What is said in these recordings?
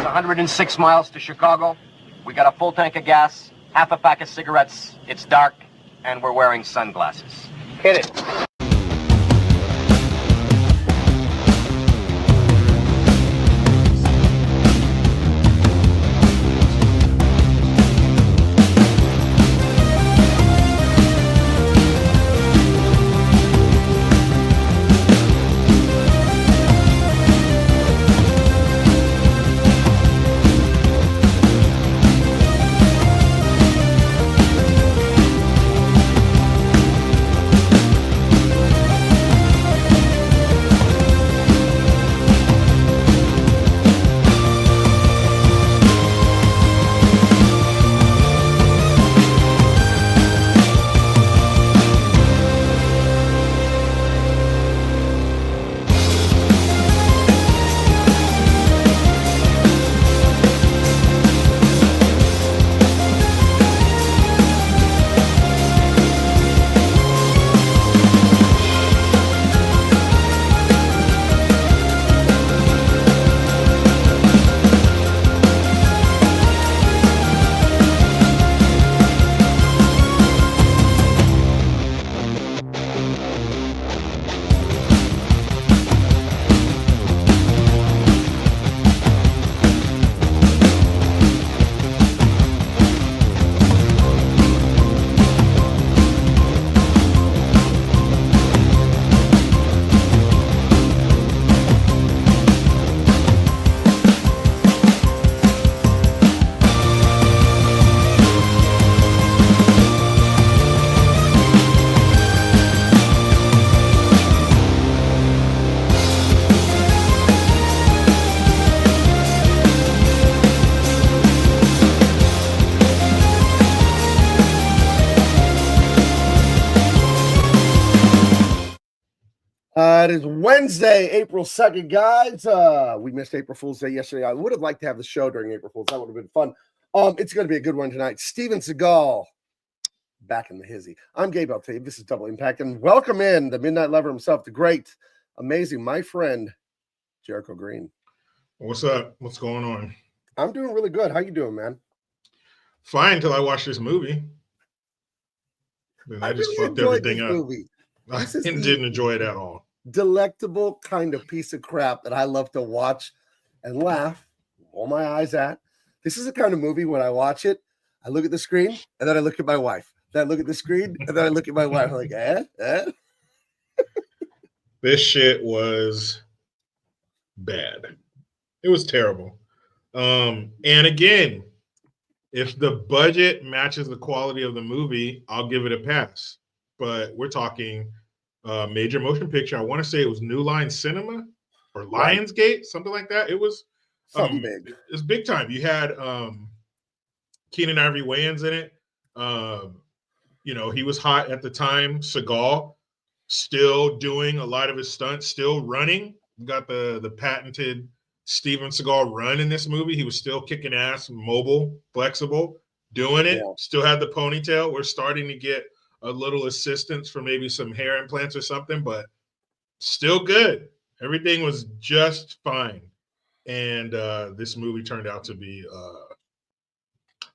106 miles to Chicago. We got a full tank of gas, half a pack of cigarettes. It's dark, and we're wearing sunglasses. Hit it. It is Wednesday, April 2nd, guys. We missed April Fool's Day yesterday. I would have liked to have the show during April Fool's. That would have been fun. It's going to be a good one tonight. Steven Seagal back in the hizzy. I'm Gabe. I'll tell you, this is Double Impact. And welcome in the Midnight Lover himself, the great, amazing, my friend, Jericho Green. What's up? What's going on? I'm doing really good. How you doing, man? Fine until I watched this movie. Then I just fucked everything up. I didn't enjoy it at all. Delectable kind of piece of crap that I love to watch and laugh, roll my eyes at. This is the kind of movie when I watch it, I look at the screen and then I look at my wife. Then I look at the screen and then I look at my wife. I'm like, This shit was bad. It was terrible. And again, if the budget matches the quality of the movie, I'll give it a pass. But we're talking major motion picture. I want to say it was New Line Cinema or Lionsgate, something like that. It was something big. It's big time. You had Keenan Ivory Wayans in it. He was hot at the time. Seagal still doing a lot of his stunts, still running. Got the patented Steven Seagal run in this movie. He was still kicking ass, mobile, flexible, doing it. Yeah. Still had the ponytail. We're starting to get a little assistance for maybe some hair implants or something, but still good. Everything was just fine. And this movie turned out to be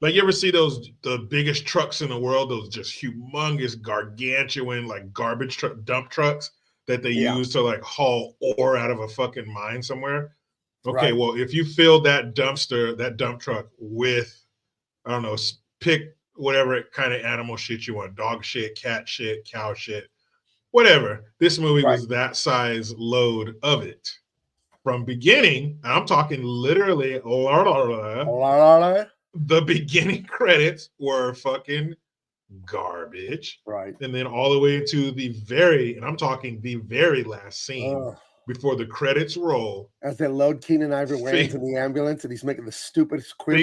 like, you ever see the biggest trucks in the world, those just humongous, gargantuan, like garbage dump trucks that they use to like haul ore out of a fucking mine somewhere? Okay, well, if you fill that dump truck with, I don't know, pick whatever kind of animal shit you want, dog shit, cat shit, cow shit, whatever. This movie was that size load of it. From beginning, and I'm talking literally, the beginning credits were fucking garbage. Right. And then all the way to the very last scene before the credits roll. As they load Keenan Ivory Wayans in the ambulance and he's making the stupidest quips.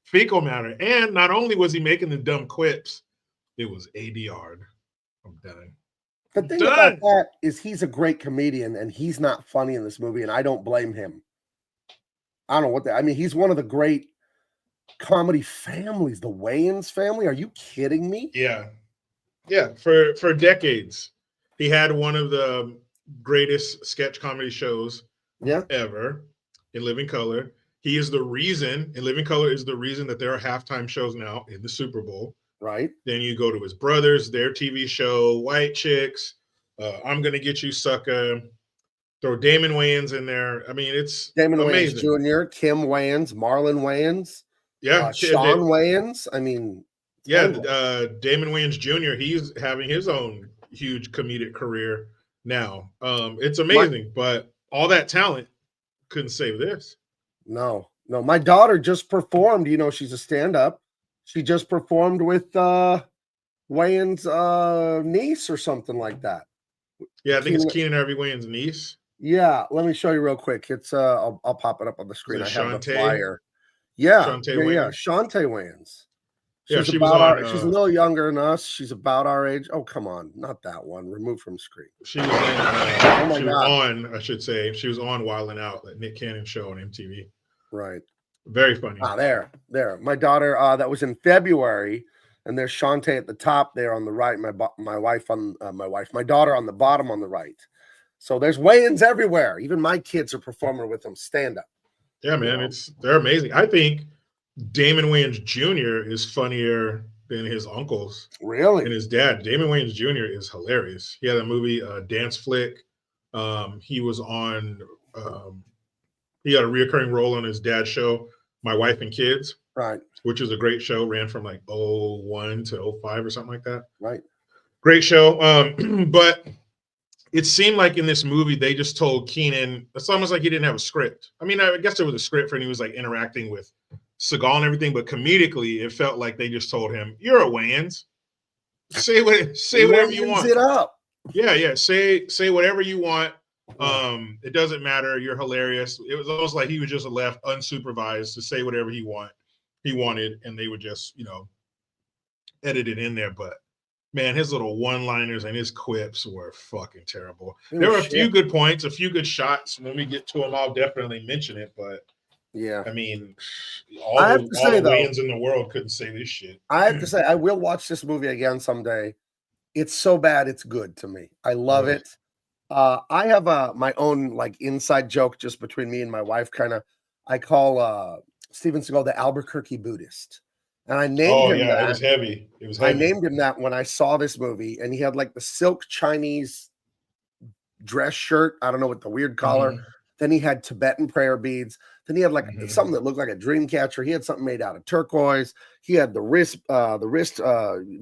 Fecal matter. And not only was he making the dumb quips, it was ADR'd. I'm done. The thing about that is he's a great comedian and he's not funny in this movie, and I don't blame him. I don't know he's one of the great comedy families, the Wayans family. Are you kidding me? Yeah. Yeah, for decades. He had one of the greatest sketch comedy shows ever in living color. He is the reason, and Living Color is the reason that there are halftime shows now in the Super Bowl. Right. Then you go to his brothers, their TV show, White Chicks, I'm Gonna Get You, Sucker. Throw Damon Wayans in there. I mean, it's Damon Wayans amazing. Jr., Kim Wayans, Marlon Wayans, Yeah, Sean Wayans. I mean, yeah, Damon Wayans Jr. He's having his own huge comedic career now. It's amazing, but all that talent couldn't save this. No. My daughter just performed. You know, she's a stand-up. She just performed with Wayans' niece or something like that. Yeah, I think it's Keenan Ivory Wayans' niece. Yeah, let me show you real quick. It's I'll pop it up on the screen. I have the flyer. Yeah, Shantae Wayans. She's she's a little younger than us. She's about our age. Oh, come on, not that one. Removed from screen. She was on, I should say. She was on Wild 'N Out, that Nick Cannon show on MTV. Right. Very funny. There. My daughter. That was in February, and there's Shantae at the top there on the right. My daughter on the bottom on the right. So there's Wayans everywhere. Even my kids are performing with them stand up. Yeah, man, they're amazing. I think Damon Wayans Jr. is funnier than his uncles. Really? And his dad. Damon Wayans Jr. is hilarious. He had a movie, Dance Flick. He was on. He had a reoccurring role on his dad's show, My Wife and Kids. Right. Which is a great show. Ran from like 01 to 05 or something like that. Right. Great show. But it seemed like in this movie, they just told Keenan, it's almost like he didn't have a script. I mean, I guess there was a script for him. He was like interacting with Seagal and everything, but comedically, it felt like they just told him, "You're a Wayans. Say whatever you want. It up. Yeah. Say whatever you want. It doesn't matter. You're hilarious." It was almost like he was just left unsupervised to say whatever he wanted, and they would just, edit it in there. But man, his little one-liners and his quips were fucking terrible. There were a few good points, a few good shots. When we get to them, I'll definitely mention it. But yeah, I mean, all the Wayans in the world couldn't say this shit. I have to say, I will watch this movie again someday. It's so bad, it's good to me. I love it. I have my own like inside joke just between me and my wife. Kind of, I call Steven Seagal the Albuquerque Buddhist. And I named him that. It was heavy. I named him that when I saw this movie, and he had like the silk Chinese dress shirt. I don't know, with the weird collar. Mm-hmm. Then he had Tibetan prayer beads. Then he had like something that looked like a dream catcher. He had something made out of turquoise. He had the wrist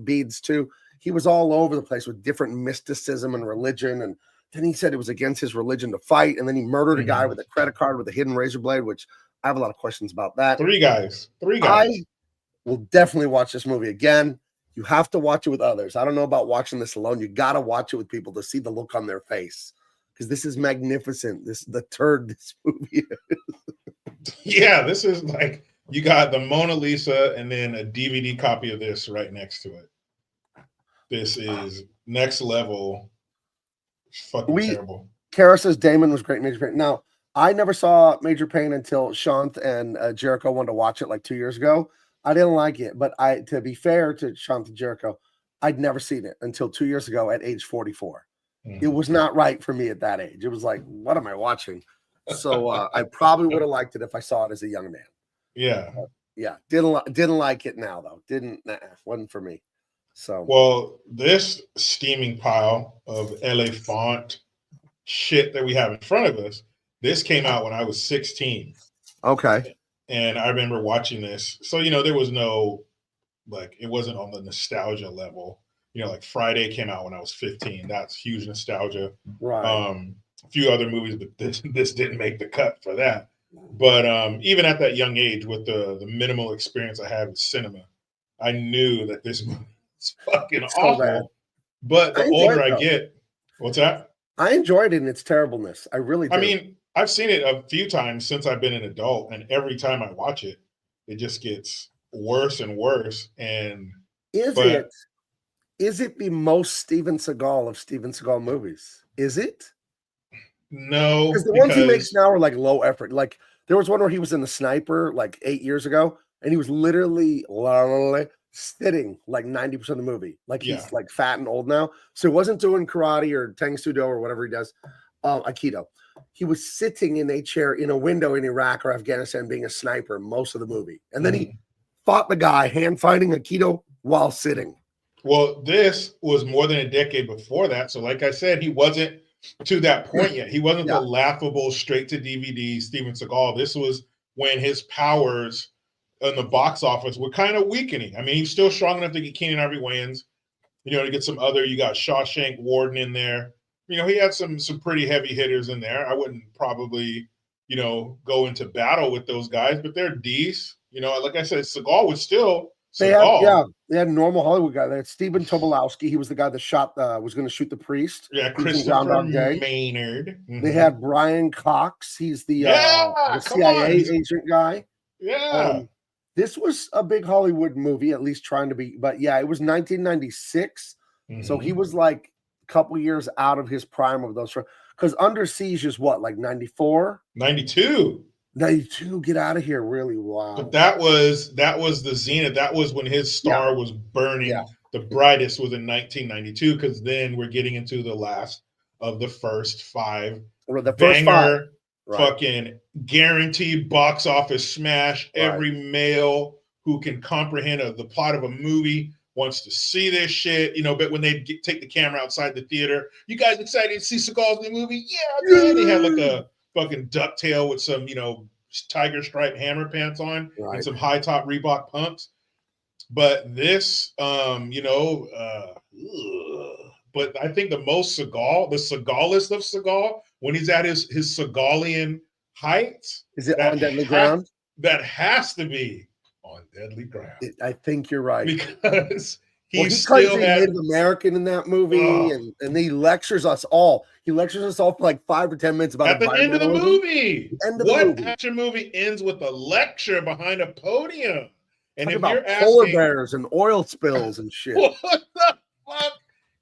beads too. He was all over the place with different mysticism and religion. And then he said it was against his religion to fight. And then he murdered a guy with a credit card with a hidden razor blade, which I have a lot of questions about that. Three guys. We'll definitely watch this movie again. You have to watch it with others. I don't know about watching this alone. You got to watch it with people to see the look on their face, because this is magnificent. The turd this movie is. Yeah, this is like, you got the Mona Lisa and then a DVD copy of this right next to it. This is next level. Fucking terrible. Kara says Damon was great in Major Pain. Now, I never saw Major Pain until Shant and Jericho wanted to watch it like 2 years ago. I didn't like it, but to be fair to Shant and Jericho, I'd never seen it until 2 years ago at age 44. It was not right for me at that age. It was like, what am I watching? So I probably would have liked it if I saw it as a young man. Yeah. Didn't like it now though. Wasn't for me. So well, this steaming pile of LA font shit that we have in front of us, this came out when I was 16. Okay. And I remember watching this. So, there was no, like, it wasn't on the nostalgia level. Like Friday came out when I was 15. That's huge nostalgia. Right. A few other movies, but this didn't make the cut for that. But even at that young age, with the minimal experience I had with cinema, I knew that this movie was fucking awful. Bad. But the older I get, what's that? I enjoyed it in its terribleness. I really did. I mean, I've seen it a few times since I've been an adult, and every time I watch it, it just gets worse and worse. And is it the most Steven Seagal of Steven Seagal movies? Is it? No, because the ones he makes now are like low effort. Like there was one where he was in The Sniper like 8 years ago, and he was literally sitting like 90% of the movie. Like he's like fat and old now, so he wasn't doing karate or Tang Sudo or whatever he does, Aikido. he was sitting in a chair in a window in Iraq or Afghanistan being a sniper most of the movie. And then he fought the guy hand fighting Aikido while sitting. Well, this was more than a decade before that. So, like I said, he wasn't to that point yet. He wasn't the laughable straight to DVD Steven Seagal. This was when his powers in the box office were kind of weakening. I mean, he's still strong enough to get Keenan Ivory Wayans, to get some other. You got Shawshank Warden in there. He had some pretty heavy hitters in there. I wouldn't probably, go into battle with those guys, but they're decent. Like I said, Seagal was still Seagal. They had a normal Hollywood guy. They had Stephen Tobolowsky. He was the guy that was going to shoot the priest. Yeah, Christopher Maynard. Mm-hmm. They had Brian Cox. He's the CIA agent guy. Yeah. This was a big Hollywood movie, at least trying to be. But yeah, it was 1996. Mm-hmm. So he was like a couple years out of his prime of those. Because Under Siege is what, like 94? 92. 92, get out of here, really. Wow. But that was the zenith. That was when his star was burning. Yeah. The brightest was in 1992, because then we're getting into the last of the first five. The first five. Fucking guaranteed box office smash. Right. Every male who can comprehend the plot of a movie wants to see this shit. But when they take the camera outside the theater, you guys excited to see Seagal's new movie? Yeah, man. They had like a fucking ducktail with some, tiger stripe hammer pants on and some high top Reebok pumps. But this, but I think the most Seagal, the Seagalist of Seagal, when he's at his Seagalian height. Is it On Deadly Ground? That has to be On Deadly Ground. I think you're right. Because he's still Native American in that movie, and he lectures us all. He lectures us all for like 5 or 10 minutes about at the end of the movie. What action movie ends with a lecture behind a podium? And if you're asking polar bears and oil spills and shit, what the fuck,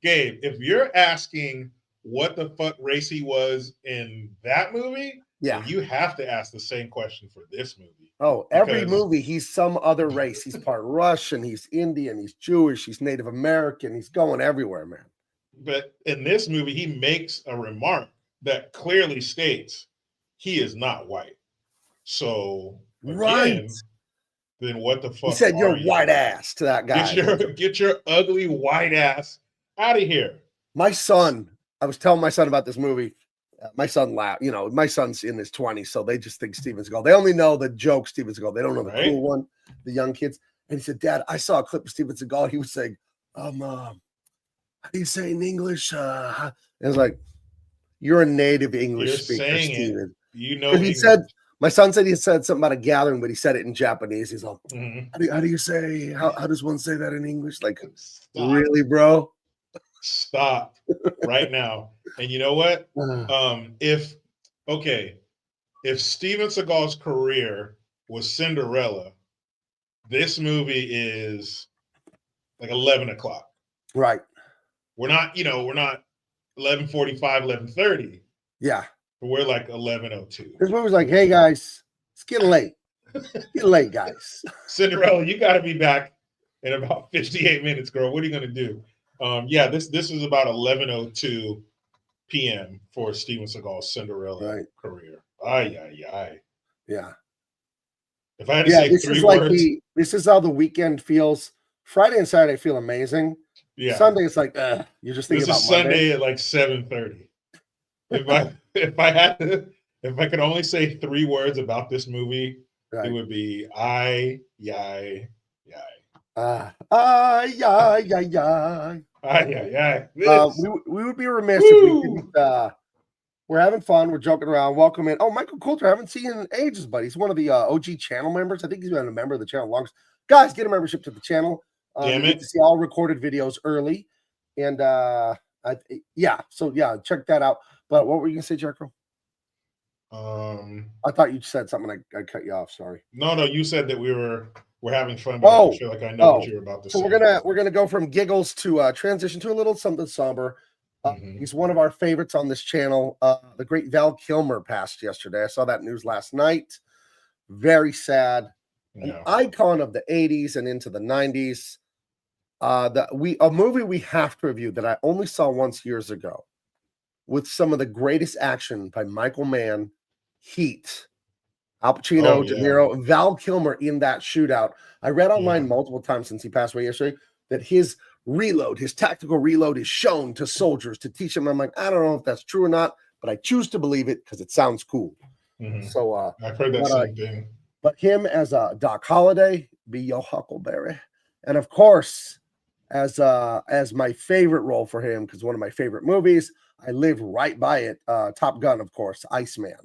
Gabe? If you're asking what the fuck race he was in that movie, you have to ask the same question for this movie. Oh, every movie he's some other race. He's part Russian, he's Indian, he's Jewish, he's Native American. He's going everywhere, man. But in this movie, he makes a remark that clearly states he is not white. So again, then what the fuck? He said, "You're white ass" to that guy. Get your ugly white ass out of here. My son, I was telling my son about this movie. My son laughed. My son's in his 20s, so they just think Steven Seagal. They only know the joke Steven Seagal. They don't know the cool one, the young kids. And he said, "Dad, I saw a clip of Steven Seagal. He was saying, how do you say in English?" And I was like, "You're a native English speaker, Steven." He said, my son said he said something about a gathering, but he said it in Japanese. He's like, how do you say, how does one say that in English? Like, really, bro? Stop right now. And you know what? If Steven Seagal's career was Cinderella, this movie is like 11 o'clock. Right. We're not 11:45, 11:30. Yeah. But we're like 11:02. This movie's like, hey guys, it's getting late. Get late, guys. Cinderella, you got to be back in about 58 minutes, girl. What are you gonna do? This is about 11:02 p.m. for Steven Seagal's Cinderella career. Ay. Yeah. If I had to say 3 words, this is how the weekend feels. Friday and Saturday feel amazing. Yeah. Sunday it's like, you're just thinking about Sunday at like 7:30. If I could only say 3 words about this movie, it would be ay. We would be remiss if we didn't. We're having fun. We're joking around. Welcome in. Oh, Michael Coulter, I haven't seen him in ages, buddy. He's one of the OG channel members. I think he's been a member of the channel longest. Guys, get a membership to the channel. You get to see all recorded videos early. And check that out. But what were you gonna say, Jericho? I thought you said something. I cut you off. Sorry. No. You said that we're having fun. But I feel like I know what you're about to say. So we're gonna go from giggles to transition to a little something somber. He's one of our favorites on this channel. The great Val Kilmer passed yesterday. I saw that news last night. Very sad. An icon of the 80s and into the 90s. A movie we have to review that I only saw once years ago. with some of the greatest action by Michael Mann, Heat. Al Pacino, De Niro, and Val Kilmer in that shootout. I read online multiple times since he passed away yesterday that his reload, his tactical reload, is shown to soldiers to teach them. I'm like, I don't know if that's true or not, but I choose to believe it because it sounds cool. So I've heard that same thing. But him as Doc Holliday, be your Huckleberry, and of course as my favorite role for him, because one of my favorite movies, I live right by it. Top Gun, of course, Iceman.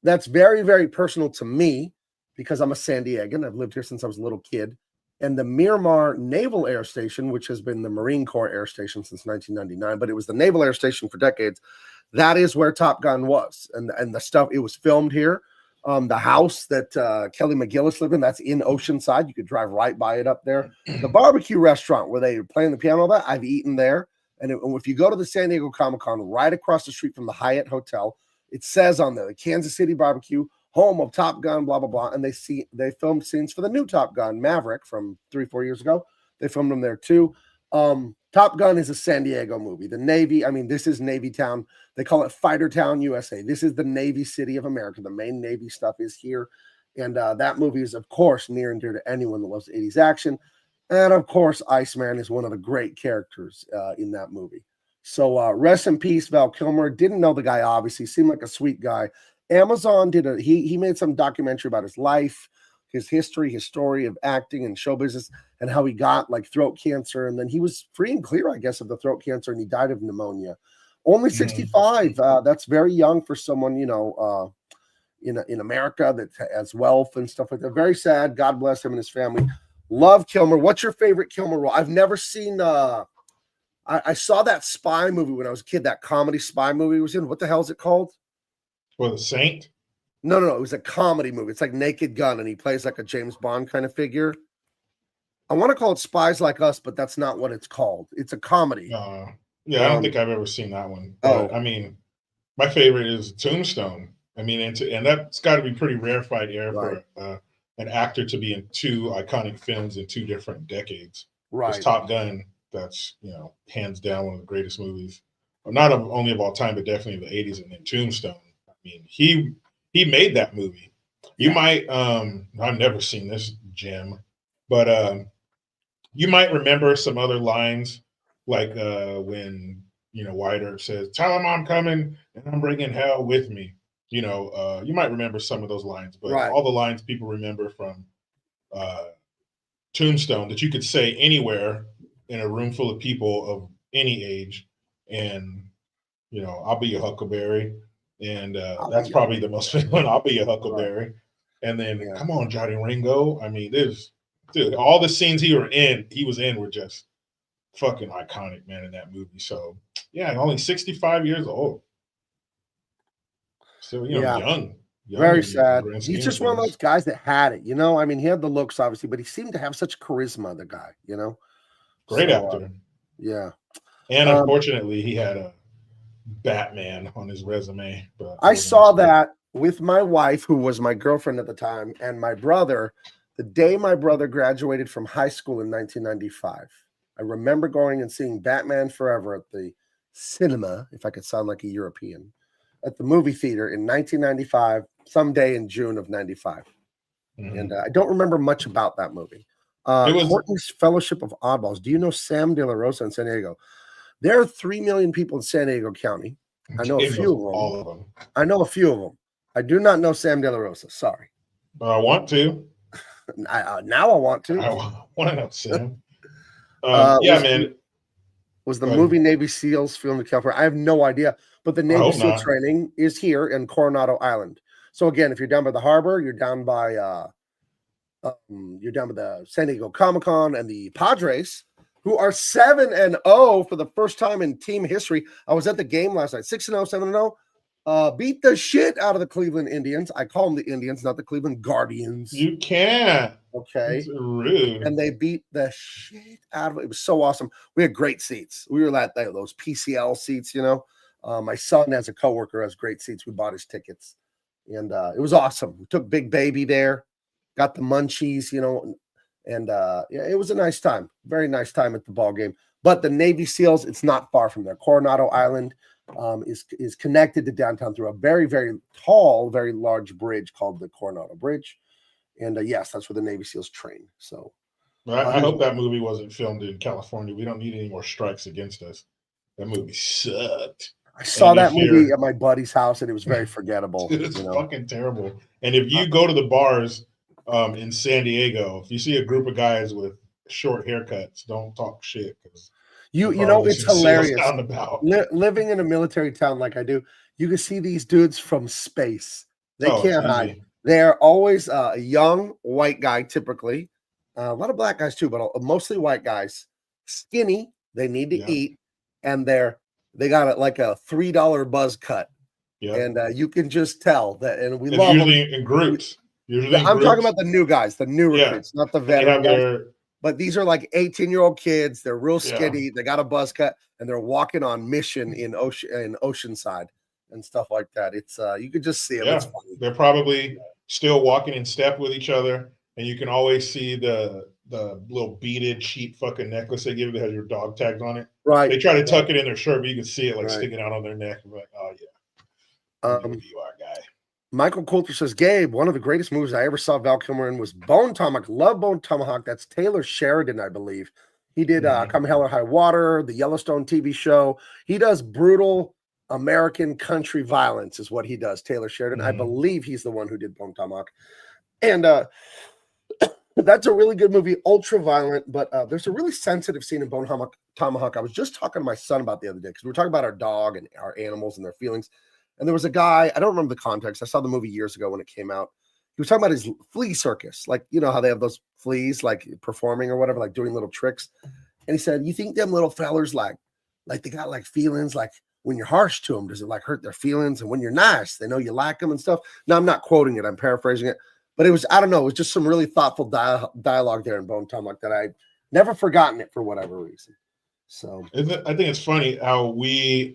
That's very, very personal to me because I'm a San Diegan. I've lived here since I was a little kid. And the Miramar Naval Air Station, which has been the Marine Corps Air Station since 1999, but it was the Naval Air Station for decades. That is where Top Gun was. And the stuff, it was filmed here. The house that Kelly McGillis lived in, that's in Oceanside. You could drive right by it up there. The barbecue restaurant where they were playing the piano, that I've eaten there. And if you go to the San Diego Comic-Con, right across the street from the Hyatt Hotel, it says on there, the Kansas City Barbecue, home of Top Gun, blah, blah, blah. And they filmed scenes for the new Top Gun, Maverick, from 3-4 years ago. They filmed them there too. Top Gun is a San Diego movie. The Navy, I mean, this is Navy Town. They call it Fighter Town, USA. This is the Navy City of America. The main Navy stuff is here. And that movie is, of course, near and dear to anyone that loves 80s action. And, of course, Iceman is one of the great characters in that movie. So rest in peace, Val Kilmer. Didn't know the guy, obviously. Seemed like a sweet guy. Amazon did he made some documentary about his life, his history, his story of acting and show business, and how he got like throat cancer. And then he was free and clear, I guess, of the throat cancer, and he died of pneumonia. Only 65. That's very young for someone, in America that has wealth and stuff like that. Very sad. God bless him and his family. Love Kilmer. What's your favorite Kilmer role? I've never seen I saw that spy movie when I was a kid, that comedy spy movie he was in. What the hell is it called? Well, The Saint? No. It was a comedy movie. It's like Naked Gun, and he plays like a James Bond kind of figure. I want to call it Spies Like Us, but that's not what it's called. It's a comedy. I don't think I've ever seen that one. But, I mean, my favorite is Tombstone. I mean, and that's got to be pretty rarefied air for an actor to be in two iconic films in two different decades. Right. It's Top Gun. That's, hands down one of the greatest movies, not only of all time, but definitely the 80s. And then Tombstone. I mean, he made that movie. You might, I've never seen this, Jim, but you might remember some other lines, like when, Wyatt Earp says, "Tell him I'm coming and I'm bringing hell with me." You might remember some of those lines, but all the lines people remember from Tombstone that you could say anywhere in a room full of people of any age, and I'll be your Huckleberry, and that's probably the most famous one. I'll be your Huckleberry, and then come on, Johnny Ringo. I mean, all the scenes he was in were just fucking iconic, man, in that movie. So only 65 years old, so young. Very sad. He's just one of those guys that had it, I mean, he had the looks, obviously, but he seemed to have such charisma, the guy, Great actor. Yeah. And unfortunately, he had a Batman on his resume. But I saw that with my wife, who was my girlfriend at the time, and my brother, the day my brother graduated from high school in 1995. I remember going and seeing Batman Forever at the cinema, if I could sound like a European, at the movie theater in 1995, someday in June of 95. And I don't remember much about that movie. Courtney's Fellowship of Oddballs. Do you know Sam De La Rosa in San Diego? There are 3 million people in San Diego County. I know a few of them. All of them. I know a few of them. I do not know Sam De La Rosa. Sorry. But I want to. Now I want to. I want to know Sam. Man. Was the movie Navy SEALs filmed in California? I have no idea. But the Navy SEAL training is here in Coronado Island. So again, if you're down by the harbor, you're down by the San Diego Comic-Con, and the Padres, who are 7-0 for the first time in team history. I was at the game last night. 6-0, 7-0. Beat the shit out of the Cleveland Indians. I call them the Indians, not the Cleveland Guardians. You can't. Okay. That's rude. And they beat the shit out of it. It was so awesome. We had great seats. We were at those PCL seats, My son, as a coworker, has great seats. We bought his tickets. And it was awesome. We took Big Baby there. Got the munchies, and it was a nice time. Very nice time at the ball game. But the Navy SEALs, it's not far from there. Coronado Island is connected to downtown through a very, very tall, very large bridge called the Coronado Bridge. And yes, that's where the Navy SEALs train. So I hope that movie wasn't filmed in California. We don't need any more strikes against us. That movie sucked. I saw that movie at my buddy's house, and it was very forgettable. Dude, it's fucking terrible. And if you go to the bars in San Diego, if you see a group of guys with short haircuts, don't talk shit. You know, it's hilarious. Living in a military town like I do, you can see these dudes from space. They can't hide. They're always a young white guy, typically. A lot of black guys too, but mostly white guys. Skinny, they need to eat, and they got like a $3 buzz cut. Yeah. And you can just tell that, and we love usually them. In groups. I'm talking about the new guys, the new recruits, not the veteran guys. But these are like 18-year-old kids. They're real skinny. Yeah. They got a buzz cut, and they're walking on mission in Oceanside and stuff like that. It's you could just see them. Yeah. They're probably still walking in step with each other, and you can always see the little beaded cheap fucking necklace they give you that has your dog tags on it. Right. They try to tuck it in their shirt, but you can see it like sticking out on their neck. I'm like, oh yeah, you are, guy. Michael Coulter says, Gabe, one of the greatest movies I ever saw Val Kilmer in was Bone Tomahawk. Love Bone Tomahawk. That's Taylor Sheridan, I believe. He did Come Hell or High Water, the Yellowstone TV show. He does brutal American country violence is what he does, Taylor Sheridan. I believe he's the one who did Bone Tomahawk. And that's a really good movie, ultra violent, but there's a really sensitive scene in Bone Tomahawk. I was just talking to my son about the other day because we were talking about our dog and our animals and their feelings. And there was a guy, I don't remember the context. I saw the movie years ago when it came out. He was talking about his flea circus. Like, you know how they have those fleas, like performing or whatever, like doing little tricks. And he said, you think them little fellers, like they got like feelings, like when you're harsh to them, does it like hurt their feelings? And when you're nice, they know you like them and stuff. Now, I'm not quoting it. I'm paraphrasing it. But it was, I don't know, it was just some really thoughtful dialogue there in Bone Tomahawk that I never forgotten it for whatever reason. So I think it's funny how we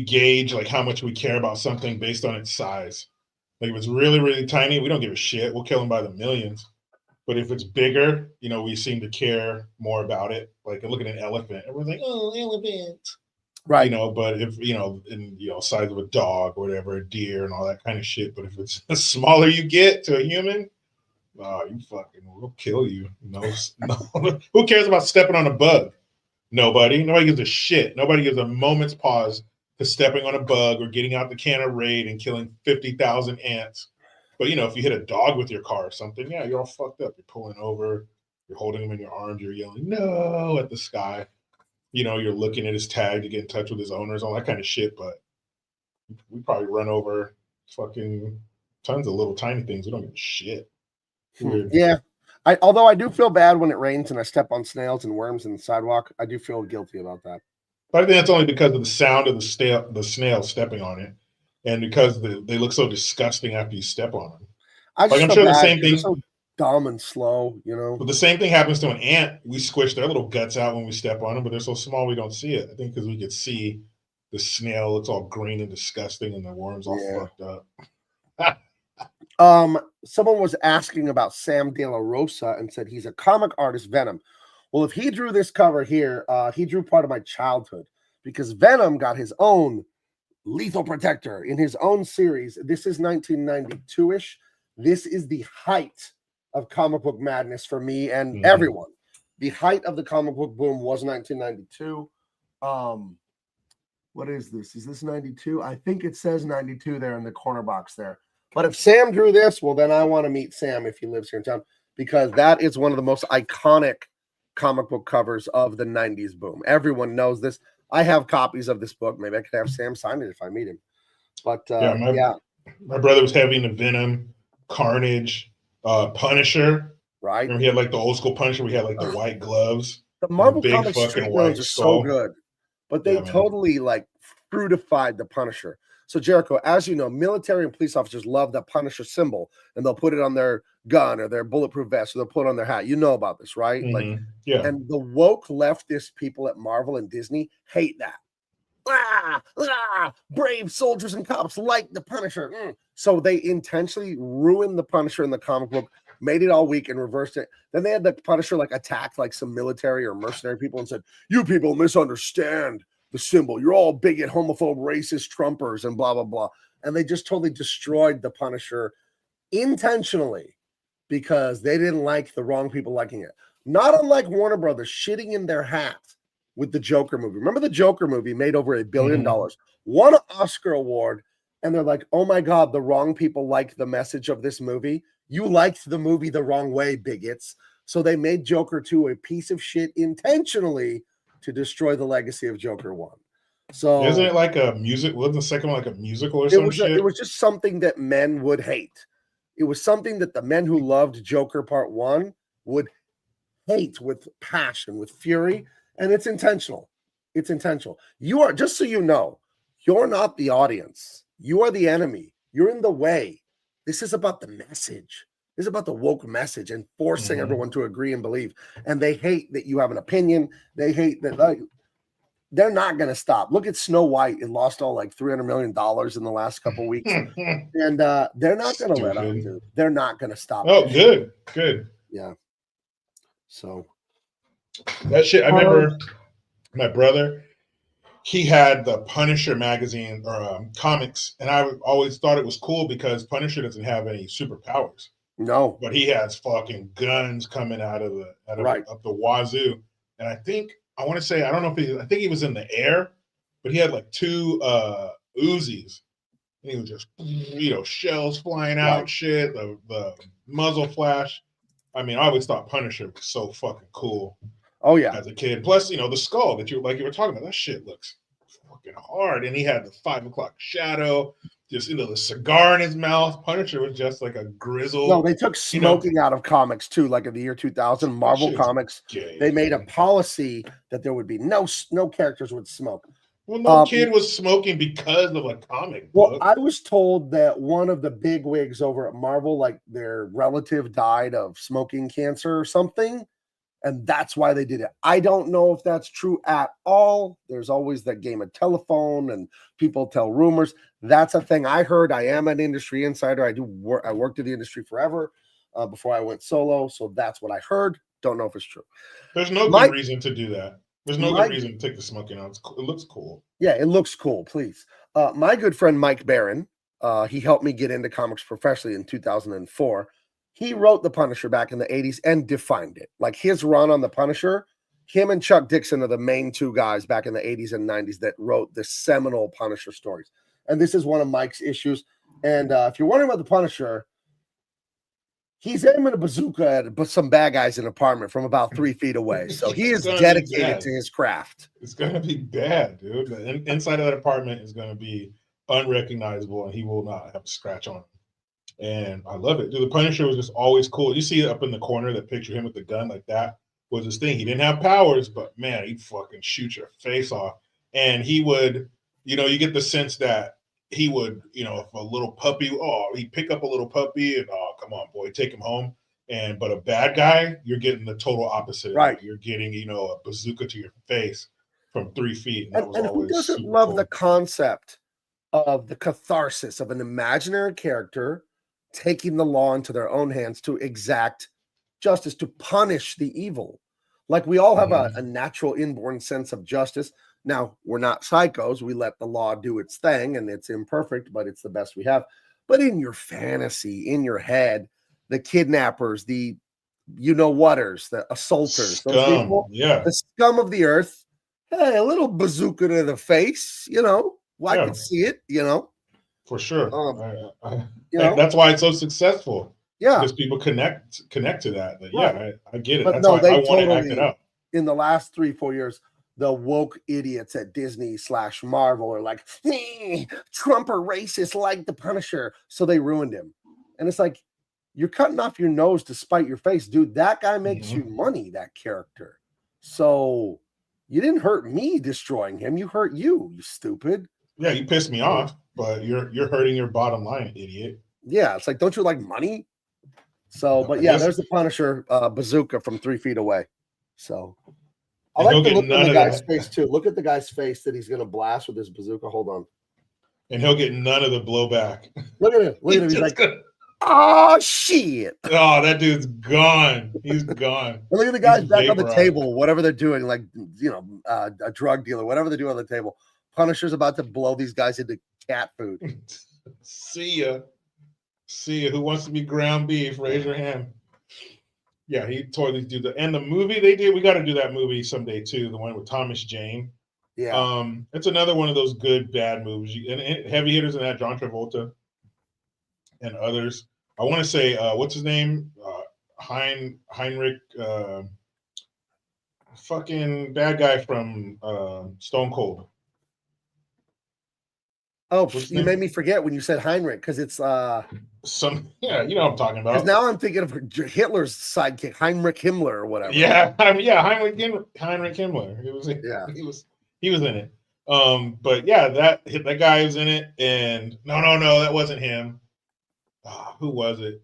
gauge like how much we care about something based on its size. Like if it's really, really tiny, we don't give a shit. We'll kill them by the millions. But if it's bigger, you know, we seem to care more about it. Like look at an elephant. Everyone's like, oh, elephant. Right. You know, but if, you know, in, you know, size of a dog or whatever, a deer and all that kind of shit. But if it's the smaller you get to a human, you fucking, we'll kill you. No. Who cares about stepping on a bug? Nobody gives a shit. Nobody gives a moment's pause to stepping on a bug or getting out the can of Raid and killing 50,000 ants. But, you know, if you hit a dog with your car or something, yeah, you're all fucked up. You're pulling over, you're holding him in your arms, you're yelling, no, at the sky. You know, you're looking at his tag to get in touch with his owners, all that kind of shit. But we probably run over fucking tons of little tiny things. We don't give a shit. Weird. Yeah. Although I do feel bad when it rains and I step on snails and worms in the sidewalk. I do feel guilty about that. But I think that's only because of the sound of the snail stepping on it, and because they look so disgusting after you step on them. I'm sure the same thing. So dumb and slow, you know. But the same thing happens to an ant. We squish their little guts out when we step on them, but they're so small we don't see it. I think because we could see the snail looks all green and disgusting, and the worms all fucked up. Someone was asking about Sam De La Rosa and said he's a comic artist, Venom. Well, if he drew this cover here, he drew part of my childhood because Venom got his own Lethal Protector in his own series. This is 1992-ish. This is the height of comic book madness for me and everyone. The height of the comic book boom was 1992. What is this? Is this 92? I think it says 92 there in the corner box there. But if Sam drew this, well, then I want to meet Sam if he lives here in town because that is one of the most iconic comic book covers of the 90s boom. Everyone knows this. I have copies of this book. Maybe I could have Sam sign it if I meet him. But my brother was heavy into Venom, Carnage, Punisher. Right. Remember he had like the old school Punisher. We had like the white gloves. The Marvel Comics street ones are so good, but they totally like fruitified the Punisher. So Jericho, as you know, military and police officers love the Punisher symbol, and they'll put it on their gun or their bulletproof vest, or they'll put it on their hat. You know about this, right? And the woke leftist people at Marvel and Disney hate that. Brave soldiers and cops like the Punisher. So they intentionally ruin the Punisher in the comic book made it all weak and reversed it. Then they had the Punisher like attack like some military or mercenary people and said, "You people misunderstand the symbol. You're all bigot, homophobe, racist Trumpers and blah, blah, blah." And they just totally destroyed the Punisher intentionally because they didn't like the wrong people liking it. Not unlike Warner Brothers shitting in their hat with the Joker movie. Remember the Joker movie made over $1 billion, won an Oscar award, and they're like, "Oh my God, the wrong people like the message of this movie. You liked the movie the wrong way, bigots." So they made Joker 2 a piece of shit intentionally to destroy the legacy of Joker 1. So isn't it like a music? Wasn't the second one like a musical or some shit? It was just something that men would hate. It was something that the men who loved Joker Part 1 would hate with passion, with fury, and it's intentional. It's intentional. You are, just so you know, you're not the audience. You are the enemy. You're in the way. This is about the message. This is about the woke message and forcing everyone to agree and believe. And they hate that you have an opinion. They hate that, like, they're not going to stop. Look at Snow White. It lost all like $300 million in the last couple of weeks. And they're not going to let up, dude. They're not going to stop. Oh, good. Yeah. So that shit, I remember my brother, he had the Punisher magazine or comics, and I always thought it was cool because Punisher doesn't have any superpowers. No, but he has fucking guns coming out of the wazoo. And I want to say, I don't know if I think he was in the air, but he had like 2 Uzis, and he was just, shells flying out, shit, the muzzle flash. I mean, I always thought Punisher was so fucking cool. Oh yeah, as a kid. Plus, the skull that you were talking about, that shit looks fucking hard. And he had the 5 o'clock shadow, just the cigar in his mouth. Punisher was just like a grizzled. No, they took smoking out of comics too, like in the year 2000. Marvel Comics, they made a policy that there would be no characters would smoke. Well, no kid was smoking because of a comic book. Well, I was told that one of the big wigs over at Marvel, like their relative died of smoking cancer or something, and that's why they did it. I don't know if that's true at all. There's always that game of telephone, and people tell rumors. That's a thing I heard. I am an industry insider. I worked in the industry forever before I went solo, so that's what I heard. Don't know if it's true. There's no good reason to do that. There's no good reason to take the smoking out. It looks cool. Yeah, it looks cool. Please. My good friend Mike Barron, he helped me get into comics professionally in 2004. He wrote The Punisher back in the 80s and defined it. Like his run on The Punisher, him and Chuck Dixon are the main 2 guys back in the 80s and 90s that wrote the seminal Punisher stories. And this is one of Mike's issues. And if you're wondering about The Punisher, he's aiming a bazooka at some bad guys in an apartment from about 3 feet away. So he is dedicated to his craft. It's going to be bad, dude. The inside of that apartment is going to be unrecognizable, and he will not have a scratch on him. And I love it. Dude, the Punisher was just always cool. You see it up in the corner, that picture him with the gun, like that was his thing. He didn't have powers, but man, he'd fucking shoot your face off. And he would, you get the sense that he would, if a little puppy, he'd pick up a little puppy and, come on, boy, take him home. But a bad guy, you're getting the total opposite. Right. You're getting, a bazooka to your face from 3 feet. And who doesn't love the concept of the catharsis of an imaginary character taking the law into their own hands to exact justice, to punish the evil? Like we all have a natural inborn sense of justice. Now, we're not psychos. We let the law do its thing, and it's imperfect, but it's the best we have. But in your fantasy, in your head, the kidnappers, the you-know-whaters, the assaulters, scum, those people, the scum of the earth, hey, a little bazooka to the face, I can see it, For sure. That's why it's so successful. Yeah. Because people connect to that. I get it. But that's why I want to act it up. In the last 3-4 years, the woke idiots at Disney/Marvel are like, Trump or racist like the Punisher. So they ruined him. And it's like, you're cutting off your nose to spite your face. Dude, that guy makes you money, that character. So you didn't hurt me destroying him. You hurt you stupid. Yeah, you pissed me off, but you're hurting your bottom line, idiot. Yeah, it's like, don't you like money? So, but yeah, there's the Punisher bazooka from 3 feet away. So I like to look at the guy's face too. Look at the guy's face that he's going to blast with his bazooka. Hold on. And he'll get none of the blowback. Look at him. Look at him. He's like, Oh shit! Oh, that dude's gone. He's gone. And look at the guys He's back on the vaporized. table, whatever they're doing, like a drug dealer, whatever they're doing on the table. Punisher's about to blow these guys into cat food. See ya. See ya. Who wants to be ground beef? Raise your hand. Yeah, he tore these dudes. And the movie they did, we got to do that movie someday too. The one with Thomas Jane. Yeah. It's another one of those good bad movies. And heavy hitters in that, John Travolta and others. I want to say, what's his name? Heinrich, fucking bad guy from Stone Cold. Oh, you made me forget when you said Heinrich because it's yeah, you know what I'm talking about. Because now I'm thinking of Hitler's sidekick, Heinrich Himmler or whatever. Yeah, Heinrich Himmler. He was in it. But yeah, that guy was in it, and no, that wasn't him. Who was it?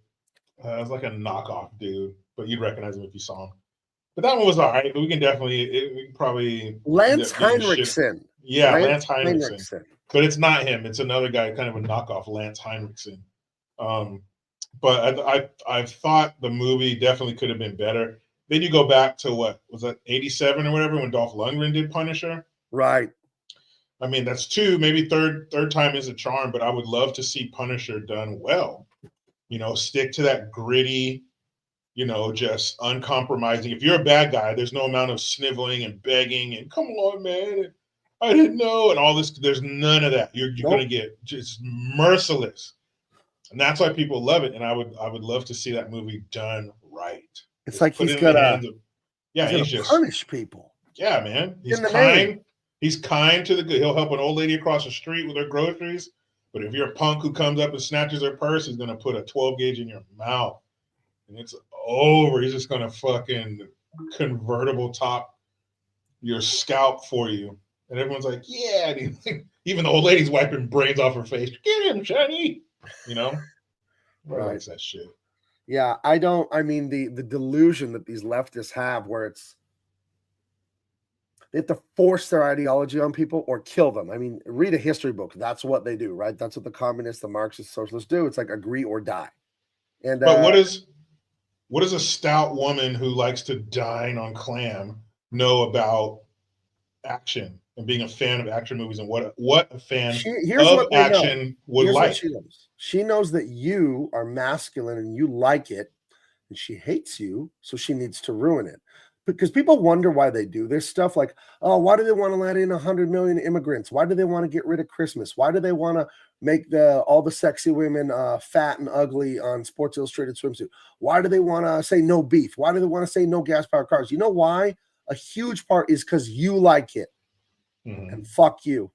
It was like a knockoff dude, but you'd recognize him if you saw him. But that one was all right. But we can probably Lance Henriksen. Yeah, Lance Henriksen. But it's not him. It's another guy, kind of a knockoff, Lance Henriksen. But I thought the movie definitely could have been better. Then you go back to what was that, 87 or whatever, when Dolph Lundgren did Punisher. Right. I mean, that's two, maybe third time is a charm. But I would love to see Punisher done well. Stick to that gritty, just uncompromising. If you're a bad guy, there's no amount of sniveling and begging and come on, man, I didn't know, and all this. There's none of that. You're going to get just merciless, and that's why people love it. And I would love to see that movie done right. It's like he's gonna just punish people. Yeah, man. He's kind. He's kind to the good. He'll help an old lady across the street with her groceries. But if you're a punk who comes up and snatches her purse, he's gonna put a 12 gauge in your mouth, and it's over. He's just gonna fucking convertible top your scalp for you. And everyone's like, yeah. Even the old lady's wiping brains off her face. Get him, Johnny. Right. Likes that shit. Yeah, I mean, the delusion that these leftists have where they have to force their ideology on people or kill them. I mean, read a history book. That's what they do, right? That's what the communists, the Marxists, socialists do. It's like agree or die. And but what does a stout woman who likes to dine on clam know about action and being a fan of action movies and what a fan of action would like? She knows that you are masculine and you like it, and she hates you, so she needs to ruin it. Because people wonder why they do this stuff, like, oh, why do they want to let in 100 million immigrants? Why do they want to get rid of Christmas? Why do they want to make all the sexy women fat and ugly on Sports Illustrated swimsuit? Why do they want to say no beef? Why do they want to say no gas-powered cars? You know why? A huge part is because you like it. Mm-hmm. And fuck you.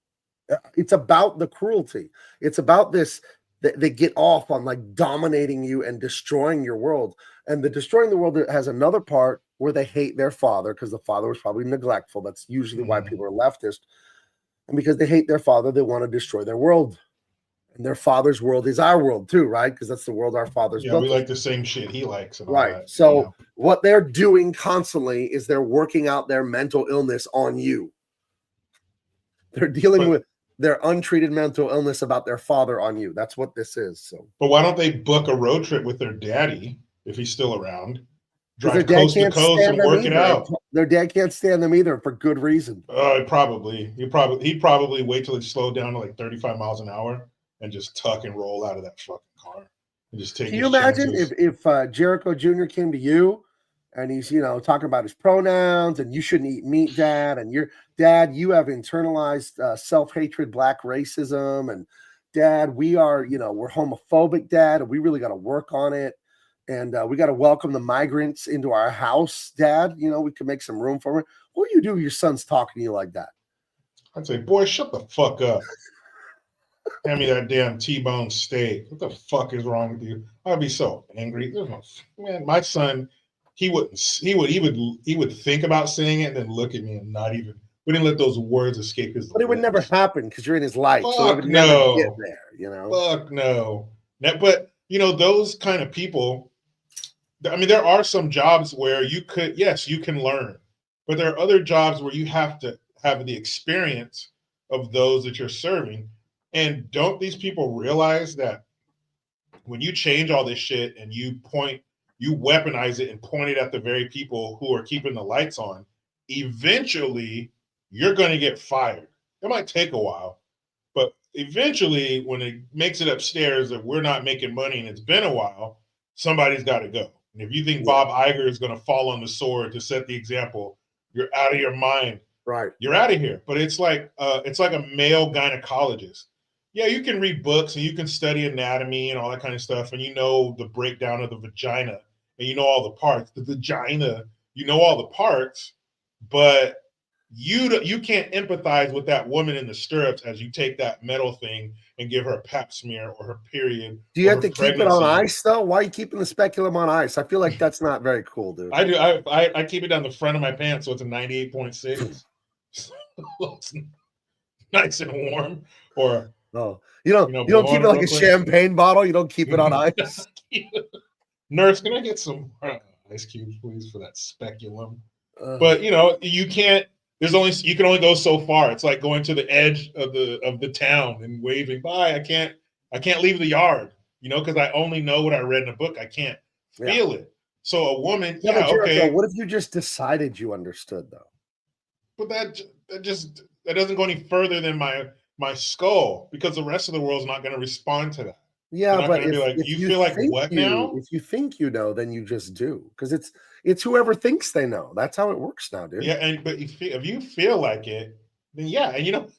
It's about the cruelty. It's about this. They get off on like dominating you and destroying your world. And the destroying the world has another part where they hate their father because the father was probably neglectful. That's usually why people are leftist. And because they hate their father, they want to destroy their world. And their father's world is our world too, right? Because that's the world our fathers built. We like the same shit he likes. And right. All that. So what they're doing constantly is they're working out their mental illness on you. They're dealing with their untreated mental illness about their father on you. That's what this is. So, but why don't they book a road trip with their daddy if he's still around? Drive coast to coast and work it out. Their dad can't stand them either for good reason. He'd probably wait till it slowed down to like 35 miles an hour and just tuck and roll out of that fucking car and just take. Can you imagine if Jericho Jr. came to you and he's talking about his pronouns and you shouldn't eat meat, Dad, and your dad, you have internalized self-hatred, black racism, and Dad, we are we're homophobic, Dad, and we really got to work on it. And we got to welcome the migrants into our house, Dad. We could make some room for them. What do you do if your son's talking to you like that? I'd say, boy, shut the fuck up. Hand me that damn T-bone steak. What the fuck is wrong with you? I'd be so angry. Man, my son, he would think about saying it and then look at me and wouldn't let those words escape his lips. But it would never happen because you're in his life. Fuck so it would no. never get there, Fuck no. But those kind of people. I mean, there are some jobs where you can learn, but there are other jobs where you have to have the experience of those that you're serving. And don't these people realize that when you change all this shit and you weaponize it and point it at the very people who are keeping the lights on, eventually you're going to get fired. It might take a while, but eventually when it makes it upstairs that we're not making money and it's been a while, somebody's got to go. And if you think Bob Iger is going to fall on the sword to set the example, you're out of your mind. Right. You're out of here. But it's like a male gynecologist. Yeah, you can read books and you can study anatomy and all that kind of stuff, and you know the breakdown of the vagina and you know all the parts. The vagina, you know all the parts, but you can't empathize with that woman in the stirrups as you take that metal thing and give her a pap smear or her period. Do you have to keep it on ice though? Why are you keeping the speculum on ice? I feel like that's not very cool, dude. I do. I keep it down the front of my pants, so it's a 98.6. It's nice and warm. Or you don't keep it like a champagne bottle. You don't keep it on ice. Nurse, can I get some ice cubes, please, for that speculum? But you can't. You can only go so far. It's like going to the edge of the town and waving bye. I can't leave the yard, because I only know what I read in a book. I can't feel it. So a woman, okay. What if you just decided you understood though? But that doesn't go any further than my skull, because the rest of the world's not going to respond to that. Yeah, but if you feel like what now? If you think you know, then you just do, because it's whoever thinks they know. That's how it works now, dude. Yeah, but if you feel like it, then yeah. And it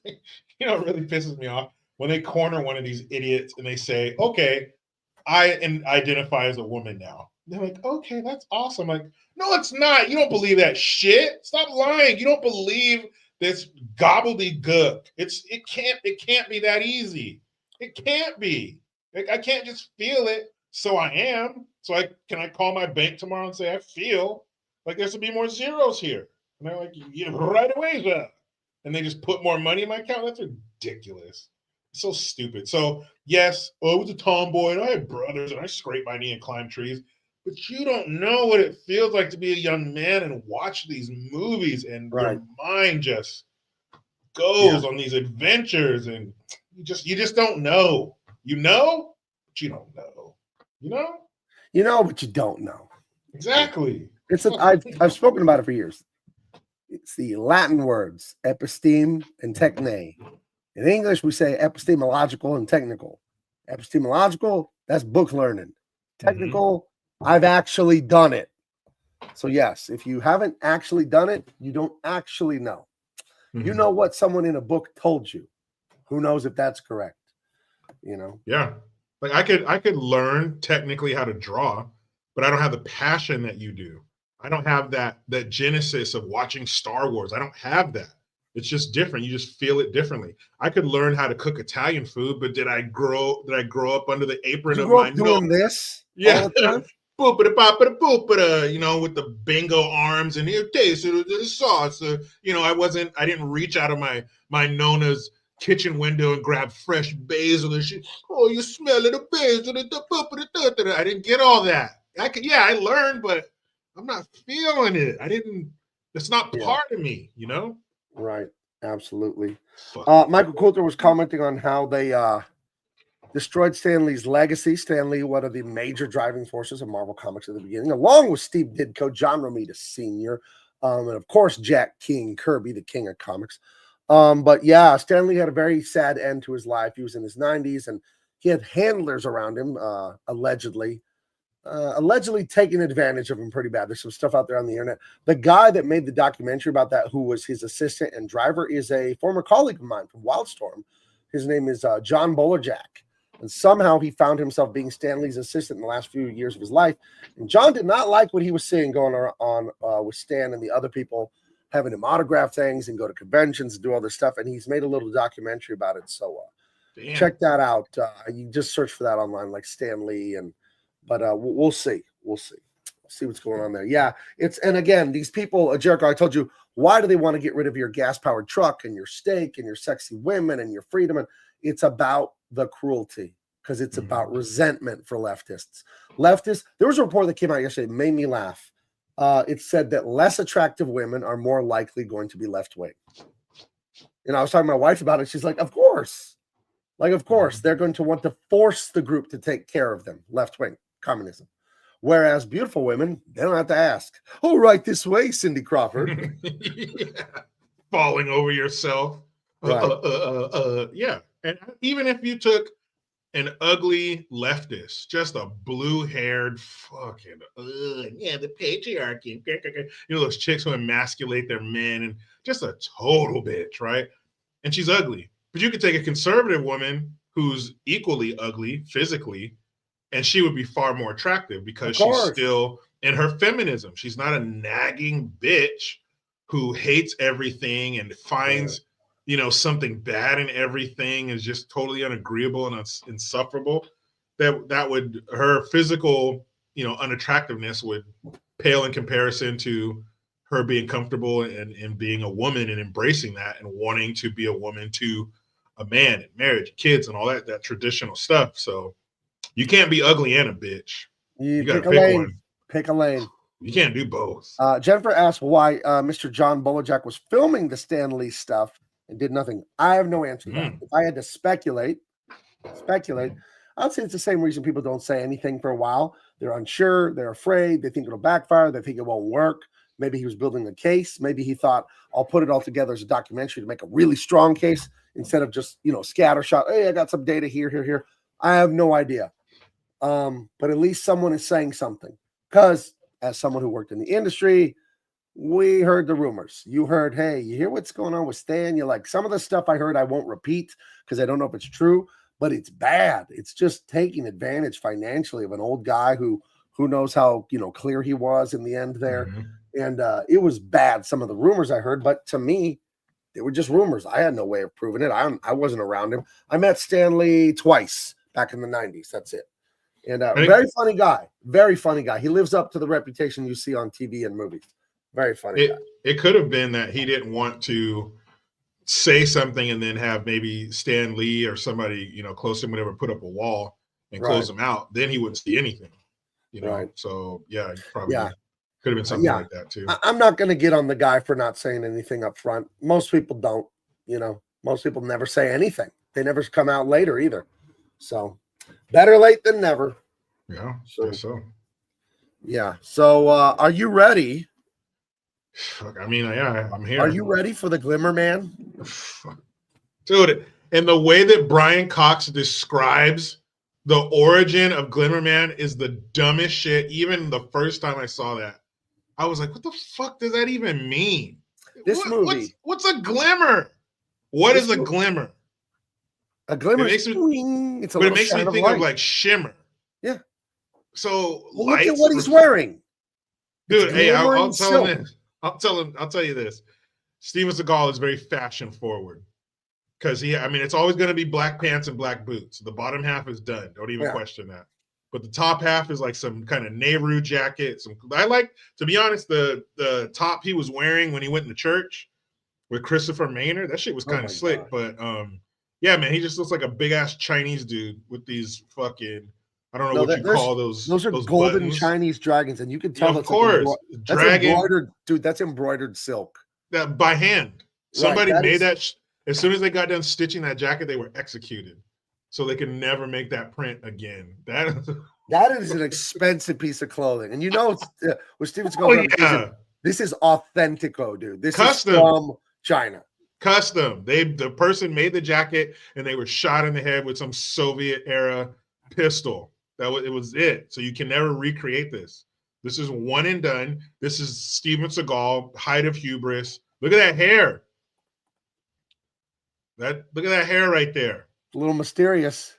really pisses me off when they corner one of these idiots and they say, "Okay, I identify as a woman now." They're like, "Okay, that's awesome." Like, no, it's not. You don't believe that shit. Stop lying. You don't believe this gobbledygook. It can't be that easy. It can't be. Like, I can't just feel it, so I am. So can I call my bank tomorrow and say I feel like there should be more zeros here? And they're like, yeah, right away, sir. And they just put more money in my account. That's ridiculous. It's so stupid. So yes, I was a tomboy and I had brothers and I scraped my knee and climbed trees. But you don't know what it feels like to be a young man and watch these movies, and your mind just goes on these adventures, and you just don't know. You know, but you don't know. You know, but you don't know. Exactly. I've spoken about it for years. It's the Latin words episteme and techne. In English, we say epistemological and technical. Epistemological, that's book learning. Technical, I've actually done it. So yes, if you haven't actually done it, you don't actually know. You know what someone in a book told you. Who knows if that's correct? Yeah. Like I could learn technically how to draw, but I don't have the passion that you do. I don't have that genesis of watching Star Wars. I don't have that. It's just different. You just feel it differently. I could learn how to cook Italian food, but did I grow up under the apron of my doing this? Yeah. Boopity-boppity-boopity, with the bingo arms and here taste the sauce. I didn't reach out of my Nona's kitchen window and grab fresh basil and shit. Oh, you smell it, the basil. I didn't get all that. I learned, but I'm not feeling it. It's not part of me, Right. Absolutely. Michael Coulter was commenting on how they destroyed Stan Lee's legacy. Stan Lee, one of the major driving forces of Marvel Comics at the beginning, along with Steve Ditko, John Romita Sr., and of course, Jack King Kirby, the king of comics. But yeah, Stan Lee had a very sad end to his life. He was in his 90s, and he had handlers around him, allegedly taking advantage of him pretty bad. There's some stuff out there on the internet. The guy that made the documentary about that, who was his assistant and driver, is a former colleague of mine from Wildstorm. His name is John Bolerjack. And somehow he found himself being Stan Lee's assistant in the last few years of his life. And John did not like what he was seeing going on with Stan and the other people, having him autograph things and go to conventions and do all this stuff. And he's made a little documentary about it. So check that out. You just search for that online, like Stan Lee. But we'll see. We'll see what's going on there. Yeah, and again, these people, Jericho, I told you, why do they want to get rid of your gas-powered truck and your steak and your sexy women and your freedom? And it's about the cruelty, because it's about resentment for leftists. There was a report that came out yesterday, made me laugh. It said that less attractive women are more likely going to be left wing. I was talking to my wife about it. She's like, of course. Like, of course, they're going to want to force the group to take care of them, left-wing communism. Whereas beautiful women, they don't have to ask. Oh, right this way, Cindy Crawford. Yeah. Falling over yourself. Right. Yeah. And even if you took an ugly leftist, just a blue-haired fucking, the patriarchy. You know, those chicks who emasculate their men and just a total bitch, right? And she's ugly. But you could take a conservative woman who's equally ugly physically, and she would be far more attractive because she's still in her feminism. She's not a nagging bitch who hates everything and finds, you know, something bad in everything, is just totally unagreeable and insufferable. That would, her physical, you know, unattractiveness would pale in comparison to her being comfortable and being a woman and embracing that and wanting to be a woman to a man and marriage, kids, and all that traditional stuff. So you can't be ugly and a bitch. You got to pick one. Pick a lane. You can't do both. Jennifer asked why Mr. John Bolajak was filming the Stan Lee stuff and did nothing. I have no answer to that. If I had to speculate, I'd say it's the same reason people don't say anything for a while. They're unsure. They're afraid. They think it'll backfire. They think it won't work. Maybe he was building a case. Maybe he thought, I'll put it all together as a documentary to make a really strong case instead of just, you know, scattershot. Hey, I got some data here. I have no idea. But at least someone is saying something. Because as someone who worked in the industry, we heard the rumors. You heard, hey, you hear what's going on with Stan? You're like, some of the stuff I heard I won't repeat because I don't know if it's true, but it's bad. It's just taking advantage financially of an old guy who knows how, you know, clear he was in the end there. And it was bad, some of the rumors I heard, but to me, they were just rumors. I had no way of proving it. I wasn't around him. I met Stan Lee twice back in the 90s. That's it. And very funny guy. He lives up to the reputation you see on TV and movies. Very funny guy. It could have been that he didn't want to say something and then have maybe Stan Lee or somebody, you know, close to him, whatever, put up a wall and close him out. Then he wouldn't see anything, you know? So yeah, probably could have been something like that too. I'm not going to get on the guy for not saying anything up front. Most people don't, you know, most people never say anything. They never come out later either. So better late than never. Yeah, so. Yeah. So are you ready? I mean, yeah, I'm here. Are you ready for the Glimmer Man? Dude, and the way that Brian Cox describes the origin of Glimmer Man is the dumbest shit. Even the first time I saw that, I was like, what the fuck does that even mean? Movie. What's a glimmer? What is a glimmer? A glimmer. It makes me think of like shimmer. Yeah. So look at what he's wearing. Dude, hey, I'll tell him this. I'll tell you this. Steven Seagal is very fashion forward. Because it's always going to be black pants and black boots. The bottom half is done. Don't even question that. But the top half is like some kind of Nehru jacket. I like, to be honest, the top he was wearing when he went to church with Christopher Maynard. That shit was kind of slick. God. But yeah, man, he just looks like a big ass Chinese dude with these fucking, I don't know what you call those. Those are golden buttons. Chinese dragons, and you can tell. Yeah, of course, that's embroidered, dude. That's embroidered silk. That by hand. Somebody made that. As soon as they got done stitching that jacket, they were executed. So they can never make that print again. That is an expensive piece of clothing. And you know, with Steven Seagal, this is authentico, dude. This custom. Is from China. Custom. The person made the jacket and they were shot in the head with some Soviet era pistol. It was it. So you can never recreate this. This is one and done. This is Steven Seagal, height of hubris. Look at that hair. Look at that hair right there. A little mysterious.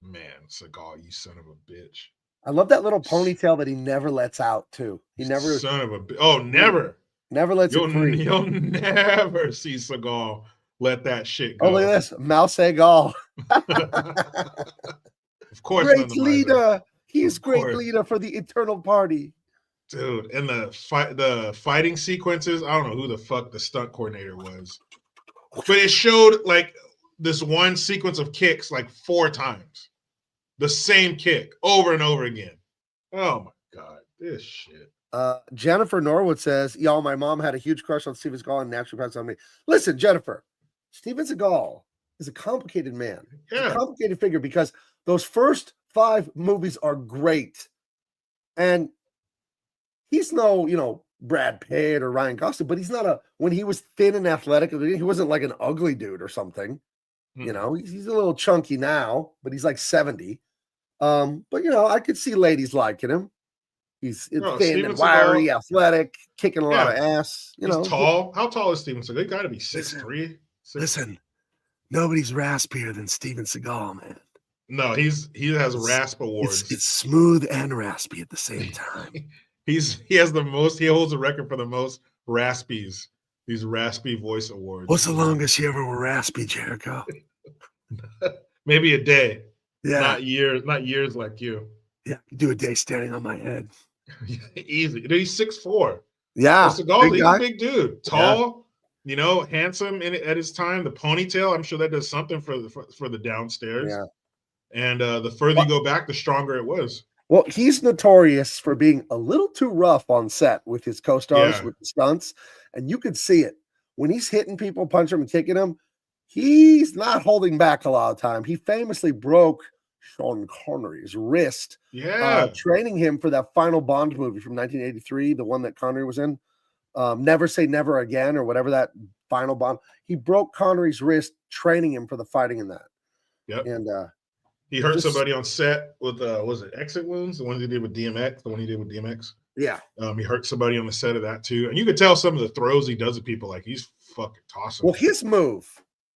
Man, Seagal, you son of a bitch. I love that little ponytail that he never lets out, too. He never. Son of a bitch. Oh, never. Never lets it free. You'll never see Seagal let that shit go. Oh, look at this. Mao Seagal. Of course. Great leader. He's great leader for the Eternal Party. Dude, and the fighting sequences, I don't know who the fuck the stunt coordinator was. But it showed like this one sequence of kicks like 4 times. The same kick over and over again. Oh my God, this shit. Jennifer Norwood says, y'all, my mom had a huge crush on Steven Seagal and naturally passed on me. Listen, Jennifer, Steven Seagal is a complicated man. He's Yeah. a complicated figure because those first 5 movies are great. And he's no, Brad Pitt or Ryan Gosling, but he's not when he was thin and athletic, he wasn't like an ugly dude or something. He's a little chunky now, but he's like 70. But I could see ladies liking him. He's thin Steven and wiry, Seagal, athletic, kicking a lot of ass. He's tall. How tall is Steven Seagal? He got to be 6'3". Listen, nobody's raspier than Steven Seagal, man. No, he has rasp awards. It's smooth and raspy at the same time. He holds the record for the most raspies. These raspy voice awards. What's the longest you ever were raspy, Jericho? Maybe a day. Yeah. Not years like you. Yeah, do a day standing on my head. Easy. He's 6'4". Yeah. He's a big dude. Tall, handsome at his time. The ponytail, I'm sure that does something for the downstairs. Yeah. And the further you go back, the stronger it was. Well, he's notorious for being a little too rough on set with his co-stars, with the stunts. And you could see it. When he's hitting people, punching them, and kicking them, he's not holding back a lot of time. He famously broke Sean Connery's wrist, training him for that final Bond movie from 1983, the one that Connery was in, Never Say Never Again, or whatever that final Bond. He broke Connery's wrist, training him for the fighting in that. Yep. And he hurt somebody on set with was it exit wounds? The one he did with DMX. Yeah. He hurt somebody on the set of that too, and you could tell some of the throws he does at people, like he's fucking tossing. Well, his move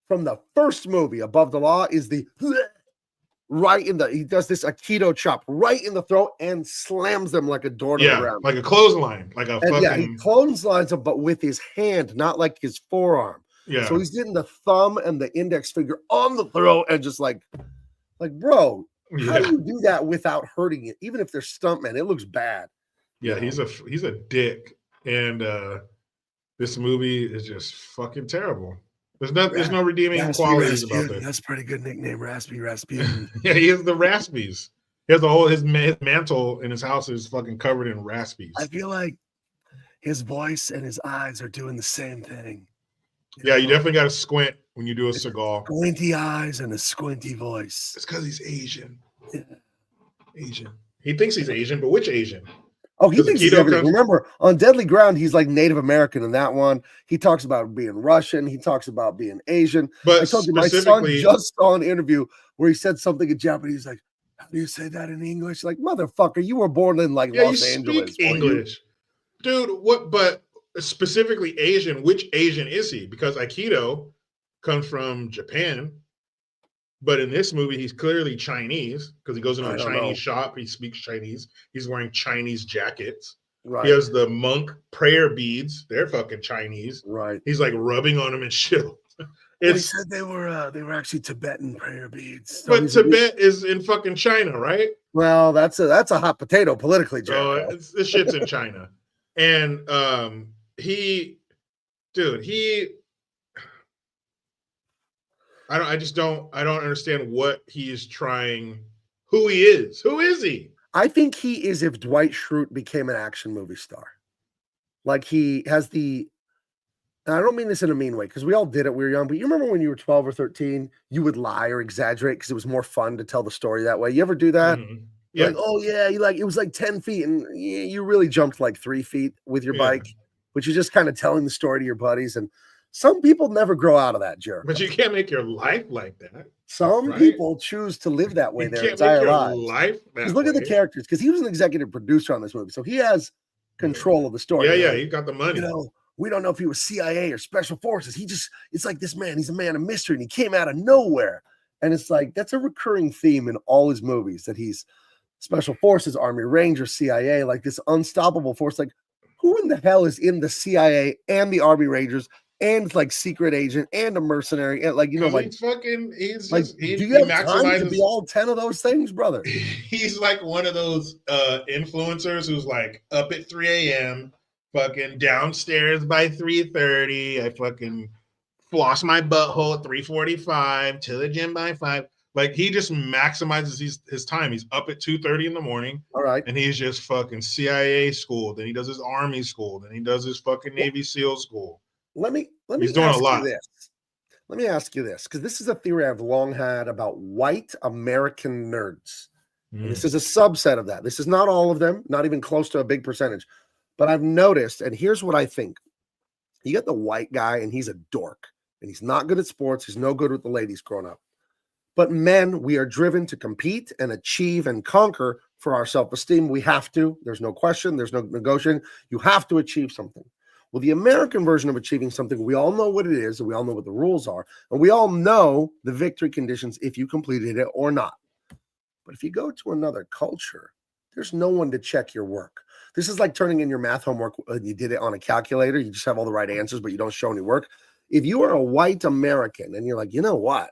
from the first movie, Above the Law, is the he does this Aikido chop right in the throat and slams them like a door to the ground. Like a clothesline, like a fucking. Yeah, he clotheslines them, but with his hand, not like his forearm. Yeah. So he's getting the thumb and the index finger on the throat and just like, bro, how do you do that without hurting it? Even if they're stuntmen, it looks bad. Yeah, he's a dick, and this movie is just fucking terrible. There's no redeeming qualities about it. That's a pretty good nickname, Raspy. Yeah, he has the Raspies. He has his mantle in his house is fucking covered in Raspies. I feel like his voice and his eyes are doing the same thing. You definitely got to squint when you do a Seagal. Squinty eyes and a squinty voice. It's because he's Asian. Yeah. Asian. He thinks he's Asian, but which Asian? Oh, he thinks he's everything. Remember, on Deadly Ground, he's like Native American in that one. He talks about being Russian. He talks about being Asian. But I told you, my son just saw an interview where he said something in Japanese. He's like, how do you say that in English? Like, motherfucker, you were born in like Los Angeles. Speak English. Dude, but specifically Asian, which Asian is he? Because Aikido comes from Japan. But in this movie, he's clearly Chinese because he goes into a Chinese shop. He speaks Chinese. He's wearing Chinese jackets. Right. He has the monk prayer beads. They're fucking Chinese. Right. He's like rubbing on them and shit. He said they were actually Tibetan prayer beads. But Tibet is in fucking China, right? Well, that's a hot potato politically, Joe. This shit's in China. And I don't understand what he is trying, who he is. Who is he? I think he is if Dwight Schrute became an action movie star. Like he has and I don't mean this in a mean way because we all did it. We were young, but you remember when you were 12 or 13, you would lie or exaggerate because it was more fun to tell the story that way. You ever do that? Mm-hmm. Yeah. Like, oh yeah, it was like 10 feet and you really jumped like 3 feet with your bike, but you're just kind of telling the story to your buddies. And some people never grow out of that, Jericho. But you can't make your life like that. Some people choose to live that way their entire lives. Look at the characters, because he was an executive producer on this movie, so he has control of the story. Yeah, he got the money. We don't know if he was CIA or Special Forces. It's like this man, he's a man of mystery, and he came out of nowhere. And it's like, that's a recurring theme in all his movies, that he's Special Forces, Army Rangers, CIA, like this unstoppable force. Like, who in the hell is in the CIA and the Army Rangers and like secret agent and a mercenary and like do you have time to be all 10 of those things, brother? He's like one of those influencers who's like up at 3 a.m. fucking downstairs by 3:30. I fucking floss my butthole at 3:45 to the gym by 5. Like he just maximizes his time. He's up at 2:30 in the morning. All right. And he's just fucking CIA school. Then he does his Army school. Then he does his fucking Navy SEAL school. Let me He's doing ask a lot. You this. Let me ask you this, because this is a theory I've long had about white American nerds. And this is a subset of that. This is not all of them, not even close to a big percentage. But I've noticed, and here's what I think. You get the white guy, and he's a dork. And he's not good at sports. He's no good with the ladies growing up. But men, we are driven to compete and achieve and conquer for our self-esteem. We have to. There's no question. There's no negotiation. You have to achieve something. Well, the American version of achieving something, we all know what it is, and we all know what the rules are, and we all know the victory conditions if you completed it or not. But if you go to another culture, there's no one to check your work. This is like turning in your math homework and you did it on a calculator. You just have all the right answers, but you don't show any work. If you are a white American and you're like, you know what?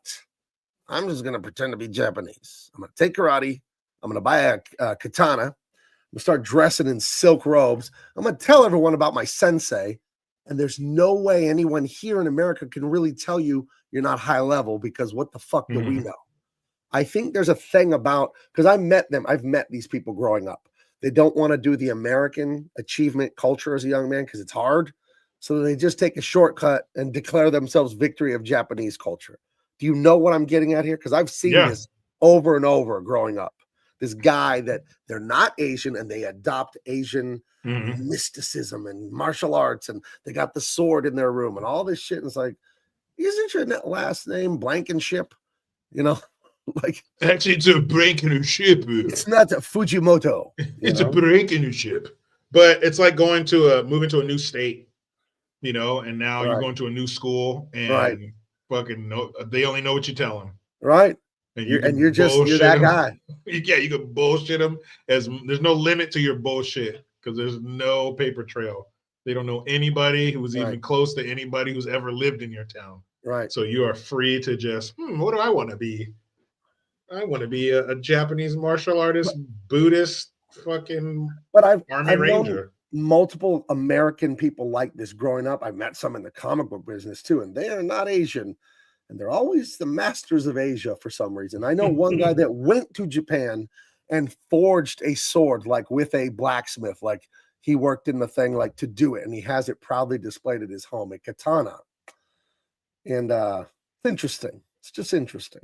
I'm just going to pretend to be Japanese. I'm going to take karate. I'm going to buy a katana. I'm going to start dressing in silk robes. I'm going to tell everyone about my sensei. And there's no way anyone here in America can really tell you you're not high level, because what the fuck do we know? I think there's a thing about, because I've met these people growing up. They don't want to do the American achievement culture as a young man because it's hard. So they just take a shortcut and declare themselves victory of Japanese culture. Do you know what I'm getting at here? Because I've seen this over and over growing up. This guy that they're not Asian and they adopt Asian mysticism and martial arts, and they got the sword in their room and all this shit. And it's like, isn't your last name Blankenship? You know? Like, actually, it's a Blankenship. It's not a Fujimoto. It's a Blankenship. But it's like moving to a new state, you know, and now you're going to a new school, and fucking they only know what you tell them. Right. And you're that guy. Yeah, you can bullshit them there's no limit to your bullshit, because there's no paper trail. They don't know anybody who was even close to anybody who's ever lived in your town. Right. So you are free to just, what do I want to be? I want to be a Japanese martial artist, Buddhist, fucking Army Ranger. Multiple American people like this growing up. I met some in the comic book business too, and they are not Asian. And they're always the masters of Asia for some reason. I know one guy that went to Japan and forged a sword, like with a blacksmith, like he worked in the thing, like to do it. And he has it proudly displayed at his home, a katana. And it's interesting. It's just interesting.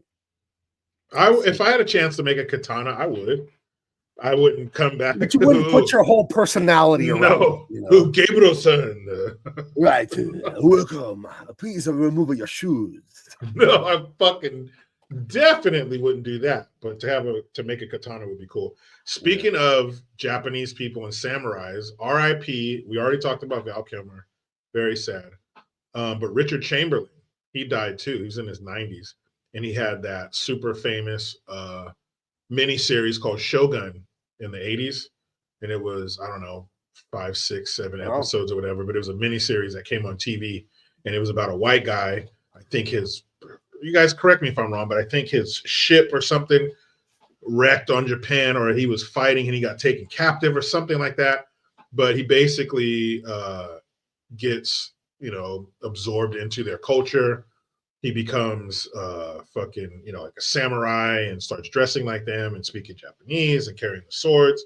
If I had a chance to make a katana, I would. I wouldn't come back. But you wouldn't put your whole personality around. No. You know? Gabriel-san. Right. Welcome. Please remove your shoes. No, I fucking definitely wouldn't do that. But to make a katana would be cool. Speaking of Japanese people and samurais, R.I.P. We already talked about Val Kilmer. Very sad. But Richard Chamberlain, he died too. He was in his 90s. And he had that super famous mini-series called Shogun in the 80s. And it was, I don't know, 5, 6, 7 episodes or whatever. But it was a mini-series that came on TV. And it was about a white guy. I think you guys correct me if I'm wrong, but I think his ship or something wrecked on Japan, or he was fighting and he got taken captive or something like that. But he basically gets, absorbed into their culture. He becomes fucking, like a samurai, and starts dressing like them and speaking Japanese and carrying the swords.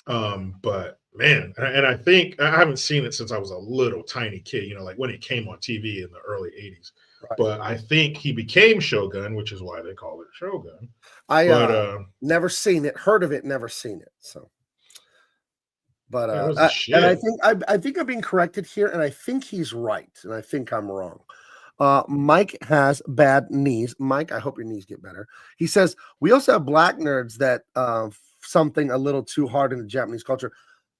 But man, and I think I haven't seen it since I was a little tiny kid, like when it came on TV in the early 80s. Right. But I think he became Shogun, which is why they call it Shogun. I never seen it, heard of it, never seen it. So, but and I think I'm being corrected here, and I think he's right, and I think I'm wrong. Mike has bad knees. Mike, I hope your knees get better. He says, we also have black nerds that something a little too hard in the Japanese culture.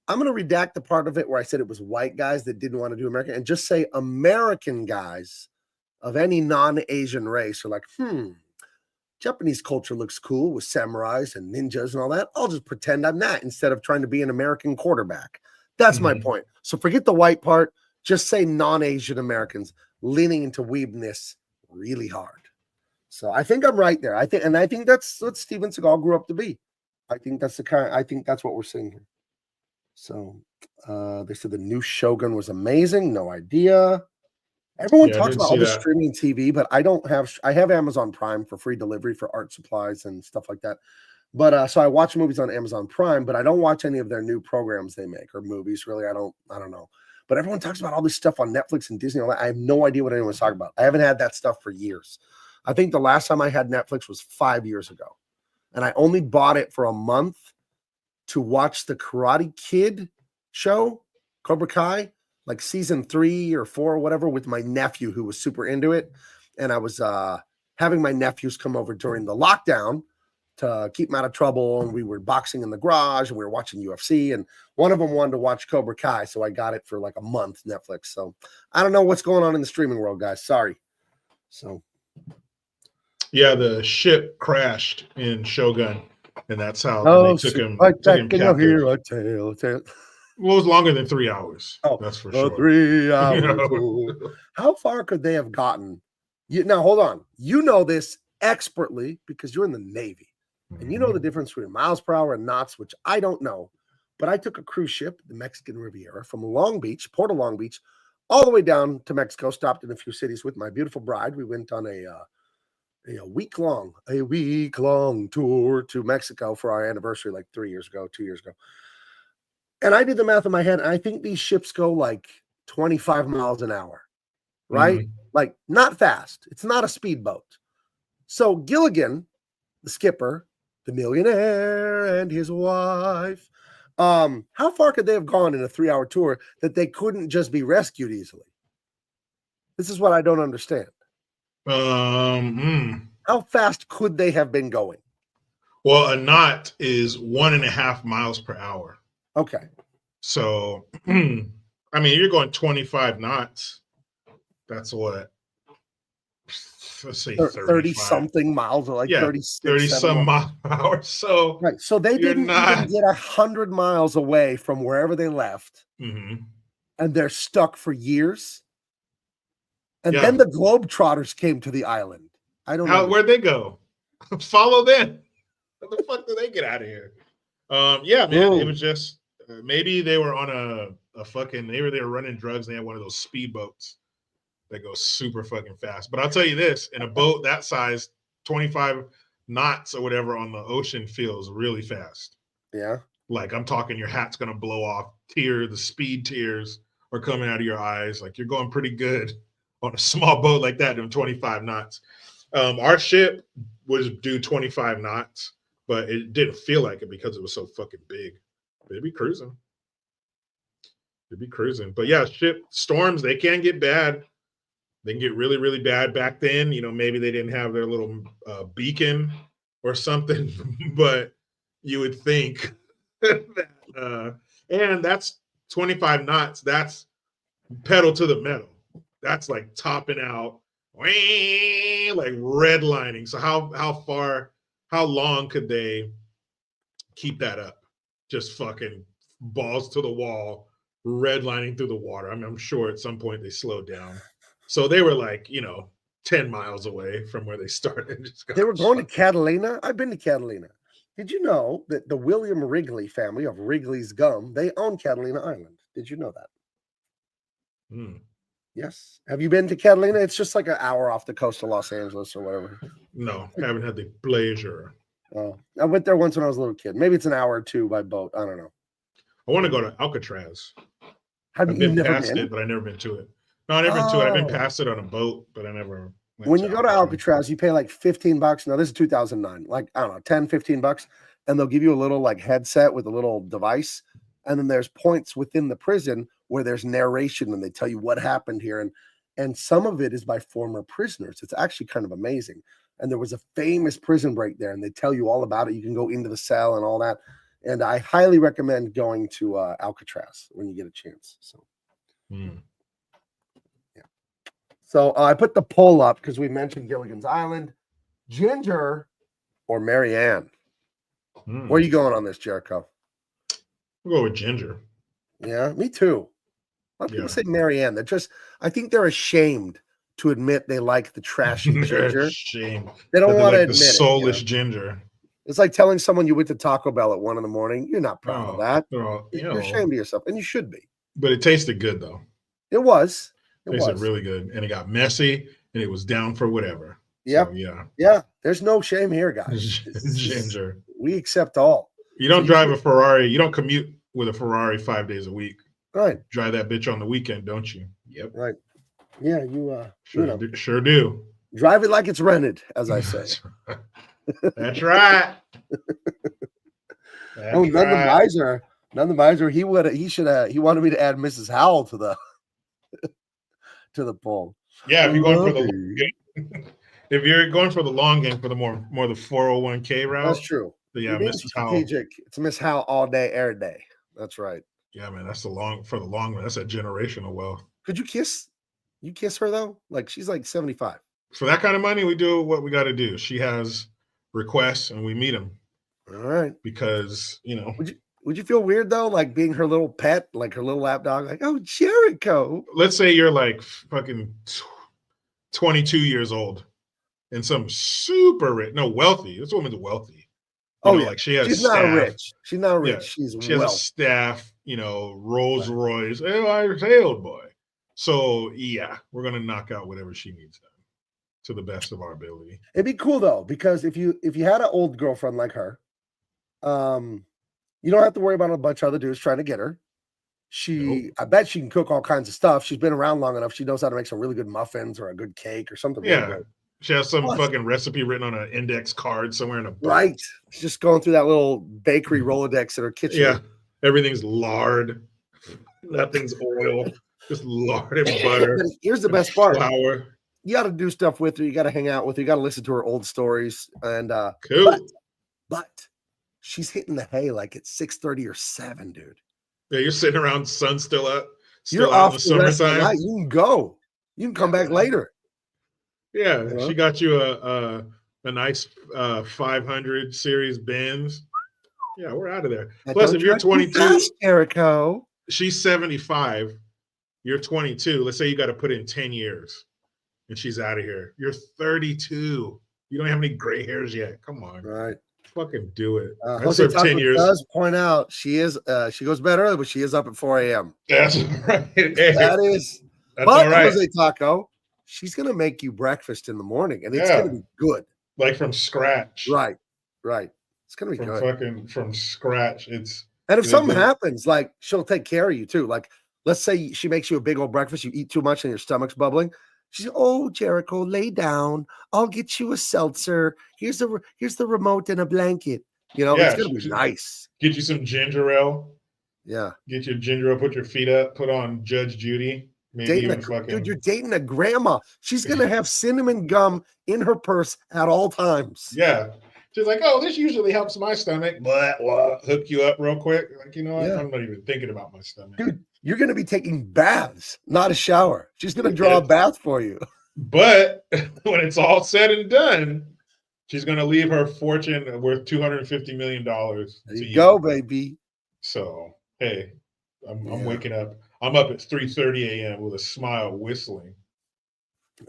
I'm going to redact the part of it where I said it was white guys that didn't want to do American, and just say American guys of any non-Asian race are like, Japanese culture looks cool with samurais and ninjas and all that. I'll just pretend I'm that instead of trying to be an American quarterback. That's my point. So forget the white part. Just say non-Asian Americans leaning into weebness really hard. So I think I'm right there. I think that's what Steven Seagal grew up to be. I think that's what we're seeing here. So they said the new Shogun was amazing. No idea. Everyone talks about all the streaming TV, but I have Amazon Prime for free delivery for art supplies and stuff like that. But so I watch movies on Amazon Prime, but I don't watch any of their new programs they make or movies. Really, I don't know. But everyone talks about all this stuff on Netflix and Disney. And all that. I have no idea what anyone's talking about. I haven't had that stuff for years. I think the last time I had Netflix was 5 years ago. And I only bought it for a month to watch the Karate Kid show, Cobra Kai, like season 3 or 4 or whatever, with my nephew who was super into it. And I was having my nephews come over during the lockdown to keep them out of trouble. And we were boxing in the garage and we were watching UFC. And one of them wanted to watch Cobra Kai. So I got it for like a month, Netflix. So I don't know what's going on in the streaming world, guys. Sorry. So. Yeah, the ship crashed in Shogun. And that's how they took him captive. Hear a tale, a tale. Well, it was longer than 3 hours. Oh, that's for sure. 3 hours. How far could they have gotten? Now, hold on. You know this expertly because you're in the Navy. And you know the difference between miles per hour and knots, which I don't know. But I took a cruise ship, the Mexican Riviera, from Long Beach, Port of Long Beach, all the way down to Mexico, stopped in a few cities with my beautiful bride. We went on a week-long tour to Mexico for our anniversary like 2 years ago. And I did the math in my head. And I think these ships go like 25 miles an hour, right? Mm-hmm. Like not fast. It's not a speedboat. So Gilligan, the skipper, the millionaire and his wife, how far could they have gone in a 3-hour tour that they couldn't just be rescued easily? This is what I don't understand. How fast could they have been going? Well, a knot is 1.5 miles per hour. Okay. So, I mean, you're going 25 knots. That's what? Let's say 30 something miles, or like 30 some miles per hour. So, right. So they didn't even get 100 miles away from wherever they left. Mm-hmm. And they're stuck for years. And then the Globetrotters came to the island. I don't know. Where'd they go? Follow them. How the fuck did they get out of here? Yeah, man. It was just maybe they were on a fucking, they were running drugs. And they had one of those speedboats that goes super fucking fast. But I'll tell you this, in a boat that size, 25 knots or whatever on the ocean feels really fast. Yeah. Like I'm talking your hat's going to blow off. The speed tears are coming out of your eyes. Like you're going pretty good on a small boat like that doing 25 knots. Our ship was do 25 knots, but it didn't feel like it because it was so fucking big. It'd be cruising. But yeah, ship storms, they can get bad. They can get really, really bad. Back then, maybe they didn't have their little beacon or something, but you would think that, and that's 25 knots. That's pedal to the metal. That's like topping out, like redlining. So how long could they keep that up? Just fucking balls to the wall, redlining through the water. I mean, I'm sure at some point they slowed down. So they were like, 10 miles away from where they started. They were going to Catalina. I've been to Catalina. Did you know that the William Wrigley family of Wrigley's Gum, they own Catalina Island? Did you know that? Yes. Have you been to Catalina? It's just like an hour off the coast of Los Angeles or whatever. No, I haven't had the pleasure. Oh, I went there once when I was a little kid. Maybe it's an hour or two by boat. I don't know. I want to go to Alcatraz. I've been past it, but I've never been to it. No, I've never been to it. I've been past it on a boat, but I never went. When you go to Alcatraz, you pay like $15. Now, this is 2009. Like, I don't know, 10, $15. And they'll give you a little like headset with a little device. And then there's points within the prison where there's narration and they tell you what happened here. And some of it is by former prisoners. It's actually kind of amazing. And there was a famous prison break there and they tell you all about it. You can go into the cell and all that. And I highly recommend going to Alcatraz when you get a chance. So, yeah. So I put the poll up because we mentioned Gilligan's Island. Ginger or Marianne? Where are you going on this, Jericho? We'll go with Ginger. Yeah, me too. A lot of people say Marianne. I think they're ashamed to admit they like the trashy Ginger. Ashamed. They don't want to like admit the soulless Ginger. It's like telling someone you went to Taco Bell at 1 a.m. You're not proud of that. You're ashamed of yourself, and you should be. But it tasted good, though. It was. It tasted really good, and it got messy, and it was down for whatever. Yep. So, yeah. There's no shame here, guys. Ginger. We accept all. You don't drive a Ferrari. You don't commute with a Ferrari 5 days a week. Right. Drive that bitch on the weekend, don't you? Yep. Right. Yeah, Sure do. Drive it like it's rented, as I say. That's right. That's None the right. miser. None the miser. He wanted me to add Mrs. Howell to the poll. Yeah, if you're going for the if you're going for the long game for the more the 401k route. That's true. Yeah, Mrs. Strategic. It's Miss Howell all day, every day. That's right. Yeah, man, that's the long run. That's a generational wealth. Could you kiss her though? Like she's like 75. For that kind of money, we do what we got to do. She has requests and we meet them. All right. Because, Would you feel weird though, like being her little pet, like her little lap dog, like, oh, Jericho? Let's say you're like fucking 22 years old and some super rich, wealthy. This woman's wealthy. Yeah. Like she has She's staff. not rich. She's not rich. Yeah. She has a staff, Rolls Royce. Hey, I sailed, boy. So yeah, we're gonna knock out whatever she needs done to the best of our ability. It'd be cool though, because if you had an old girlfriend like her, you don't have to worry about a bunch of other dudes trying to get her. I bet she can cook all kinds of stuff. She's been around long enough. She knows how to make some really good muffins or a good cake or something. Yeah. Really good. She has some fucking recipe written on an index card somewhere in a book. Right. She's just going through that little bakery Rolodex in her kitchen. Yeah. Everything's lard. Nothing's oil. Just lard and butter. Here's the best part. Flour. You got to do stuff with her. You got to hang out with her. You got to listen to her old stories. And cool. But she's hitting the hay like it's 6:30 or 7, dude. Yeah, you're sitting around, sun still up. You're out off in the summertime. You can go. You can come back later. Yeah, she got you a nice 500 series Benz. Yeah, we're out of there. Plus, if you're 22, Jericho, she's 75. You're 22. Let's say you got to put in 10 years, and she's out of here. You're 32. You don't have any gray hairs yet. Come on, right? Fucking do it. I served 10 years. Does point out she goes to bed early, but she is up at 4 a.m. That's right. That's all right. Jose Taco, she's gonna make you breakfast in the morning, and it's gonna be good, like from scratch. Right. It's gonna be good. From scratch. And if something happens, like she'll take care of you too. Like let's say she makes you a big old breakfast, you eat too much, and your stomach's bubbling. She's, oh, Jericho, lay down. I'll get you a seltzer. Here's the remote and a blanket. It's gonna be nice. Get you some ginger ale. Yeah. Get your ginger ale. Put your feet up. Put on Judge Judy. Maybe dude, you're dating a grandma. She's gonna have cinnamon gum in her purse at all times. Yeah. She's like, oh, this usually helps my stomach. But hook you up real quick. Like, what? I'm not even thinking about my stomach. Dude, you're going to be taking baths, not a shower. She's going to draw a bath for you. But when it's all said and done, she's going to leave her fortune worth $250 million. There you go, baby. So, hey, I'm waking up. I'm up at 3:30 a.m. with a smile, whistling.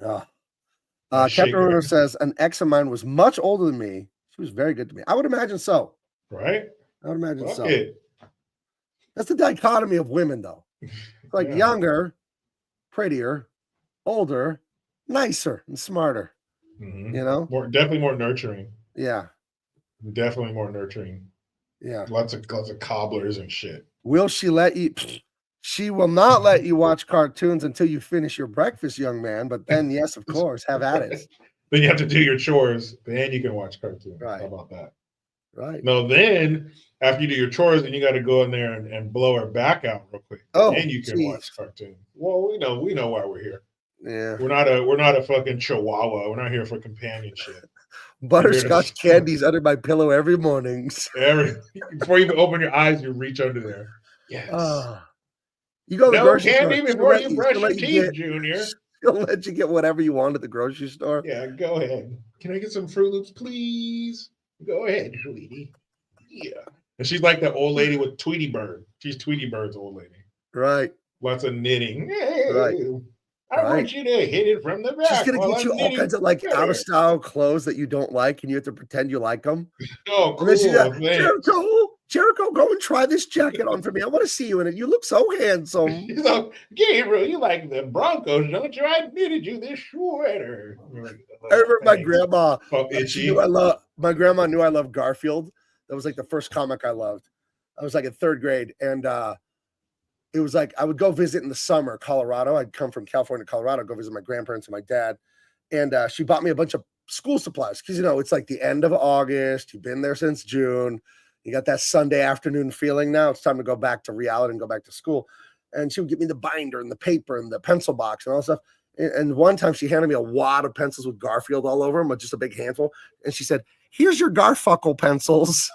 Captain Ruder says, an ex of mine was much older than me. She was very good to me. I would imagine so. Right? I would imagine so. It. That's the dichotomy of women, though. Like younger, prettier, older, nicer, and smarter. Mm-hmm. Definitely more nurturing. Yeah. Definitely more nurturing. Yeah. Lots of cobblers and shit. Will she let you? She will not let you watch cartoons until you finish your breakfast, young man. But then, yes, of course, have at it. Then you have to do your chores. Then you can watch cartoons. Right. How about that? Right. No, then after you do your chores, then you got to go in there and blow her back out real quick. Oh, and you can watch cartoons. Well, we know why we're here. Yeah. We're not a fucking chihuahua. We're not here for companionship. Butterscotch candies under my pillow every morning. Before you even open your eyes, you reach under there. Yes. You go to the grocery candy store. before you brush your teeth, Junior. She'll let you get whatever you want at the grocery store. Yeah, go ahead. Can I get some Fruit Loops, please? Go ahead, sweetie. Yeah. And she's like that old lady with Tweety Bird. She's Tweety Bird's old lady. Right. Lots of knitting. Hey, right. I want you to hit it from the back. She's going to get you all kinds of out of style clothes that you don't like, and you have to pretend you like them. Oh, cool. Jericho, go and try this jacket on for me. I want to see you in it. You look so handsome. So, Gabriel, you like the Broncos, don't you? I knitted you this sweater. I remember my grandma. My grandma knew I loved Garfield. That was like the first comic I loved. I was like in 3rd grade, and it was like I would go visit in the summer, Colorado. I'd come from California to Colorado, go visit my grandparents and my dad. And she bought me a bunch of school supplies because, it's like the end of August. You've been there since June. You got that Sunday afternoon feeling now. It's time to go back to reality and go back to school. And she would give me the binder and the paper and the pencil box and all that stuff. And one time she handed me a wad of pencils with Garfield all over them, but just a big handful. And she said, "Here's your Garfuckle pencils."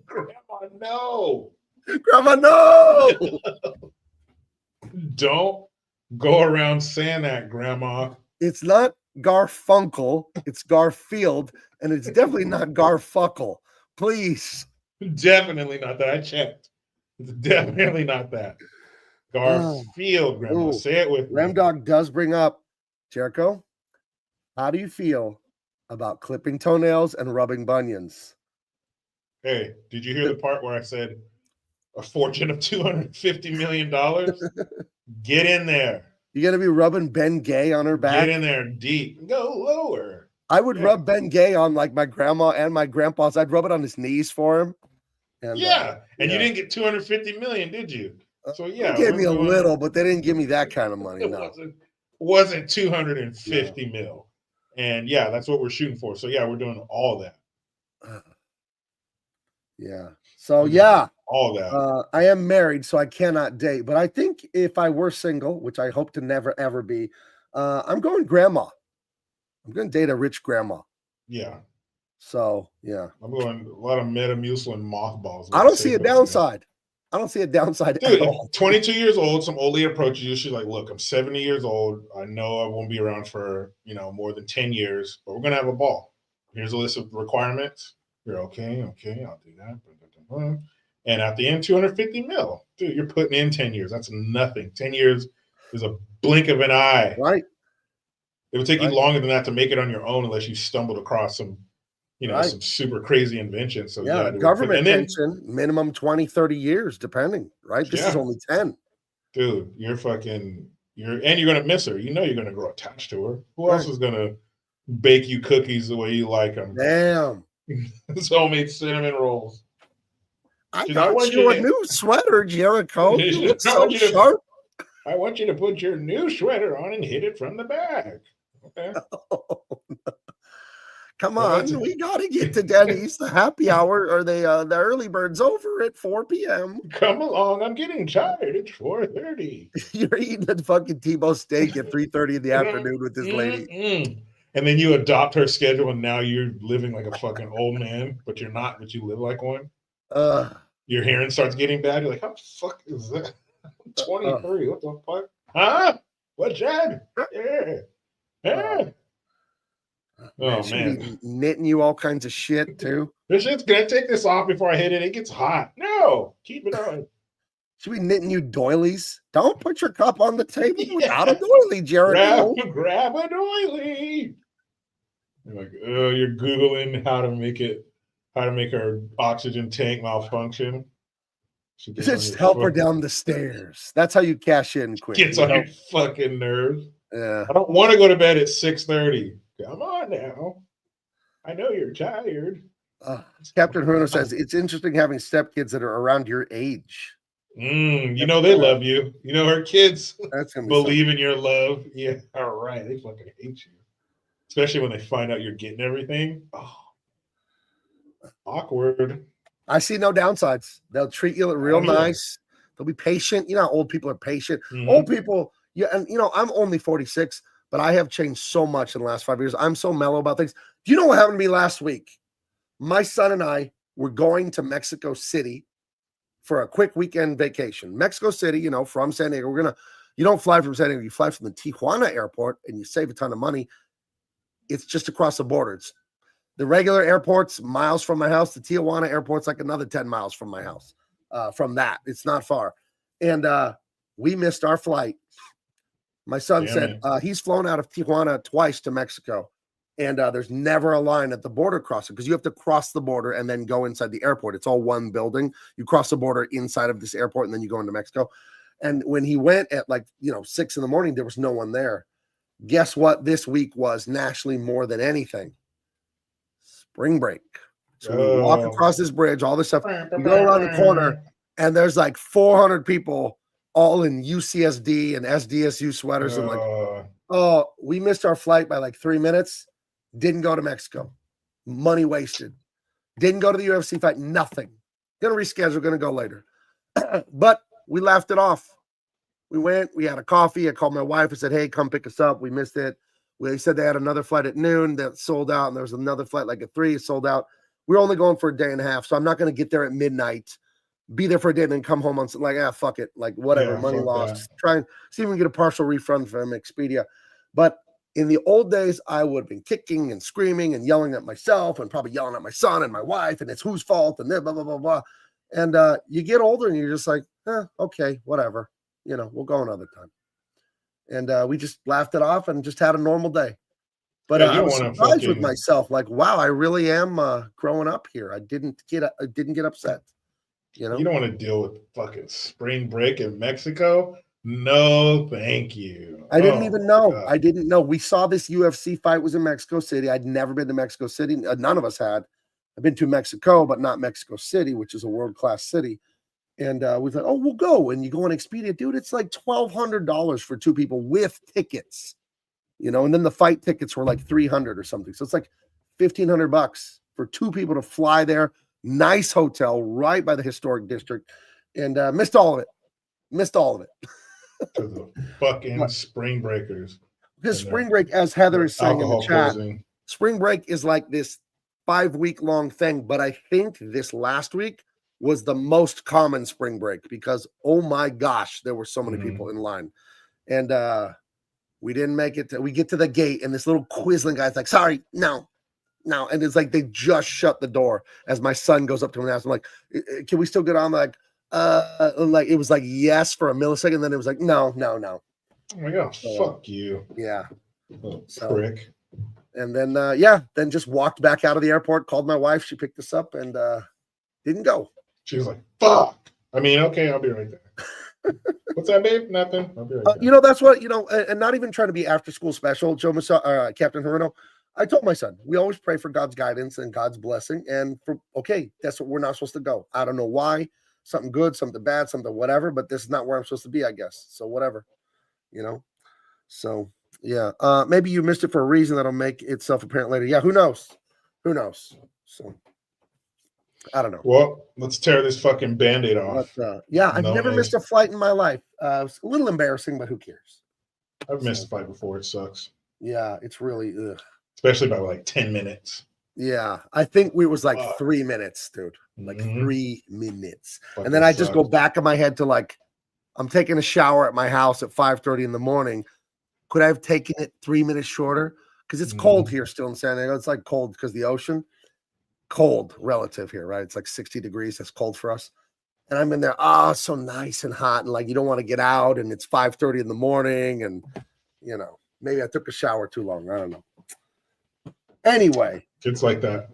Grandma, no. Grandma, no. Don't go around saying that, Grandma. It's not Garfunkel. It's Garfield. And it's definitely not Garfuckle. Please. Definitely not that. I checked. It's definitely not that. Garfield, Grandma. Ooh. Say it with me. Ramdog does bring up, Jericho, how do you feel about clipping toenails and rubbing bunions? Hey, did you hear the part where I said a fortune of $250 million? Get in there. You gonna be rubbing Ben Gay on her back? Get in there deep. Go lower. I would rub Ben Gay on like my grandma and my grandpa's. I'd rub it on his knees for him. And, you didn't get $250 million, did you? So yeah, they gave me a little, but they didn't give me that kind of money. It wasn't 250 mil. And yeah, that's what we're shooting for. So yeah, we're doing all that. Yeah. So yeah, all that. I am married, so I cannot date. But I think if I were single, which I hope to never ever be, I'm going grandma. I'm going to date a rich grandma. Yeah. So yeah, I'm going a lot of Metamucil and mothballs. I don't see a downside. I don't see a downside Dude, at all. 22 years old, some old lady approaches you. She's like, "Look, I'm 70 years old. I know I won't be around for more than 10 years, but we're gonna have a ball. Here's a list of requirements. You're okay, I'll do that." And at the end, 250 mil. Dude, you're putting in 10 years. That's nothing. 10 years is a blink of an eye. Right. It would take you longer than that to make it on your own unless you stumbled across some some super crazy invention. So yeah, government pension, minimum 20, 30 years, depending, right? This is only 10. Dude, you're going to miss her. You're going to grow attached to her. Who else is going to bake you cookies the way you like them? Damn. It's homemade cinnamon rolls. I got you a new sweater, Jericho. You look so sharp. I want you to put your new sweater on and hit it from the back. Okay. Come on, we got to get to Denny's. The happy hour or the early bird's over at 4 p.m. Come along. I'm getting tired. It's 4:30. You're eating a fucking T-bone steak at 3:30 in the afternoon with this lady. And then you adopt her schedule, and now you're living like a fucking old man, but you're not, but you live like one. Your hearing starts getting bad. You're like, how the fuck is that? I'm 23. What the fuck? Huh? What's that? Yeah. Oh man, knitting you all kinds of shit too. This shit's gonna take this off before I hit it. It gets hot. No, keep it on. Should be knitting you doilies. Don't put your cup on the table without a doily, Jericho. Grab a doily. You're like, you're Googling how to make our oxygen tank malfunction. Just help her down the stairs. That's how you cash in quick. Gets on your fucking nerves. Yeah. I don't want to go to bed at 6:30. Come on now. I know you're tired. Captain Bruno says it's interesting having stepkids that are around your age. They love you. Her kids believe in your love. Yeah, all right. They fucking hate you. Especially when they find out you're getting everything. Oh, awkward. I see no downsides. They'll treat you real nice. They'll be patient. You know how old people are patient. Mm-hmm. Old people, and I'm only 46. But I have changed so much in the last 5 years. I'm so mellow about things. Do you know what happened to me last week? My son and I were going to Mexico City for a quick weekend vacation. Mexico City, from San Diego. You don't fly from San Diego. You fly from the Tijuana airport and you save a ton of money. It's just across the border. It's the regular airport's miles from my house. The Tijuana airport's like another 10 miles from my house. From that, it's not far. And we missed our flight. My son said he's flown out of Tijuana twice to Mexico, and there's never a line at the border crossing because you have to cross the border and then go inside the airport. It's all one building. You cross the border inside of this airport, and then you go into Mexico. And when he went at 6 a.m, there was no one there. Guess what this week was nationally more than anything? Spring break. So we walk across this bridge, all this stuff. We go around the corner, and there's like 400 people all in UCSD and SDSU sweaters. And like, oh, we missed our flight by like 3 minutes. Didn't go to Mexico. Money wasted. Didn't go to the UFC fight. Nothing. Gonna reschedule. Gonna go later. But we laughed it off. We went. We had a coffee. I called my wife and said, "Hey, come pick us up." We missed it. They said they had another flight at noon that sold out, and there was another flight like at 3 sold out. We're only going for a day and a half, so I'm not going to get there at midnight, be there for a day, and then come home on like, fuck it, like whatever, money lost. Try and see if we can get a partial refund from Expedia. But in the old days, I would have been kicking and screaming and yelling at myself and probably yelling at my son and my wife, and it's whose fault and blah, blah, blah, blah. And you get older and you're just like, okay, whatever. We'll go another time. And we just laughed it off and just had a normal day. But I was surprised with myself, like, wow, I really am growing up here. I didn't get upset. You don't want to deal with fucking spring break in Mexico. No, thank you. I didn't even know. God. I didn't know. We saw this UFC fight was in Mexico City. I'd never been to Mexico City. None of us had. I've been to Mexico, but not Mexico City, which is a world-class city. And we thought, we'll go. And you go on Expedia, dude, it's like $1,200 for 2 people with tickets, and then the fight tickets were like $300 or something. So it's like $1,500 for 2 people to fly there. Nice hotel right by the historic district. And missed all of it. To the fucking spring breakers. Because spring break, as Heather is saying in the chat, spring break is like this 5-week-long thing. But I think this last week was the most common spring break because, oh my gosh, there were so many people in line. And we didn't make it. We get to the gate, and this little Quisling guy's like, sorry, no. And it's like they just shut the door as my son goes up to him and asks him, like, can we still get on? Like it was like yes for a millisecond. Then it was like, no. Oh my God, fuck you. Yeah. Prick. And then, then just walked back out of the airport, called my wife. She picked us up and didn't go. She was like, fuck. I mean, okay, I'll be right there. What's that, babe? Nothing. I'll be right there. That's what, and not even trying to be after school special, Captain Hirano. I told my son, we always pray for God's guidance and God's blessing. And that's what we're not supposed to go. I don't know why. Something good, something bad, something whatever, but this is not where I'm supposed to be, I guess. So whatever, So, yeah. Maybe you missed it for a reason that'll make itself apparent later. Yeah, who knows? So, I don't know. Well, let's tear this fucking Band-Aid off. But, I've never missed a flight in my life. It's a little embarrassing, but who cares? I've missed a flight before. It sucks. Yeah, it's really especially by like 10 minutes. Yeah, I think it was like 3 minutes, dude. Like 3 minutes. And then I just go back in my head to like, I'm taking a shower at my house at 5:30 in the morning. Could I have taken it 3 minutes shorter? Because it's cold here still in San Diego. It's like cold because the ocean. Cold relative here, right? It's like 60 degrees. That's cold for us. And I'm in there, so nice and hot. And like, you don't want to get out. And it's 5:30 in the morning. And, maybe I took a shower too long. I don't know. Anyway. It's like that.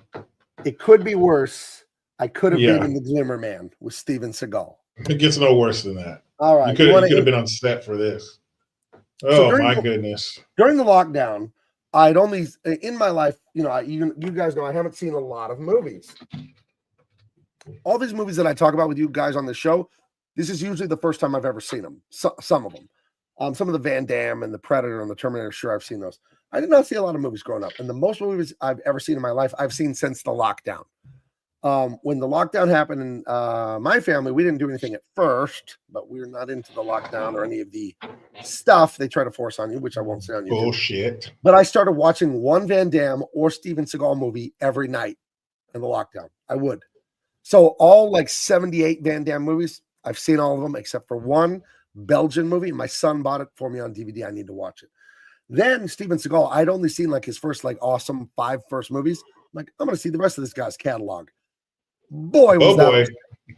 It could be worse. I could have been in the Glimmer Man with Steven Seagal. It gets no worse than that. All right. You could have been on set for this. Oh, my goodness. During the lockdown, I'd only, in my life, you guys know I haven't seen a lot of movies. All these movies that I talk about with you guys on the show, this is usually the first time I've ever seen them. Some of them. Some of the Van Damme and the Predator and the Terminator, sure, I've seen those. I did not see a lot of movies growing up. And the most movies I've ever seen in my life, I've seen since the lockdown. When the lockdown happened in my family, we didn't do anything at first, but we're not into the lockdown or any of the stuff they try to force on you, which I won't say on YouTube. Bullshit. But I started watching one Van Damme or Steven Seagal movie every night in the lockdown. I would. So all like 78 Van Damme movies, I've seen all of them except for one Belgian movie. My son bought it for me on DVD. I need to watch it. Then Steven Seagal, I'd only seen like his first like awesome 5 first movies. I'm like, I'm going to see the rest of this guy's catalog. Boy, was that.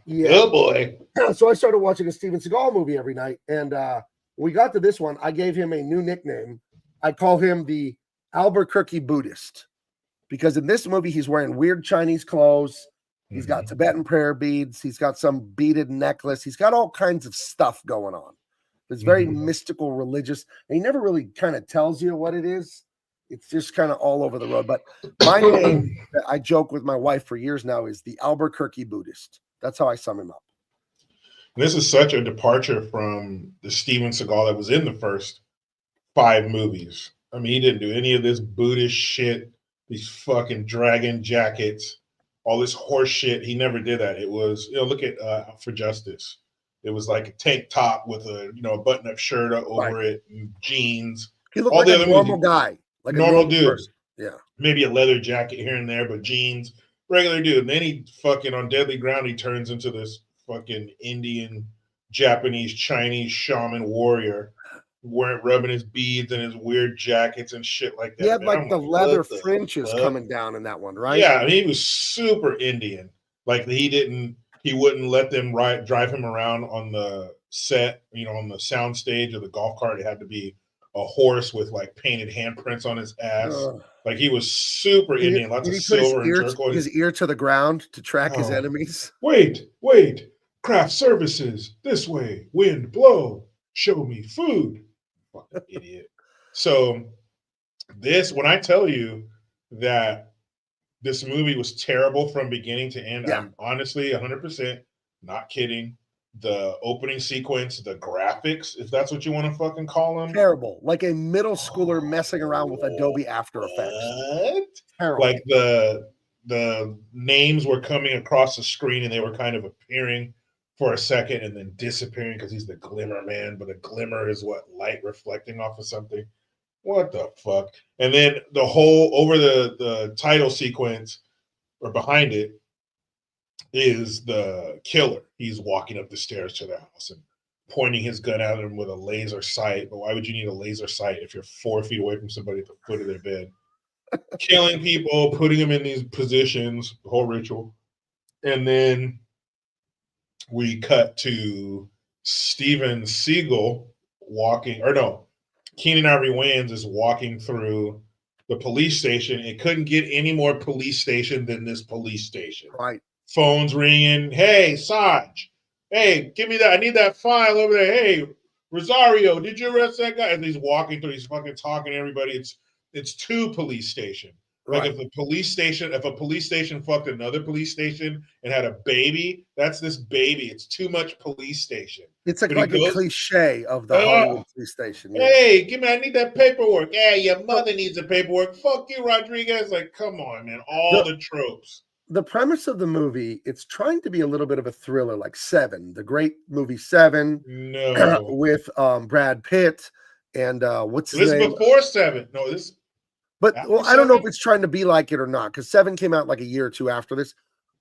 Yeah. Oh, boy. So I started watching a Steven Seagal movie every night. And when we got to this one, I gave him a new nickname. I call him the Albuquerque Buddhist because in this movie, he's wearing weird Chinese clothes. He's got Tibetan prayer beads. He's got some beaded necklace. He's got all kinds of stuff going on. It's very mystical, religious. And he never really kind of tells you what it is. It's just kind of all over the road. But my name that I joke with my wife for years now is the Albuquerque Buddhist. That's how I sum him up. This is such a departure from the Steven Seagal that was in the first 5 movies. I mean, he didn't do any of this Buddhist shit, these fucking dragon jackets, all this horse shit. He never did that. It was, look at Out for Justice. It was like a tank top with a, a button-up shirt over it, and jeans. He looked All like the a other normal movies, guy, like a normal normal dude. person. Yeah. Maybe a leather jacket here and there, but jeans, regular dude. And then he fucking on Deadly Ground, he turns into this fucking Indian, Japanese, Chinese shaman warrior, rubbing his beads and his weird jackets and shit like that. He had Man, like I'm the like, leather what the fringes fuck? coming down in that one, right? Yeah, I mean, he was super Indian. Like he wouldn't let them drive him around on the set, on the sound stage of the golf cart. It had to be a horse with like painted handprints on his ass. Like he was super Indian, lots Did of he put silver and turquoise. his ear to the ground to track his enemies? Wait, craft services, this way, wind, blow, show me food. Fucking idiot. So when I tell you that this movie was terrible from beginning to end, I'm honestly 100% not kidding. The opening sequence, the graphics, if that's what you want to fucking call them. Terrible. Like a middle schooler messing around with Adobe After Effects. What? Terrible. Like the names were coming across the screen and they were kind of appearing for a second and then disappearing because he's the Glimmer man, but a glimmer is what? Light reflecting off of something. What the fuck? And then the whole over the title sequence or behind it is the killer. He's walking up the stairs to their house and pointing his gun at him with a laser sight. But why would you need a laser sight if you're 4 feet away from somebody at the foot of their bed? Killing people, putting them in these positions, the whole ritual. And then we cut to Steven Seagal Keenan Ivory Wayans is walking through the police station. It couldn't get any more police station than this police station. Right. Phones ringing. Hey, Sarge. Hey, give me that. I need that file over there. Hey, Rosario, did you arrest that guy? And he's walking through. He's fucking talking to everybody. It's 2 police station. Like if a police station fucked another police station and had a baby, that's this baby. It's too much police station. It's like a cliche of the Hollywood police station. Yeah. Hey, I need that paperwork. Yeah, your mother needs the paperwork. Fuck you, Rodriguez. Like, come on, man. All the tropes. The premise of the movie, it's trying to be a little bit of a thriller, like Seven, the great movie Seven, with Brad Pitt and what's his name? This before Seven. No, this. But I don't know if it's trying to be like it or not, because Seven came out like a year or two after this.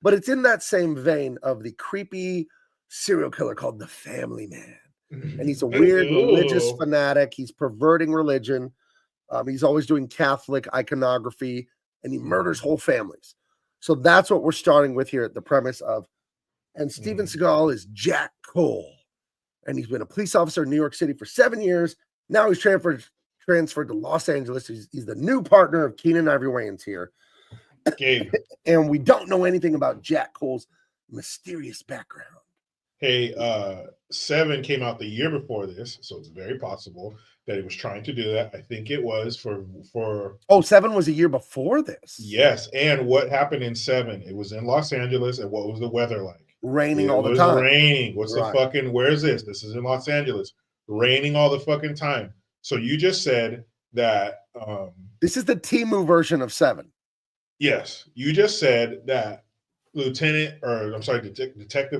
But it's in that same vein of the creepy serial killer called the Family Man. And he's a weird religious fanatic. He's perverting religion. He's always doing Catholic iconography, and he murders whole families. So that's what we're starting with here at the premise of. And Steven Seagal is Jack Cole. And he's been a police officer in New York City for 7 years. Now he's transferred to Los Angeles. He's the new partner of Keenan Ivory Wayans here. Gabe. And we don't know anything about Jack Cole's mysterious background. Hey, Seven came out the year before this, so it's very possible that he was trying to do that. I think it was for. Oh, Seven was a year before this. Yes, and what happened in Seven? It was in Los Angeles, and what was the weather like? Raining all the time. Raining. What's the fucking? Where is this? This is in Los Angeles. Raining all the fucking time. So you just said that this is the Temu version of Seven. Yes, you just said that Detective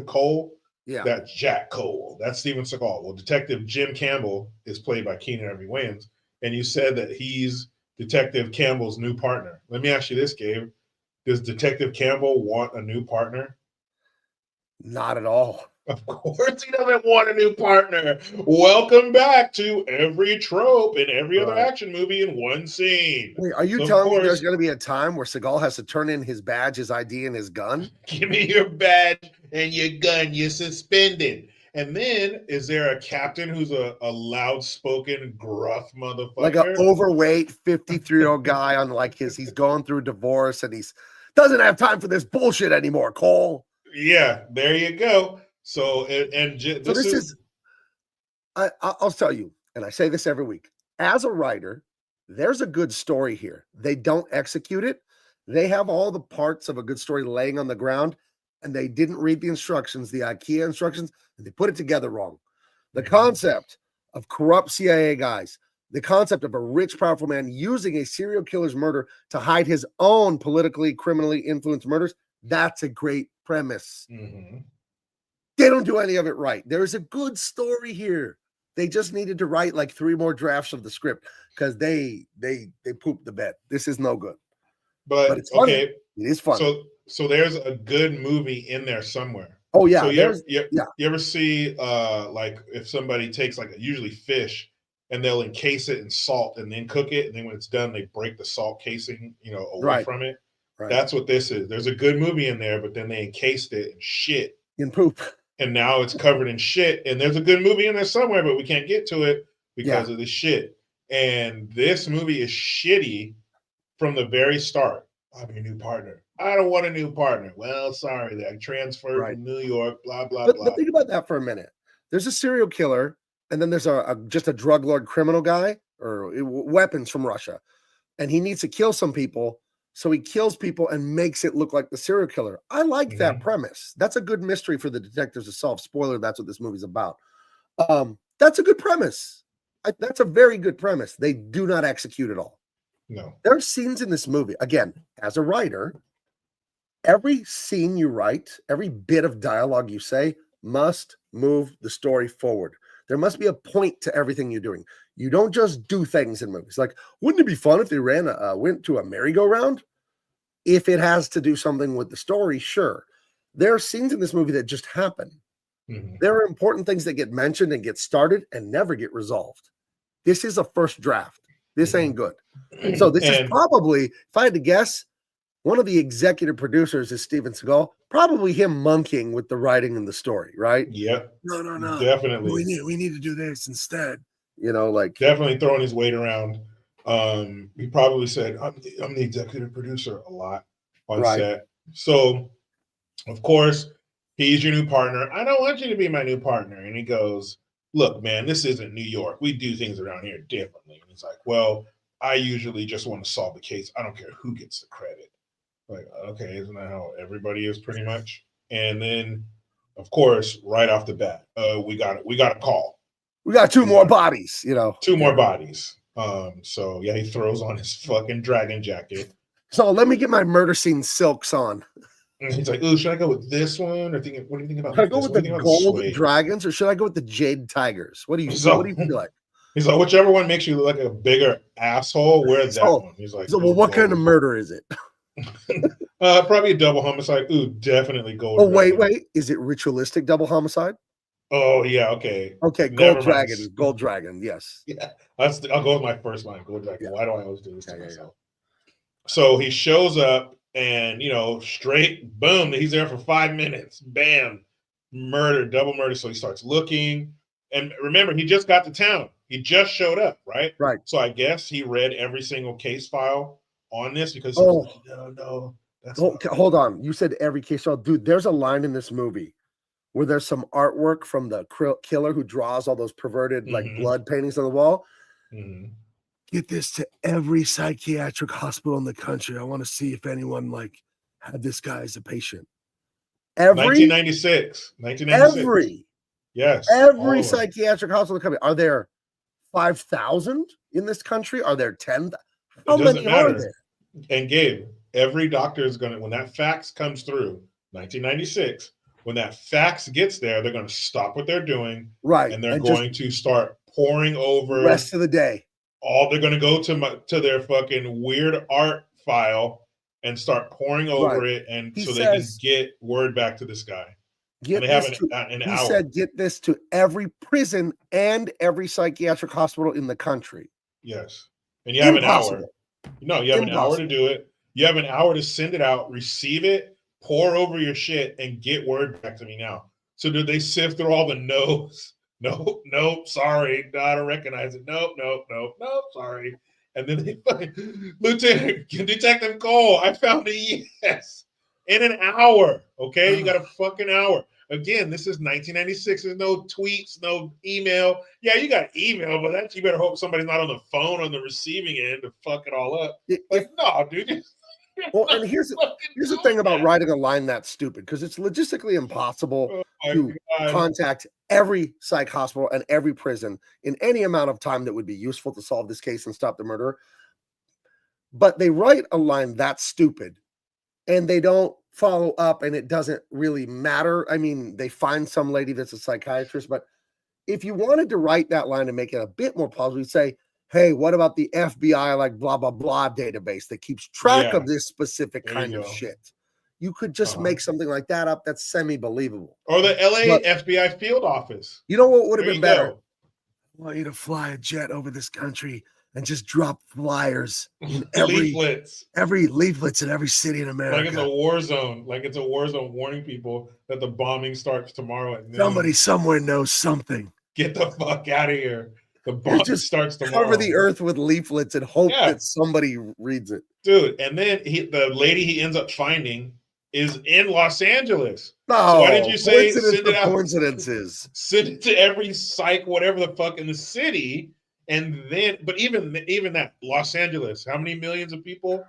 Cole. Yeah, that's Jack Cole. That's Steven Seagal. Well, Detective Jim Campbell is played by Keenan Ivory Wayans, and you said that he's Detective Campbell's new partner. Let me ask you this, Gabe: does Detective Campbell want a new partner? Not at all. Of course he doesn't want a new partner. Welcome back to every trope in every other action movie in one scene. Wait, are you telling me there's going to be a time where Seagal has to turn in his badge, his ID, and his gun? Give me your badge and your gun. You're suspended. And then is there a captain who's a loud-spoken, gruff motherfucker? Like an overweight 53-year-old guy on he's going through divorce and he's doesn't have time for this bullshit anymore, Cole. Yeah, there you go. So, this is I'll tell you, and I say this every week, as a writer, there's a good story here. They don't execute it. They have all the parts of a good story laying on the ground. and they didn't read the instructions, the IKEA instructions, and they put it together wrong. The concept of corrupt CIA guys, the concept of a rich, powerful man using a serial killer's murder to hide his own politically, criminally influenced murders, that's a great premise. They don't do any of it right. There's a good story here. They just needed to write like 3 more drafts of the script because they pooped the bed. This is no good. But it's funny. Okay. It is funny. So there's a good movie in there somewhere. Oh yeah. So you ever see like if somebody takes like usually fish and they'll encase it in salt and then cook it, and then when it's done, they break the salt casing, away from it. Right. That's what this is. There's a good movie in there, but then they encased it in shit. In poop. And now it's covered in shit. And there's a good movie in there somewhere, but we can't get to it because of the shit. And this movie is shitty from the very start. I'm your new partner. I don't want a new partner. Well, sorry, I transferred from New York, blah, blah, blah. But think about that for a minute. There's a serial killer, and then there's just a drug lord criminal guy or weapons from Russia. And he needs to kill some people. So he kills people and makes it look like the serial killer. I like that premise. That's a good mystery for the detectives to solve. Spoiler, that's what this movie's about. That's a good premise. That's a very good premise. They do not execute it all. No. There are scenes in this movie. Again, as a writer, every scene you write, every bit of dialogue you say must move the story forward. There must be a point to everything you're doing. You don't just do things in movies. Like, wouldn't it be fun if they went to a merry-go-round? If it has to do something with the story, sure. There are scenes in this movie that just happen. There are important things that get mentioned and get started and never get resolved. This is a first draft. This ain't good. So this is probably, if I had to guess, one of the executive producers is Steven Seagal. Probably him monkeying with the writing and the story, right? Yep. No. Definitely. We need to do this instead. Definitely throwing his weight around. He probably said, I'm the executive producer a lot on set. So, of course, he's your new partner. I don't want you to be my new partner. And he goes, look, man, this isn't New York. We do things around here differently. And he's like, well, I usually just want to solve the case. I don't care who gets the credit. Like, okay, isn't that how everybody is pretty much? And then, of course, right off the bat, we got a call. We got 2 more bodies, 2 more bodies. So yeah, he throws on his fucking dragon jacket. So let me get my murder scene silks on. And he's like, "Oh, should I go with this one? Or what do you think about? Should I go with the gold dragons, or should I go with the jade tigers? What do you feel like?" He's like, "Whichever one makes you look like a bigger asshole, wear that one." He's like, "So, well, what kind of murder is it?" Probably a double homicide. Ooh, definitely gold. Oh, wait, is it ritualistic double homicide? Oh yeah, okay. Okay, gold dragon, yes. Yeah, I'll go with my first line, gold dragon. Yeah. Why do I always do this to myself? So he shows up. And, straight, boom, he's there for 5 minutes. Bam, double murder. So he starts looking. And remember, he just got to town. He just showed up, right? Right. So I guess he read every single case file on this because no. Hold on. You said every case file. Dude, there's a line in this movie where there's some artwork from the killer who draws all those perverted, like, blood paintings on the wall. Get this to every psychiatric hospital in the country. I want to see if anyone had this guy as a patient. 1996. Every psychiatric hospital in the country. Are there 5,000 in this country? Are there 10? How many are there? And Gabe, every doctor is going to, when that fax comes through, 1996, when that fax gets there, they're going to stop what they're doing. Right. And they're going to start pouring over. Rest of the day. They're going to go to their fucking weird art file and start pouring over it, and they can get word back to this guy. They have an hour. He said, "Get this to every prison and every psychiatric hospital in the country." Yes, and you have an hour. No, you have an hour to do it. You have an hour to send it out, receive it, pour over your shit, and get word back to me now. So did they sift through all the no's? Nope, sorry. No, I don't recognize it. Nope, sorry. And then they fucking, Lieutenant, Detective Cole, I found a yes in an hour. Okay, you got a fucking hour. Again, this is 1996. There's no tweets, no email. Yeah, you got email, but you better hope somebody's not on the phone on the receiving end to fuck it all up. No, dude. Well, and here's the thing about writing a line that's stupid, because it's logistically impossible to contact every psych hospital and every prison in any amount of time that would be useful to solve this case and stop the murderer. But they write a line that's stupid and they don't follow up, and it doesn't really matter. I mean, they find some lady that's a psychiatrist, but if you wanted to write that line and make it a bit more plausible, you'd say, hey, what about the FBI, like blah, blah, blah database that keeps track of this specific kind of shit? You could just make something like that up that's semi-believable. Or the LA FBI field office. You know what would have been better? I want you to fly a jet over this country and just drop flyers in every leaflets in every city in America. Like it's a war zone. Like it's a war zone warning people that the bombing starts tomorrow at noon. Somebody somewhere knows something. Get the fuck out of here. The bomb just starts tomorrow. Cover the earth with leaflets and hope that somebody reads it. Dude, and then the lady he ends up finding is in Los Angeles. No, so why did you say send it out? Coincidences. Send it to every psych, whatever the fuck in the city. And then, but even that, Los Angeles, how many millions of people?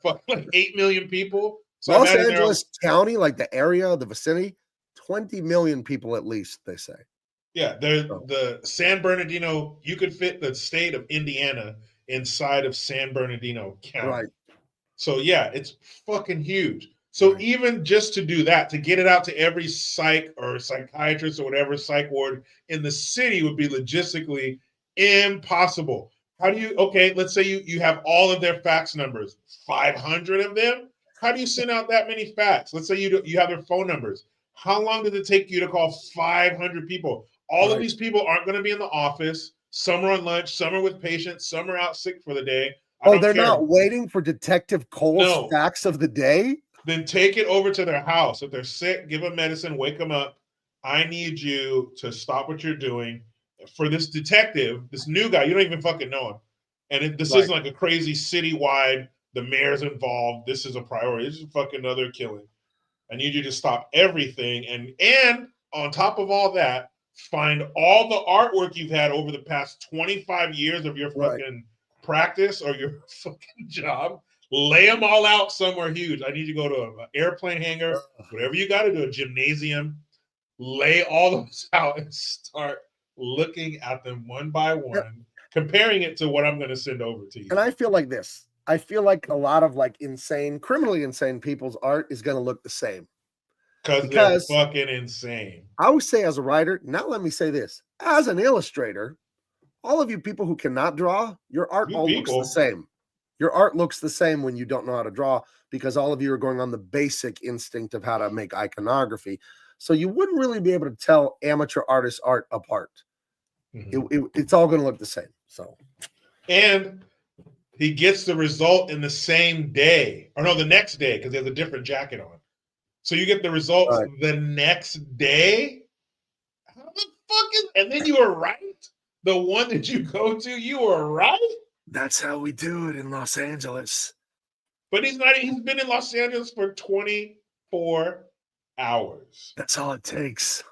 Fuck, like 8 million people. So Los Angeles County, like the area, the vicinity, 20 million people at least, they say. Yeah, the San Bernardino, you could fit the state of Indiana inside of San Bernardino County. Right. So yeah, it's fucking huge. So even just to do that, to get it out to every psych or psychiatrist or whatever psych ward in the city would be logistically impossible. How do you, let's say you have all of their fax numbers, 500 of them. How do you send out that many fax? Let's say you have their phone numbers. How long does it take you to call 500 people? All of these people aren't going to be in the office. Some are on lunch, some are with patients, some are out sick for the day. They're not waiting for Detective Cole's facts of the day? Then take it over to their house. If they're sick, give them medicine, wake them up. I need you to stop what you're doing. For this detective, this new guy, you don't even fucking know him. And this isn't like a crazy citywide, the mayor's involved, this is a priority. This is fucking another killing. I need you to stop everything. And on top of all that, find all the artwork you've had over the past 25 years of your fucking practice or your fucking job. Lay them all out somewhere huge. I need you to go to an airplane hangar, whatever you got to do, a gymnasium. Lay all those out and start looking at them one by one, comparing it to what I'm going to send over to you. And I feel like this. I feel like a lot of like criminally insane people's art is going to look the same. Because they're fucking insane. I would say as a writer, now let me say this. As an illustrator, all of you people who cannot draw, your art looks the same. Your art looks the same when you don't know how to draw, because all of you are going on the basic instinct of how to make iconography. So you wouldn't really be able to tell amateur artists' art apart. It's all going to look the same. So, and he gets the result in the same day, or no, the next day, because he has a different jacket on. So you get the results the next day. How the fuck is? And then you were right. The one that you go to, you were right. That's how we do it in Los Angeles. But he's not. He's been in Los Angeles for 24 hours. That's all it takes.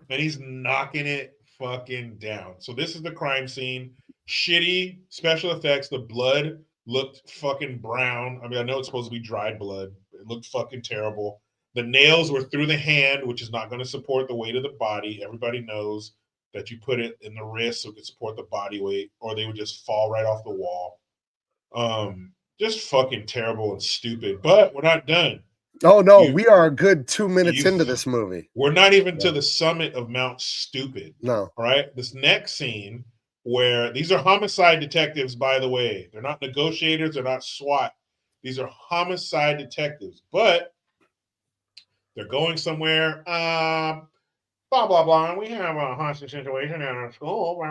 And he's knocking it fucking down. So this is the crime scene. Shitty special effects. The blood looked fucking brown. I mean, I know it's supposed to be dried blood. It looked fucking terrible. The nails were through the hand, which is not going to support the weight of the body. Everybody knows that you put it in the wrist so it could support the body weight, or they would just fall right off the wall. Just fucking terrible and stupid. But we're not done. Oh, no, we are a good 2 minutes into this movie. We're not even to the summit of Mount Stupid. No. All right? This next scene, where these are homicide detectives, by the way. They're not negotiators. They're not SWAT. These are homicide detectives. But they're going somewhere. Blah, blah, blah. We have a hostage situation at our school.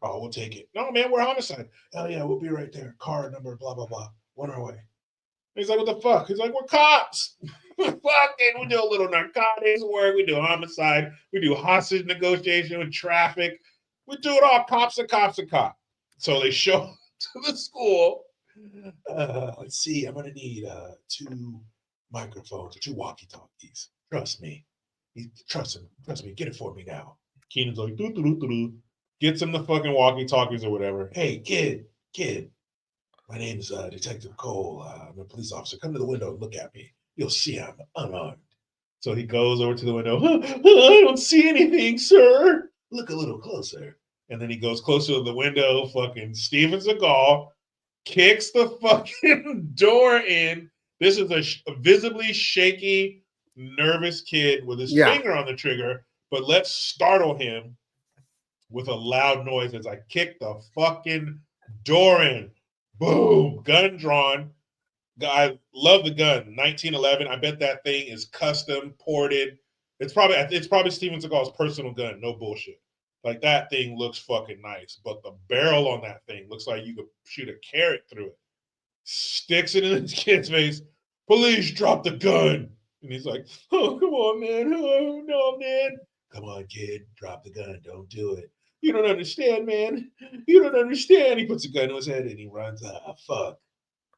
Oh, we'll take it. No, man, we're homicide. Oh, yeah, we'll be right there. Car number, blah, blah, blah. On our way. He's like, what the fuck? He's like, we're cops. Fucking, we do a little narcotics work. We do homicide. We do hostage negotiation with traffic. We do it all. Cops are cops are cops. So they show to the school. Let's see. I'm going to need 2 microphones or 2 walkie-talkies. Trust me. Trust me. Get it for me now. Keenan's like, doo-doo-doo-doo-doo. Gets him the fucking walkie-talkies or whatever. Hey, kid. My name is Detective Cole. I'm a police officer. Come to the window and look at me. You'll see I'm unarmed. So he goes over to the window. I don't see anything, sir. Look a little closer. And then he goes closer to the window. Fucking Steven Seagal kicks the fucking door in. This is a visibly shaky, nervous kid with his finger on the trigger. But let's startle him with a loud noise as I kick the fucking door in. Boom, gun drawn. I love the gun. 1911. I bet that thing is custom ported. It's probably Steven Seagal's personal gun. No bullshit. Like that thing looks fucking nice, but the barrel on that thing looks like you could shoot a carrot through it. Sticks it in the kid's face. Police, drop the gun. And he's like, "Oh, come on, man. Oh, no, man. Come on, kid. Drop the gun. Don't do it. You don't understand, man. You don't understand." He puts a gun to his head and he runs. Fuck.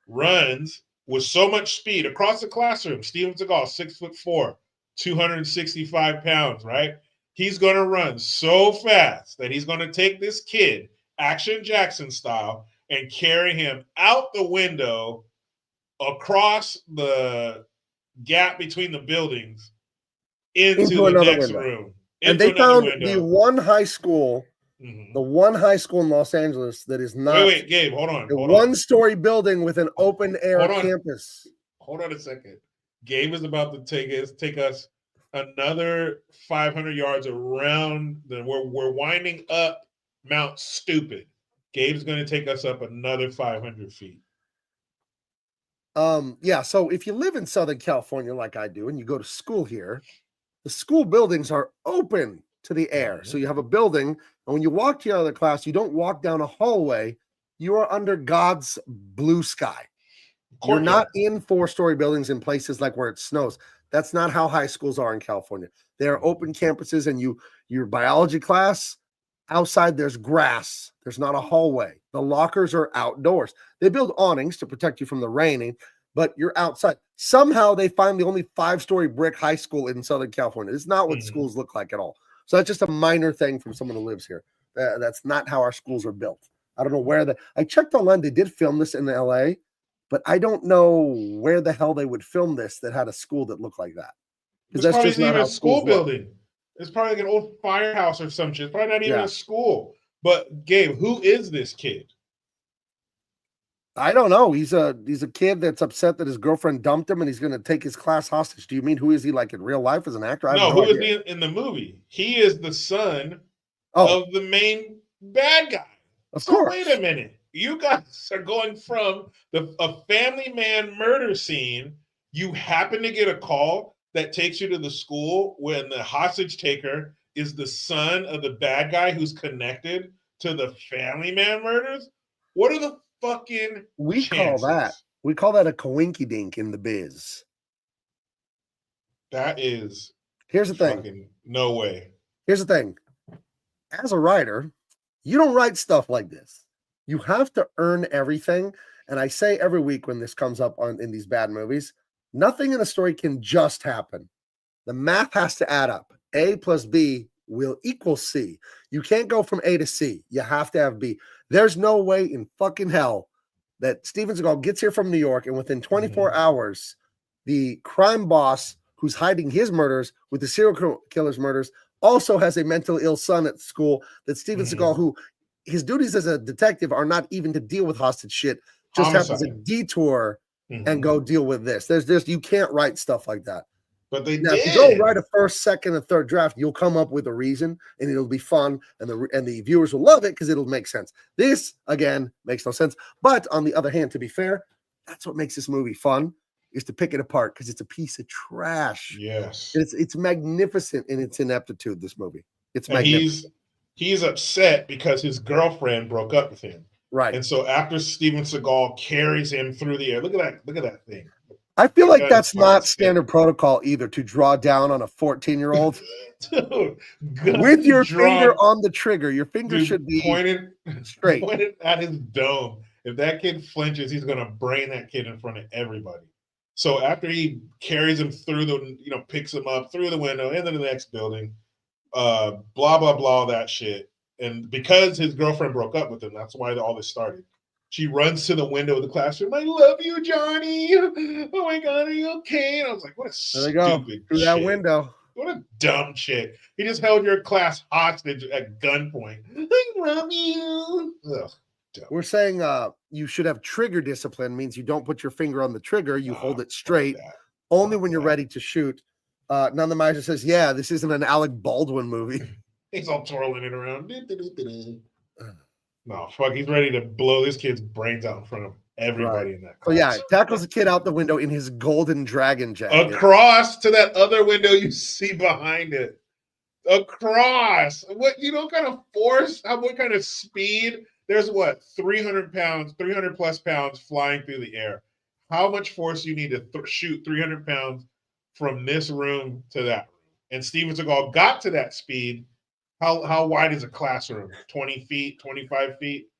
Runs with so much speed across the classroom. Steven Seagal, 6'4", 265 pounds, right? He's going to run so fast that he's going to take this kid, Action Jackson style, and carry him out the window across the gap between the buildings into the next room. And they found the one high school, the one high school in Los Angeles that is not wait, Gabe, hold on. A one-story building with an open air campus. Hold on a second. Gabe is about to take us another 500 yards around we're winding up Mount Stupid. Gabe's going to take us up another 500 feet. Yeah, so if you live in Southern California like I do and you go to school here, the school buildings are open to the air. So you have a building, and when you walk to your other class, you don't walk down a hallway. You are under God's blue sky. You're not in 4-story buildings in places like where it snows. That's not how high schools are in California. They are open campuses, and your biology class, outside there's grass. There's not a hallway. The lockers are outdoors. They build awnings to protect you from the raining, but you're outside. Somehow they find the only 5-story brick high school in Southern California. It's not what schools look like at all. So that's just a minor thing from someone who lives here. That's not how our schools are built. I don't know where I checked online. They did film this in LA, but I don't know where the hell they would film this that had a school that looked like that. Because that's just not a school building. It's probably like an old firehouse or some shit. It's probably not even a school. But Gabe, who is this kid? I don't know. He's a kid that's upset that his girlfriend dumped him and he's going to take his class hostage. Do you mean who is he like in real life as an actor? No, who is he in the movie? He is the son of the main bad guy. Of course. Wait a minute. You guys are going from a family man murder scene. You happen to get a call that takes you to the school when the hostage taker is the son of the bad guy who's connected to the family man murders. What are the fucking chances? We call that a coinky dink in the biz. That is here's the thing. No way. Here's the thing. As a writer, you don't write stuff like this. You have to earn everything. And I say every week when this comes up in these bad movies, nothing in a story can just happen. The math has to add up. A plus B will equal C. You can't go from A to C. You have to have B. There's no way in fucking hell that Steven Seagal gets here from New York and within 24 hours, the crime boss who's hiding his murders with the serial killer's murders also has a mentally ill son at school that Steven Seagal, who his duties as a detective are not even to deal with hostage shit, just happens to detour and go deal with this. You can't write stuff like that. But they now, did. If you go write a first, second, and third draft, you'll come up with a reason, and it'll be fun, and the viewers will love it because it'll make sense. This again makes no sense. But on the other hand, to be fair, that's what makes this movie fun, is to pick it apart because it's a piece of trash. Yes, it's magnificent in its ineptitude. This movie, it's magnificent. He's upset because his girlfriend broke up with him. Right. And so after Steven Seagal carries him through the air, look at that thing. I feel like that's not standard protocol either, to draw down on a 14-year-old. With your finger on the trigger. Your finger should be pointed straight. Pointed at his dome. If that kid flinches, he's going to brain that kid in front of everybody. So after he carries him through picks him up through the window into the next building, blah, blah, blah, that shit. And because his girlfriend broke up with him, that's why all this started. She runs to the window of the classroom. I love you, Johnny. Oh my God, are you okay? And I was like, what a There they go. stupid Through that chick. window. What a dumb chick. He just held your class hostage at gunpoint. I love you. Ugh, dumb. We're saying you should have trigger discipline, means you don't put your finger on the trigger, you hold it straight, only when you're ready to shoot. None the Miser says, yeah, this isn't an Alec Baldwin movie. He's all twirling it around. No, fuck, he's ready to blow this kid's brains out in front of everybody in that class. So yeah, tackles the kid out the window in his golden dragon jacket. Across to that other window you see behind it. Across. What, you know, kind of force, what kind of speed? There's what, 300 pounds, 300 plus pounds flying through the air. How much force do you need to shoot 300 pounds from this room to that room? And Steven Seagal got to that speed. How wide is a classroom? 20 feet, 25 feet?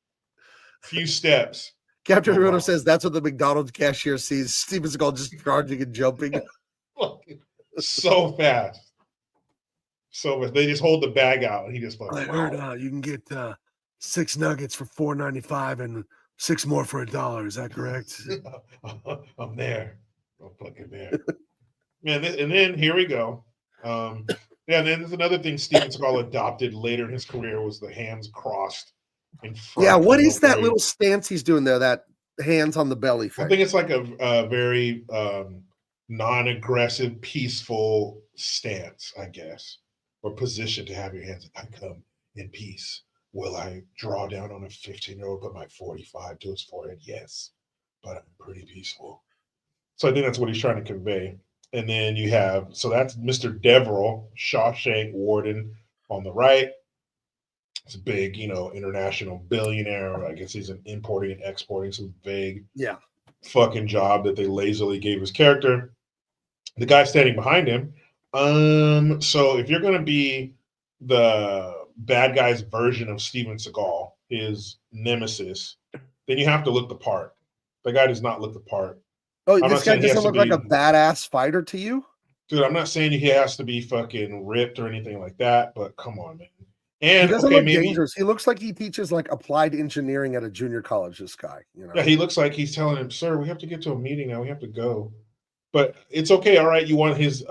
Few steps. Captain Rudo says that's what the McDonald's cashier sees. Steven Seagal just charging and jumping. So fast. So fast. They just hold the bag out and he just I heard you can get 6 nuggets for $4.95 and 6 more for $1. Is that correct? I'm there. I'm fucking there. Man, and then here we go. Yeah, and then there's another thing Steven Seagal adopted later in his career was the hands crossed in front. Yeah, what is that little stance he's doing there? That hands on the belly thing? I think it's like a very non-aggressive, peaceful stance, I guess, or position to have your hands. I come in peace. Will I draw down on a 15-year-old, put my 45 to his forehead? Yes, but I'm pretty peaceful. So I think that's what he's trying to convey. And then you have, so that's Mr. Deverell, Shawshank Warden on the right. It's a big, international billionaire. I guess he's importing and exporting some vague fucking job that they lazily gave his character. The guy standing behind him. So if you're going to be the bad guy's version of Steven Seagal, his nemesis, then you have to look the part. The guy does not look the part. Oh, this guy doesn't look like a badass fighter to you? Dude, I'm not saying he has to be fucking ripped or anything like that, but come on, man. And he doesn't look dangerous. He looks like he teaches like applied engineering at a junior college, this guy. Yeah, he looks like he's telling him, sir, we have to get to a meeting now. We have to go. But it's okay, all right. You want his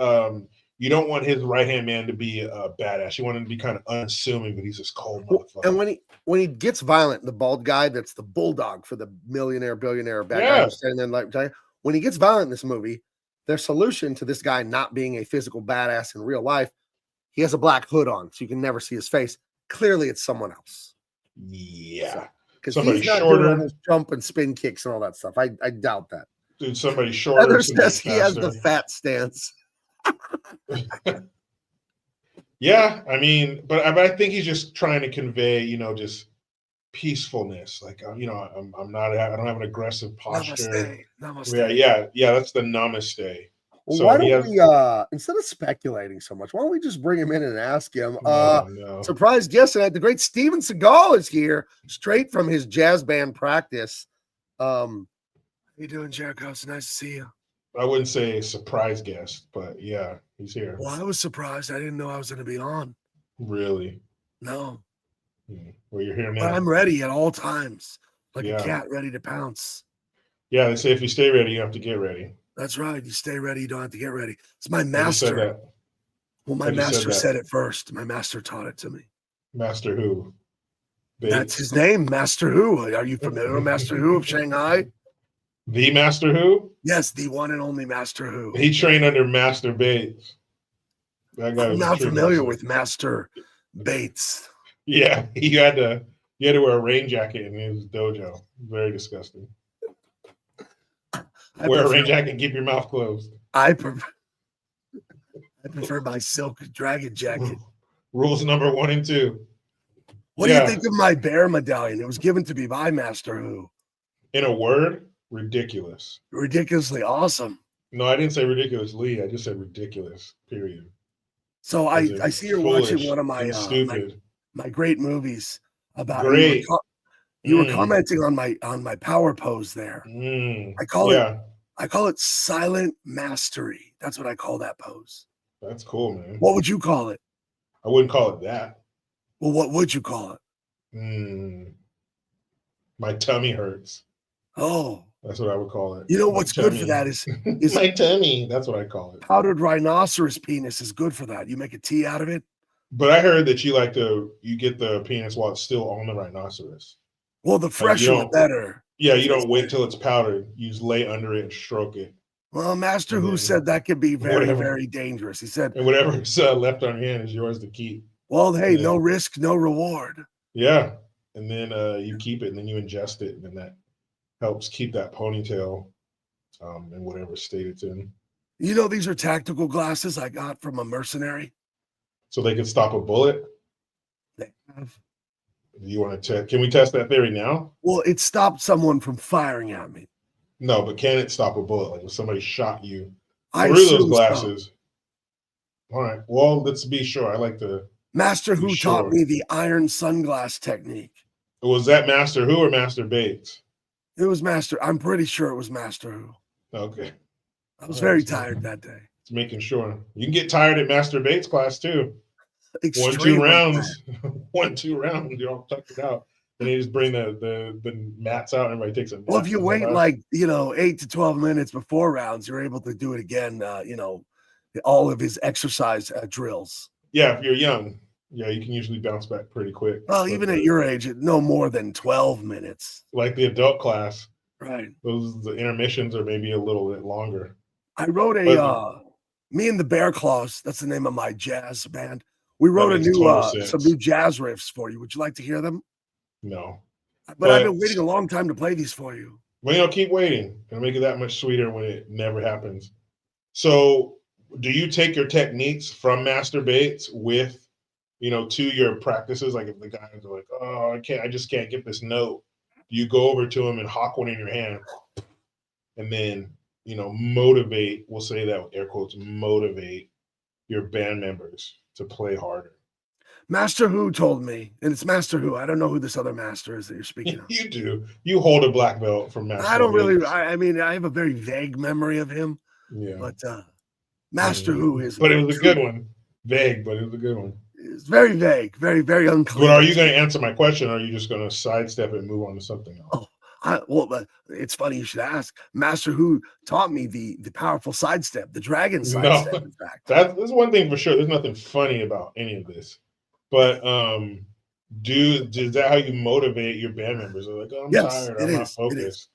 you don't want his right-hand man to be a badass. You want him to be kind of unassuming, but he's this cold motherfucker. And when he gets violent, the bald guy that's the bulldog for the billionaire bad guy who's standing there like when he gets violent in this movie, their solution to this guy not being a physical badass in real life, he has a black hood on, so you can never see his face. Clearly, it's someone else. Yeah. Because he's not doing all those jump and spin kicks and all that stuff. I doubt that. Dude, somebody shorter. Heather says he has the fat stance. Yeah, I mean, but I think he's just trying to convey, just peacefulness. Like, I'm not. I don't have an aggressive posture. Namaste. Yeah. That's the namaste. Well, so why don't we, instead of speculating so much, why don't we just bring him in and ask him? Surprise guest tonight, the great Steven Seagal is here, straight from his jazz band practice. How you doing, Jericho? It's nice to see you. I wouldn't say surprise guest, but yeah, he's here. Well, I was surprised. I didn't know I was going to be on. Really? No. Well, you're here now. But I'm ready at all times, like a cat ready to pounce. Yeah, they say if you stay ready, you have to get ready. That's right. You stay ready, you don't have to get ready. It's my master. Well, my master said it first. My master taught it to me. Master who? Bates? That's his name, Master Who. Are you familiar with Master Who of Shanghai? The Master Who? Yes, the one and only Master Who. He trained under Master Bates. That guy I'm not familiar with Master Bates. Yeah, you had to wear a rain jacket in his dojo. Very disgusting. Wear a rain jacket and keep your mouth closed. I prefer my silk dragon jacket. Rules number 1 and 2. What do you think of my bear medallion? It was given to me by Master Who. In a word, ridiculous. Ridiculously awesome. No, I didn't say ridiculously. I just said ridiculous, period. So I see you're watching one of my my great movies about great. You were commenting on my power pose there. I call it silent mastery. That's what I call that pose. That's cool, man. What would you call it? I wouldn't call it that. Well, what would you call it? My tummy hurts. Oh, That's what I would call it. you know My what's good for tummy. that is My tummy. That's what I call it. powdered rhinoceros penis is good for that. You make a tea out of it. But I heard that you get the penis while it's still on the rhinoceros. Well, the fresher the better. Yeah, you don't wait till it's powdered. You just lay under it and stroke it. Well, Master Who said that could be very, very dangerous. He said, and whatever's left on your hand is yours to keep. Well, hey, no risk, no reward. Yeah, and then you keep it, and then you ingest it, and then that helps keep that ponytail in whatever state it's in. You know, these are tactical glasses I got from a mercenary. So they can stop a bullet? They have. Do you want to can we test that theory now? Well, it stopped someone from firing at me. No, but can it stop a bullet? Like if somebody shot you through those glasses? So. All right. Well, let's be sure. I like to. Master Who taught me the iron sunglass technique. Was that Master Who or Master Bates? It was Master. I'm pretty sure it was Master Who. Okay. I was very tired that day. Just making sure. You can get tired at Master Bates class too. Extremely 1-2 rounds. 1-2 rounds. You all tuck it out. And you just bring the mats out and everybody takes a nap. Well, if you wait like, 8 to 12 minutes before rounds, you're able to do it again, all of his exercise drills. Yeah, if you're young. Yeah, you can usually bounce back pretty quick. Well, even at your age, no more than 12 minutes. Like the adult class. Right. The intermissions are maybe a little bit longer. I wrote me and the Bear Claws, that's the name of my jazz band. We wrote some new jazz riffs for you. Would you like to hear them? No. But I've been waiting a long time to play these for you. Well, keep waiting. It'll make it that much sweeter when it never happens. So do you take your techniques from Master Bates with, to your practices? Like if the guys are like, oh, I just can't get this note. You go over to him and hawk one in your hand and then, motivate, we'll say that with air quotes, motivate your band members to play harder. Master Who told me, and it's Master Who. I don't know who this other master is that you're speaking of. You do. You hold a black belt from Master I don't Bates. really, I have a very vague memory of him. Yeah. But Master Who is. But it was a good one. Vague, but it was a good one. It's very vague, very, very unclear. But are you going to answer my question, or are you just going to sidestep it and move on to something else? It's funny you should ask. Master Who taught me the powerful sidestep, the dragon sidestep, in fact. That's one thing for sure. There's nothing funny about any of this. But is that how you motivate your band members? They're like, oh, I'm tired, I'm not focused.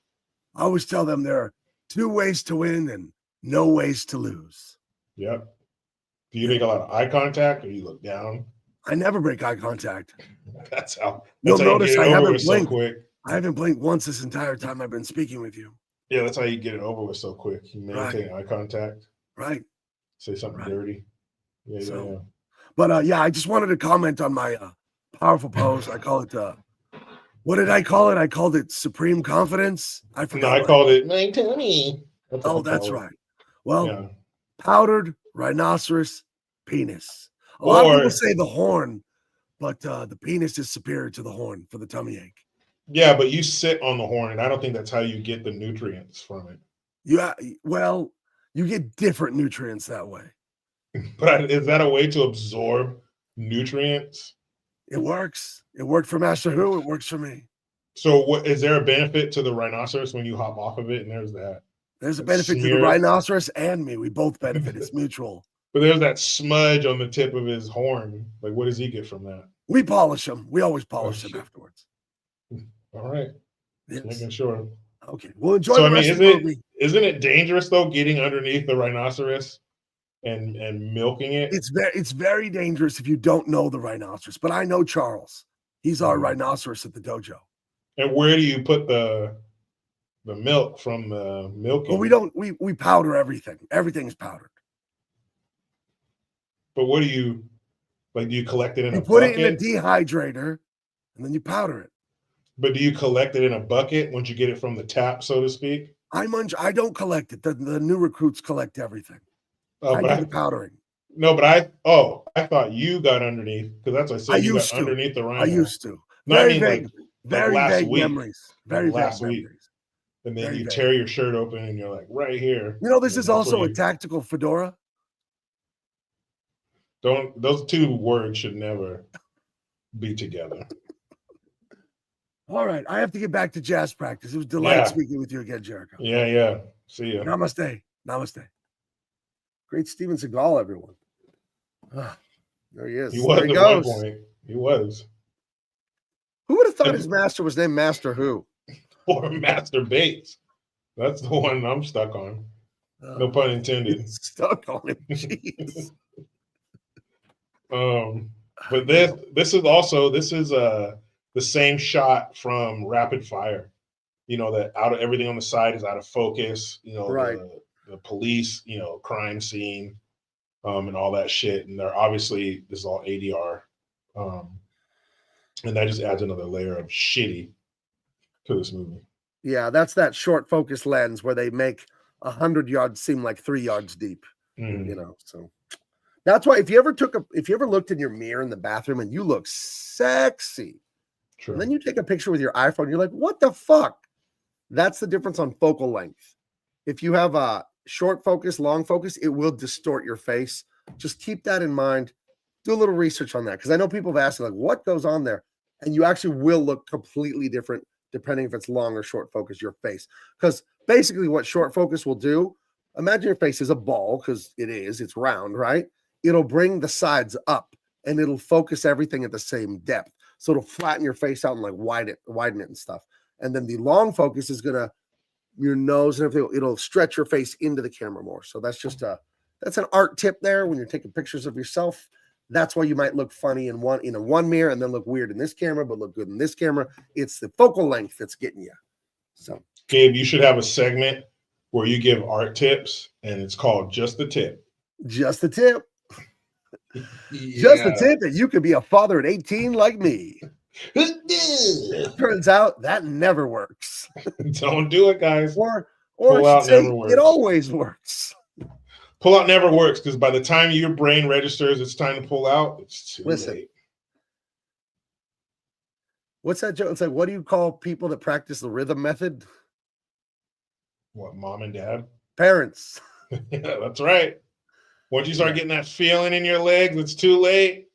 I always tell them there are 2 ways to win and no ways to lose. Yep. Do you make a lot of eye contact or you look down? I never break eye contact. That's how you'll notice I haven't blinked. So quick. I haven't blinked once this entire time I've been speaking with you. Yeah, that's how you get it over with so quick. You maintain eye contact. Right. Say something dirty. Yeah. But I just wanted to comment on my powerful pose. I call it what did I call it? I called it Supreme Confidence. I forgot. No, I called it my tummy. That's right. Well, powdered rhinoceros penis. A lot of people say the horn, but the penis is superior to the horn for the tummy ache. Yeah, but you sit on the horn, and I don't think that's how you get the nutrients from it. Yeah, well, you get different nutrients that way. But is that a way to absorb nutrients? It works. It worked for Master Who. It works for me. So is there a benefit to the rhinoceros when you hop off of it? And there's that. There's a benefit to the rhinoceros and me. We both benefit. It's mutual. But there's that smudge on the tip of his horn. Like, what does he get from that? We polish him. We always polish him afterwards. All right. Yes. Making sure. Okay. Well, enjoy the rest of the movie. Isn't it dangerous, though, getting underneath the rhinoceros and milking it? It's very dangerous if you don't know the rhinoceros. But I know Charles. He's our rhinoceros at the dojo. And where do you put the milk from the milking? Well, we powder everything. Everything's powdered. But what do you collect it in a bucket? You put it in a dehydrator, and then you powder it. But do you collect it in a bucket once you get it from the tap, so to speak? I don't collect it. The new recruits collect everything. I do the powdering. No, but I thought you got underneath, because that's what I said. You got underneath the rhino. I used to. Very vague memories. Very vague memories. And then you tear your shirt open and you're like, right here. This is also a tactical fedora. Those 2 words should never be together. All right, I have to get back to jazz practice. It was delight speaking with you again, Jericho. Yeah. See ya. Namaste. Great Steven Seagal, everyone. There he is. He was there he at goes. one point. He was. Who would have thought his master was named Master Who? Or Master Bates. That's the one I'm stuck on. No pun intended. Stuck on him. Jeez. But this is the same shot from Rapid Fire. That out of everything on the side is out of focus. Right. The police, crime scene, and all that shit. And they're obviously this is all ADR, and that just adds another layer of shitty to this movie. Yeah, that's that short focus lens where they make 100 yards seem like 3 yards deep. So that's why if you ever looked in your mirror in the bathroom and you look sexy, True. and then you take a picture with your iPhone, you're like, what the fuck? That's the difference on focal length. If you have a short focus, long focus, it will distort your face. Just keep that in mind. Do a little research on that because I know people have asked like, what goes on there? And you actually will look completely different depending if it's long or short focus, your face. Because basically what short focus will do, imagine your face is a ball because it's round, right? It'll bring the sides up and it'll focus everything at the same depth. So it'll flatten your face out and like widen it and stuff. And then the long focus is gonna your nose and everything. It'll stretch your face into the camera more. So that's just that's an art tip there when you're taking pictures of yourself. That's why you might look funny in one mirror and then look weird in this camera, but look good in this camera. It's the focal length that's getting you. So, Gabe, you should have a segment where you give art tips, and it's called Just the Tip. Just the tip. Yeah. Just the tip that you could be a father at 18 like me. Turns out that never works. Don't do it, guys. Or Pull I out should say, never works. it always works. Pull out never works because by the time your brain registers it's time to pull out, it's too late. What's that joke? It's like, what do you call people that practice the rhythm method? What, mom and dad? Parents. Yeah, that's right. Once you start getting that feeling in your legs, it's too late.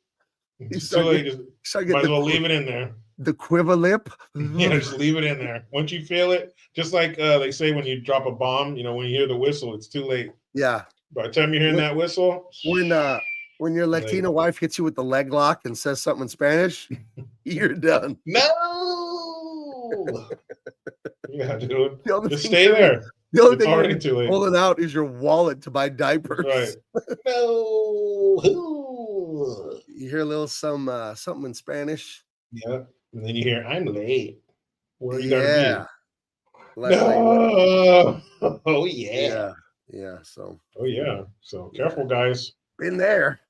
It's too late. Might as well leave it in there. The quiver lip. Yeah, just leave it in there. Once you feel it, just like they say when you drop a bomb, when you hear the whistle, it's too late. Yeah. By the time you're hearing that whistle, when your Latina wife hits you with the leg lock and says something in Spanish, you're done. No. Yeah, dude. Just stay there. The only it's thing already too late. Pulling out is your wallet to buy diapers. Right. No. You hear a little something in Spanish. Yeah. And then you hear, I'm late. Where are you gonna be? No. Oh yeah. Yeah. So. Oh yeah. So careful, guys. Been there.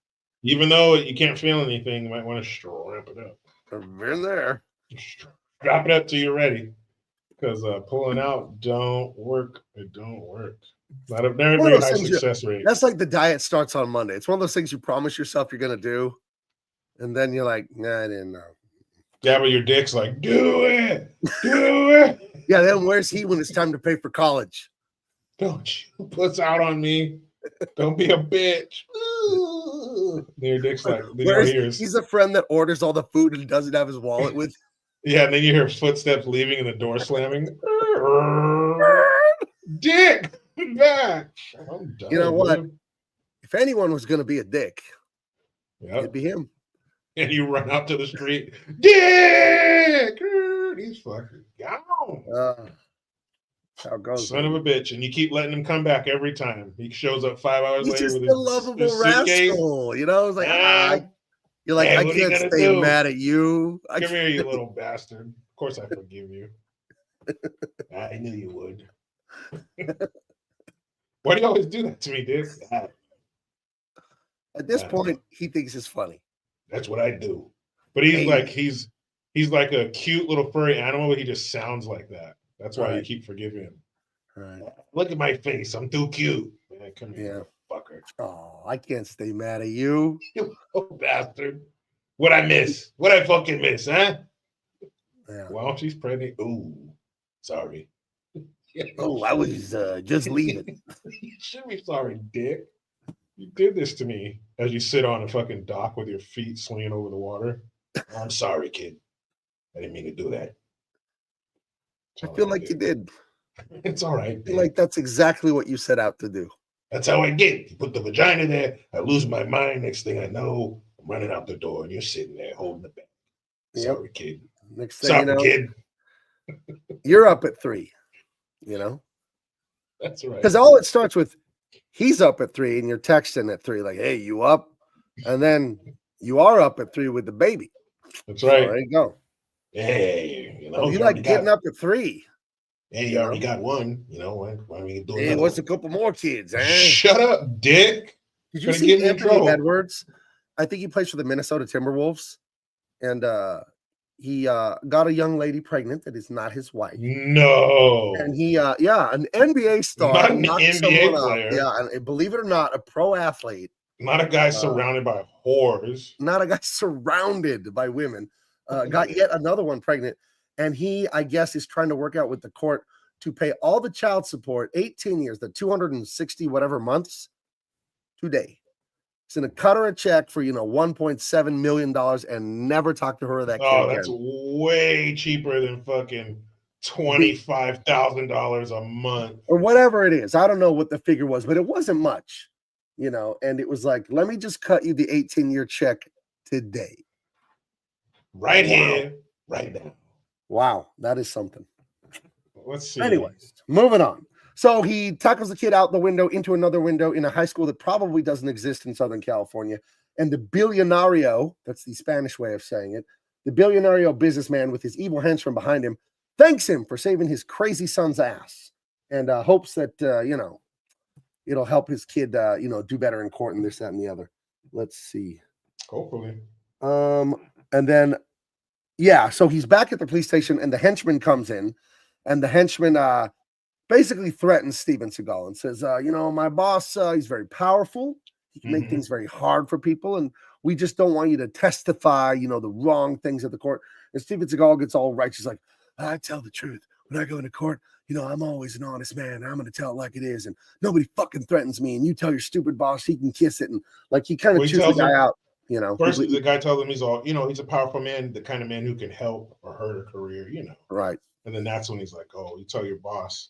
Even though you can't feel anything, you might want to strap it up. Been there. Strap it up till you're ready. Because pulling out don't work. It don't work. Not a very high success rate. That's like the diet starts on Monday. It's one of those things you promise yourself you're gonna do, and then you're like, nah, I didn't know. Yeah, but your dick's like, do it. Yeah, then where's he when it's time to pay for college? Don't you puss out on me. Don't be a bitch. Your dick's like, he's a friend that orders all the food and doesn't have his wallet with. Yeah, and then you hear footsteps leaving and the door slamming. Dick, back. I'm done, you know what? Dude. If anyone was going to be a dick, it'd be him. And you run out to the street. Dick! He's fucking gone. How it goes, son of a bitch. And you keep letting him come back every time. He shows up 5 hours later with his lovable rascal. It's like, you're like, I can't stay mad at you. Come here, you little bastard. Of course I forgive you. I knew you would. Why do you always do that to me, dude? At this point, he thinks it's funny. That's what I do. But he's like a cute little furry animal, but he just sounds like that. That's why you keep forgiving him. Right. Look at my face. I'm too cute. Man, come here, fucker. Oh, I can't stay mad at you. You little bastard. What I miss? What I fucking miss, huh? Yeah. Well, she's pregnant. Ooh, sorry. Oh, I was just leaving. You should be sorry, dick. You did this to me as you sit on a fucking dock with your feet swinging over the water. Oh, I'm sorry, kid. I didn't mean to do that. I feel like you did. It's all right. I feel like that's exactly what you set out to do. That's how I get. You put the vagina there, I lose my mind. Next thing I know, I'm running out the door, and you're sitting there holding the bag. Sorry, kid. Next thing you know, kid. you're up at 3. You know, That's right. because all it starts with, he's up at 3, and you're texting at 3, like, "Hey, you up?" And then you are up at 3 with the baby. That's right. So there you go. Hey, you know, So you like getting up at 3. Hey, you already got one. You know, why are we doing? Hey, what's a couple more kids? Eh? Shut up, Dick. Did you see Anthony Edwards? I think he plays for the Minnesota Timberwolves, and he got a young lady pregnant that is not his wife. No. And he, an NBA star, not an NBA player. Yeah, and believe it or not, a pro athlete. Not a guy surrounded by whores. Not a guy surrounded by women. Got yet another one pregnant, and he, I guess, is trying to work out with the court to pay all the child support, 18 years, the 260 whatever months, today. He's going to cut her a check for, $1.7 million and never talk to her or that kid again. That's way cheaper than fucking $25,000 a month. Or whatever it is. I don't know what the figure was, but it wasn't much, and it was like, let me just cut you the 18-year check today. Right here, right now. Wow, that is something. Let's see. Anyways, moving on. So he tackles the kid out the window into another window in a high school that probably doesn't exist in Southern California. And the billionario, that's the Spanish way of saying it, the billionario businessman with his evil henchman behind him, thanks him for saving his crazy son's ass and hopes that, it'll help his kid, do better in court and this, that, and the other. Let's see. Hopefully. And then, so he's back at the police station and the henchman comes in and the henchman, basically threatens Steven Seagal and says, my boss, he's very powerful. He can make things very hard for people. And we just don't want you to testify, the wrong things at the court. And Steven Seagal gets all righteous, like, I tell the truth. When I go into court, I'm always an honest man. I'm going to tell it like it is. And nobody fucking threatens me. And you tell your stupid boss he can kiss it. And like, he kind of chews the guy out, First, the guy tells him he's all, he's a powerful man, the kind of man who can help or hurt a career, Right. And then that's when he's like, oh, you tell your boss.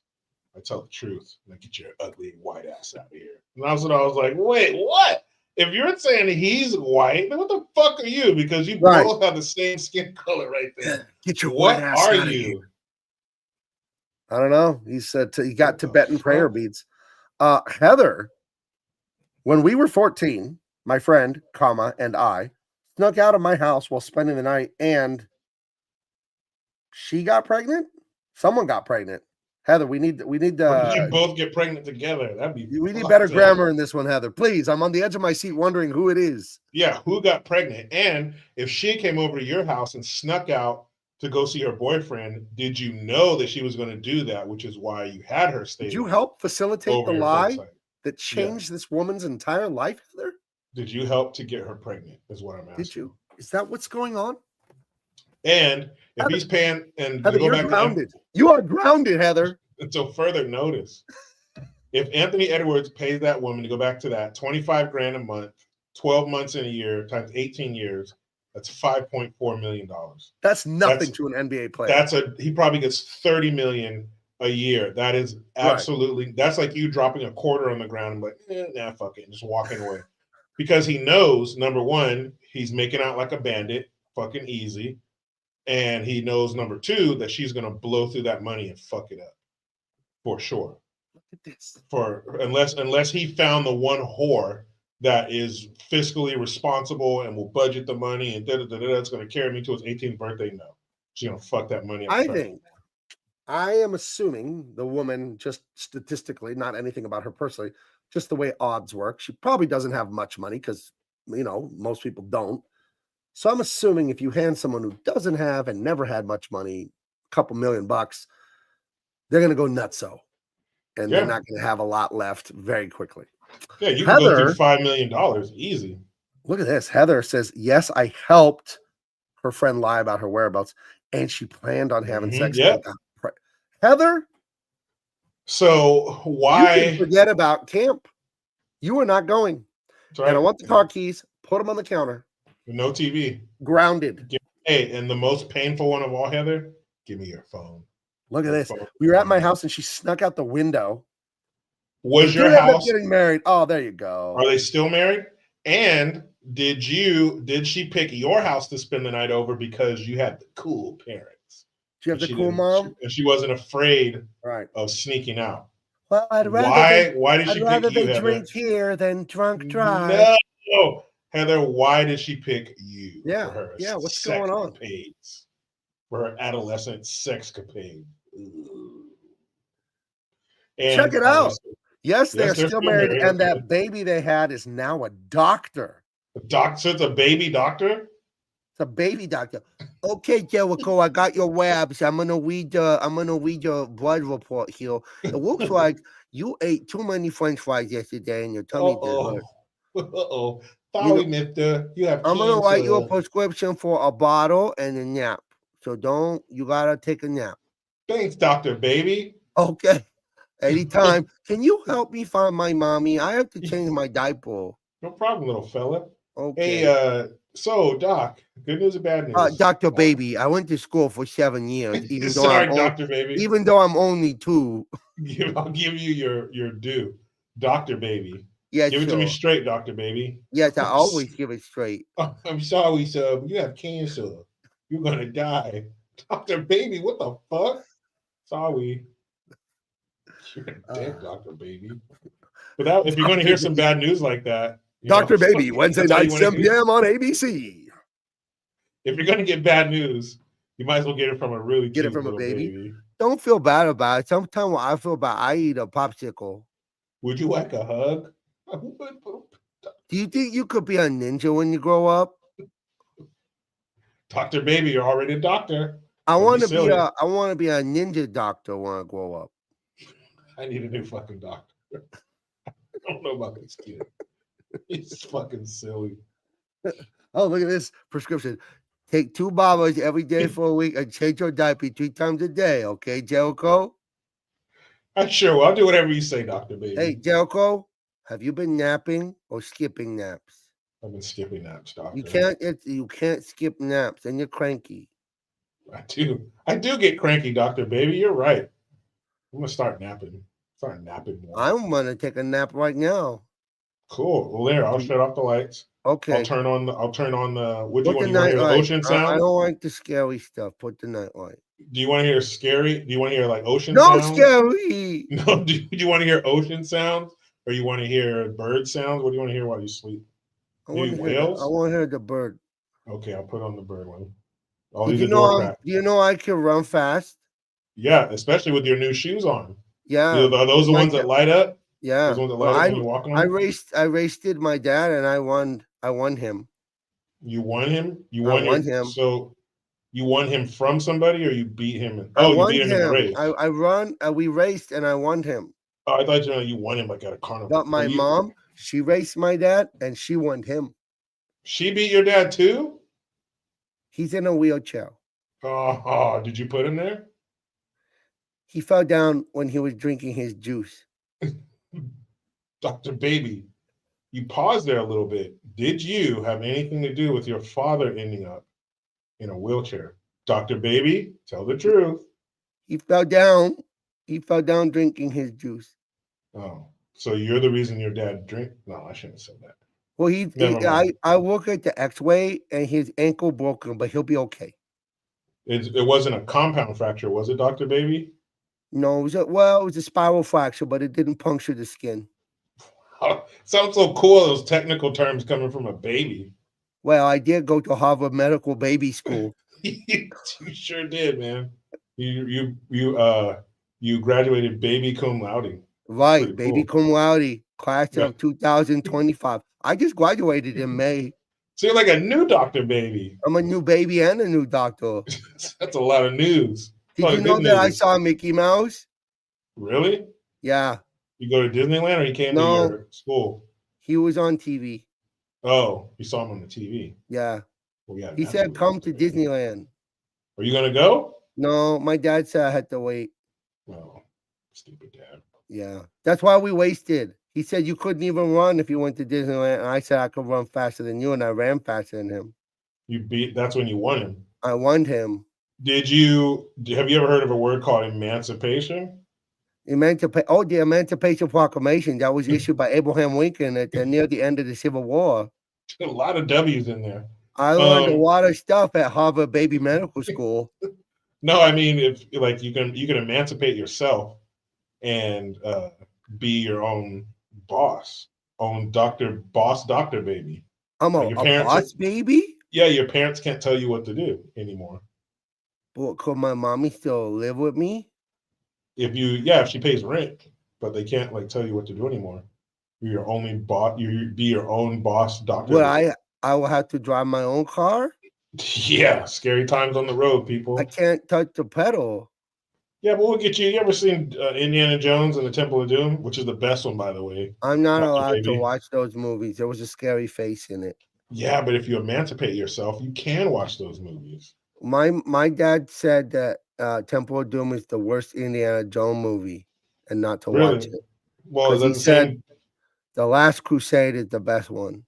I tell the truth. Like, get your ugly white ass out of here. And that's when I was like, wait, what? If you're saying he's white, then what the fuck are you? Because you both have the same skin color right there. Get your white ass out of here. I don't know. He said he got Tibetan prayer beads. Heather, when we were 14, my friend, and I snuck out of my house while spending the night, and she got pregnant. Someone got pregnant. Heather, we need Or did you both get pregnant together? We need better grammar in this one, Heather. Please, I'm on the edge of my seat wondering who it is. Yeah, who got pregnant? And if she came over to your house and snuck out to go see her boyfriend, did you know that she was going to do that, which is why you had her stay? Did you help facilitate the lie that changed this woman's entire life, Heather? Did you help to get her pregnant, is what I'm asking. Did you? Is that what's going on? And if he's paying, and Heather, go back grounded. You are grounded, Heather. Until further notice. If Anthony Edwards pays that woman, to go back to that, $25,000 a month, 12 months in a year, times 18 years, that's $5.4 million. That's nothing to an NBA player. He probably gets $30 million a year. That is absolutely, that's like you dropping a quarter on the ground and like, nah, fuck it, and just walking away. Because he knows, number one, he's making out like a bandit, fucking easy. And he knows, number two, that she's going to blow through that money and fuck it up. For sure. Look at this. Unless he found the one whore that is fiscally responsible and will budget the money and that's going to carry me to his 18th birthday. No, she's going to fuck that money up. I am assuming the woman, just statistically, not anything about her personally, just the way odds work. She probably doesn't have much money because, most people don't. So I'm assuming if you hand someone who doesn't have and never had much money, a couple $1 million, they're going to go nutso. And they're not going to have a lot left very quickly. Yeah, you can go through $5 million easy. Look at this. Heather says, yes, I helped her friend lie about her whereabouts, and she planned on having sex. Yeah. Heather? So why? You can forget about camp. You are not going. Right. And I want the car keys. Put them on the counter. No TV. Grounded. Hey, and the most painful one of all, Heather, give me your phone. Look at Her this. phone. We were at my house and she snuck out the window. Was They your did end up house? getting married. Oh, there you go. Are they still married? And did she pick your house to spend the night over because you had the cool parents? Do you have And the cool mom? and she wasn't afraid Right. of sneaking out. Well, Why did she pick you, Heather? drink here than drunk drive. No, Heather. Why did she pick you Yeah, for her? yeah, what's going on? Capades, for her adolescent sex capade. Check it out. Yes, they're they're still married, and that baby they had is now a doctor. So it's a baby doctor. It's a baby doctor. Okay, Jericho, I got your webs. I'm gonna read your blood report here. It looks like you ate too many French fries yesterday, and your tummy did hurt. Uh-oh. Sorry, mister. You have I'm gonna write you a cancer. prescription for a bottle and a nap. So you gotta take a nap. Thanks, Dr. Baby. Okay. Anytime. Can you help me find my mommy? I have to change my diaper. No problem, little fella. Okay. Hey, so Doc, good news or bad news? Dr. Baby, I went to school for 7 years. Dr. Baby. Even though I'm only 2. I'll give you your due. Dr. Baby. Yes, give it to me straight, Dr. Baby. Yes, I always give it straight. I'm sorry, sir, but you have cancer. You're gonna die. Dr. Baby, what the fuck? Sorry. You're dead, Dr. Baby. But if you're gonna hear some bad news like that, Dr. Baby, Wednesday night, 7 p.m. on ABC. If you're gonna get bad news, you might as well get it from a really get cute it from a little baby. Don't feel bad about it. Sometimes when I feel bad, I eat a popsicle. Would you like a hug? Do you think you could be a ninja when you grow up? Dr. Baby, you're already a doctor. I want to be a ninja doctor when I grow up. I need a new fucking doctor. I don't know about this kid. He's fucking silly. Oh, look at this prescription. Take 2 bottles every day for a week and change your diaper 3 times a day. Okay, Jericho? Sure. I'll do whatever you say, Dr. Baby. Hey, Jericho, have you been napping or skipping naps? I've been skipping naps, doctor. You can't skip naps, and you're cranky. I do get cranky, Dr. Baby. You're right. I'm gonna start napping. Start napping more. I'm gonna take a nap right now. Cool. Well, there. I'll shut off the lights. Okay. I'll turn on the. What do you want? The You want to hear the ocean sound? I don't like the scary stuff. Put the night light. Do you want to hear scary? Do you want to hear like ocean sounds? No, scary. No. Do you want to hear ocean sounds, or you want to hear bird sounds? What do you want to hear while you sleep? I want to hear the bird. Okay, I'll put on the bird one. Do you know I can run fast? Yeah, especially with your new shoes on. Yeah. Are those the ones that light up? Yeah. Those ones that light up when you walk on? I raced my dad and I won him. You won him? I won him. So you won him from somebody or you beat him? You beat him in the race. We raced and I won him. Oh, I thought you won him like at a carnival. But my mom, she raced my dad and she won him. She beat your dad too? He's in a wheelchair. Oh, did you put him there? He fell down when he was drinking his juice. Dr. Baby, you paused there a little bit. Did you have anything to do with your father ending up in a wheelchair? Dr. Baby, tell the truth. He fell down. He fell down drinking his juice. Oh, so you're the reason your dad drank? No, I shouldn't have said that. Well, I look at the X-ray and his ankle broken, but he'll be okay. It wasn't a compound fracture, was it, Dr. Baby? No, it was a spiral fracture, but it didn't puncture the skin. Oh, sounds so cool, those technical terms coming from a baby. Well, I did go to Harvard Medical Baby School. You sure did, man. You graduated baby cum laude. Right, baby cum laude, class of 2025. I just graduated in May. So you're like a new Dr. Baby. I'm a new baby and a new doctor. That's a lot of news. Did you know that I saw Mickey Mouse? Really? Yeah. You go to Disneyland or he came to your school? He was on TV. Oh, you saw him on the TV. Yeah. Well, yeah. He said, come to Disneyland. Are you going to go? No, my dad said I had to wait. Oh, stupid dad. Yeah. That's why we wasted. He said you couldn't even run if you went to Disneyland. And I said I could run faster than you, and I ran faster than him. That's when you won him. I won him. have you ever heard of a word called emancipation? The Emancipation Proclamation that was issued by Abraham Lincoln at near the end of the Civil War. A lot of W's in there. I learned a lot of stuff at Harvard Baby Medical School. No, I mean, if like you can emancipate yourself and be your own boss, doctor baby. I'm Like a your parents boss baby? Yeah, your parents can't tell you what to do anymore. But could my mommy still live with me? If she pays rent, but they can't like tell you what to do anymore. You're your only boss. You be your own boss, doctor. Well, I will have to drive my own car. Yeah, scary times on the road, people. I can't touch the pedal. Yeah, but we'll get you. You ever seen Indiana Jones and the Temple of Doom, which is the best one, by the way? I'm not Dr. allowed Baby. to watch those movies. There was a scary face in it. Yeah, but if you emancipate yourself, you can watch those movies. My dad said that Temple of Doom is the worst Indiana Jones movie and not to watch it. Well, is that he the said same? The Last Crusade is the best one.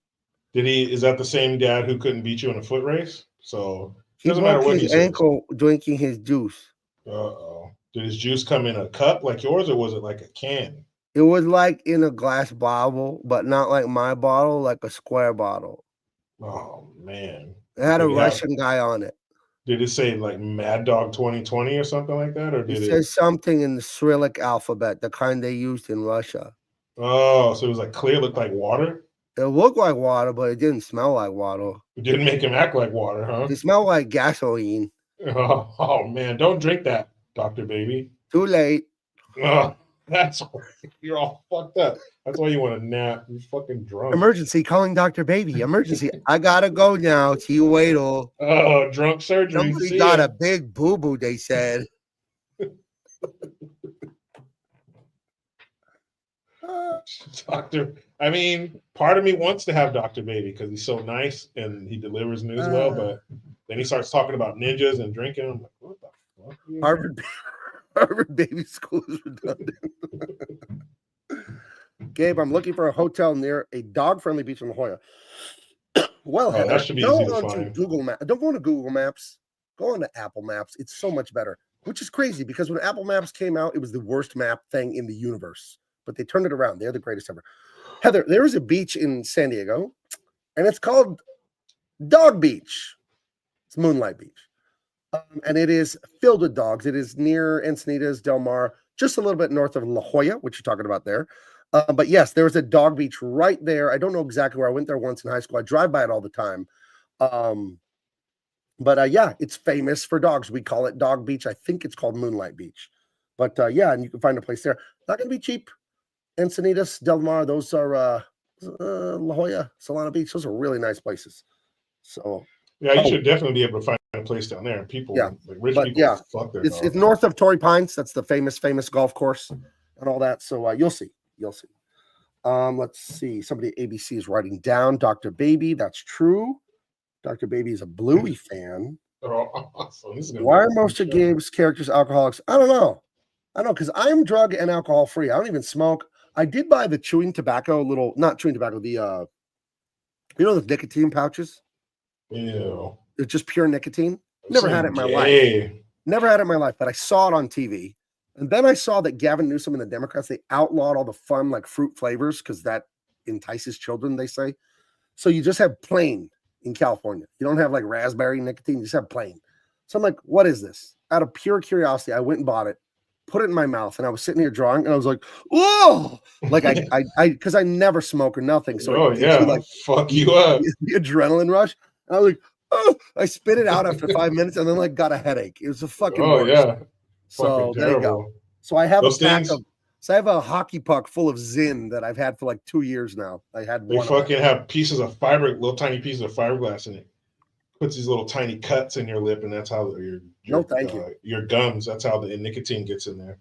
Is that the same dad who couldn't beat you in a foot race? So He doesn't matter broke what his he ankle drinking his juice. Uh-oh. Did his juice come in a cup like yours, or was it like a can? It was like in a glass bottle, but not like my bottle, like a square bottle. Oh man. It had a Russian guy on it. Did it say like Mad Dog 2020 or something like that? Or did it says something in the Cyrillic alphabet, the kind they used in Russia. Oh, so it was like clear, looked like water? It looked like water, but it didn't smell like water. It didn't make him act like water, huh? It smelled like gasoline. Oh man, don't drink that, Dr. Baby. Too late. Oh, that's you're all fucked up. That's why you want to nap. You're fucking drunk. Emergency, calling Dr. Baby. Emergency. I gotta go now. See you later. Oh, drunk surgery. Somebody got a big boo-boo, they said. I mean, part of me wants to have Dr. Baby because he's so nice and he delivers news well, but then he starts talking about ninjas and drinking. I'm like, what the fuck? Harvard Baby School is redundant. Gabe, I'm looking for a hotel near a dog-friendly beach in La Jolla. Well, that should be easy to find. Google Maps. Don't go to Google Maps. Go on to Apple Maps. It's so much better, which is crazy because when Apple Maps came out, it was the worst map thing in the universe. But they turned it around. They're the greatest ever. Heather, there is a beach in San Diego, and it's called Dog Beach. It's Moonlight Beach. And it is filled with dogs. It is near Encinitas, Del Mar, just a little bit north of La Jolla, which you're talking about there. But yes, there's a dog beach right there. I don't know exactly where. I went there once in high school. I drive by it all the time. But yeah, it's famous for dogs. We call it Dog Beach. I think it's called Moonlight Beach. But yeah, and you can find a place there. Not going to be cheap. Encinitas, Del Mar, those are La Jolla, Solana Beach. Those are really nice places. So yeah, you should definitely be able to find a place down there. People, like rich people, fuck their dogs. It's north of Torrey Pines. That's the famous golf course and all that. So you'll see. Let's see. Somebody at ABC is writing down Dr. Baby. That's true. Dr. Baby is a Bluey fan. Oh, awesome. Why are most of Gabe's characters alcoholics? I don't know, because I'm drug and alcohol free. I don't even smoke. I did buy the chewing tobacco, not chewing tobacco, the the nicotine pouches. Ew. It's just pure nicotine. Never had it in my life. Never had it in my life, but I saw it on TV. And then I saw that Gavin Newsom and the Democrats, they outlawed all the fun, like fruit flavors, because that entices children, they say. So you just have plain in California. You don't have like raspberry nicotine, you just have plain. So I'm like, what is this? Out of pure curiosity, I went and bought it, put it in my mouth, and I was sitting here drawing, and I was like, whoa! Like because I never smoke or nothing. So fuck you up. The adrenaline rush. And I was like, oh, I spit it out after 5 minutes and then got a headache. It was a fucking worst. Yeah. So there you go. So I have I have a hockey puck full of Zin that I've had for like 2 years now. I had they fucking have pieces of little tiny pieces of fiberglass in it. Puts these little tiny cuts in your lip, and that's how your gums. That's how the nicotine gets in there.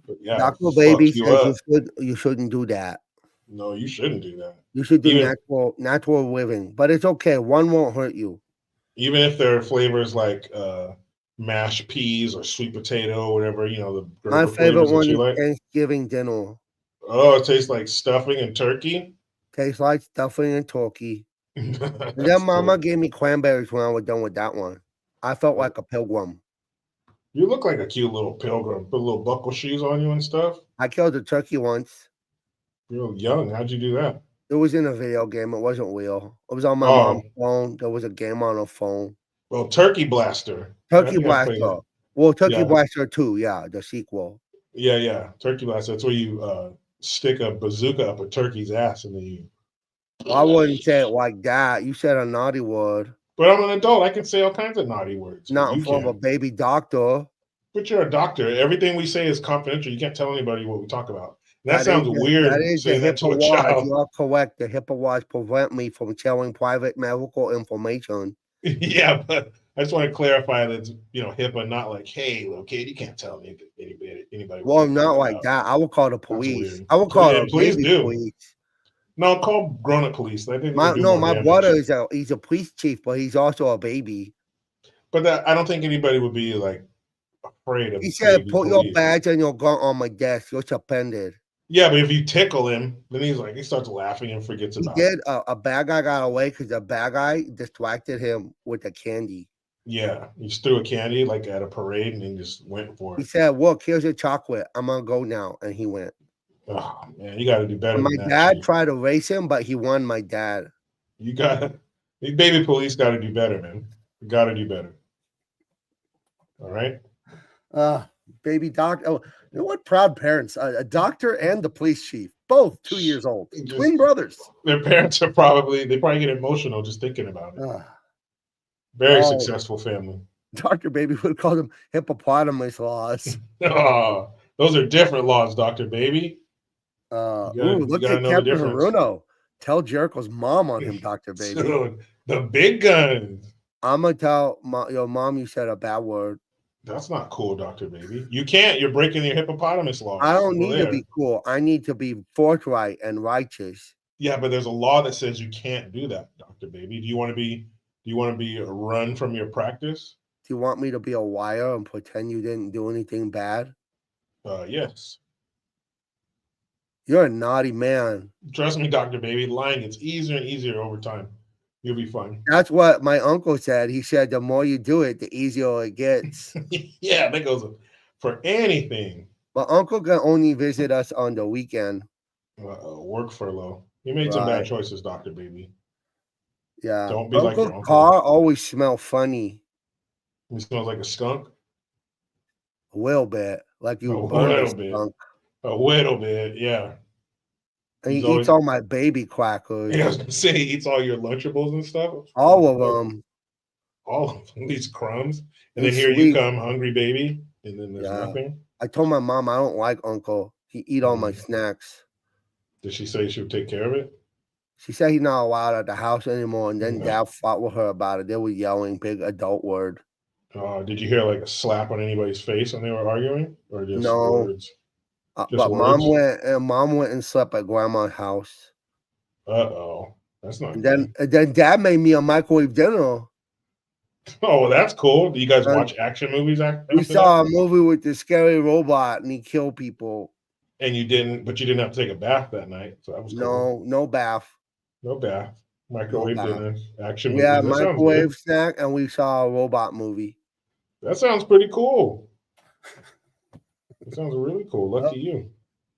But yeah, Dr. Baby says you shouldn't do that. No, you shouldn't do that. You should do natural living, but it's okay. One won't hurt you. Even if there are flavors like mashed peas or sweet potato, or whatever, my favorite one is Thanksgiving dinner. Oh, it tastes like stuffing and turkey. Tastes like stuffing and turkey. And then Mama gave me cranberries when I was done with that one. I felt like a pilgrim. You look like a cute little pilgrim. Put little buckle shoes on you and stuff. I killed a turkey once. You're young. How'd you do that? It was in a video game. It wasn't real. It was on my Oh. mom's phone. There was a game on her phone. Well, Turkey Blaster. Turkey I played Blaster. it. Well, Turkey Yeah. Blaster 2, yeah, the sequel. Yeah. Turkey Blaster. That's where you stick a bazooka up a turkey's ass and then you. Well, I wouldn't say it like that. You said a naughty word. But I'm an adult. I can say all kinds of naughty words. Not in You front of a can't. baby doctor. But you're a doctor. Everything we say is confidential. You can't tell anybody what we talk about. And that That sounds is the- weird. That is the saying that to a HIPAA laws. child. You are correct. The HIPAA laws prevent me from sharing private medical information. Yeah, but I just want to clarify that it's, HIPAA, not like, hey, little kid, you can't tell anybody. Well, not like that. I will call the That's police. weird. I will call Yeah, the please baby do. police. No, call grown-up police. I think My they do more my damage. brother he's a police chief, but he's also a baby. But I don't think anybody would be like afraid of. He said, baby "Put your police. badge and your gun on my desk. You're suspended." Yeah, but if you tickle him, then he starts laughing and forgets He about did. it. A bad guy got away because the bad guy distracted him with the candy. Yeah, he just threw a candy like at a parade and then just went for He it. said, "Look, here's your chocolate. I'm gonna go now," and he went. Oh man, you got to do better. And my than that, dad Chief. tried to race him, but he won. My dad. You got baby police got to do better, man. You got to do better. All right. Baby doc. Oh, you know what? Proud parents. A doctor and the police chief, both 2 years old, twin brothers. Their parents are probably get emotional just thinking about it. Very successful family. Dr. Baby would call them hippopotamus laws. Oh, those are different laws, Dr. Baby. Look at Captain Haruno. Tell Jericho's mom on him, Dr. Baby. Dude, the big guns. I'm going to tell your mom you said a bad word. That's not cool, Dr. Baby. You can't. You're breaking your hippopotamus law. I don't need to be cool. I need to be forthright and righteous. Yeah, but there's a law that says you can't do that, Dr. Baby. Do you want to be a run from your practice? Do you want me to be a liar and pretend you didn't do anything bad? Yes. You're a naughty man. Trust me, Dr. Baby. Lying gets easier and easier over time. You'll be fine. That's what my uncle said. He said the more you do it, the easier it gets. Yeah, that goes for anything. But uncle can only visit us on the weekend. Work furlough. You made some bad choices, Dr. Baby. Yeah. Don't be Uncle's like your uncle. car always smells funny. He smells like a skunk? A little bit. Like you A burned little a bit. skunk. A little bit, yeah. And he He's eats always- all my baby crackers. Yeah, I was gonna say he eats all your Lunchables and stuff. All of them. All of them, these crumbs. And He's then here sweet. you come, hungry baby. And then there's Yeah. nothing. I told my mom I don't like uncle. He eat all my Mhm. snacks. Did she say she would take care of it? She said he's not allowed at the house anymore. And then Yeah. Dad fought with her about it. They were yelling big adult word. Did you hear like a slap on anybody's face when they were arguing? Or just No. words? Just But words? mom went and slept at grandma's house. Uh-oh. That's not And good. then Dad made me a microwave dinner. Oh, well, that's cool. Do you guys And watch action movies after We that? saw a movie with the scary robot and he killed people. And you didn't have to take a bath that night. So that was cool. No bath. No bath. Microwave bath. dinner. Action We movies. had That sounds good. microwave snack and we saw a robot movie. That sounds pretty cool. That sounds really cool. Lucky you.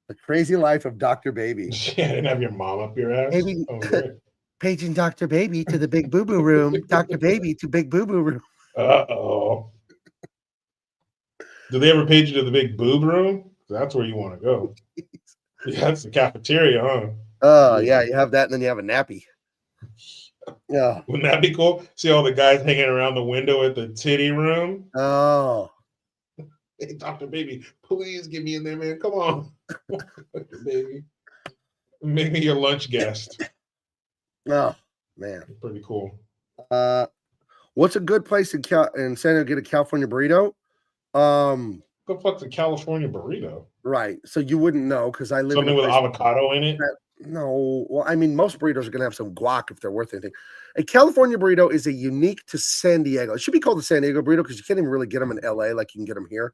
The crazy life of Dr. Baby. Yeah, I didn't have your mom up your ass. Baby. Oh, great. Paging Dr. Baby to the big boo boo room. Dr. Baby to big boo boo room. Uh-oh. Do they ever page you to the big boob room? That's where you want to go. Yeah, that's the cafeteria, huh? Yeah, you have that and then you have a nappy. Yeah. Wouldn't that be cool? See all the guys hanging around the window at the titty room? Oh. Hey, Dr. Baby, please get me in there, man. Come on. Dr. Baby. Make me your lunch guest. Oh, man. Pretty cool. What's a good place in San Diego to get a California burrito? The fuck's a California burrito? Right. So you wouldn't know because I live Something in a with place- avocado in it? No. Well, I mean, most burritos are going to have some guac if they're worth anything. A California burrito is a unique to San Diego. It should be called the San Diego burrito because you can't even really get them in LA like you can get them here.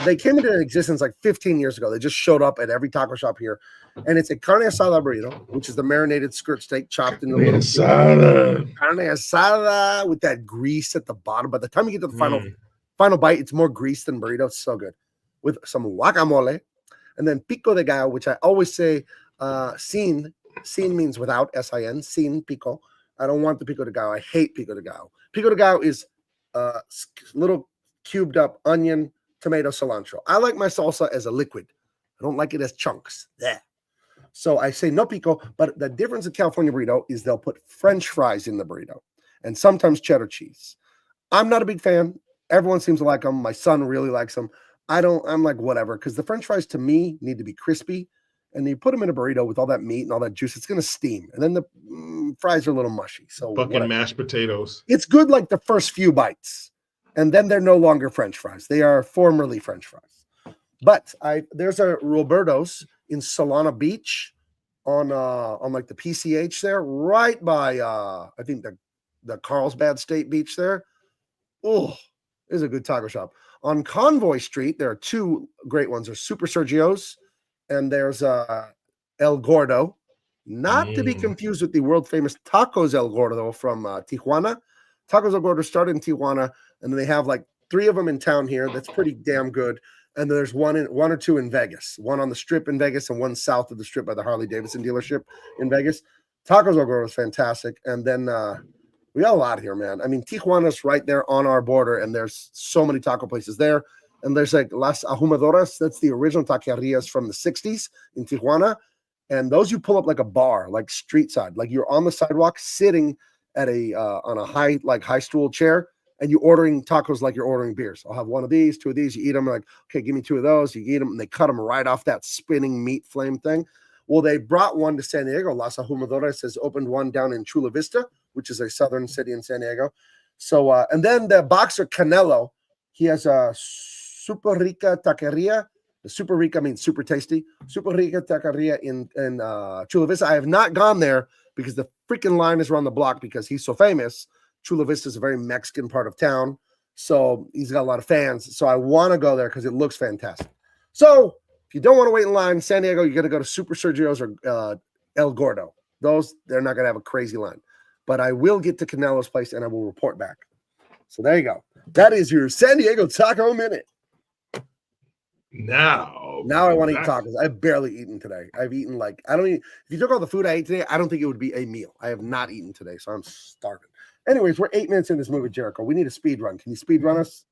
They came into existence like 15 years ago. They just showed up at every taco shop here. And it's a carne asada burrito, which is the marinated skirt steak chopped into little Asada. carne asada with that grease at the bottom. By the time you get to the final Final bite, it's more grease than burrito. It's so good. With some guacamole. And then pico de gallo, which I always say sin. Sin means without, S-I-N, sin, pico. I don't want the pico de gallo. I hate pico de gallo. Pico de gallo is little cubed up onion, tomato, cilantro. I like my salsa as a liquid. I don't like it as chunks. Yeah. So I say no pico, but the difference in California burrito is they'll put French fries in the burrito and sometimes cheddar cheese. I'm not a big fan. Everyone seems to like them. My son really likes them. I'm like, whatever, because the French fries to me need to be crispy. And you put them in a burrito with all that meat and all that juice, it's going to steam. And then the fries are a little mushy. So Fucking mashed potatoes. It's good like the first few bites. And then they're no longer French fries. They are formerly French fries. But there's a Roberto's in Solana Beach on like the PCH there, right by I think the Carlsbad State Beach there. Oh, this is a good taco shop. On Convoy Street, there are two great ones. There's Super Sergio's and there's El Gordo. Not to be confused with the world famous Tacos El Gordo from Tijuana. Tacos El Gordo started in Tijuana, and then they have like 3 of them in town here. That's pretty damn good. And there's one or two in Vegas, one on the strip in Vegas and one south of the strip by the Harley Davidson dealership in Vegas. Tacos El Gordo is fantastic. And then we got a lot here, man. I mean, Tijuana's right there on our border, and there's so many taco places there. And there's like Las Ahumadoras. That's the original taquerias from the 60s in Tijuana. And those you pull up like a bar, like street side, like you're on the sidewalk sitting at on a high stool chair, and you're ordering tacos like you're ordering beers. I'll have one of these, 2 of these. You eat them, like, okay, give me 2 of those. You eat them, and they cut them right off that spinning meat flame thing. Well, they brought one to San Diego. Las Ahumadoras has opened one down in Chula Vista, which is a southern city in San Diego. So, and then the boxer Canelo, he has a Super Rica Taqueria. The Super Rica means super tasty. Super Rica Taqueria in Chula Vista. I have not gone there because the freaking line is around the block because he's so famous. Chula Vista is a very Mexican part of town. So he's got a lot of fans. So I want to go there because it looks fantastic. So if you don't want to wait in line, San Diego, you got to go to Super Sergio's or El Gordo. Those, they're not going to have a crazy line. But I will get to Canelo's place and I will report back. So there you go. That is your San Diego Taco Minute. Now I want to eat tacos. I've barely eaten today. I've eaten like, I don't even, if you took all the food I ate today, I don't think it would be a meal. I have not eaten today, so I'm starving. Anyways, we're 8 minutes in this movie, Jericho. We need a speed run. Can you speed run us?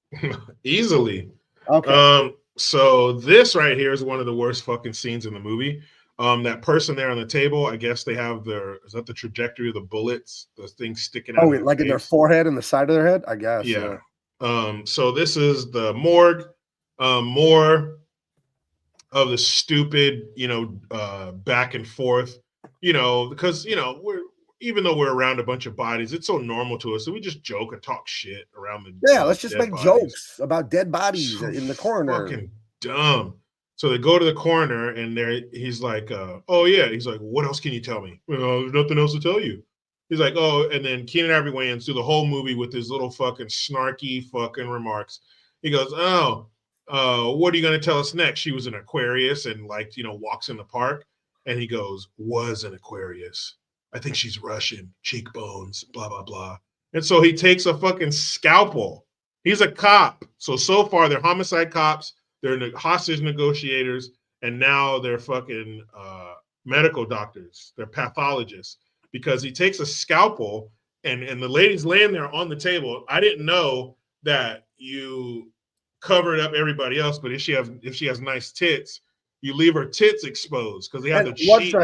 Easily. Okay. So this right here is one of the worst fucking scenes in the movie. That person there on the table, I guess they have is that the trajectory of the bullets? Those things sticking out. Like in their forehead and the side of their head, I guess. Yeah. So this is the morgue. More of the stupid, back and forth, because, even though we're around a bunch of bodies, it's so normal to us that we just joke and talk shit around the let's just make jokes about dead bodies so in the coroner. Fucking dumb. So they go to the coroner and he's like, oh yeah. He's like, what else can you tell me? Well, there's nothing else to tell you. He's like, oh, and then Keenan Ivory Wayans through the whole movie with his little fucking snarky fucking remarks. He goes, oh, what are you going to tell us next? She was an Aquarius and walks in the park. And he goes, was an Aquarius. I think she's Russian, cheekbones, blah, blah, blah. And so he takes a fucking scalpel. He's a cop. So far they're homicide cops. They're hostage negotiators. And now they're fucking medical doctors. They're pathologists. Because he takes a scalpel and the lady's laying there on the table. I didn't know that you covered up everybody else, but if she has nice tits, you leave her tits exposed because they have the sheet.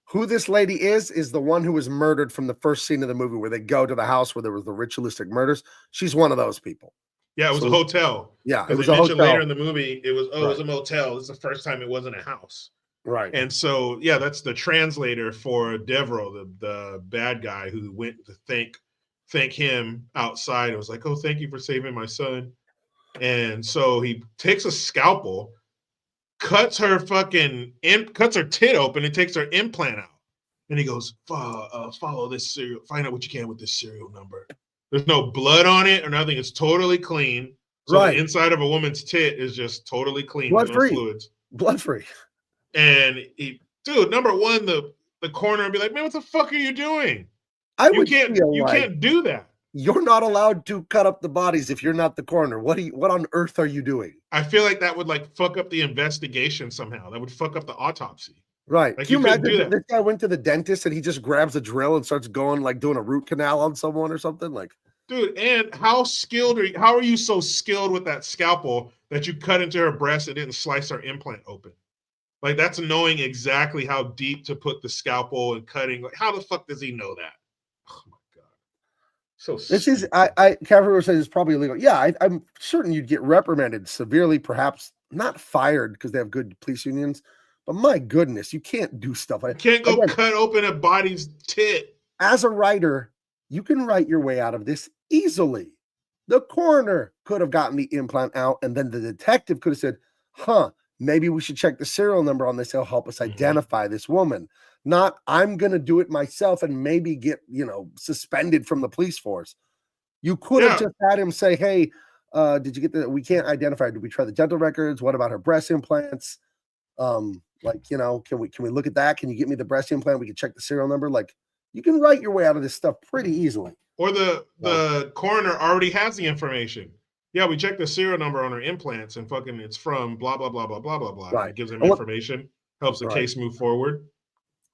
Who this lady is the one who was murdered from the first scene of the movie where they go to the house where there was the ritualistic murders. She's one of those people. Yeah, it was a hotel. Yeah, it was a hotel. Later in the movie, it was it was a motel. It's the first time it wasn't a house. Right. And so, yeah, that's the translator for Devereaux, the bad guy who went to thank him outside. It was like, oh, thank you for saving my son. And so he takes a scalpel, cuts her tit open and takes her implant out. And he goes, follow this serial, find out what you can with this serial number. There's no blood on it or nothing. It's totally clean. So the inside of a woman's tit is just totally clean. Blood-free. No fluids. Blood-free. And number one, the coroner would be like, man, what the fuck are you doing? You can't do that. You're not allowed to cut up the bodies if you're not the coroner. What on earth are you doing? I feel like that would like fuck up the investigation somehow. That would fuck up the autopsy. Right. Like Can you you couldn't imagine do that that. this guy went to the dentist and he just grabs a drill and starts going like doing a root canal on someone or something? Like, Dude, and how skilled are you? How are you so skilled with that scalpel that you cut into her breast and didn't slice her implant open? Like that's knowing exactly how deep to put the scalpel and cutting. Like, how the fuck does he know that? Oh my god. So this is stupid. Cavalry says it's probably illegal. Yeah, I'm certain you'd get reprimanded severely, perhaps not fired because they have good police unions. But my goodness, you can't do stuff You like can't go again, cut open a body's tit. as a writer, you can write your way out of this easily. The coroner could have gotten the implant out, and then the detective could have said, huh, maybe we should check the serial number on this. It'll help us identify this woman. Not, I'm going to do it myself and maybe get, suspended from the police force. You could have just had him say, hey, did you get we can't identify her. Did we try the dental records? What about her breast implants? Can we look at that? Can you get me the breast implant? We can check the serial number. Like, you can write your way out of this stuff pretty easily. Or the coroner already has the information. Yeah, we checked the serial number on her implants and fucking it's from blah blah blah blah blah blah blah. Right. It gives them information, helps the Right. case move forward.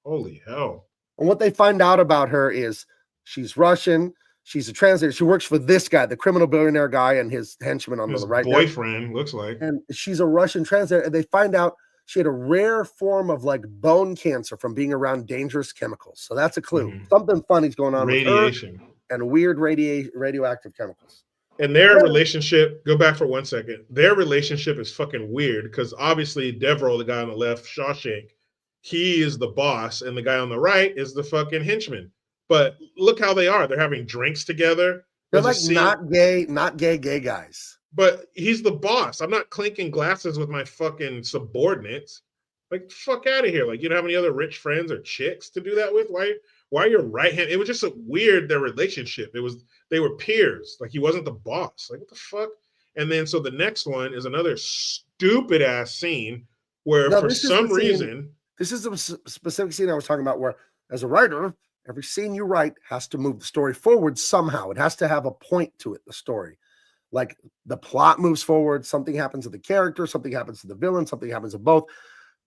Holy hell. And what they find out about her is she's Russian. She's a translator. She works for this guy, the criminal billionaire guy, and his henchman on His the right. boyfriend looks like. And she's a Russian translator. And they find out she had a rare form of like bone cancer from being around dangerous chemicals. So that's a clue. Something funny's going on Radiation. with her and weird radioactive chemicals. And their relationship, go back for 1 second. Their relationship is fucking weird because obviously Devereaux, the guy on the left, Shawshank, he is the boss, and the guy on the right is the fucking henchman. But look how they are. They're having drinks together. They're like not gay guys. But he's the boss. I'm not clinking glasses with my fucking subordinates. Like, fuck out of here. Like, you don't have any other rich friends or chicks to do that with? Why your right hand? It was just a weird, their relationship. They were peers. Like, he wasn't the boss. Like, what the fuck? And then, so the next one is another stupid ass scene where for some reason. This is a specific scene I was talking about where, as a writer, every scene you write has to move the story forward somehow. It has to have a point to it, the story. Like the plot moves forward, something happens to the character, something happens to the villain, something happens to both.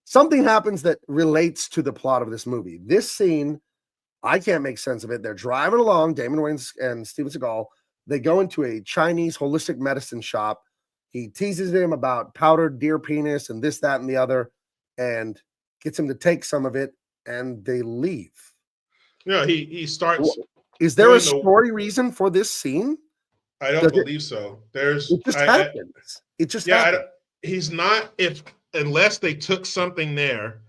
Something happens that relates to the plot of this movie. This scene, I can't make sense of it. They're driving along, Damon Wayans and Steven Seagal. They go into a Chinese holistic medicine shop. He teases him about powdered deer penis and this, that, and the other, and gets him to take some of it, and they leave. Yeah, he starts. Is there a story reason for this scene? I don't believe so. It just happens. It just happens. He's not, unless they took something there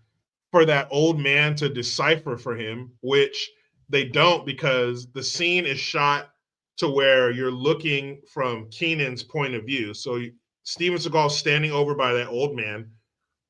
for that old man to decipher for him, which they don't, because the scene is shot to where you're looking from Keenan's point of view. So Steven Seagal standing over by that old man.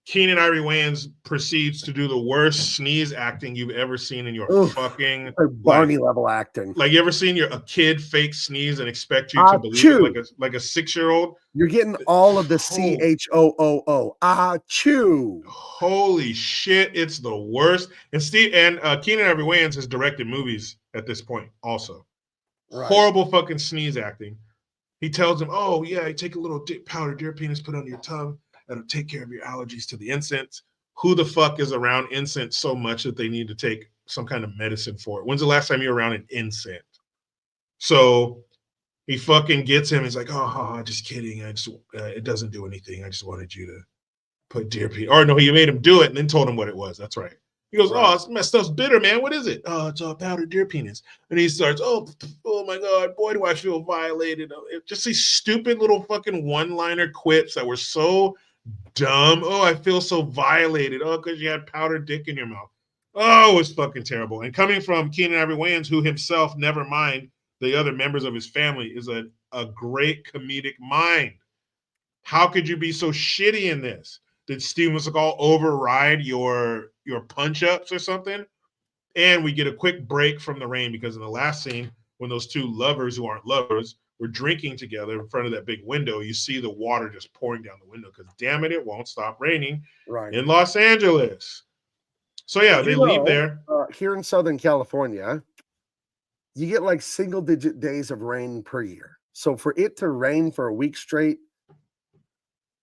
Keenan Ivory Wayans proceeds to do the worst sneeze acting you've ever seen in your fucking Barney level acting. Like, you ever seen a kid fake sneeze and expect you to believe it like a 6-year-old? You're getting all of the CHOOO. Achoo. Holy shit, it's the worst. And Keenan Ivory Wayans has directed movies at this point also. Right. Horrible fucking sneeze acting. He tells him, oh yeah, you take a little powdered deer penis, put it under your tongue. That'll take care of your allergies to the incense. Who the fuck is around incense so much that they need to take some kind of medicine for it? When's the last time you were around an incense? So he fucking gets him. He's like, oh, just kidding. It doesn't do anything. I just wanted you to put deer penis. Or no, he made him do it and then told him what it was. That's right. He goes, oh, my stuff's bitter, man. What is it? Oh, it's all powdered deer penis. And he starts, oh my God, boy, do I feel violated. Just these stupid little fucking one-liner quips that were so dumb. Oh, I feel so violated. Oh, because you had powdered dick in your mouth. Oh, it was fucking terrible. And coming from Keenan Ivory Wayans, who himself, never mind the other members of his family, is a great comedic mind. How could you be so shitty in this? Did Steven Seagal override your punch-ups or something? And we get a quick break from the rain because in the last scene, when those two lovers who aren't lovers were drinking together in front of that big window, you see the water just pouring down the window because, damn it, it won't stop raining in Los Angeles. So, yeah, they leave there. Here in Southern California, you get like single-digit days of rain per year. So for it to rain for a week straight,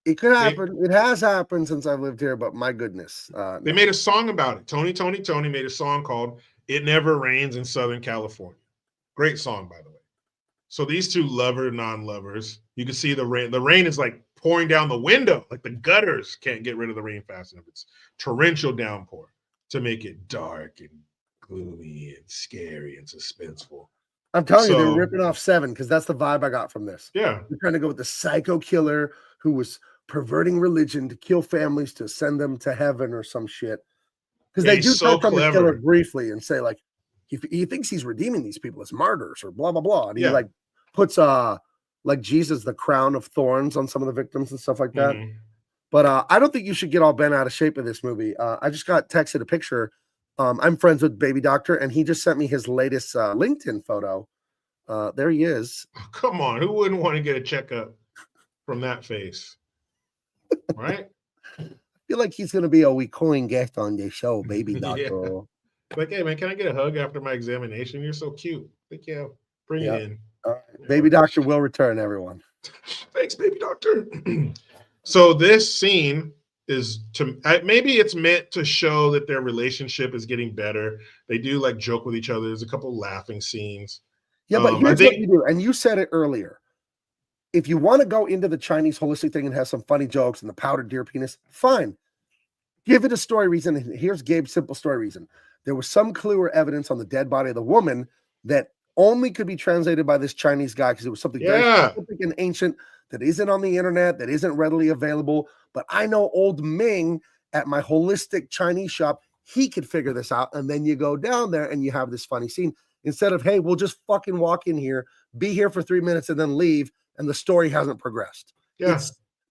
it could happen. It has happened since I've lived here, but my goodness. They No. made a song about it. Tony made a song called It Never Rains in Southern California. Great song, by the way. So these two non-lovers, you can see the rain. The rain is like pouring down the window. Like the gutters can't get rid of the rain fast enough. It's torrential downpour to make it dark and gloomy and scary and suspenseful. I'm telling you, they're ripping off Seven because that's the vibe I got from this. Yeah. They're trying to go with the psycho killer who was perverting religion to kill families to send them to heaven or some shit. Because they do touch on the killer briefly and say, like, he thinks he's redeeming these people as martyrs or blah, blah, blah. And he like puts like Jesus, the crown of thorns on some of the victims and stuff like that. Mm-hmm. But I don't think you should get all bent out of shape with this movie. I just got texted a picture. I'm friends with Baby Doctor, and he just sent me his latest LinkedIn photo. There he is. Oh, come on. Who wouldn't want to get a checkup from that face? Right? I feel like he's going to be a recurring guest on this show, Baby Doctor. Like, hey, man, can I get a hug after my examination? You're so cute. Thank you. Bring it in. Baby Doctor will return, everyone. Thanks, Baby Doctor. So this scene is maybe it's meant to show that their relationship is getting better. They do like joke with each other. There's a couple laughing scenes. Yeah, but here's what you do, and you said it earlier. If you want to go into the Chinese holistic thing and have some funny jokes and the powdered deer penis, fine. Give it a story reason. Here's Gabe's simple story reason. There was some clue or evidence on the dead body of the woman that only could be translated by this Chinese guy because it was something very specific and ancient that isn't on the internet, that isn't readily available. But I know old Ming at my holistic Chinese shop, he could figure this out. And then you go down there and you have this funny scene. Instead of, hey, we'll just fucking walk in here, be here for 3 minutes and then leave, and the story hasn't progressed. Yeah.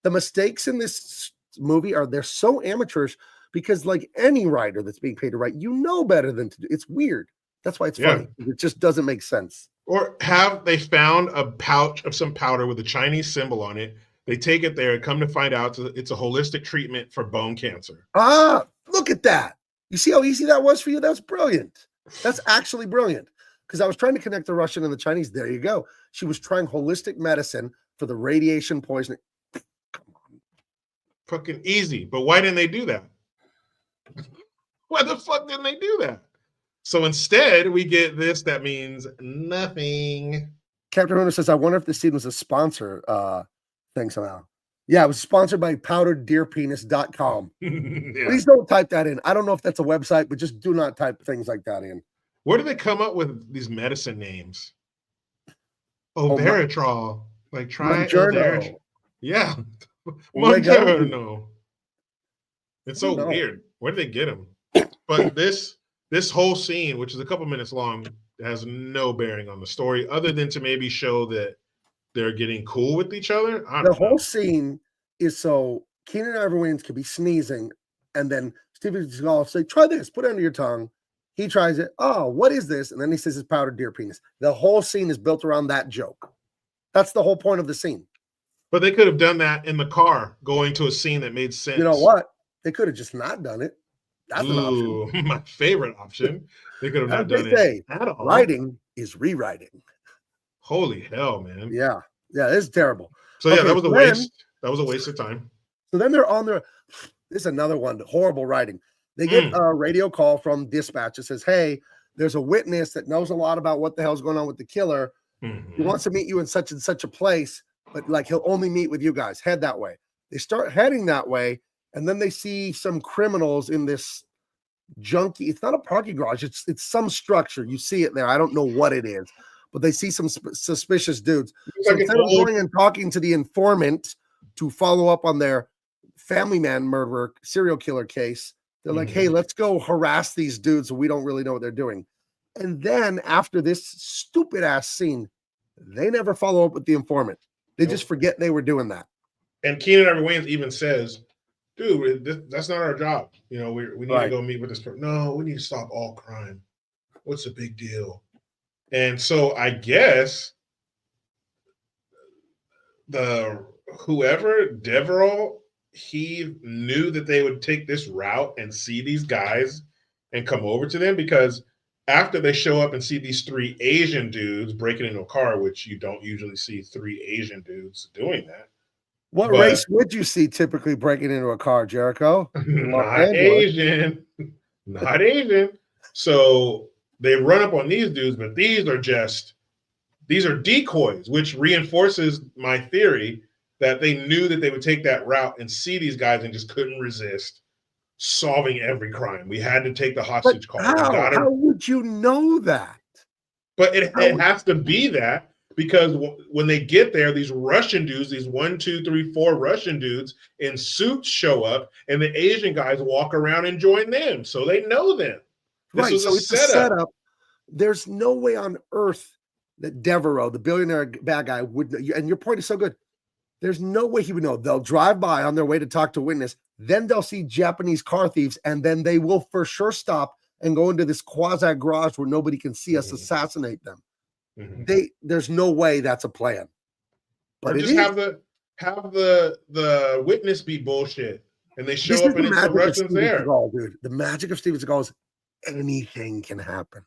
The mistakes in this movie they're so amateurish because like any writer that's being paid to write, you know better than to do. It's weird. That's why it's funny. It just doesn't make sense. Or have they found a pouch of some powder with a Chinese symbol on it? They take it there and come to find out it's a holistic treatment for bone cancer. Ah, look at that. You see how easy that was for you? That's brilliant. That's actually brilliant. Because I was trying to connect the Russian and the Chinese. There you go. She was trying holistic medicine for the radiation poisoning. Come on. Fucking easy. But why didn't they do that? Why the fuck didn't they do that? So instead, we get this that means nothing. Captain Hunter says, I wonder if this scene was a sponsor thing somehow. Yeah, it was sponsored by powdereddeerpenis.com. Please don't type that in. I don't know if that's a website, but just do not type things like that in. Where do they come up with these medicine names? Overitrol. Like try Overitrol. Yeah. Mongerno. It's so weird. Where did they get them? But this whole scene, which is a couple minutes long, has no bearing on the story other than to maybe show that they're getting cool with each other. The whole scene is so Keenan Ivory Wayans could be sneezing, and then Steven Seagal will say, try this, put it under your tongue. He tries it. Oh, what is this? And then he says it's powdered deer penis. The whole scene is built around that joke. That's the whole point of the scene. But they could have done that in the car, going to a scene that made sense. You know what? They could have just not done it. That's an option. My favorite option. They could have not done it at all. Writing is rewriting. Holy hell, man. Yeah. Yeah, it's terrible. So yeah, that was a waste. That was a waste of time. So then they're on their, this is another one, horrible writing. They get a radio call from dispatch that says, hey, there's a witness that knows a lot about what the hell's going on with the killer. Mm-hmm. He wants to meet you in such and such a place, but like he'll only meet with you guys. Head that way. They start heading that way, and then they see some criminals in this junkie. It's not a parking garage. It's some structure. You see it there. I don't know what it is, but they see some suspicious dudes. So instead of going and talking to the informant to follow up on their family man murderer, serial killer case, they're like, hey, let's go harass these dudes so we don't really know what they're doing. And then after this stupid ass scene, they never follow up with the informant. They just forget they were doing that. And Keenan Ivory Wayans even says, dude, that's not our job. You know, we need to go meet with this person. No, we need to stop all crime. What's the big deal? And so I guess whoever, Deverell, he knew that they would take this route and see these guys and come over to them, because after they show up and see these 3 Asian dudes breaking into a car, which you don't usually see 3 Asian dudes doing that. What race would you see typically breaking into a car, Jericho? Not Asian. Not Asian. So they run up on these dudes, but these are decoys, which reinforces my theory that they knew that they would take that route and see these guys and just couldn't resist solving every crime. We had to take the hostage call. How would you know that? But it has to be that, because when they get there, these Russian dudes, these 1, 2, 3, 4 Russian dudes in suits show up, and the Asian guys walk around and join them. So they know them. This was it's a setup. There's no way on earth that Devereaux, the billionaire bad guy, would know. And your point is so good. There's no way he would know. They'll drive by on their way to talk to a witness. Then they'll see Japanese car thieves, and then they will for sure stop and go into this quasi garage where nobody can see us assassinate them. There's no way that's a plan. But or just have the witness be bullshit, and they show up and it's the Russians there. Dude. The magic of Steven Seagal is anything can happen.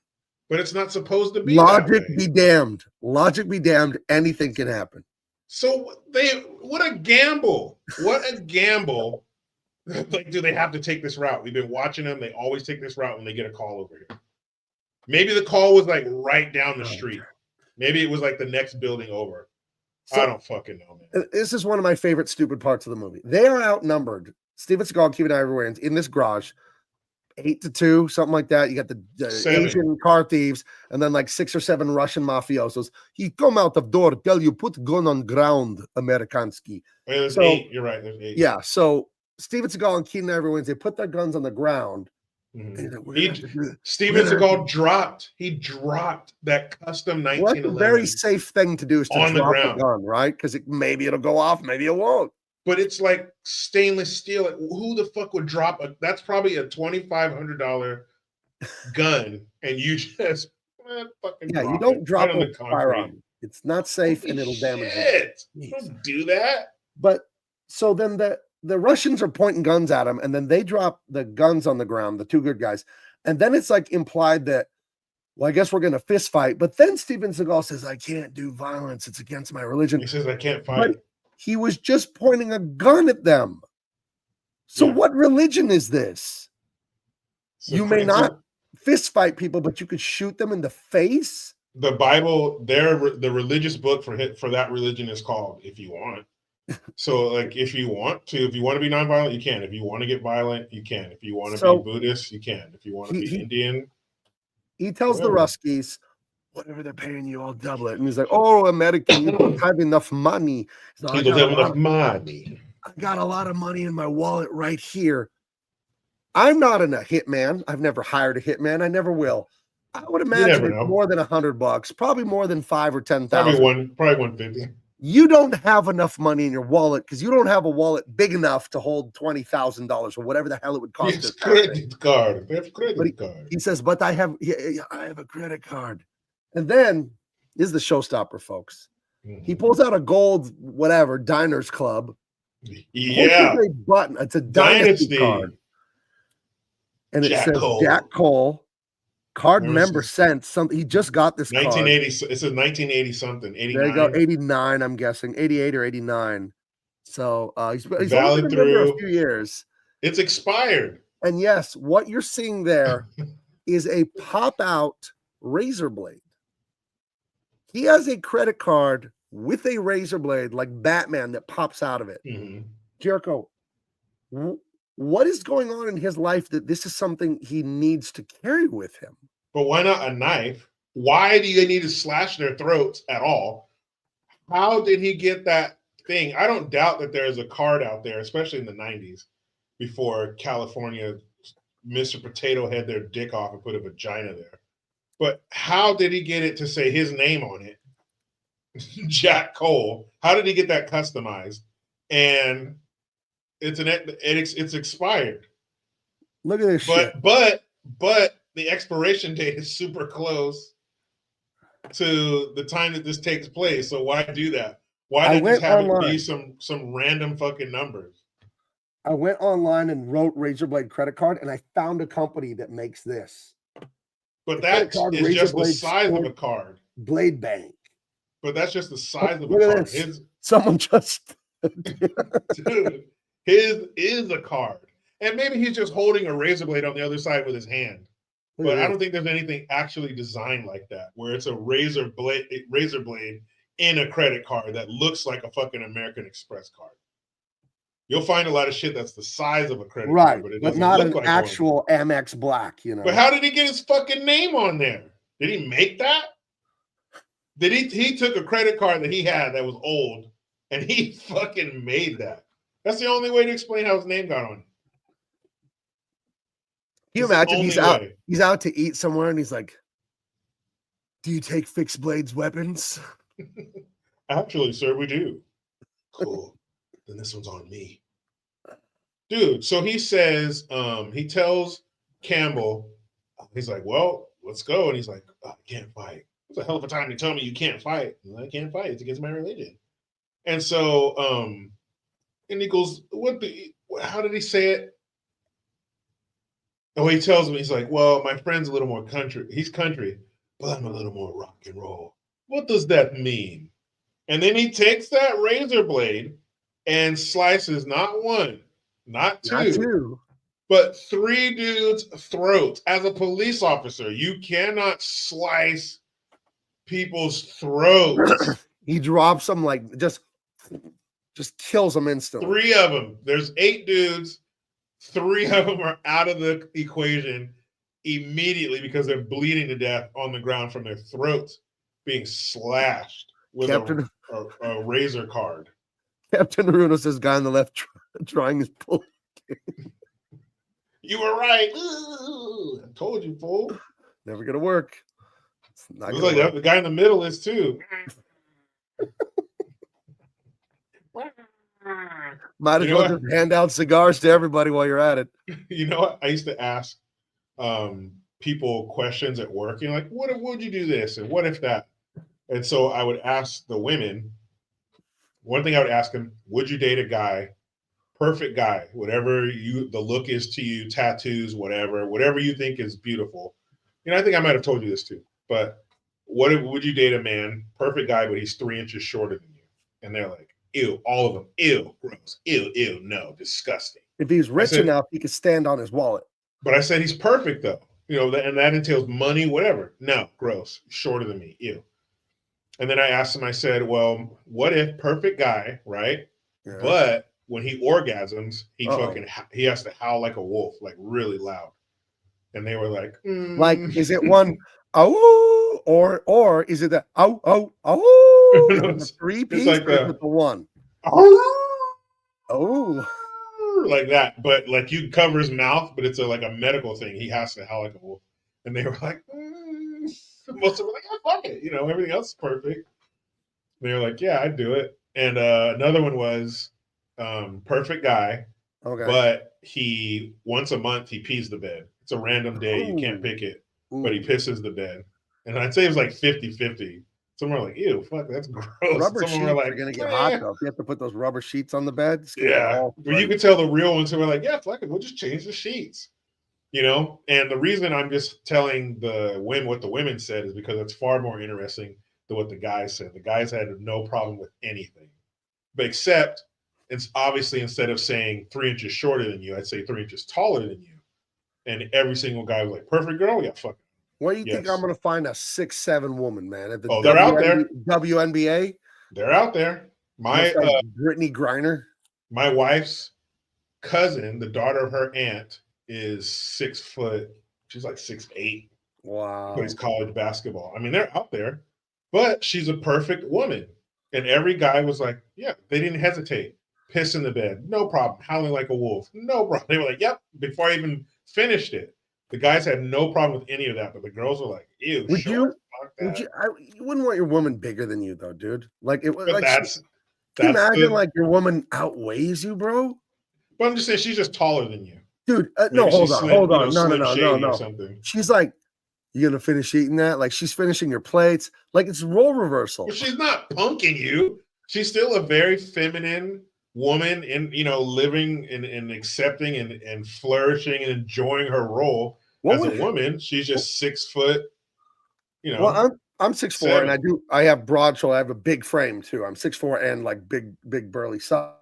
But it's not supposed to be. Logic be damned. Logic be damned. Anything can happen. So what a gamble. What a gamble. Like, do they have to take this route? We've been watching them. They always take this route when they get a call over here. Maybe the call was like right down the street. Maybe it was like the next building over. So, I don't fucking know, man. This is one of my favorite stupid parts of the movie. They are outnumbered. Steven Seagal, Cuban everywhere in this garage, 8-2, something like that. You got the Asian car thieves, and then like 6 or 7 Russian mafiosos. He come out of door, tell you put gun on ground, Amerikansky. There's 8. You're right. There's 8. Yeah. So Steven Seagal and Keenan Ivory Wayans, they put their guns on the ground. Steven Seagal dropped that custom 1911. Well, a very safe thing to do is to on drop the ground, gun, right? Because maybe it'll go off, maybe it won't. But it's like stainless steel. Like, who the fuck would drop that's probably a $2,500 gun, and you just fucking you don't drop a firearm. It's not safe. Holy and it'll damage you. Don't do that. But so then the Russians are pointing guns at him, and then they drop the guns on the ground, the 2 good guys. And then it's like implied that, well, I guess we're going to fist fight. But then Steven Seagal says, I can't do violence. It's against my religion. He says, I can't fight. But he was just pointing a gun at them. So what religion is this? So you may not fist fight people, but you could shoot them in the face? The Bible, the religious book for that religion is called If You Want. So, like, if you want to be nonviolent, you can. If you want to get violent, you can. If you want to be Buddhist, you can. If you want to be Indian, he tells the Ruskies, whatever they're paying you, I'll double it. And he's like, "Oh, American, you don't have enough money." You don't have enough money. I got a lot of money in my wallet right here. I'm not a hitman. I've never hired a hitman. I never will. I would imagine it's more than $100, probably more than 5 or 10,000. Probably 150. You don't have enough money in your wallet because you don't have a wallet big enough to hold $20,000 or whatever the hell it would cost. It's credit card. They have credit card. He says, but I have a credit card. And then this is the showstopper, folks. He pulls out a gold Diners Club. Yeah. A button. It's a Dynasty card. And it says Jack Cole. Card member sent something. He just got this 1980. Card. It says 1980 something. 89. There you go. 89. I'm guessing 88 or 89. So he's valid through a few years. It's expired. And yes, what you're seeing there is a pop out razor blade. He has a credit card with a razor blade like Batman that pops out of it. Jericho, what is going on in his life that this is something he needs to carry with him? But why not a knife? Why do they need to slash their throats at all? How did he get that thing? I don't doubt that there's a card out there, especially in the 90s, before California, Mr. Potato had their dick off and put a vagina there. But how did he get it to say his name on it? Jack Cole. How did he get that customized? And it's expired. Look at this shit. But the expiration date is super close to the time that this takes place. So why do that? Why didn't just have it be some random fucking numbers? I went online and wrote razor blade credit card, and I found a company that makes this. But The credit that card, is razor just the blade, size of sport, a card. Blade Bank. But that's just the size of a Look at card. this. Someone just Dude, his is a card. And maybe he's just holding a razor blade on the other side with his hand. But I don't think there's anything actually designed like that, where it's a razor blade in a credit card that looks like a fucking American Express card. You'll find a lot of shit that's the size of a credit card, but it doesn't not look an like actual Amex Black, you know. But how did he get his fucking name on there? Did he make that? Did he took a credit card that he had that was old and he fucking made that? That's the only way to explain how his name got on. Can you imagine he's out to eat somewhere and he's like, "Do you take fixed blades weapons?" Actually, sir, we do. Cool. Then this one's on me. Dude, so he says, he tells Campbell, he's like, well, let's go. And he's like, oh, I can't fight. It's a hell of a time to tell me you can't fight. I can't fight. It's against my religion. And so, and he goes, how did he say it? Oh, he tells me, he's like, well, my friend's a little more country. He's country, but I'm a little more rock and roll. What does that mean? And then he takes that razor blade and slices not one, not two, but 3 dudes' throats. As a police officer, you cannot slice people's throats. He drops them like just kills them instantly. 3 of them. There's 8 dudes. 3 of them are out of the equation immediately because they're bleeding to death on the ground from their throats being slashed with a razor card. Captain Runo says, "Guy on the left trying his pull." You were right. Ooh, I told you, fool. Never gonna work. It looks like the guy in the middle is too. Might as well just hand out cigars to everybody while you're at it. You know what? I used to ask people questions at work. You know, like, what if would you do this? And what if that? And so I would ask the women, one thing I would ask them, would you date a guy, perfect guy, whatever the look is to you, tattoos, whatever you think is beautiful. You know, I think I might have told you this too, but would you date a man, perfect guy, but he's 3 inches shorter than you? And they're like, ew, all of them, ew, gross, ew, no, disgusting. If he's rich enough, he could stand on his wallet. But I said he's perfect though, you know, and that entails money, whatever. No, gross, shorter than me, ew. And then I asked him, I said, well, what if perfect guy, right? Yeah. But when he orgasms, he has to howl like a wolf, like really loud. And they were like, like, is it one oh or is it the oh no, the 3-piece like or the one? Oh, like that. But like you cover his mouth, but it's like a medical thing. He has to howl like a wolf. And they were like, most of them were like, oh, fuck it. You know, everything else is perfect. And they were like, yeah, I'd do it. And another one was perfect guy. Okay. But he, once a month, he pees the bed. It's a random day. You can't pick it. But he pisses the bed. And I'd say it was like 50-50. Some are like, ew, fuck, that's gross. Rubber Some sheets are like, are going to get hot, though. If you have to put those rubber sheets on the bed. Yeah. But you can tell the real ones who are like, yeah, fuck it. We'll just change the sheets. You know, and the reason I'm just telling the women what the women said is because it's far more interesting than what the guys said. The guys had no problem with anything, but except it's obviously instead of saying 3 inches shorter than you, I'd say 3 inches taller than you. And every single guy was like, perfect girl, yeah, fuck it. Where do you think I'm going to find a 6'7" woman, man? At the they're out there. WNBA? They're out there. My Brittany Griner. My wife's cousin, the daughter of her aunt, is 6 foot. She's like 6'8". Wow. Plays college basketball. I mean, they're out there, but she's a perfect woman. And every guy was like, yeah, they didn't hesitate. Piss in the bed, no problem. Howling like a wolf, no problem. They were like, yep, before I even finished it. The guys had no problem with any of that, but the girls were like, ew, you wouldn't want your woman bigger than you, though, dude. Like, it was like, can you imagine like your woman outweighs you, bro? But I'm just saying she's just taller than you. Dude, no, hold on. No. She's like, you gonna finish eating that? Like she's finishing your plates. Like it's role reversal. But she's not punking you. She's still a very feminine woman and living and accepting and flourishing and enjoying her role. What As a would woman, she's just 6 foot, you know. well, I'm 6'4", and 7. I have broad shoulder. I have a big frame too. I'm 6'4" and like big burly son.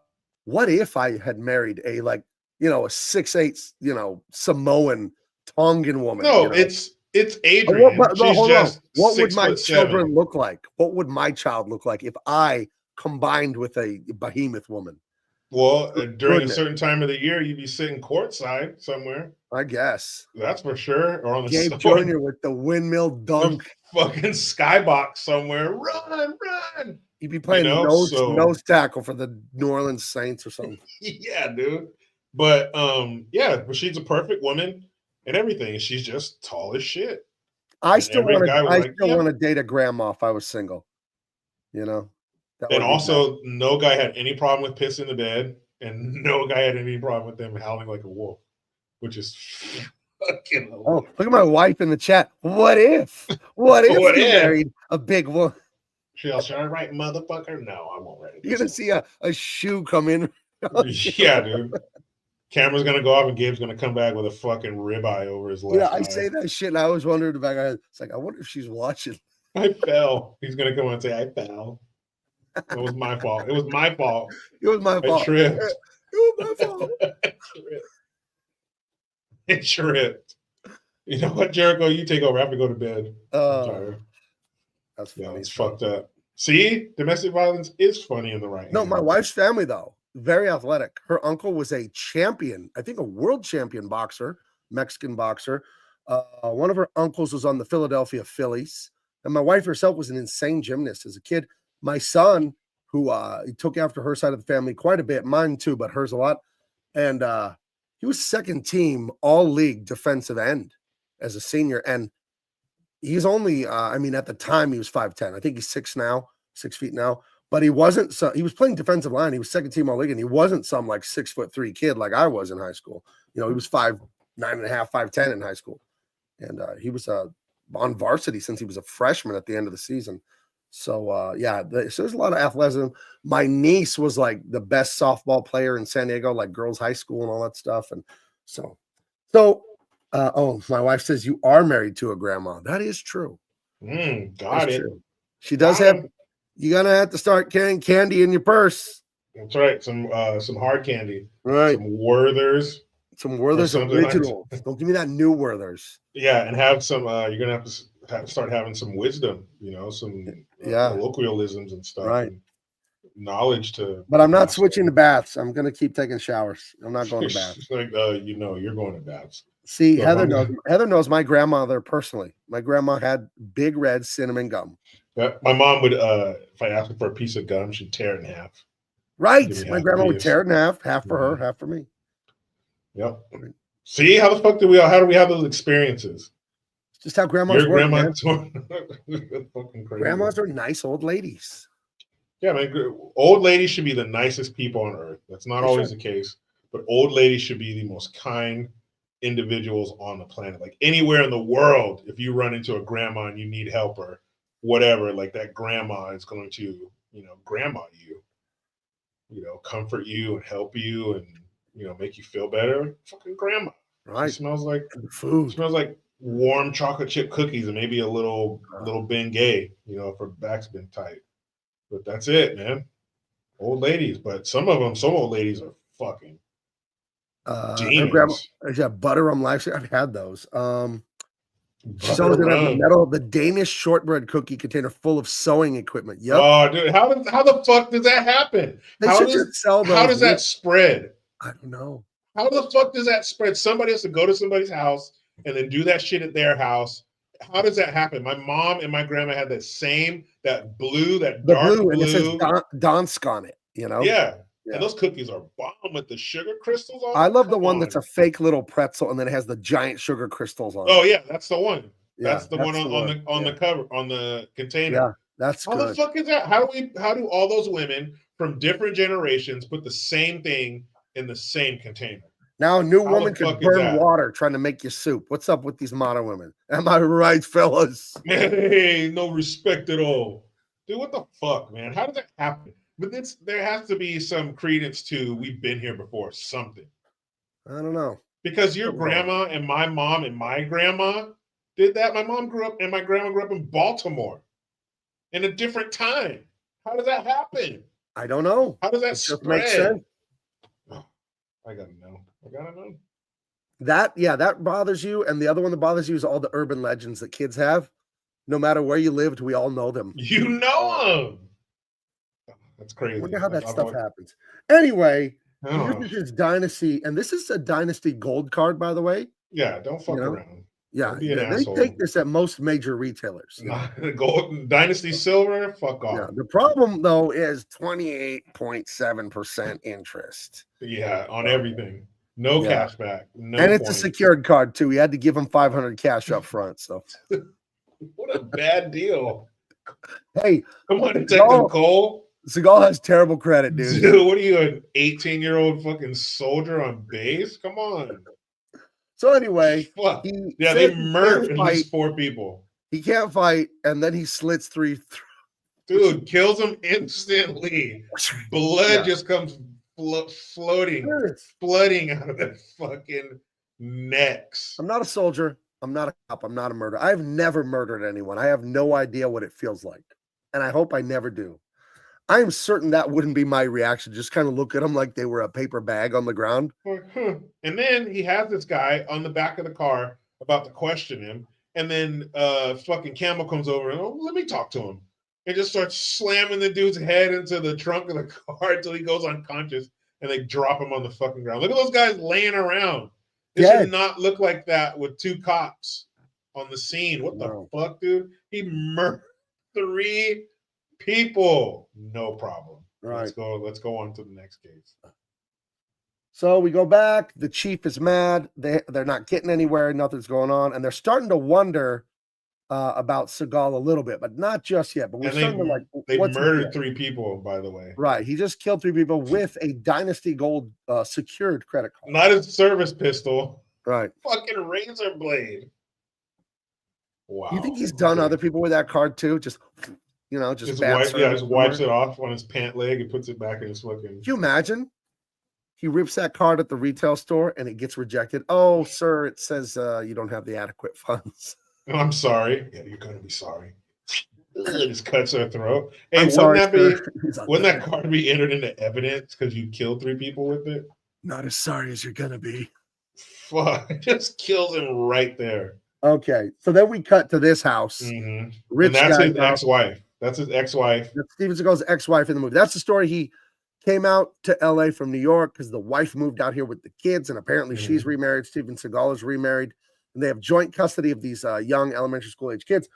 What if I had married a like, a 6'8", Samoan Tongan woman, No, it's What, Adrian. no, She's hold on. just What would my 6'7". children look like? What would my child look like if I combined with a behemoth woman? Well, during a Goodness, certain time of the year, you'd be sitting courtside somewhere. I guess. That's for sure. Or on the Gabe or Jr. with the windmill the dunk. fucking skybox somewhere. Run, run. He'd be playing So nose tackle for the New Orleans Saints or something. yeah, dude. But yeah, but she's a perfect woman and everything. She's just tall as shit. I And still every want to. guy was I like, still yeah. want to date a grandma if I was single. That would And be also, no guy had any problem with pissing the bed, and no guy had any problem with them howling like a wolf, which is fucking hilarious. Oh, look at my wife in the chat. What if? What if What you if? married a big woman? Should I write motherfucker? No, I won't write it. You're gonna see a shoe come in. Yeah, dude. Camera's gonna go off, and Gabe's gonna come back with a fucking ribeye over his left eye. I say that shit, and I always wondered about it. It's like I wonder if she's watching. I fell. He's gonna come on and say, I fell. It was my fault. It was my fault. It was my fault. I tripped. It was my fault. It tripped. You know what, Jericho? You take over. I have to go to bed. I'm tired. That's Yeah, funny. it's fucked up. See, domestic violence is funny in the right. No, hand. my wife's family though, very athletic. Her uncle was a champion, I think a world champion boxer, Mexican boxer. One of her uncles was on the Philadelphia Phillies, and my wife herself was an insane gymnast as a kid. My son, who he took after her side of the family quite a bit, mine too, but hers a lot, and he was second team all league defensive end as a senior, and he's only at the time he was 5'10". I think he's 6 feet now, but he wasn't he was playing defensive line. He was second team all league, and he wasn't some like 6'3" kid like I was in high school. He was 5'9.5", 5'10" in high school. And he was on varsity since he was a freshman at the end of the season. So so there's a lot of athleticism. My niece was like the best softball player in San Diego, like girls' high school and all that stuff. And so my wife says you are married to a grandma. That is true. Got it. True. She does have. You're gonna have to start carrying candy in your purse. That's right. Some hard candy. Right. Some Werthers. Some Werthers original. Don't give me that new Werthers. Yeah, and have some. You're gonna have to start having some wisdom. Some colloquialisms and stuff. Right. And knowledge to. But I'm not switching to baths. I'm gonna keep taking showers. I'm not going to baths. Like you're going to baths. See, so Heather knows my grandmother personally. My grandma had big red cinnamon gum. Yeah, my mom would, if I asked her for a piece of gum, she'd tear it in half. Right. My grandma would tear it in half for her, half for me. Yep. See, how the fuck how do we have those experiences? It's just how grandmas work, man. Fucking crazy. Grandmas are nice old ladies. Yeah, man. Old ladies should be the nicest people on earth. That's not always the case, but old ladies should be the most kind individuals on the planet. Like anywhere in the world, if you run into a grandma and you need help or whatever, like that grandma is going to, grandma you, comfort you and help you and, make you feel better. Fucking grandma. Right. It smells like food. It smells like warm chocolate chip cookies and maybe a little Bengay, if her back's been tight. But that's it, man. Old ladies. But some old ladies are fucking demons. Butterrum Life. I've had those. Someone's gonna have the metal of the Danish shortbread cookie container full of sewing equipment. Yep. Oh, dude, how the fuck does that happen? How does that spread? I don't know. How the fuck does that spread? Somebody has to go to somebody's house and then do that shit at their house. How does that happen? My mom and my grandma had that blue, that dark blue, and it says Donsk on it. Yeah. And those cookies are bomb with the sugar crystals on. I love the one that's a fake little pretzel and then it has the giant sugar crystals on it. Oh yeah, that's the one. Yeah, that's the one on the cover, on the container. Yeah, that's good. How the fuck is that? How do all those women from different generations put the same thing in the same container? Now a new woman could burn water trying to make you soup. What's up with these modern women? Am I right, fellas? Hey, no respect at all. Dude, what the fuck, man? How did that happen? But there has to be some credence to we've been here before, something. I don't know. Because your grandma and my mom and my grandma did that. My mom grew up and my grandma grew up in Baltimore in a different time. How does that happen? I don't know. How does that It just spread? makes sense. Oh, I gotta know. I gotta know. That bothers you. And the other one that bothers you is all the urban legends that kids have. No matter where you lived, we all know them. You know them. That's crazy. I wonder how that I'll stuff go- happens. Anyway, I don't here's know. his dynasty, and this is a dynasty gold card, by the way. Yeah, don't fuck You know? around. Yeah, Don't be an they asshole. take this at most major retailers. You know? The Gold Dynasty Silver, fuck off. Yeah, the problem though is 28.7% interest. Yeah, on everything. No Yeah. cash back. No And it's points. a secured card too. We had to give him 500 cash up front. So What a bad deal. hey, Come on, Detective Cole. Seagal has terrible credit, dude. Dude, what are you, an 18-year-old fucking soldier on base? Come on. So anyway, Fuck. he Yeah, said they he murdered can't at least fight. 4 people. He can't fight, and then he slits 3. Dude, kills them instantly. Blood Yeah. just comes flooding out of their fucking necks. I'm not a soldier. I'm not a cop. I'm not a murderer. I've never murdered anyone. I have no idea what it feels like. And I hope I never do. I am certain that wouldn't be my reaction. Just kind of look at them like they were a paper bag on the ground. Like, huh. And then he has this guy on the back of the car about to question him. And then fucking Campbell comes over and, oh, let me talk to him. And just starts slamming the dude's head into the trunk of the car until he goes unconscious. And they drop him on the fucking ground. Look at those guys laying around. It should not look like that with 2 cops on the scene. What the fuck, dude? He murdered 3 people. No problem. Right. Let's go on to the next case. So we go back. The chief is mad. They're not getting anywhere. Nothing's going on. And they're starting to wonder about Seagal a little bit, but not just yet. But we're starting to like, they what's murdered 3 people, by the way. Right. He just killed 3 people with a Dynasty Gold secured credit card. Not a service pistol. Right. Fucking razor blade. Wow. You think he's done other people with that card too? Just just wipes it off on his pant leg and puts it back in his fucking. Can you imagine? He rips that card at the retail store and it gets rejected. Oh, sir, it says you don't have the adequate funds. I'm sorry. Yeah, you're gonna be sorry. It just cuts her throat. Hey, I'm sorry, wouldn't that card be entered into evidence because you killed 3 people with it? Not as sorry as you're gonna be. Fuck, it just kills him right there. Okay, so then we cut to this house. Mm-hmm. Rich and that's guy his ex-wife. That's his ex-wife. That's Steven Seagal's ex-wife in the movie. That's the story. He came out to LA from New York because the wife moved out here with the kids, and apparently she's remarried. Steven Seagal is remarried, and they have joint custody of these young elementary school age kids.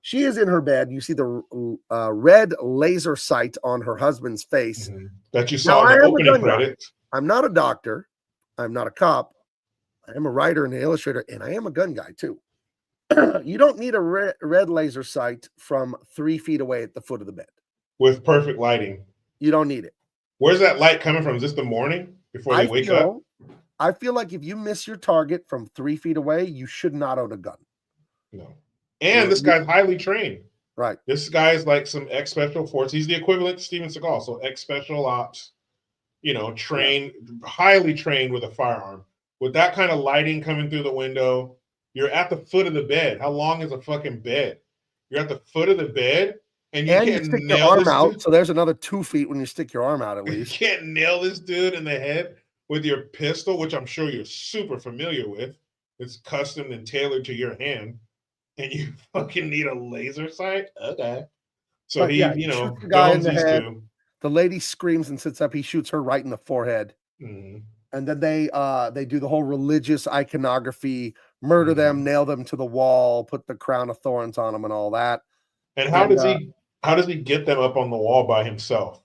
She is in her bed. You see the red laser sight on her husband's face. That you saw in the opening credits. I'm not a doctor. I'm not a cop. I am a writer and an illustrator, and I am a gun guy too. You don't need a red laser sight from 3 feet away at the foot of the bed. With perfect lighting. You don't need it. Where's that light coming from? Is this the morning before they wake up? I feel like if you miss your target from 3 feet away, you should not own a gun. No. And this guy's highly trained. Right. This guy's like some ex-special force. He's the equivalent to Steven Seagal. So ex-special ops, trained, highly trained with a firearm. With that kind of lighting coming through the window, you're at the foot of the bed. How long is a fucking bed? You're at the foot of the bed, and you can't stick nail your arm this out. dude. So there's another 2 feet when you stick your arm out at least. You can't nail this dude in the head with your pistol, which I'm sure you're super familiar with. It's custom and tailored to your hand, and you fucking need a laser sight? Okay. So But he, shoots the guy in guns the these head. 2. The lady screams and sits up. He shoots her right in the forehead. Mm-hmm. And then they do the whole religious iconography, murder them, nail them to the wall, put the crown of thorns on them, and all that. And how does he get them up on the wall by himself?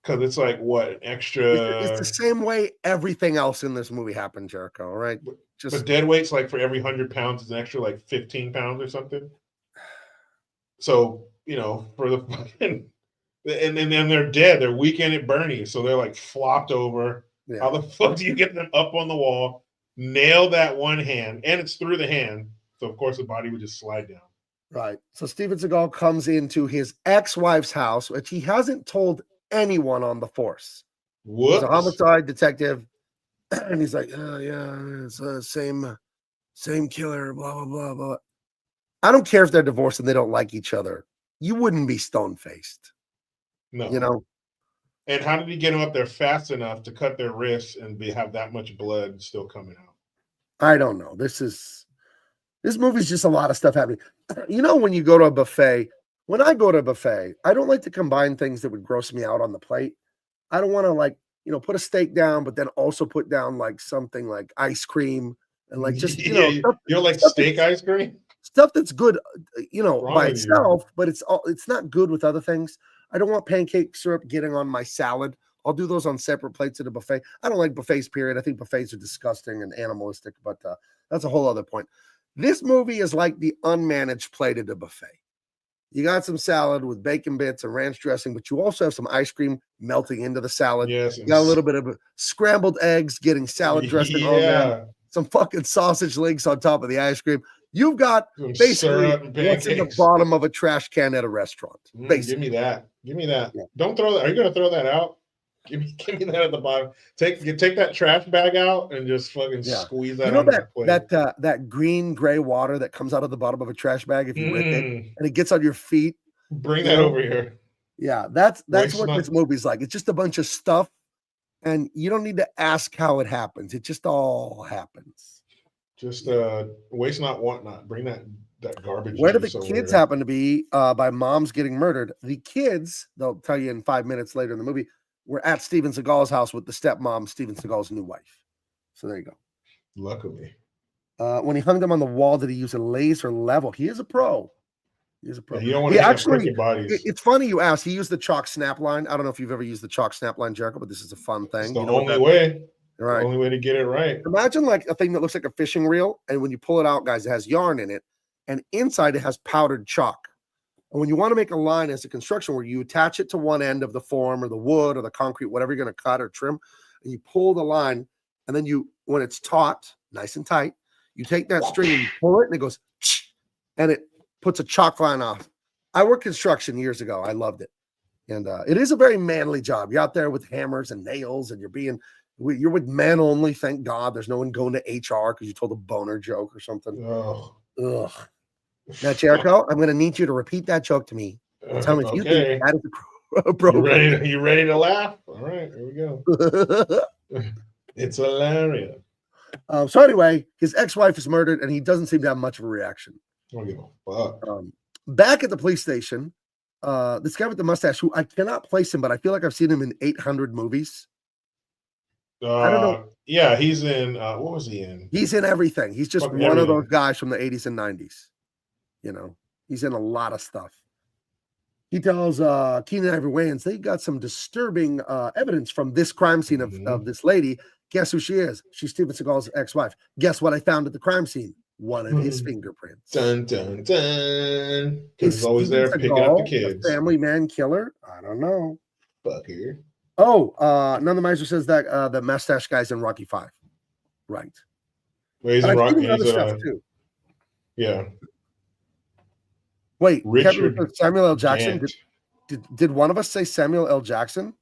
Because it's like what, an extra. It's the same way everything else in this movie happened, Jericho. Right? But dead weight's like for every 100 pounds is an extra like 15 pounds or something. So for the fucking. And then they're dead. They're weekend at Bernie's, so they're like flopped over. Yeah. How the fuck do you get them up on the wall, nail that one hand, and it's through the hand, so of course the body would just slide down. Right. So Steven Seagal comes into his ex-wife's house, which he hasn't told anyone on the force. Whoops. He's a homicide detective. And he's like, oh yeah, it's the same killer, blah blah blah blah. I don't care if they're divorced and they don't like each other. You wouldn't be stone-faced. No. You know? And how did he get them up there fast enough to cut their wrists and have that much blood still coming out? I don't know. This movie's just a lot of stuff happening. You know, when you go to a buffet, when I go to a buffet, I don't like to combine things that would gross me out on the plate. I don't want to, like, you know, put a steak down, but then also put down like something like ice cream and like just, you know, you don't like steak ice cream? Stuff that's good, you know, Wrong by with you. itself, but it's not good with other things. I don't want pancake syrup getting on my salad. I'll do those on separate plates at a buffet. I don't like buffets, period. I think buffets are disgusting and animalistic, but that's a whole other point. This movie is like the unmanaged plate at a buffet. You got some salad with bacon bits and ranch dressing, but you also have some ice cream melting into the salad. Yes. You got a little bit of scrambled eggs getting salad dressing on them. Some fucking sausage links on top of the ice cream. You've got Some basically syrup and what's in the pancakes. bottom of a trash can at a restaurant. Give me that. Give me that. Yeah. Don't throw that. Are you going to throw that out? Give me that at the bottom. Take that trash bag out and just fucking squeeze that. You know onto the plate. that green gray water that comes out of the bottom of a trash bag if you rip it and it gets on your feet. Bring that over here. Yeah, that's Waste what not- this movie's like. It's just a bunch of stuff, and you don't need to ask how it happens. It just all happens. Just waste not, want not. Bring that garbage. Where do the juice over kids here. happen to be by moms getting murdered? The kids, they'll tell you in 5 minutes later in the movie, were at Steven Seagal's house with the stepmom, Steven Seagal's new wife. So there you go. Luckily. When he hung them on the wall, did he use a laser level? He is a pro. He is a pro. Yeah, you don't want to actually, crooked bodies. It's funny you asked. He used the chalk snap line. I don't know if you've ever used the chalk snap line, Jericho, but this is a fun thing. It's the You know only way. Right. The only way to get it right. Imagine like a thing that looks like a fishing reel, and when you pull it out, guys, it has yarn in it, and inside it has powdered chalk. And when you want to make a line as a construction where you attach it to one end of the form or the wood or the concrete, whatever you're going to cut or trim, and you pull the line, and then when it's taut, nice and tight, you take that string and you pull it, and it goes, and it puts a chalk line off. I worked construction years ago. I loved it. And it is a very manly job. You're out there with hammers and nails, and you're with men only. Thank God there's no one going to HR because you told a boner joke or something. Ugh. Now, Jericho, I'm going to need you to repeat that joke to me. Tell me if you think that is appropriate. You ready to laugh? All right, here we go. It's hilarious. So anyway, his ex-wife is murdered, and he doesn't seem to have much of a reaction. I don't give a fuck. Back at the police station, this guy with the mustache, who I cannot place him, but I feel like I've seen him in 800 movies. I don't know. Yeah, he's in. What was he in? He's in everything. He's just Fucking one everything. of those guys from the 80s and 90s. You know, he's in a lot of stuff. He tells Keenan and Ivory Wayans they got some disturbing evidence from this crime scene of this lady. Guess who she is? She's Steven Seagal's ex-wife. Guess what I found at the crime scene? One of his fingerprints. Dun dun dun. Is He's always there Steven picking up the Seagal kids. a family man killer? I don't know. Fucker. Oh, none of the Meiser says that the mustache guy's in Rocky 5. Right. Well, he's I've in seen Rocky. him in other He's stuff too. Yeah. Wait, Richard Kevin, Samuel L. Jackson. Gant. Did one of us say Samuel L. Jackson?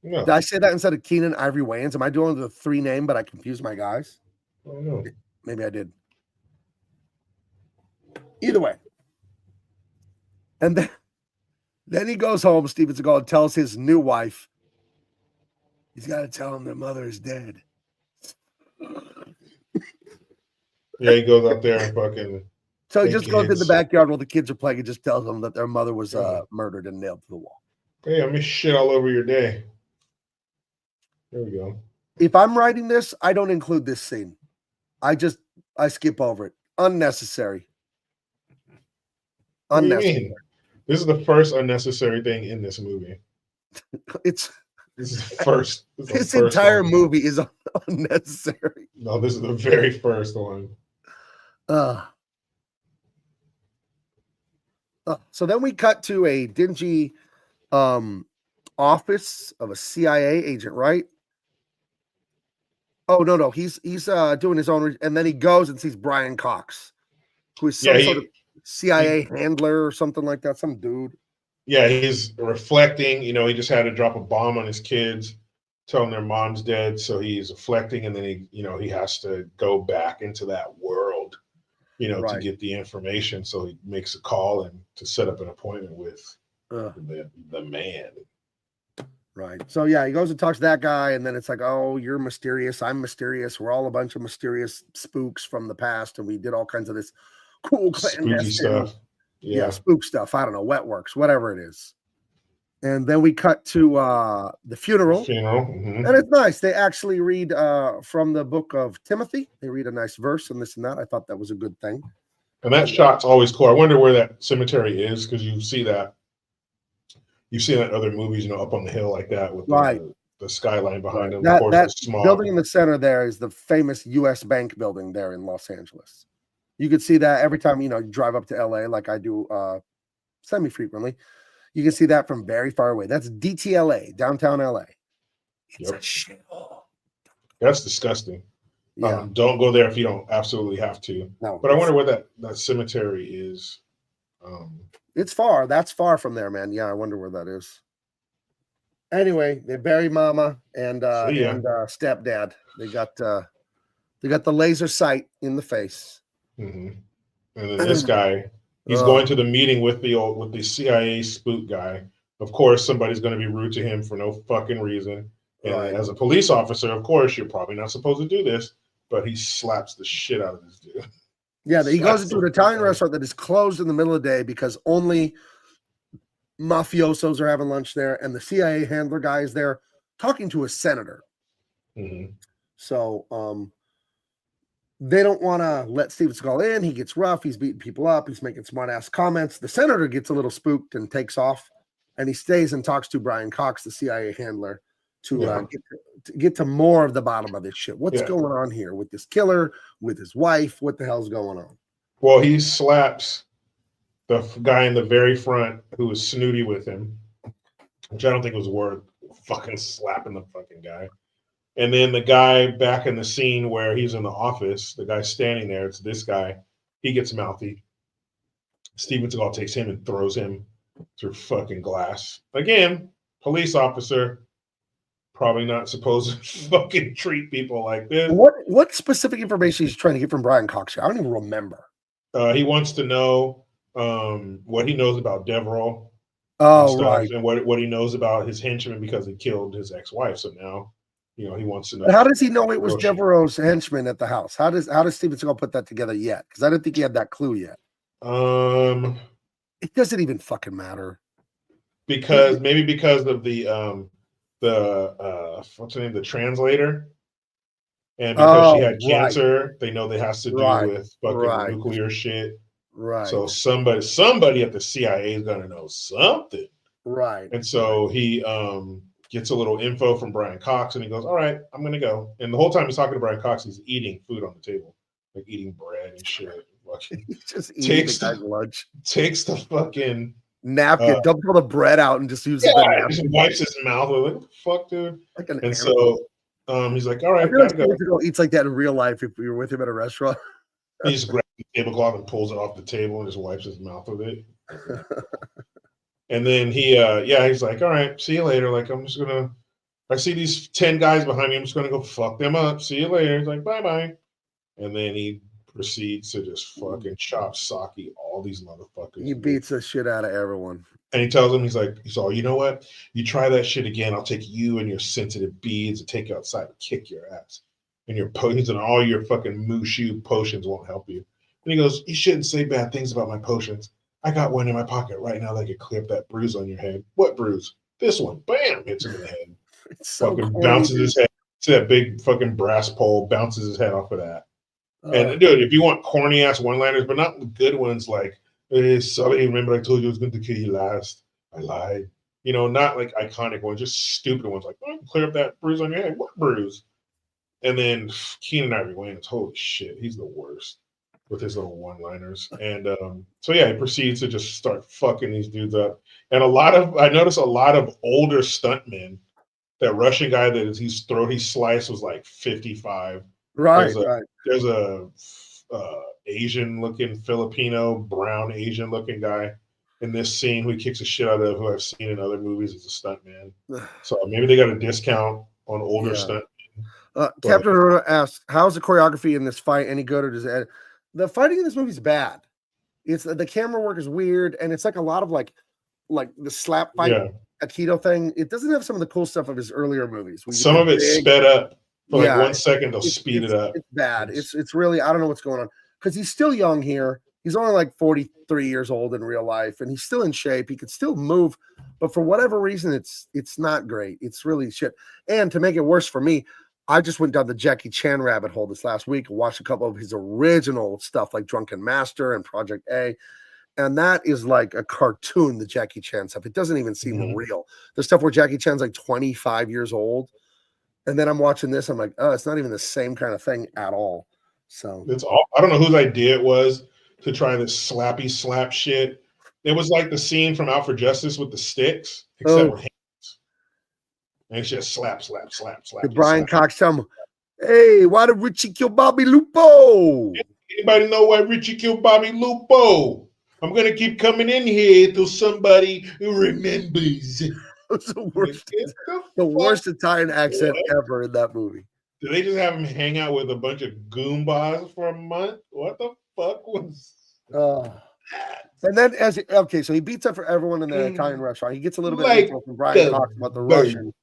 No. Did I say that instead of Keenan Ivory Wayans? Am I doing the 3 name, but I confused my guys? I don't know. Maybe I did. Either way. And then he goes home, Steven Seagal, and tells his new wife, he's got to tell him their mother is dead. Yeah, he goes out there and fucking. So he Hey, just goes in the kids. backyard while the kids are playing and just tells them that their mother was murdered and nailed to the wall. Hey, I'm gonna shit all over your day. There we go. If I'm writing this, I don't include this scene. I skip over it. Unnecessary. What do you Unnecessary. mean? This is the first unnecessary thing in this movie. It's This is the first. this entire movie is unnecessary. No, this is the very first one. So then we cut to a dingy office of a CIA agent, right? Oh no, he's doing his own, and then he goes and sees Brian Cox, who is some sort of CIA handler or something like that, some dude. Yeah, he's reflecting. You know, he just had to drop a bomb on his kids. tell them their mom's dead, so he's reflecting, and then he has to go back into that world, to Right. get the information. So he makes a call and to set up an appointment with the man. Right. So yeah, he goes and talks to that guy, and then it's like, oh, you're mysterious. I'm mysterious. We're all a bunch of mysterious spooks from the past, and we did all kinds of this cool Spooky clandestine stuff. Yeah, spook stuff. I don't know, wet works, whatever it is. And then we cut to the funeral. Mm-hmm. And it's nice. They actually read from the book of Timothy. They read a nice verse and this and that. I thought that was a good thing. And that shot's always cool. I wonder where that cemetery is, because you see that. You've seen that in other movies, up on the hill like that with the skyline behind them. That building in the center there is the famous U.S. Bank building there in Los Angeles. You could see that every time, you drive up to L.A. like I do semi-frequently. You can see that from very far away. That's DTLA, downtown L.A. It's a shithole. That's disgusting. Yeah. Don't go there if you don't absolutely have to. No, but I wonder where that cemetery is. It's far. That's far from there, man. Yeah, I wonder where that is. Anyway, they bury Mama and stepdad. They got the laser sight in the face. Mm-hmm. And then this guy, he's going to the meeting with the CIA spook guy. Of course, somebody's going to be rude to him for no fucking reason. And as a police officer, of course, you're probably not supposed to do this, but he slaps the shit out of this dude. Yeah, he goes into an Italian restaurant that is closed in the middle of the day because only mafiosos are having lunch there, and the CIA handler guy is there talking to a senator. Mm-hmm. So they don't want to let Steven Seagal in. He gets rough. He's beating people up. He's making smart-ass comments. The senator gets a little spooked and takes off, and he stays and talks to Brian Cox, the CIA handler, to get to more of the bottom of this shit. What's going on here with this killer, with his wife? What the hell's going on? Well, he slaps the guy in the very front who was snooty with him, which I don't think was worth fucking slapping the fucking guy. And then the guy back in the scene where he's in the office, the guy standing there, it's this guy, he gets mouthy. Steven Seagal takes him and throws him through fucking glass. Again, police officer, probably not supposed to fucking treat people like this. What specific information he's trying to get from Brian Cox here? I don't even remember. He wants to know what he knows about Devereaux. And what he knows about his henchman because he killed his ex-wife. So now, he wants to know. How does he know it was Devereaux's henchman at the house? How does Steven Seagal put that together yet? Because I didn't think he had that clue yet. It doesn't even fucking matter. Because of the what's her name, the translator, and because she had cancer, they know that has to do with fucking nuclear shit. Right. So somebody at the CIA is gonna know something. Right. And so he gets a little info from Brian Cox, and he goes, "All right, I'm gonna go." And the whole time he's talking to Brian Cox, he's eating food on the table, like eating bread and shit. He's just eating the guy's lunch. Takes the fucking napkin, dumps all the bread out, and just uses the napkin. Just wipes his mouth. Like, what the fuck, dude? Like an and animal. So he's like, all right, I feel like Steven Seagal eats like that in real life if we were with him at a restaurant. He just grabs the tablecloth and pulls it off the table and just wipes his mouth with it. And then he's like, all right, see you later. Like, I see these 10 guys behind me. I'm just going to go fuck them up. See you later. He's like, bye-bye. And then he proceeds to just fucking chop Saki all these motherfuckers. He beats the shit out of everyone. And he tells him, he's all, you know what? You try that shit again, I'll take you and your sensitive beads and take you outside and kick your ass. And your potions and all your fucking Mushu potions won't help you. And he goes, you shouldn't say bad things about my potions. I got one in my pocket right now that could clear up that bruise on your head. What bruise? This one. Bam! Hits him in the head. It's so fucking corny, bounces his head to that big fucking brass pole, bounces his head off of that. And dude, if you want corny ass one-liners, but not the good ones like, sorry, remember I told you I was going to kill you last. I lied. Not like iconic ones, just stupid ones like, oh, clear up that bruise on your head. What bruise? And then Keenan Ivory Wayans, holy shit, he's the worst with his little one-liners. And he proceeds to just start fucking these dudes up. And I noticed a lot of older stuntmen. That Russian guy that his throat he sliced was like 55. Right. There's a Asian-looking Filipino, brown Asian-looking guy in this scene who he kicks the shit out of, who I've seen in other movies as a stuntman. So maybe they got a discount on older stuff. Captain Rhoda asks, "How's the choreography in this fight any good, or does it?" The fighting in this movie is bad. It's the camera work is weird, and it's like a lot of like the slap fight Aikido thing. It doesn't have some of the cool stuff of his earlier movies. Some of it's sped up for like 1 second. They'll speed it up. It's bad. It's really, I don't know what's going on, because he's still young here. He's only like 43 years old in real life, and he's still in shape. He could still move, but for whatever reason, it's not great. It's really shit. And to make it worse for me, I just went down the Jackie Chan rabbit hole this last week and watched a couple of his original stuff like Drunken Master and Project A. And that is like a cartoon, the Jackie Chan stuff. It doesn't even seem real. The stuff where Jackie Chan's like 25 years old. And then I'm watching this. I'm like, oh, it's not even the same kind of thing at all. So it's all, I don't know whose idea it was to try this slappy slap shit. It was like the scene from Out for Justice with the sticks, except for hands. And it's just slap. Did Brian Cox tell him, hey, why did Richie kill Bobby Lupo? Anybody know why Richie killed Bobby Lupo? I'm going to keep coming in here till somebody remembers. It was the worst Italian accent ever in that movie. Did they just have him hang out with a bunch of Goombas for a month? What the fuck was that? And then so he beats up for everyone in the Italian restaurant. He gets a little bit of info from Brian Cox about the Russian.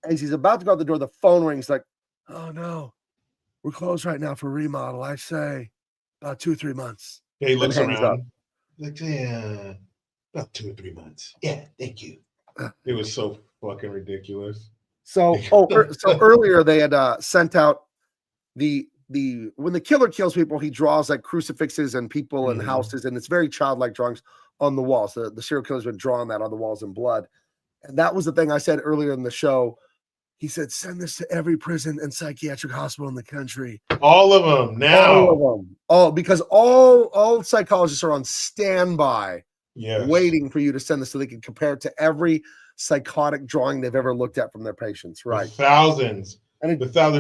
As he's about to go out the door, the phone rings like, oh no, we're closed right now for remodel. I say about 2 or 3 months. Yeah, he looks around. Like, yeah, about 2 or 3 months. Yeah, thank you. It was so fucking ridiculous. So earlier they had sent out the when the killer kills people, he draws like crucifixes and people and houses, and it's very childlike drawings on the walls. The serial killer's been drawing that on the walls in blood. And that was the thing I said earlier in the show. He said, send this to every prison and psychiatric hospital in the country. All of them now. All of them. Oh, because all psychologists are on standby, waiting for you to send this so they can compare it to every psychotic drawing they've ever looked at from their patients. Right. Thousands.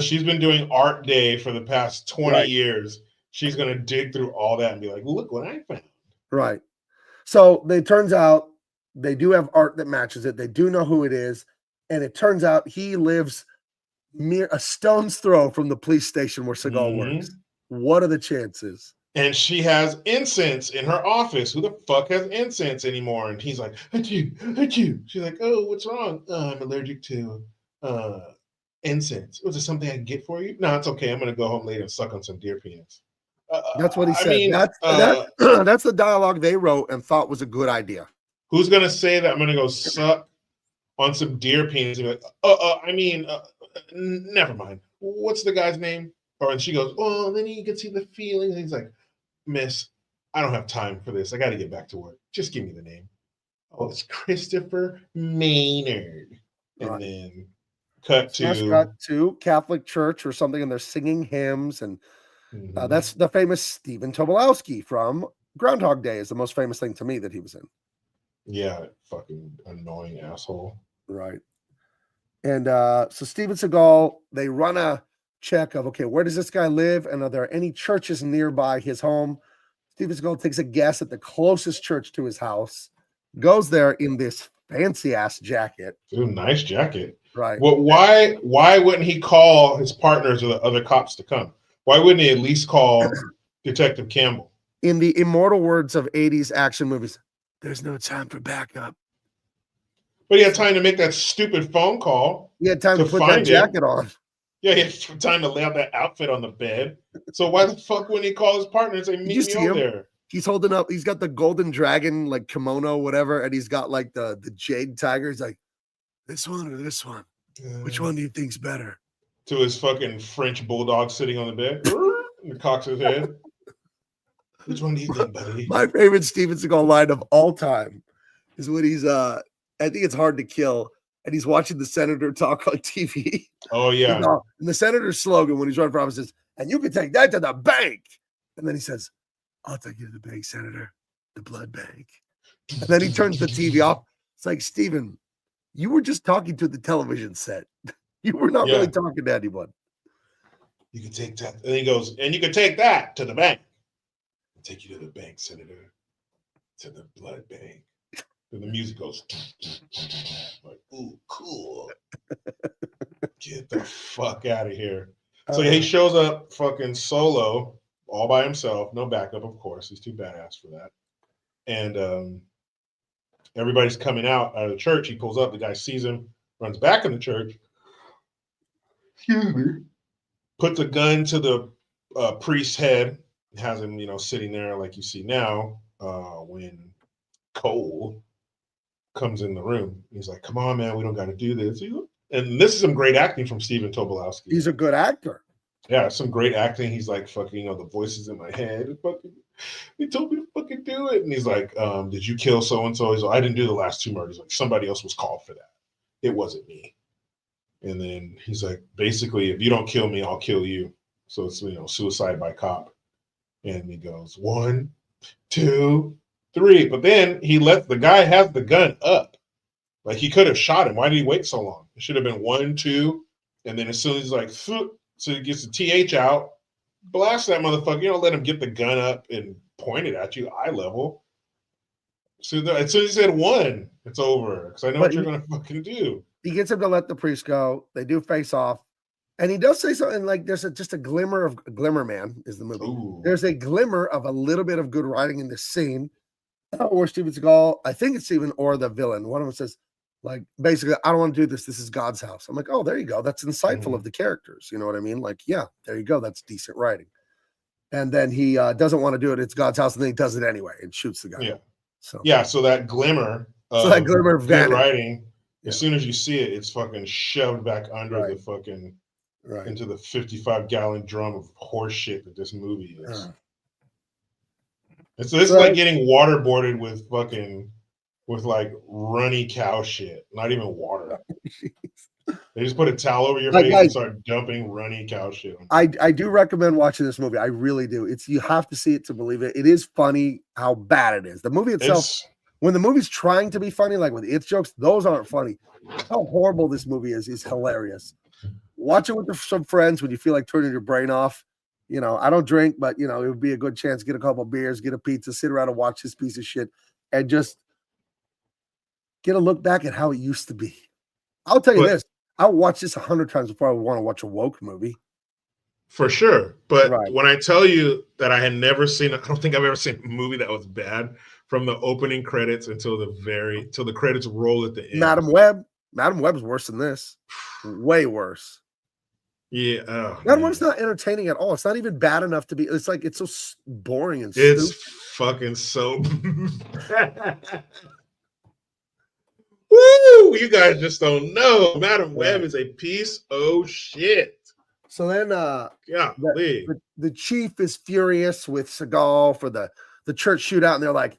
She's been doing art day for the past 20 years. She's going to dig through all that and be like, look what I found. Right. So it turns out they do have art that matches it. They do know who it is. And it turns out he lives mere a stone's throw from the police station where Seagal works. What are the chances? And she has incense in her office. Who the fuck has incense anymore? And he's like, achoo. She's like, oh, what's wrong? I'm allergic to incense. Was there something I can get for you? No, it's okay. I'm going to go home later and suck on some deer penis. That's what he said. That's the dialogue they wrote and thought was a good idea. Who's going to say that I'm going to go suck on some deer penis? And be like, never mind. What's the guy's name? And she goes, oh, then you can see the feelings. And he's like, miss, I don't have time for this. I got to get back to work. Just give me the name. Oh, it's Christopher Maynard. And then cut to Catholic church or something, and they're singing hymns. And that's the famous Stephen Tobolowsky from Groundhog Day is the most famous thing to me that he was in. Yeah, fucking annoying asshole. Right. And so Steven Seagal, they run a check of, okay, where does this guy live? And are there any churches nearby his home? Steven Seagal takes a guess at the closest church to his house, goes there in this fancy ass jacket. Dude, nice jacket. Right. Well, why wouldn't he call his partners or the other cops to come? Why wouldn't he at least call Detective Campbell? In the immortal words of 80s action movies, there's no time for backup. But he had time to make that stupid phone call. He had time to put that jacket on. Yeah, he had time to lay out that outfit on the bed. So why the fuck wouldn't he call his partner and say, meet me over there? He's holding up, he's got the golden dragon, like kimono, whatever, and he's got like the jade tiger. He's like, this one or this one? Which one do you think's better? To his fucking French bulldog sitting on the bed. And cocks his head. Which one do you think, buddy? My favorite Steven Seagal line of all time is when he's I think it's hard to kill, and he's watching the senator talk on TV. Oh yeah. And the senator's slogan when he's running for office is, and you can take that to the bank. And then he says, I'll take you to the bank, Senator, the blood bank. And then he turns the TV off. It's like, Steven, you were just talking to the television set. You were not really talking to anyone. You can take that. And he goes, and you can take that to the bank. I'll take you to the bank, Senator. To the blood bank. And the music goes like, ooh, cool. fuck out of here. So he shows up fucking solo, all by himself, no backup, of course. He's too badass for that. And everybody's coming out of the church. He pulls up. The guy sees him, runs back in the church. Excuse me. Puts a gun to the priest's head. Has him, sitting there like you see now. When Cole comes in the room, he's like, "Come on, man, we don't got to do this." And this is some great acting from Stephen Tobolowsky. He's a good actor. Yeah, some great acting. He's like, fucking, the voices in my head. Fucking, he told me to fucking do it. And he's like, did you kill so-and-so? He's like, I didn't do the last 2 murders. Like, somebody else was called for that. It wasn't me. And then he's like, basically, if you don't kill me, I'll kill you. So it's, suicide by cop. And he goes, 1, 2, 3. But then the guy has the gun up. Like, he could have shot him. Why did he wait so long? It should have been 1, 2. And then as soon as he's like, so he gets the TH out, blast that motherfucker. You don't let him get the gun up and point it at you, eye level. So as soon as he said 1, it's over. Because I know what you're going to fucking do. He gets him to let the priest go. They do face off. And he does say something like there's just a glimmer of Glimmer Man is the movie. Ooh. There's a glimmer of a little bit of good writing in this scene where Steven Seagal, I think it's Steven or the villain, one of them says, like, basically, I don't want to do this. This is God's house. I'm like, oh, there you go. That's insightful of the characters. You know what I mean? Like, yeah, there you go. That's decent writing. And then he doesn't want to do it. It's God's house. And then he does it anyway and shoots the guy. Yeah. So that glimmer of good writing, as soon as you see it, it's fucking shoved back under the fucking, into the 55-gallon drum of horse shit that this movie is. And so this is like getting waterboarded with like runny cow shit, not even water. They just put a towel over your face and start dumping runny cow shit. I do recommend watching this movie. I really do. You have to see it to believe it. It is funny how bad it is. The movie itself, when the movie's trying to be funny, like with its jokes, those aren't funny. How horrible this movie is hilarious. Watch it with some friends when you feel like turning your brain off. I don't drink, but it would be a good chance. Get a couple of beers, get a pizza, sit around and watch this piece of shit, and just get a look back at how it used to be. I'll tell you this. I'll watch this 100 times before I would want to watch a woke movie. For sure. But when I tell you that I don't think I've ever seen a movie that was bad from the opening credits until the credits roll at the end. Madam Web's worse than this. Way worse. Yeah. Madam Web's not entertaining at all. It's not even bad enough to be. It's like, it's so boring and it's fucking so. Woo! You guys just don't know. Madam Web is a piece of shit. So then, the chief is furious with Seagal for the church shootout, and they're like,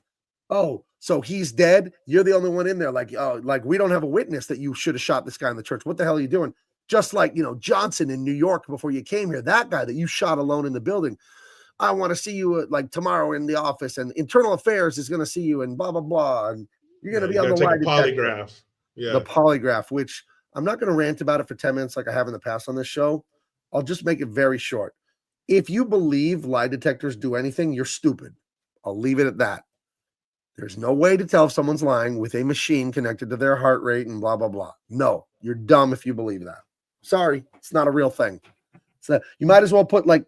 "Oh, so he's dead? You're the only one in there. Like, oh, like we don't have a witness that you should have shot this guy in the church. What the hell are you doing? Just like Johnson in New York before you came here, that guy that you shot alone in the building. I want to see you like tomorrow in the office, and Internal Affairs is going to see you, and blah blah blah, and you're going to be on the lie detector." Polygraph. Yeah, the polygraph, which I'm not going to rant about it for 10 minutes like I have in the past on this show. I'll just make it very short. If you believe lie detectors do anything, you're stupid. I'll leave it at that. There's no way to tell if someone's lying with a machine connected to their heart rate and blah, blah, blah. No, you're dumb if you believe that. Sorry, it's not a real thing. So you might as well put like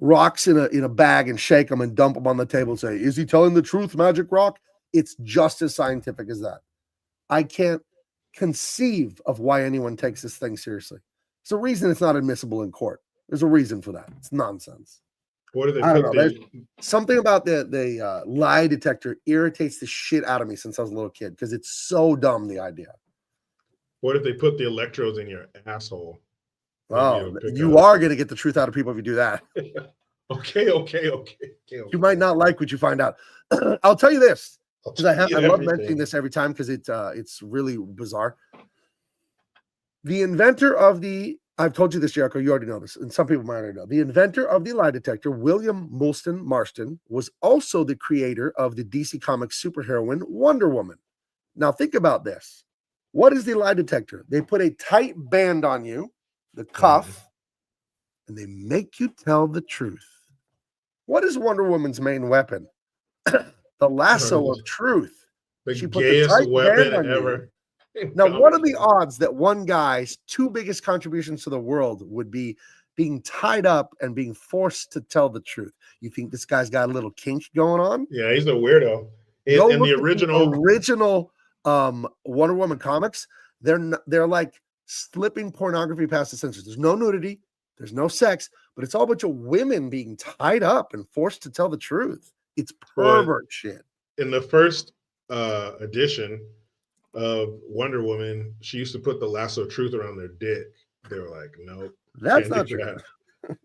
rocks in a bag and shake them and dump them on the table and say, is he telling the truth, Magic Rock? It's just as scientific as that. I can't conceive of why anyone takes this thing seriously. It's a reason it's not admissible in court. There's a reason for that. It's nonsense. What do they I don't know. Something about the lie detector irritates the shit out of me since I was a little kid because it's so dumb, the idea. What if they put the electrodes in your asshole? Oh, you are going to get the truth out of people if you do that. Okay. You might not like what you find out. I'll tell you this. Because I love mentioning this every time because it's really bizarre. The inventor of I've told you this, Jericho, you already know this, and some people might already know. The inventor of the lie detector, William Moulton Marston, was also the creator of the DC Comics superheroine Wonder Woman. Now think about this. What is the lie detector? They put a tight band on you, the cuff, and they make you tell the truth. What is Wonder Woman's main weapon? The lasso of truth. The gayest weapon ever. Now, what are the odds that one guy's two biggest contributions to the world would be being tied up and being forced to tell the truth? You think this guy's got a little kink going on? Yeah, he's a weirdo. Go In look the at original, Wonder Woman comics. They're like slipping pornography past the censors. There's no nudity, there's no sex, but it's all a bunch of women being tied up and forced to tell the truth. It's pervert shit. In the first edition of Wonder Woman, she used to put the lasso of truth around their dick. They were like, nope. That's not true. That.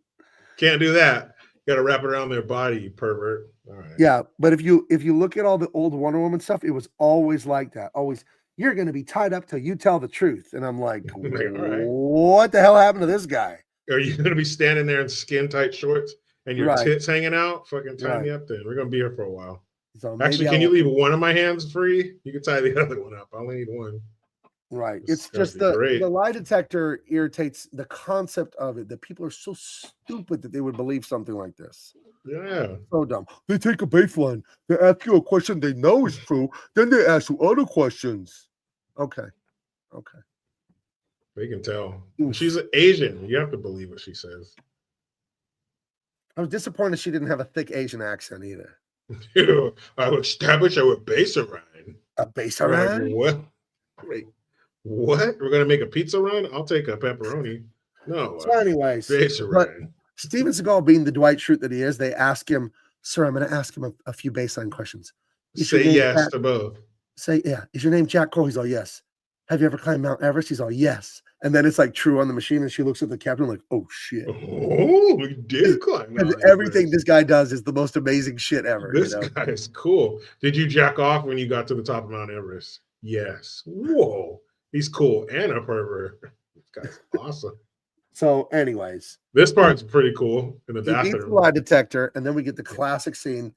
Can't do that. You gotta wrap it around their body, you pervert. All right. Yeah, but if you look at all the old Wonder Woman stuff, it was always like that. Always, you're gonna be tied up till you tell the truth. And I'm like, what the hell happened to this guy? Are you gonna be standing there in skin tight shorts and your tits hanging out? Fucking tie me up then. We're gonna be here for a while. So actually, can you leave one of my hands free? You can tie the other one up. I only need one. Right. It's just the lie detector irritates the concept of it, that people are so stupid that they would believe something like this. Yeah. So dumb. They take a baseline. They ask you a question they know is true. Then they ask you other questions. Okay. They can tell. She's Asian. You have to believe what she says. I was disappointed she didn't have a thick Asian accent either. I will establish our base run. A base run? What? Wait, what? We're gonna make a pizza run? I'll take a pepperoni. No. So, anyways, base run. Steven Seagal, being the Dwight Schrute that he is, they ask him, "Sir, I'm going to ask him a few baseline questions. Say yes to both. Say, yeah. Is your name Jack Cole?" He's all, "Yes." "Have you ever climbed Mount Everest?" He's all, "Yes." And then it's like true on the machine, and she looks at the captain like, "Oh shit!" Oh, we did climb Mount Everest. Everything this guy does is the most amazing shit ever. This guy is cool. Did you jack off when you got to the top of Mount Everest? Yes. Whoa, he's cool and a pervert. This guy's awesome. So, anyways, this part's pretty cool in the bathroom. He beats the lie detector, and then we get the classic scene.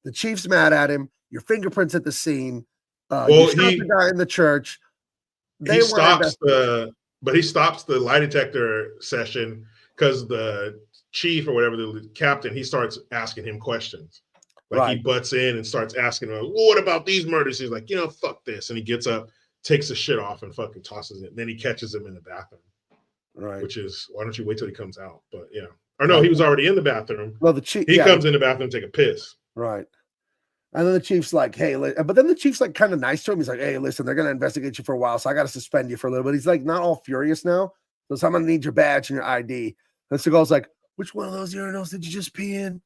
The chief's mad at him. Your fingerprints at the scene. You shot the guy in the church. He stops the lie detector session because the chief or whatever, the captain, he starts asking him questions. Like he butts in and starts asking him, well, "What about these murders?" He's like, "Fuck this," and he gets up, takes the shit off, and fucking tosses it. And then he catches him in the bathroom. Right. Which is, why don't you wait till he comes out? But yeah. Or no, he was already in the bathroom. Well, the chief comes in the bathroom to take a piss. Right. And then the chief's like, "Hey," but then the chief's like kind of nice to him. He's like, "Hey, listen, they're gonna investigate you for a while, so I gotta suspend you for a little bit." He's like not all furious now. So I'm gonna need your badge and your ID. And Seagal's like, "Which one of those urinals did you just pee in?"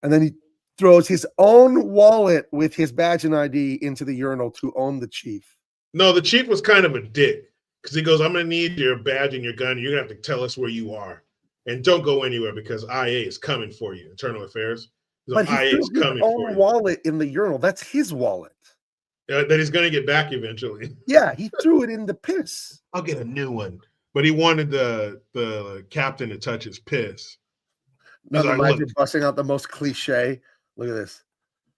And then he throws his own wallet with his badge and ID into the urinal to own the chief. No, the chief was kind of a dick. Because he goes, "I'm going to need your badge and your gun. You're going to have to tell us where you are. And don't go anywhere because IA is coming for you, Internal Affairs." But IA is coming for you. Wallet in the urinal. That's his wallet. That he's going to get back eventually. Yeah, he threw it in the piss. I'll get a new one. But he wanted the captain to touch his piss. You're busting out the most cliche. Look at this.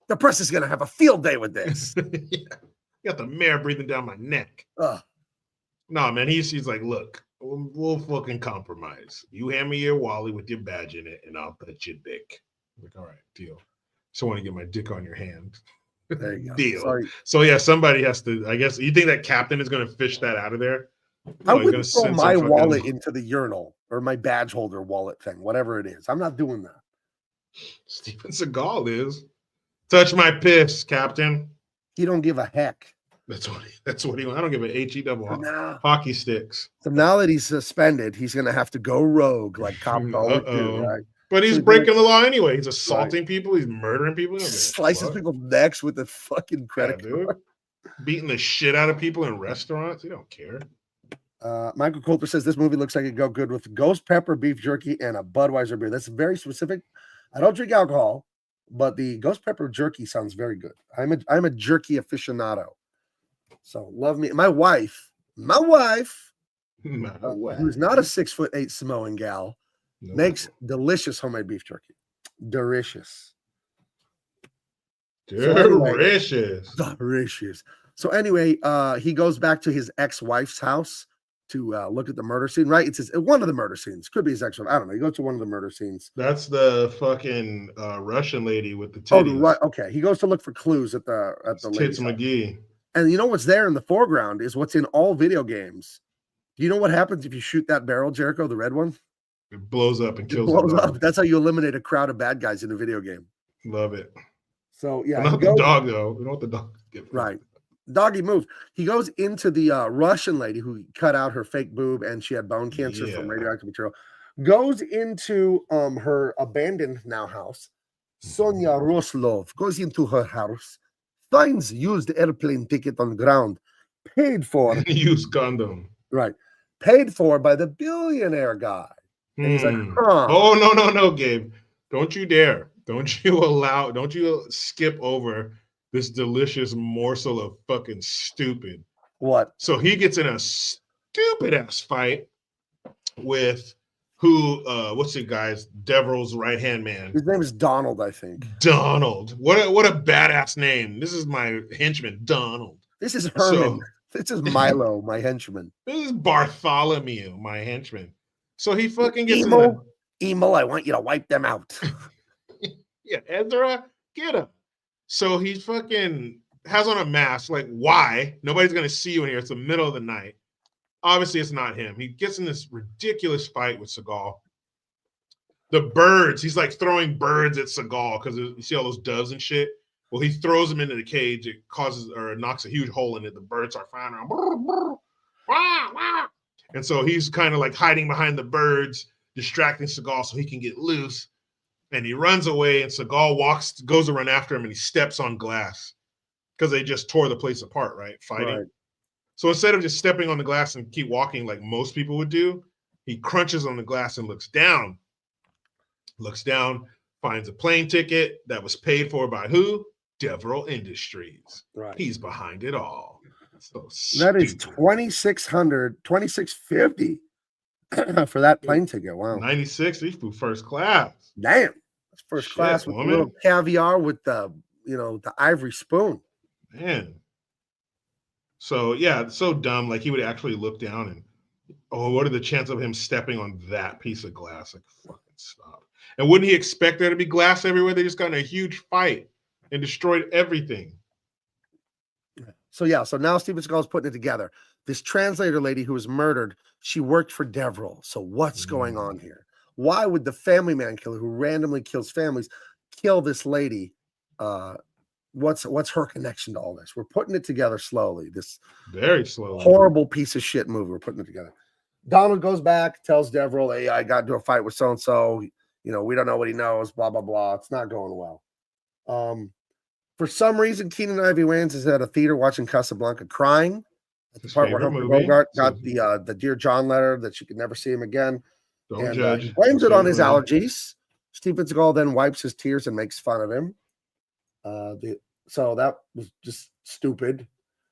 The press is going to have a field day with this. Yeah. You got the mayor breathing down my neck. No, man, he's like, "Look, we'll fucking compromise. You hand me your wallet with your badge in it, and I'll touch your dick." I'm like, all right, deal. Just want to get my dick on your hand. There you go. Deal. Sorry. So yeah, somebody has to. I guess you think that captain is going to fish that out of there? I wouldn't throw my wallet into the urinal or my badge holder wallet thing, whatever it is. I'm not doing that. Steven Seagal is. Touch my piss, Captain. He don't give a heck. That's what he. I don't give a HE double hockey sticks. So now that he's suspended, he's going to have to go rogue like cops always do, right? But he's breaking the law anyway. He's assaulting people. He's murdering people. Slices people's necks with a fucking credit card. Beating the shit out of people in restaurants. He don't care. Michael Coulter says this movie looks like it'd go good with ghost pepper beef jerky and a Budweiser beer. That's very specific. I don't drink alcohol, but the ghost pepper jerky sounds very good. I'm a jerky aficionado. So love me. My wife, who's not a 6'8" Samoan gal, makes delicious homemade beef jerky. Delicious. Delicious. So anyway, he goes back to his ex-wife's house to look at the murder scene, right? It's one of the murder scenes. Could be his ex-wife. I don't know. He goes to one of the murder scenes. That's the fucking Russian lady with the titties. Oh, right. Okay. He goes to look for clues at the Tits McGee. And you know what's there in the foreground is what's in all video games. Do you know what happens if you shoot that barrel, Jericho, the red one? It blows up and It kills blows the dog. up. That's how you eliminate a crowd of bad guys in a video game. Love it. So yeah, But not the dog though. We don't want the dog to get right. Doggy move. He goes into the Russian lady who cut out her fake boob and she had bone cancer from radioactive material. Goes into her abandoned now house. Sonia Roslov goes into her house, finds used airplane ticket on the ground, paid for. Used condom. Right. Paid for by the billionaire guy. And he's like, huh. Oh, no, Gabe. Don't you dare. Don't you skip over this delicious morsel of fucking stupid. What? So he gets in a stupid ass fight with what's the guy's Devil's right hand man? His name is Donald, I think. Donald. What a badass name. This is my henchman, Donald. This is Herman. This is Milo, my henchman. This is Bartholomew, my henchman. So he fucking gets Emo, I want you to wipe them out. Yeah, Ezra, get him. So he fucking has on a mask. Like, why? Nobody's gonna see you in here. It's the middle of the night. Obviously, it's not him. He gets in this ridiculous fight with Seagal. The birds, he's like throwing birds at Seagal because you see all those doves and shit. Well, he throws them into the cage. It causes or knocks a huge hole in it. The birds are flying around. And so he's kind of like hiding behind the birds, distracting Seagal so he can get loose. And he runs away, and Seagal goes to run after him, and he steps on glass because they just tore the place apart, right? Fighting. Right. So instead of just stepping on the glass and keep walking like most people would do, he crunches on the glass and looks down. Looks down, finds a plane ticket that was paid for by who? Devereaux Industries. Right. He's behind it all. So that is $2,650 for that plane ticket. Wow. 96. He flew first class. Damn. That's first class with a little caviar with the ivory spoon. Man. So yeah, it's so dumb. Like he would actually look down and, what are the chances of him stepping on that piece of glass? Like, fucking stop. And wouldn't he expect there to be glass everywhere? They just got in a huge fight and destroyed everything. So yeah, so now Steven Seagal's putting it together. This translator lady who was murdered, she worked for Devereaux. So what's going on here? Why would the family man killer who randomly kills families kill this lady? What's her connection to all this? We're putting it together slowly. This very slowly horrible piece of shit movie. We're putting it together. Donald goes back, tells Devereaux, hey, I got into a fight with so-and-so. We don't know what he knows, blah, blah, blah. It's not going well. For some reason, Keenan Ivory Wayans is at a theater watching Casablanca crying. At the part where Humphrey Bogart got the Dear John letter that she could never see him again. Don't judge. Blames it on his allergies. Steven Seagal then wipes his tears and makes fun of him. So that was just stupid.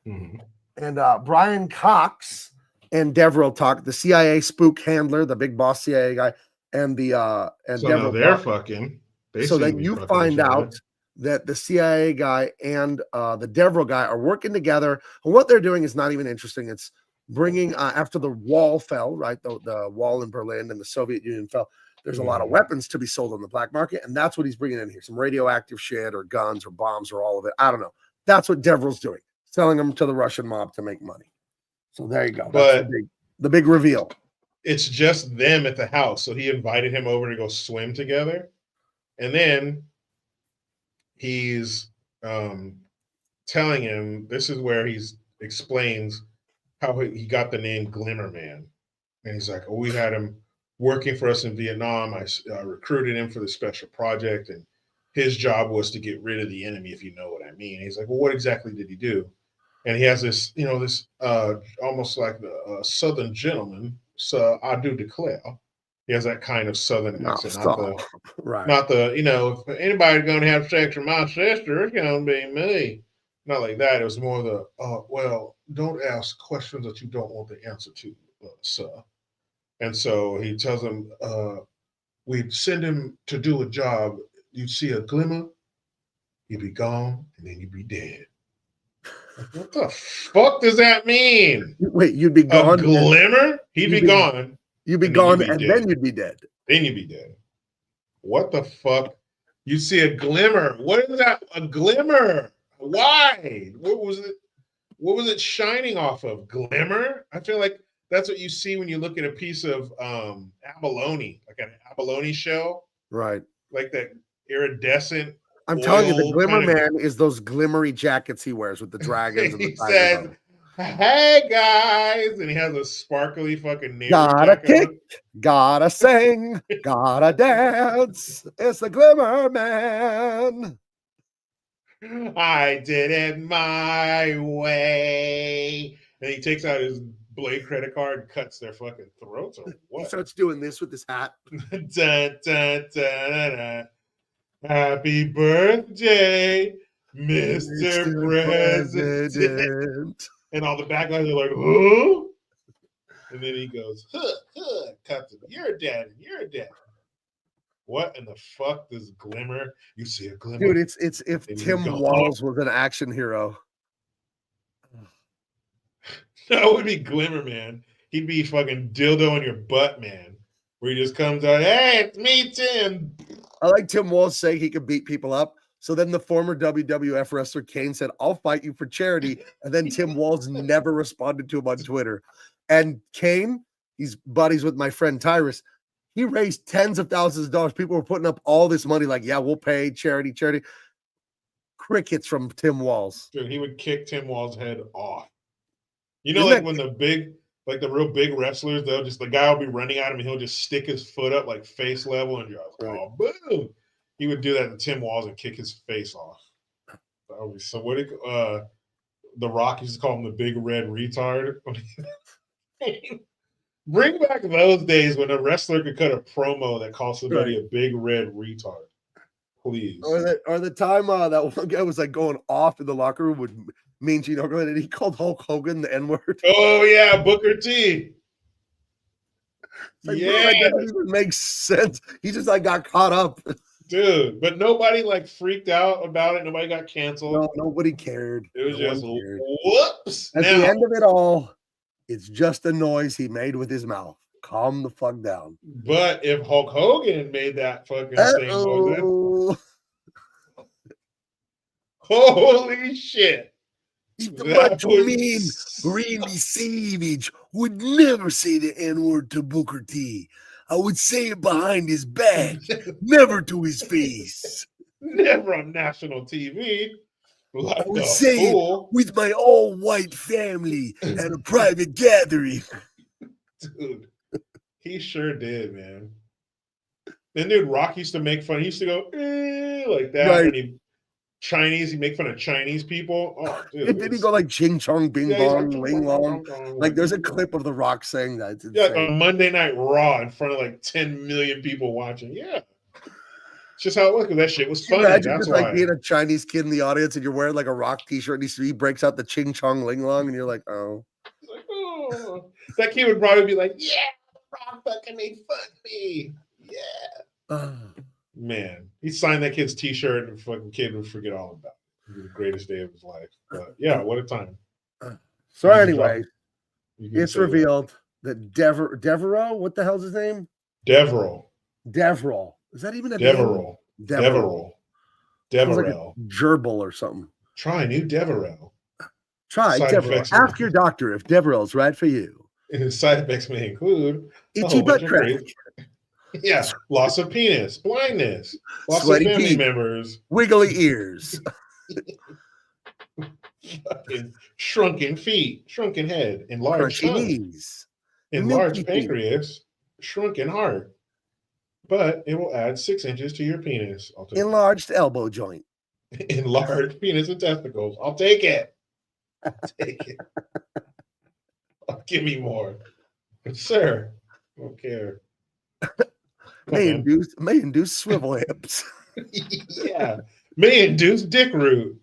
Mm-hmm. And Brian Cox and Devereaux talk. The CIA spook handler, the big boss CIA guy, and Devereaux. They're fucking. So then you find out that the CIA guy and the Devereaux guy are working together. And what they're doing is not even interesting. It's bringing after the wall fell, right? The wall in Berlin and the Soviet Union fell. There's a lot of weapons to be sold on the black market, and that's what he's bringing in here. Some radioactive shit or guns or bombs or all of it. I don't know. That's what Devereaux's doing, selling them to the Russian mob to make money. So there you go. That's the big reveal. It's just them at the house. So he invited him over to go swim together. And then he's telling him, this is where he explains how he got the name Glimmer Man. And he's like, we had him working for us in Vietnam. I recruited him for the special project, and his job was to get rid of the enemy, if you know what I mean. He's like, well, what exactly did he do? And he has this, almost like a Southern gentleman. So I do declare. He has that kind of Southern accent. Not the, if anybody's going to have sex with my sister, it's going to be me. Not like that. It was more the, well, don't ask questions that you don't want the answer to, sir. And so he tells him, we'd send him to do a job. You'd see a glimmer, you'd be gone, and then you'd be dead. Like, what the fuck does that mean? Wait, you'd be gone? A glimmer? He'd be gone. You'd be gone, and then you'd be dead. Then you'd be dead. What the fuck? You see a glimmer. What is that? A glimmer. Why? What was it? What was it shining off of? Glimmer? I feel like that's what you see when you look at a piece of abalone, like an abalone shell, Right. like that iridescent. I'm telling you, the oil Glimmer kind of- Man is those glimmery jackets he wears with the dragons and the He tigers says, on them. "Hey guys," and he has a sparkly fucking neighbor Gotta jacket kick, on. gotta sing, gotta dance. It's the Glimmer Man. I did it my way. And he takes out his Blade credit card and cuts their fucking throats or He what? starts doing this with his hat. Dun, dun, dun, dun, dun. Happy birthday, Mr. President. President. And all the bad guys are like, huh? And then he goes, cuts him. You're dead. You're dead. What in the fuck does Glimmer? You see a glimmer? Dude, it's if And you Tim go, Walls was an action hero. That would be Glimmer, man. He'd be fucking dildo in your butt, man. Where he just comes out, hey, it's me, Tim. I like Tim Walls saying he could beat people up. So then the former WWF wrestler CAIN said, I'll fight you for charity. And then Tim Walls never responded to him on Twitter. And CAIN, he's buddies with my friend Tyrus. He raised tens of thousands of dollars. People were putting up all this money, like, yeah, we'll pay charity. Crickets from Tim Walls. Dude, he would kick Tim Wall's head off. You know, Isn't like that- when the big, like the real big wrestlers, they'll just, the guy will be running at him and he'll just stick his foot up like face level and you're like, oh, boom. He would do that to Tim Walls and kick his face off. That would be so. What did the Rock used to call him the big red retard? Bring back those days when a wrestler could cut a promo that called somebody a big red retard. Please. Or the time that one guy was like going off in the locker room with Mean Gene Okerlund, and he called Hulk Hogan the N-word. Oh yeah, Booker T. Like, bro, that doesn't even make sense. He just like got caught up. Dude, but nobody like freaked out about it. Nobody got canceled. No, nobody cared. It was No just one cared. whoops. At Now, the end of it all, it's just a noise he made with his mouth. Calm the fuck down. but if Hulk Hogan made that fucking thing, Uh-oh. holy shit. The That macho would mean Randy Savage would never say the N-word to Booker T. I would say it behind his back, never to his face. Never on national TV. Like I would the say fool. it with my all-white family at a private gathering. Dude, he sure did, man. Then dude, Rock used to make fun. He used to go like that. Right. And he make fun of Chinese people. Oh, dude. And then he go like ching chong, bing Yeah, he's bong, like, ling long. Like there's a clip of The Rock saying that. It's Yeah, insane. on Monday Night Raw in front of like 10 million people watching. Yeah. It's just how it was, because that shit was Can you funny. imagine That's just why. like being a Chinese kid in the audience and you're wearing like a Rock t-shirt and he breaks out the ching chong ling long and you're like, oh. It's like, oh. That kid would probably be like, yeah, Rock fucking made fun of me. Yeah. Man, he signed that kid's t-shirt and the fucking kid would forget all about it. It'd be the greatest day of his life. But yeah, what a time. So anyway, You can it's say that. revealed that Devereaux, what the hell's his name? Devereaux. Devereaux. Is that even a Devereaux. name? Devereaux. Sounds like a Devereaux. gerbil or something. Try new Devereaux. Try Side Devereaux. effects. Ask your doctor if Devereaux's right for you. His side effects may include Itchy Oh, butt bunch of crack. crazy- yeah, loss of penis, blindness, loss Sweaty of family feet. members, Wiggly ears. fucking shrunken feet, shrunken head, enlarged Crunchy tongue, knees. enlarged milky feet. pancreas, shrunken heart. But it will add 6 inches to your penis. I'll take Enlarged elbow joint. it. Enlarged penis and testicles. I'll take it. I'll take it. Give me more. But sir, I don't care. May Come induce swivel hips. yeah. May induce dick root.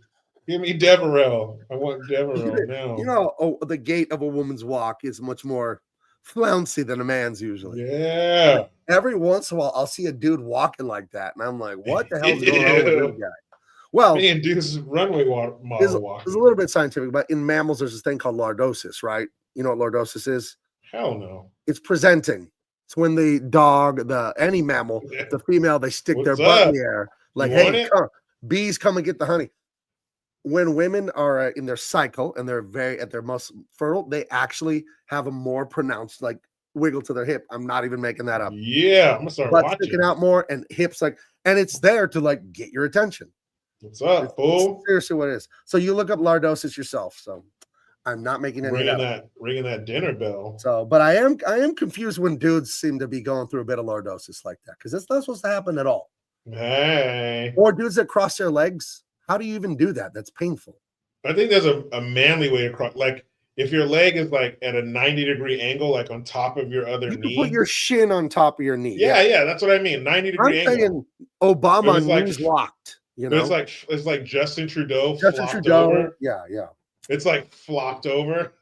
Give me Devereaux. I want Devereaux now. You know, the gait of a woman's walk is much more flouncy than a man's usually. Yeah. Every once in a while, I'll see a dude walking like that, and I'm like, what the hell's going on with Ew. this guy? Well, May induce runway model there's walking. a little bit scientific, but in mammals, there's this thing called lordosis, right? You know what lordosis is? Hell no. It's presenting. It's when the dog, any mammal, the female, they stick their What's butt up? in the air, like, You want hey, it? come, bees come and get the honey. when women are in their cycle and they're very at their most fertile, they actually have a more pronounced like wiggle to their hip. I'm not even making that up. Yeah, I'm gonna start Butt watching. sticking out more and hips like, and it's there to like get your attention. What's up, It's fool? seriously what it is. So you look up lordosis yourself. So I'm not making any of that. Ringing that dinner bell. So, but I am confused when dudes seem to be going through a bit of lordosis like that because that's not supposed to happen at all. Hey. Or dudes that cross their legs. How do you even do that? That's painful. I think there's a manly way to cross. Like if your leg is like at a 90-degree angle, like on top of your other You knee. can put your shin on top of your knee. Yeah, that's what I mean. 90-degree I'm angle. saying Obama It was knees locked. You know, it's like Justin Trudeau Justin flopped Trudeau. over. Yeah. It's like flopped over.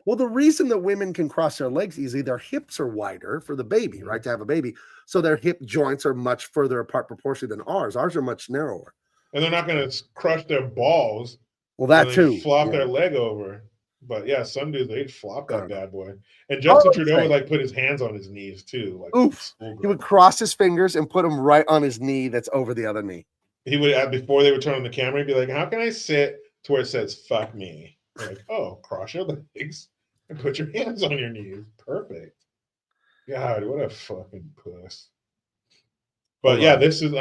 Well, the reason that women can cross their legs easily, their hips are wider for the baby, right? To have a baby. So their hip joints are much further apart proportionally than ours. Ours are much narrower. And they're not going to crush their balls. Well, that and too. Flop their leg over. But yeah, some dudes, they'd flop that God. bad boy. And Justin Trudeau say. would like put his hands on his knees too. Like Oof. He would cross his fingers and put them right on his knee that's over the other knee. He would, before they would turn on the camera, he'd be like, how can I sit to where it says, fuck me? Like, oh, cross your legs and put your hands on your knees. Perfect. God, what a fucking puss. But yeah, this is,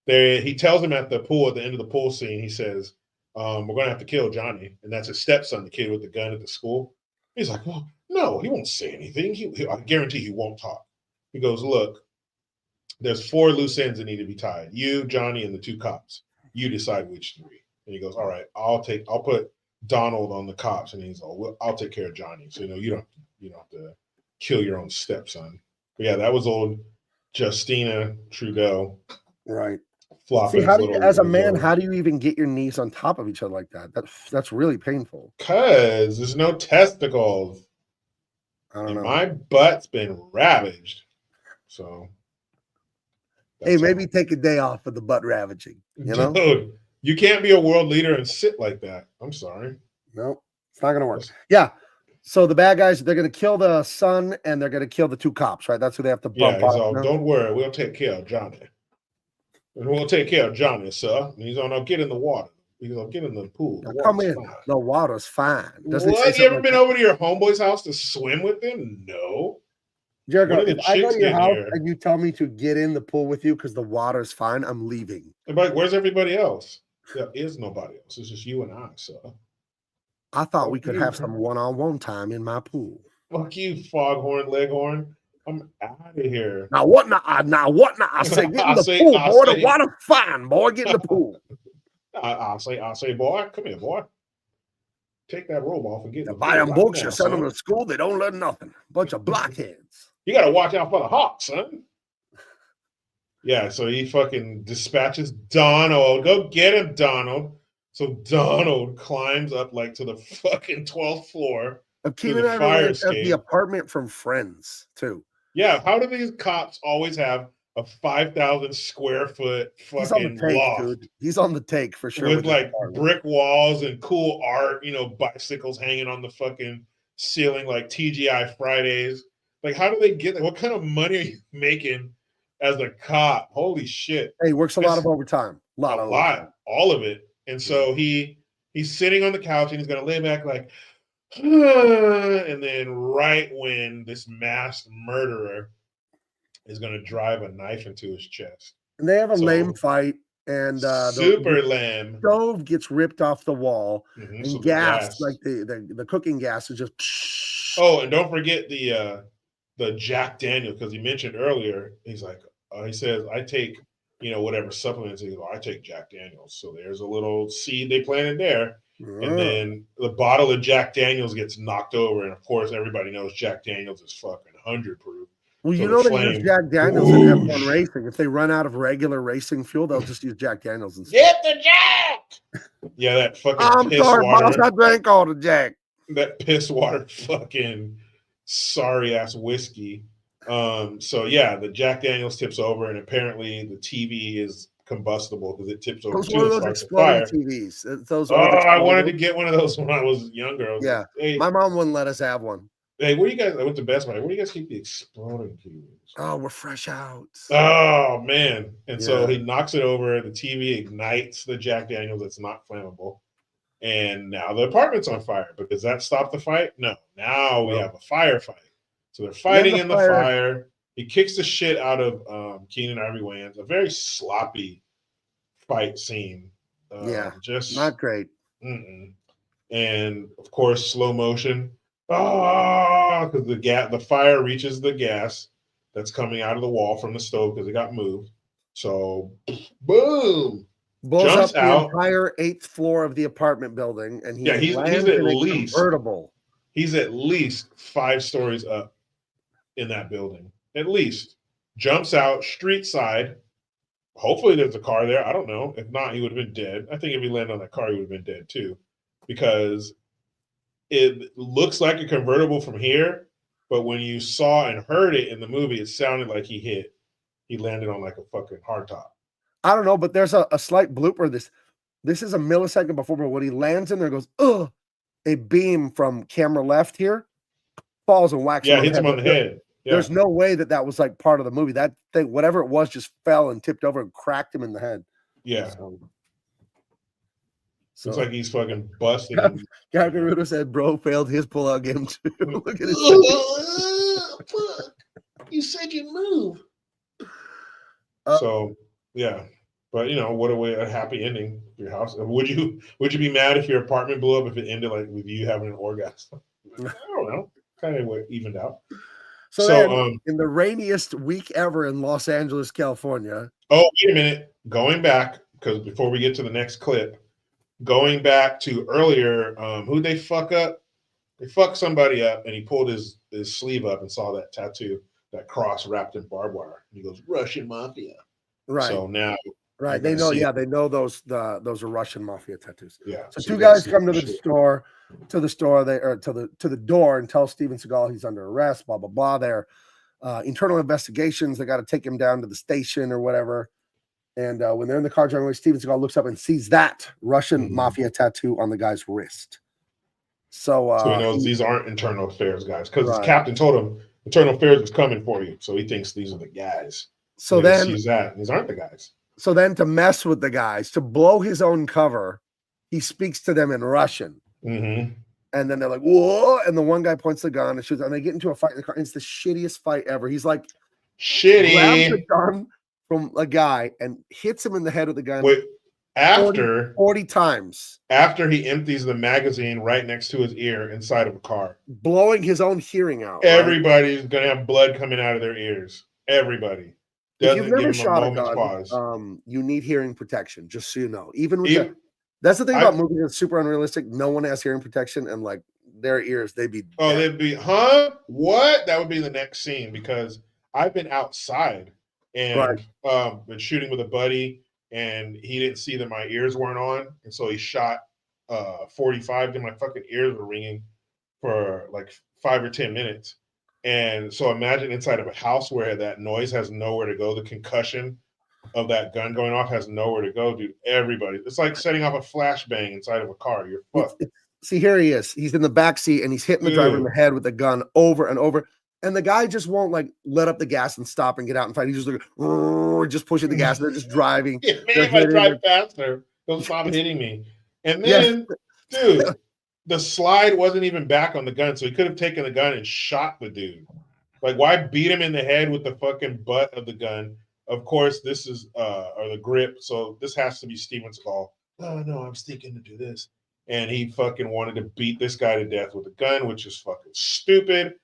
he tells him at the pool, at the end of the pool scene, he says, we're going to have to kill Johnny. And that's his stepson, the kid with the gun at the school. He's like, well, no, he won't say anything. I guarantee he won't talk. He goes, look, there's 4 loose ends that need to be tied. You, Johnny, and the 2 cops. You decide which 3. And he goes, all right, I'll put Donald on the cops. And he's like, well, I'll take care of Johnny. So, you don't have to kill your own stepson. But yeah, that was old Justina Trudeau. Right. Flopping. See, as a man, how do you even get your knees on top of each other like that? That's really painful. Because there's no testicles. I don't know. My butt's been ravaged. So. Hey, maybe take a day off of the butt ravaging. You know? Dude, you can't be a world leader and sit like that. I'm sorry. No, it's not going to work. Yeah. So the bad guys, they're going to kill the son and they're going to kill the 2 cops, right? That's who they have to bump out. Yeah, don't worry. We'll take care of Johnny. And we'll take care of Johnny, sir. And he's going to get in the water. He's going to get in the pool. Come in. Fine. The water's fine. What? You ever been over to your homeboy's house to swim with him? No. Jericho, if I go to your house and you tell me to get in the pool with you because the water's fine, I'm leaving. But where's everybody else? There is nobody else. It's just you and I, sir. I thought we could have some one-on-one time in my pool. Fuck you, foghorn, leghorn. I'm out of here. Now what? I say, get in the pool, boy. The water's fine, boy. Get in the pool. I say, boy, come here, boy. Take that robe off and get in the pool. Buy them books, you send them to school, they don't learn nothing. Bunch of blockheads. You got to watch out for the hawks, son. Yeah, so he fucking dispatches Donald. Go get him, Donald. So Donald climbs up like to the fucking 12th floor. Keenan and I at the apartment from Friends, too. Yeah, how do these cops always have a 5,000 square foot fucking loft? Dude. He's on the take for sure. With like brick walls and cool art, bicycles hanging on the fucking ceiling like TGI Fridays. Like, how do they get that? What kind of money are you making as a cop? Holy shit. Hey, he works a lot of overtime. A lot. All of it. And so he's sitting on the couch and he's going to lay back like, and then right when this masked murderer is going to drive a knife into his chest. And they have a lame fight. And super lame. Stove gets ripped off the wall, and so gas, like the cooking gas, is just. Oh, and don't forget the Jack Daniels, because he mentioned earlier. He's like, he says, I take whatever supplements. He goes, I take Jack Daniels. So there's a little seed they planted there, and then the bottle of Jack Daniels gets knocked over, and of course everybody knows Jack Daniels is fucking 100 proof. Well, so they use Jack Daniels in F1 racing. If they run out of regular racing fuel, they'll just use Jack Daniels instead. Get the Jack! Yeah, that fucking I'm piss sorry, water. boss. I drank all the Jack. That piss water fucking sorry-ass whiskey. So, yeah, the Jack Daniels tips over, and apparently the TV is combustible because it tips over too. Those exploding TVs. I wanted to get one of those when I was younger. My mom wouldn't let us have one. Hey, where you guys? I went to Best Buy. Where do you guys keep the exploding TVs? Oh, we're fresh out. Oh man! And so Yeah. he knocks it over. The TV ignites the Jack Daniels that's not flammable, and now the apartment's on fire. But does that stop the fight? No. Now we have a firefight. So they're And then fighting in the fire. He kicks the shit out of Keenan Ivory Wayans. A very sloppy fight scene. Yeah, Just not great. Mm-mm. And of course, slow motion. Because the fire reaches the gas that's coming out of the wall from the stove because it got moved. So, boom, Blows jumps up the out. entire 8th floor of the apartment building, and he He's lands at in a least convertible. He's at least 5 stories up in that building. At least jumps out street side. Hopefully, there's a car there. I don't know. If not, he would have been dead. I think if he landed on that car, he would have been dead too, because it looks like a convertible from here, but when you saw and heard it in the movie, it sounded like he landed on like a fucking hardtop. I don't know, but there's a slight blooper. This is a millisecond before, but when he lands in there, goes, ugh, a beam from camera left here falls and whacks him on hits the him head. on the head. Yeah. There's no way that was like part of the movie. That thing, whatever it was, just fell and tipped over and cracked him in the head. Yeah. So looks like he's fucking busted. Captain Rudo said, "Bro failed his pullout game too." Look at his. Fuck! You said you move. So yeah, but what a happy ending for your house. Would you be mad if your apartment blew up if it ended like with you having an orgasm? I don't know. Kind of evened out. So then, in the rainiest week ever in Los Angeles, California. Oh, wait a minute. Going back, because before we get to the next clip, going back to earlier, who'd they fuck up? They fucked somebody up, and he pulled his sleeve up and saw that tattoo, that cross wrapped in barbed wire. And he goes, Russian Mafia. Right. So now. Right. They know, they know those are Russian Mafia tattoos. Yeah. So two guys come to the store, to the door and tell Steven Seagal he's under arrest, blah, blah, blah. They're internal investigations. They got to take him down to the station or whatever. And when they're in the car driving away, Steven Seagal looks up and sees that Russian Mafia tattoo on the guy's wrist. So he knows these aren't internal affairs guys, because his captain told him internal affairs was coming for you. So he thinks these are the guys. So then sees that these aren't the guys. So then, to mess with the guys, to blow his own cover, he speaks to them in Russian. Mm-hmm. And then they're like, whoa. And the one guy points the gun and shoots, and they get into a fight in the car. And it's the shittiest fight ever. He's like, grabs the gun from a guy and hits him in the head with the gun. Wait, after 40 times. After he empties the magazine right next to his ear inside of a car. Blowing his own hearing out. Everybody's going to have blood coming out of their ears. Everybody. If you've never shot a gun, you need hearing protection, just so you know. That's the thing about movies that's super unrealistic. No one has hearing protection, and like their ears, they'd be what? That would be the next scene, because I've been outside and been shooting with a buddy, and he didn't see that my ears weren't on, and so he shot 45, and my fucking ears were ringing for like 5 or 10 minutes. And so imagine inside of a house where that noise has nowhere to go. The concussion of that gun going off has nowhere to go, dude. Everybody. It's like setting off a flashbang inside of a car. You're fucked. See, here he is. He's in the back seat, and he's hitting the driver in the head with the gun over and over. And the guy just won't like let up the gas and stop and get out and fight. He's just like, just pushing the gas. And they're just driving. Yeah, man, if I drive faster, don't stop hitting me. And then, dude. The slide wasn't even back on the gun, so he could have taken the gun and shot the dude. Like, why beat him in the head with the fucking butt of the gun? Of course, this is or the grip, so this has to be Steven Seagal. Oh no, I'm thinking to do this, and he fucking wanted to beat this guy to death with a gun, which is fucking stupid.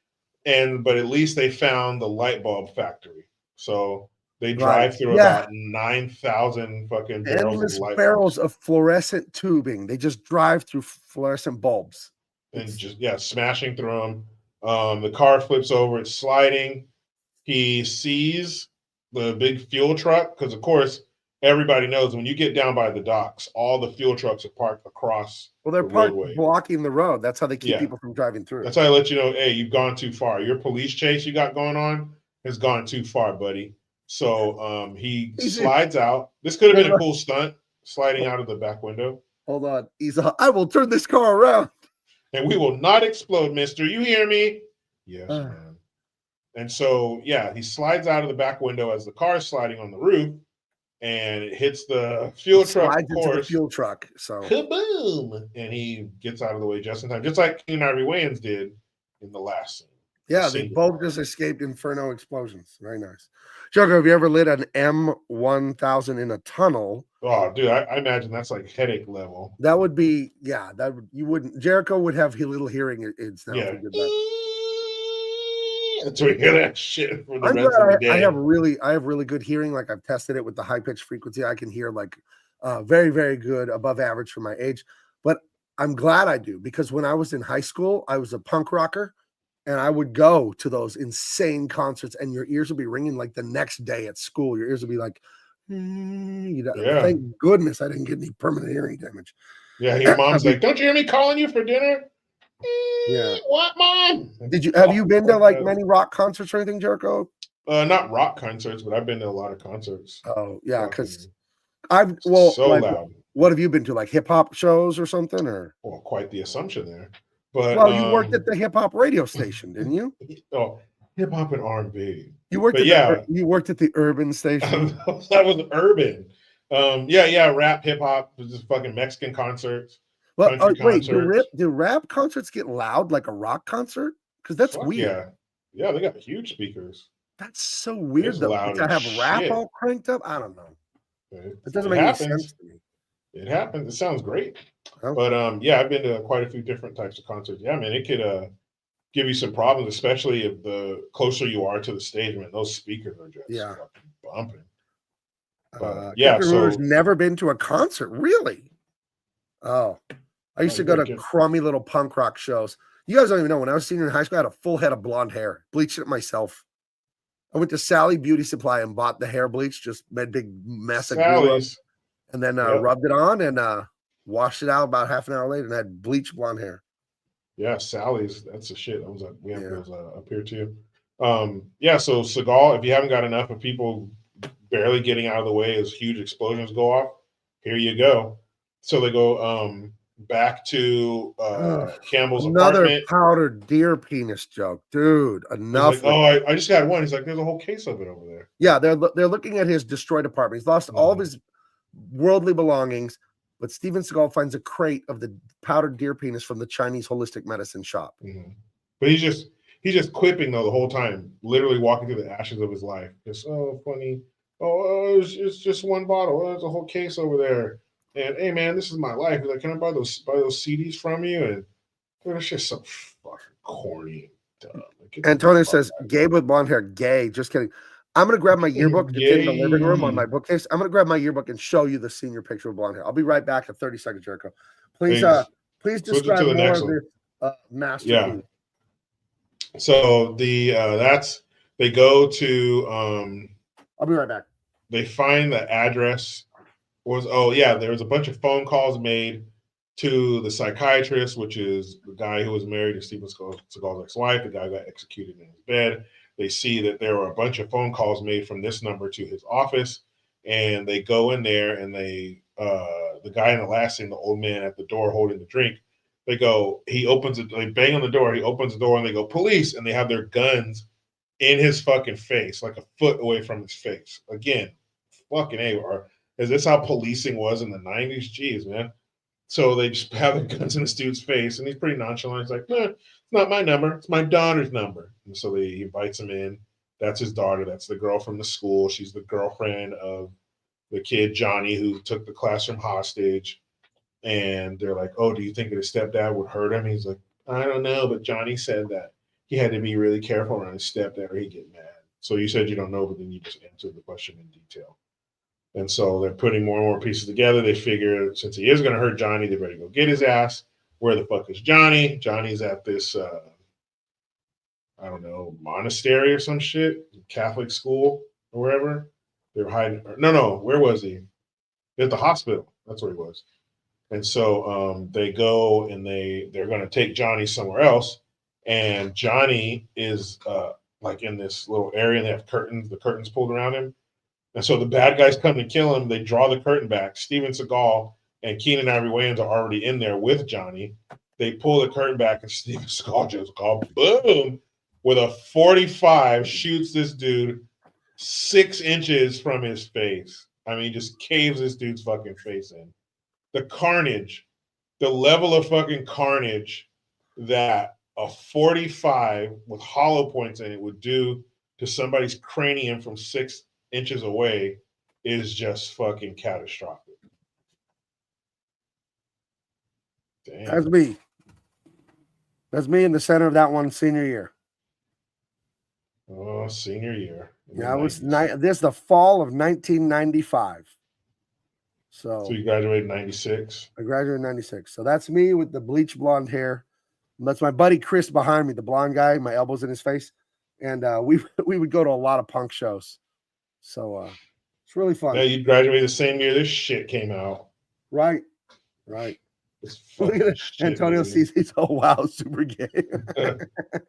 But at least they found the light bulb factory, so they drive through about 9,000 fucking barrels of fluorescent tubing. They just drive through fluorescent bulbs. And smashing through them. The car flips over. It's sliding. He sees the big fuel truck, because, of course, everybody knows when you get down by the docks, all the fuel trucks are parked across they're parked blocking the road. That's how they keep people from driving through. That's how they let you know, hey, you've gone too far. Your police chase you got going on has gone too far, buddy. So he slides out. This could have been a cool stunt, sliding out of the back window. Hold on. I will turn this car around. And we will not explode, mister. You hear me? Yes, man. And so, yeah, he slides out of the back window as the car is sliding on the roof, and it hits the fuel truck, Slides of into the course. fuel truck. So Kaboom! And he gets out of the way just in time, just like Keenan Ivory Wayans did in the last scene. yeah, they both just escaped inferno explosions. Very nice. Joker, have you ever lit an M1000 in a tunnel? Oh, dude, I imagine that's like headache level. That would be, yeah, that would, you wouldn't, Jericho would have little hearing aids now Yeah. if he did that. Until we hear that shit for the I'm rest of the glad I day. have really good hearing. Like I've tested it with the high pitch frequency. I can hear like very, very good, above average for my age. But I'm glad I do, because when I was in high school, I was a punk rocker, and I would go to those insane concerts, and your ears would be ringing like the next day at school. Your ears would be like, Yeah. Thank goodness I didn't get any permanent hearing damage. Yeah, your mom's like, "Don't you hear me calling you for dinner?" Yeah. What, mom? Have you been to like many rock concerts or anything, Jericho? Not rock concerts, but I've been to a lot of concerts. Oh yeah, because so like, loud. What have you been to, like hip hop shows or something? Or Well, quite the assumption there. But well, you worked at the hip hop radio station, didn't you? Oh, hip hop and R&B. You worked you worked at the urban station. That was urban. Rap, hip hop, just fucking Mexican concerts. Well, wait, do rap concerts get loud like a rock concert? Because that's weird. Yeah, they got huge speakers. That's so weird though. Loud To have rap all cranked up, I don't know. It doesn't make any sense to me. It happens. It sounds great. Oh. But I've been to quite a few different types of concerts. Yeah, man, it could give you some problems, especially if the closer you are to the stage. Man, those speakers are just fucking bumping. But so never been to a concert, really? Oh, I used to go to crummy little punk rock shows. You guys don't even know. When I was senior in high school, I had a full head of blonde hair, bleached it myself. I went to Sally Beauty Supply and bought the hair bleach, just made a big mess of glue, and then rubbed it on and washed it out about half an hour later and had bleached blonde hair. Yeah, Sally's, that's the shit. I was like, we have those up here too. So Seagal, if you haven't got enough of people barely getting out of the way as huge explosions go off, here you go. So they go back to Campbell's apartment. Powdered deer penis joke, dude. Enough. Like, I just got one. He's like, there's a whole case of it over there. Yeah, they're looking at his destroyed apartment. He's lost all of his worldly belongings, but Steven Seagal finds a crate of the powdered deer penis from the Chinese holistic medicine shop. Mm-hmm. But he's just quipping though the whole time, literally walking through the ashes of his life. Just funny. It's just one bottle. There's a whole case over there. And hey man, this is my life. He's like, can I buy those CDs from you? And dude, it's just so fucking corny and dumb. Antonio says, Gabe with blonde hair, gay. Just kidding. I'm gonna grab my yearbook. It's in the living room on my bookcase. I'm gonna grab my yearbook and show you the senior picture of blonde hair. I'll be right back in 30 seconds, Jericho. Please describe more of this masterpiece. Yeah. So they go to I'll be right back. They find the address there was a bunch of phone calls made to the psychiatrist, which is the guy who was married to Steven Seagal's ex-wife. The guy got executed in his bed. They see that there were a bunch of phone calls made from this number to his office, and they go in there and they the guy in the last scene, the old man at the door holding the drink, they bang on the door, he opens the door and they go, police, and they have their guns in his fucking face, like a foot away from his face. Again, fucking A. Is this how policing was in the 90s? Jeez, man. So they just have their guns in this dude's face, and he's pretty nonchalant. He's like, it's not my number. It's my daughter's number. And so he invites him in. That's his daughter. That's the girl from the school. She's the girlfriend of the kid, Johnny, who took the classroom hostage. And they're like, oh, do you think that his stepdad would hurt him? He's like, I don't know, but Johnny said that he had to be really careful around his stepdad or he'd get mad. So you said you don't know, but then you just answered the question in detail. And so they're putting more and more pieces together. They figure since he is going to hurt Johnny, they better go get his ass. Where the fuck is Johnny? Johnny's at this, I don't know, monastery or some shit, Catholic school or wherever. They were hiding. No, where was he? At the hospital. That's where he was. And so they go and they're going to take Johnny somewhere else. And Johnny is like in this little area and they have the curtains pulled around him. And so the bad guys come to kill him. They draw the curtain back. Steven Seagal and Keenan Ivory Wayans are already in there with Johnny. They pull the curtain back and Steven Seagal just boom, with a 45 shoots this dude 6 inches from his face. I mean, just caves this dude's fucking face in. The carnage, the level of fucking carnage that a 45 with hollow points in it would do to somebody's cranium from 6 inches away is just fucking catastrophic. Damn. That's me. That's me in the center of that one senior year. Oh, senior year. Yeah, this is the fall of 1995. So you graduated in 96? I graduated in 96. So that's me with the bleach blonde hair. And that's my buddy Chris behind me, the blonde guy, my elbows in his face. And we would go to a lot of punk shows. So it's really fun. Yeah, you graduated the same year this shit came out. Right. Look at Shit, Antonio sees he's wow, super gay.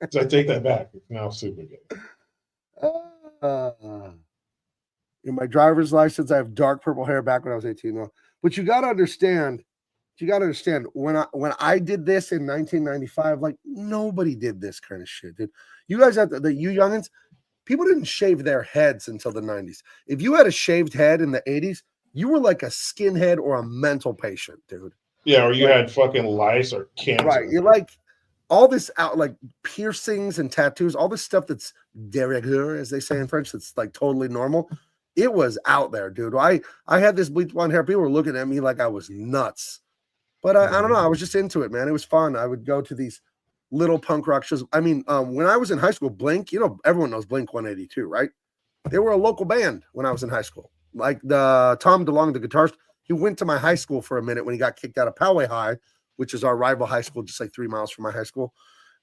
So I take that back. It's now super gay. In my driver's license, I have dark purple hair back when I was 18. No. But you gotta understand, when I did this in 1995, like nobody did this kind of shit, dude. You guys have you youngins, people didn't shave their heads until the 90s. If you had a shaved head in the 80s, you were like a skinhead or a mental patient, dude. Yeah, or you had fucking lice or cancer. Right. You're like all this out, like piercings and tattoos, all this stuff that's de rigueur, as they say in French, that's like totally normal. It was out there, dude. I had this bleach blonde hair. People were looking at me like I was nuts. But I don't know. I was just into it, man. It was fun. I would go to these little punk rock shows. I mean, when I was in high school, Blink, everyone knows Blink 182, right? They were a local band when I was in high school. Like the Tom DeLonge, the guitarist, he went to my high school for a minute when he got kicked out of Poway High, which is our rival high school, just like 3 miles from my high school.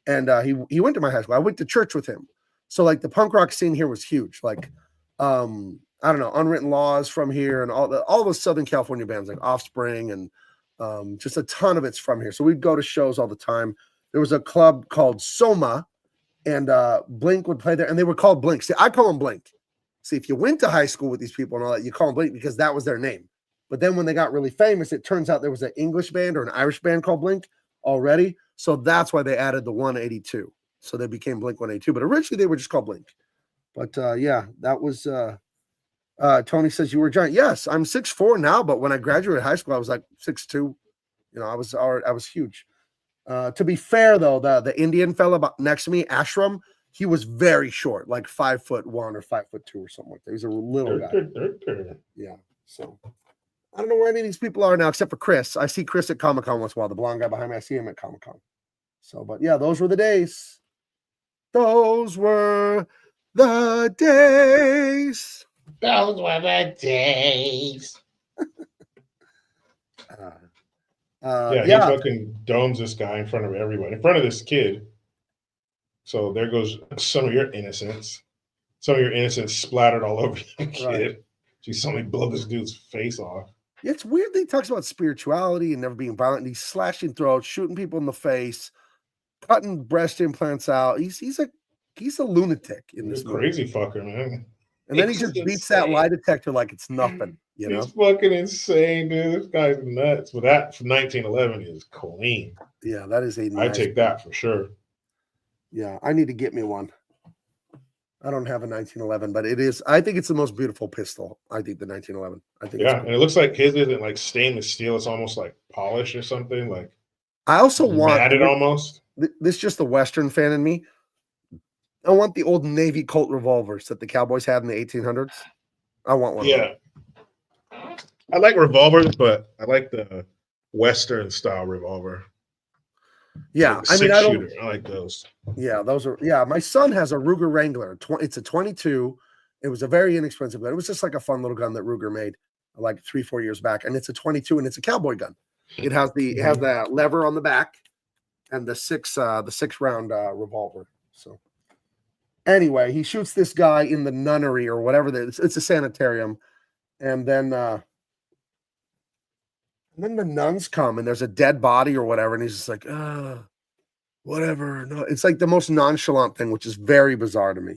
And he went to my high school. I went to church with him. So like the punk rock scene here was huge. Like, I don't know, Unwritten Laws from here and all those Southern California bands like Offspring and just a ton of it's from here. So we'd go to shows all the time. There was a club called Soma, and Blink would play there, and they were called Blink. See, I call them Blink. See, if you went to high school with these people and all that, you call them Blink because that was their name. But then when they got really famous, it turns out there was an English band or an Irish band called Blink already. So that's why they added the 182. So they became Blink 182. But originally they were just called Blink. But yeah, that was Tony says you were a giant. Yes, I'm 6'4" now, but when I graduated high school, I was like 6'2". I was huge. To be fair though, the Indian fella next to me, Ashram, he was very short, like 5'1" or 5'2" or something like that. He's a little guy. Yeah. So I don't know where any of these people are now, except for Chris. I see Chris at Comic-Con once in a while. The blonde guy behind me, I see him at Comic-Con. So, but yeah, those were the days. Those were the days. Those were the days. He fucking domes this guy in front of everybody, in front of this kid. So there goes some of your innocence. Some of your innocence splattered all over you, kid. Right. See somebody blow this dude's face off. It's weird that he talks about spirituality and never being violent. And he's slashing throats, shooting people in the face, cutting breast implants out. He's a lunatic in this movie. Crazy fucker, man. And then he just beats that lie detector like it's nothing. He's fucking insane, dude. This guy's nuts. But that from 1911 is clean. Yeah, that is I take that for sure. Yeah, I need to get me one. I don't have a 1911, but it is. I think it's the most beautiful pistol. I think the 1911. I think. Yeah, and it looks like his isn't like stainless steel. It's almost like polished or something. Like I also want matted almost. This is just the Western fan in me. I want the old Navy Colt revolvers that the Cowboys had in the 1800s. I want one. Yeah, I like revolvers, but I like the Western style revolver. Yeah, like I like those. Yeah, those are. Yeah, my son has a Ruger Wrangler. It's a 22. It was a very inexpensive gun. It was just like a fun little gun that Ruger made like 3-4 years back, and it's a 22, and it's a cowboy gun. It has the lever on the back, and the six round revolver. So anyway, he shoots this guy in the nunnery or whatever. It's a sanitarium, and then the nuns come and there's a dead body or whatever, and he's just like, whatever. No, it's like the most nonchalant thing, which is very bizarre to me.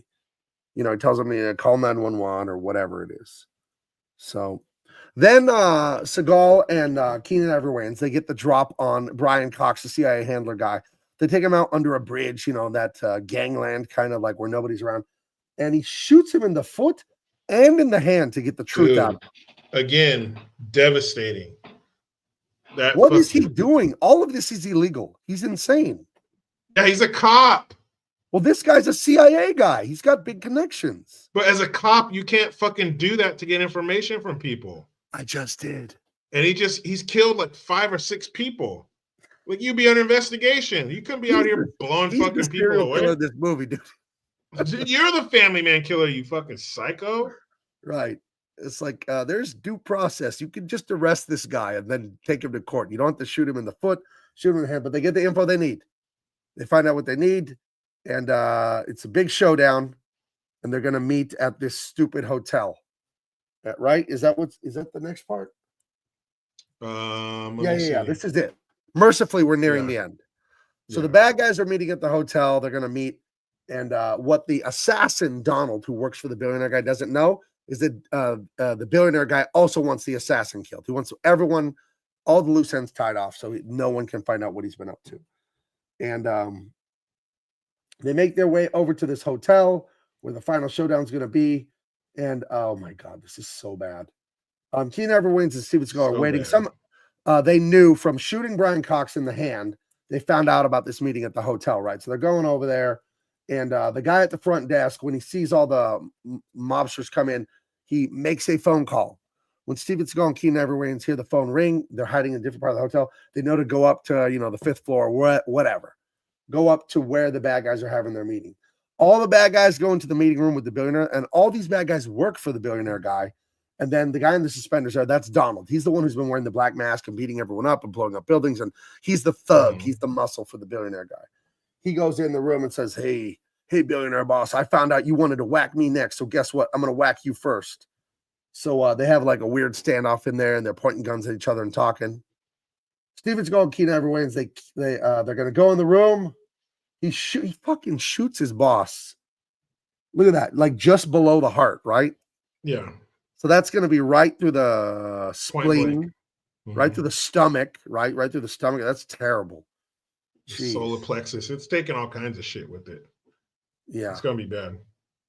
He tells him to call 911 or whatever it is. So then Seagal and Keenan Ivory Wayans, they get the drop on Brian Cox, the CIA handler guy. They take him out under a bridge, that gangland kind of like where nobody's around. And he shoots him in the foot and in the hand to get the truth out. Again, devastating. What is he doing? All of this is illegal. He's insane. Yeah, he's a cop. Well, this guy's a CIA guy. He's got big connections. But as a cop, you can't fucking do that to get information from people. I just did. And he's killed like 5 or 6 people. Like, you be under investigation. You couldn't be out here blowing fucking people away. This movie, dude. You're the family man killer, you fucking psycho. Right. It's like there's due process. You can just arrest this guy and then take him to court. You don't have to shoot him in the foot, shoot him in the head, but they get the info they need. They find out what they need, and it's a big showdown, and they're going to meet at this stupid hotel. Right? Is that the next part? Yeah. This is it. Mercifully, we're nearing the end. So the bad guys are meeting at the hotel. They're going to meet. And what the assassin, Donald, who works for the billionaire guy, doesn't know is that the billionaire guy also wants the assassin killed. He wants everyone, all the loose ends tied off so no one can find out what he's been up to. And they make their way over to this hotel where the final showdown is going to be. And oh my God, this is so bad. Keenan Ivory Wayans and Steven Seagal are waiting. They knew from shooting Brian Cox in the hand, they found out about this meeting at the hotel, right? So they're going over there. And the guy at the front desk, when he sees all the mobsters come in, he makes a phone call. When Steven Seagal and Keenan Ivory Wayans hear the phone ring, they're hiding in a different part of the hotel. They know to go up to, the 5th floor, whatever. Go up to where the bad guys are having their meeting. All the bad guys go into the meeting room with the billionaire, and all these bad guys work for the billionaire guy. And then the guy in the suspenders that's Donald. He's the one who's been wearing the black mask and beating everyone up and blowing up buildings. And he's the thug. He's the muscle for the billionaire guy. He goes in the room and says, hey, billionaire boss, I found out you wanted to whack me next. So guess what? I'm going to whack you first. So they have like a weird standoff in there, and they're pointing guns at each other and talking. Steven Seagal and Keenan Ivory Wayans, they're going to go in the room. He fucking shoots his boss. Look at that. Like just below the heart, right? Yeah. So that's going to be right through the spleen, right through the stomach, right through the stomach. That's terrible. Solar plexus. It's taking all kinds of shit with it. Yeah. It's going to be bad.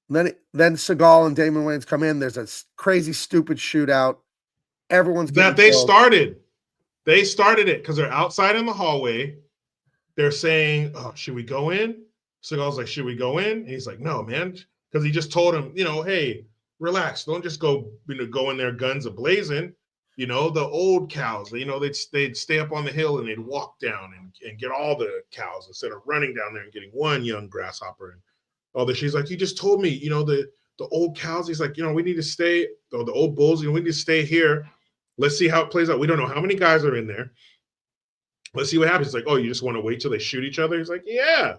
Then Seagal and Damon Wayans come in. There's a crazy, stupid shootout. Everyone's they started. They started it because they're outside in the hallway. They're saying, "Oh, should we go in?" Seagal's like, "Should we go in?" And he's like, "No, man," because he just told him, "Hey, relax. Don't just go in there guns a-blazing. The old cows, they'd stay up on the hill and they'd walk down and get all the cows instead of running down there and getting one young grasshopper." And all that. She's like, "You just told me, the old cows." He's like, we need to stay, the old bulls, we need to stay here. Let's see how it plays out. We don't know how many guys are in there. Let's see what happens. It's like, "Oh, you just want to wait till they shoot each other?" He's like, "Yeah,"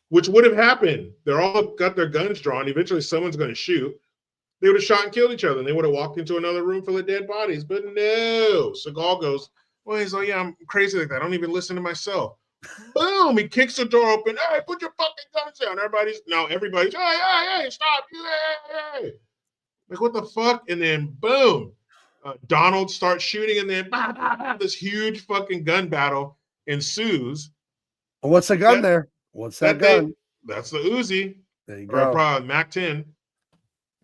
which would have happened. They're all got their guns drawn. Eventually someone's going to shoot. They would have shot and killed each other, and they would have walked into another room full of dead bodies. But no, Seagal goes, "Well," he's like, "Yeah, I'm crazy like that. I don't even listen to myself." Boom! He kicks the door open. "Hey, put your fucking guns down!" Everybody's, hey, stop! Hey. Like, what the fuck? And then boom, Donald starts shooting, and then this huge fucking gun battle ensues. What's the gun there? What's that gun? That's the Uzi. There you go. Or Mac 10.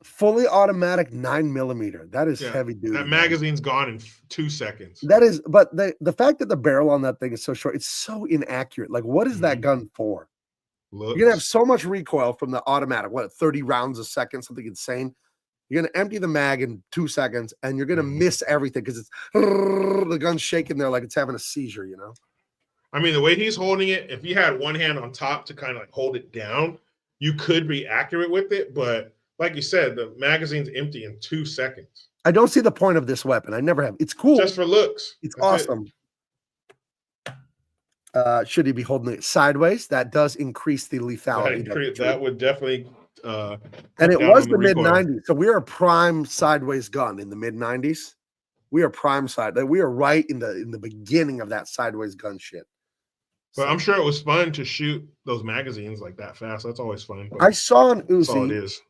Fully automatic 9mm. That is heavy duty. That magazine's gone in 2 seconds. That is, but the fact that the barrel on that thing is so short, it's so inaccurate. Like, what is that gun for? You're gonna have so much recoil from the automatic. 30 rounds a second, something insane. You're gonna empty the mag in 2 seconds, and you're gonna miss everything because it's the gun's shaking there like it's having a seizure. I mean, the way he's holding it, if you had one hand on top to kind of like hold it down, you could be accurate with it, but like you said, the magazine's empty in 2 seconds. I don't see the point of this weapon. I never have. It's cool. Just for looks. It's awesome. Should he be holding it sideways? That does increase the lethality. That would definitely. And it was the mid-90s. So we are a prime sideways gun in the mid-90s. We are prime side. We are right in the beginning of that sideways gun shit. But I'm sure it was fun to shoot those magazines like that fast. That's always fun. I saw an Uzi. That's all it is.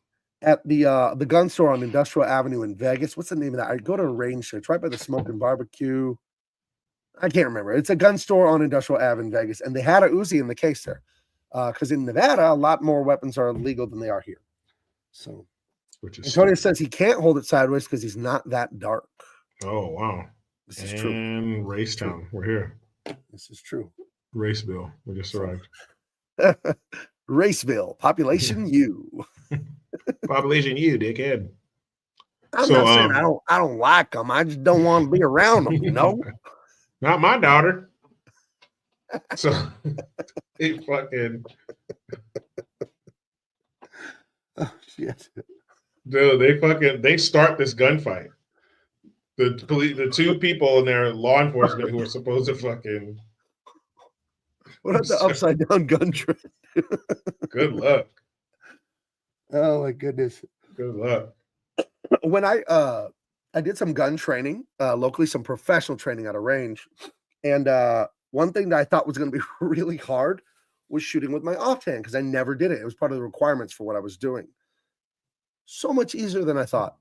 At the gun store on Industrial Avenue in Vegas. What's the name of that? I go to a range there. It's right by the Smoke and Barbecue. I can't remember. It's a gun store on Industrial Ave in Vegas, and they had a Uzi in the case there. Because in Nevada, a lot more weapons are legal than they are here. So, Antonio says he can't hold it sideways because he's not that dark. Oh, wow. This is true. And Racetown. We're here. This is true. Raceville. We just arrived. Raceville. Population U. Population U, dickhead. I'm not saying I don't like them. I just don't want to be around them, you know? Not my daughter. So he fucking oh shit. Dude, they start this gunfight. The police, the two people in there, law enforcement, who are supposed to fucking what about the upside down gun trend? Good luck. Oh my goodness. Good luck. When I did some gun training locally, some professional training at a range, and one thing that I thought was going to be really hard was shooting with my offhand because I never did it. It was part of the requirements for what I was doing. So much easier than I thought.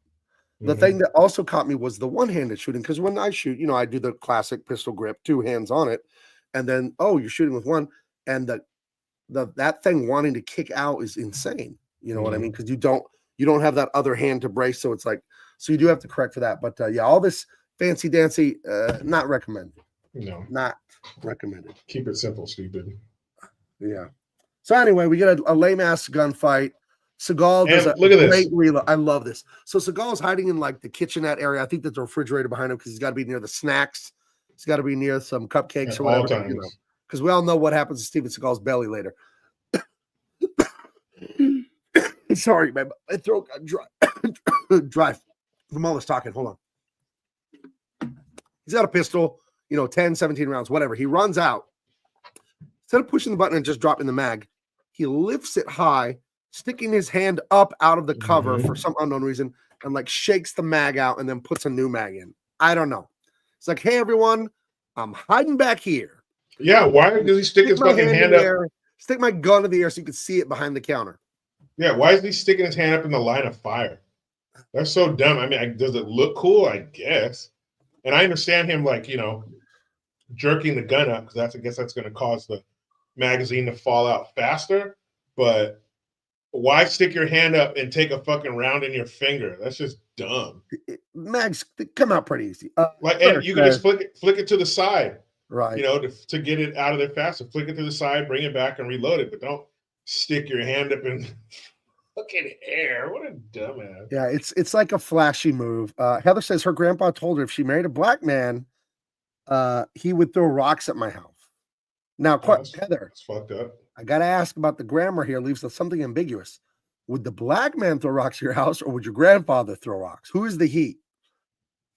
The thing that also caught me was the one-handed shooting, because when I shoot, you know, I do the classic pistol grip, 2 hands on it, and then you're shooting with one, and that thing wanting to kick out is insane. You know what I mean? Because you don't have that other hand to brace, so it's like, so you do have to correct for that. But yeah, all this fancy dancy, not recommended. No, not recommended. Keep it simple, stupid. Yeah. So anyway, we get a lame ass gunfight. Seagal does a look at great this. reload. I love this. So Seagal's hiding in like the kitchenette area. I think there's a refrigerator behind him because he's got to be near the snacks. He's got to be near some cupcakes or whatever. You know, because we all know what happens to Steven Seagal's belly later. Sorry, man. My throat got dry from all this talking. Hold on. He's got a pistol, 10, 17 rounds, whatever. He runs out. Instead of pushing the button and just dropping the mag, he lifts it high, sticking his hand up out of the cover for some unknown reason, and like shakes the mag out and then puts a new mag in. I don't know. It's like, hey, everyone, I'm hiding back here. Yeah, why does he stick his fucking hand up? Stick my gun in the air so you can see it behind the counter. Yeah, why is he sticking his hand up in the line of fire? That's so dumb. I mean, does it look cool? I guess. And I understand him, like, jerking the gun up because I guess that's going to cause the magazine to fall out faster. But why stick your hand up and take a fucking round in your finger? That's just dumb. Mags come out pretty easy. And you can just flick it to the side, right? To get it out of there faster. Flick it to the side, bring it back, and reload it. But don't stick your hand up in fucking air. What a dumbass. Yeah, it's like a flashy move. Heather says her grandpa told her if she married a black man, he would throw rocks at my house. Now, Heather, it's fucked up. I gotta ask about the grammar here. Leaves something ambiguous. Would the black man throw rocks at your house, or would your grandfather throw rocks? Who is the he?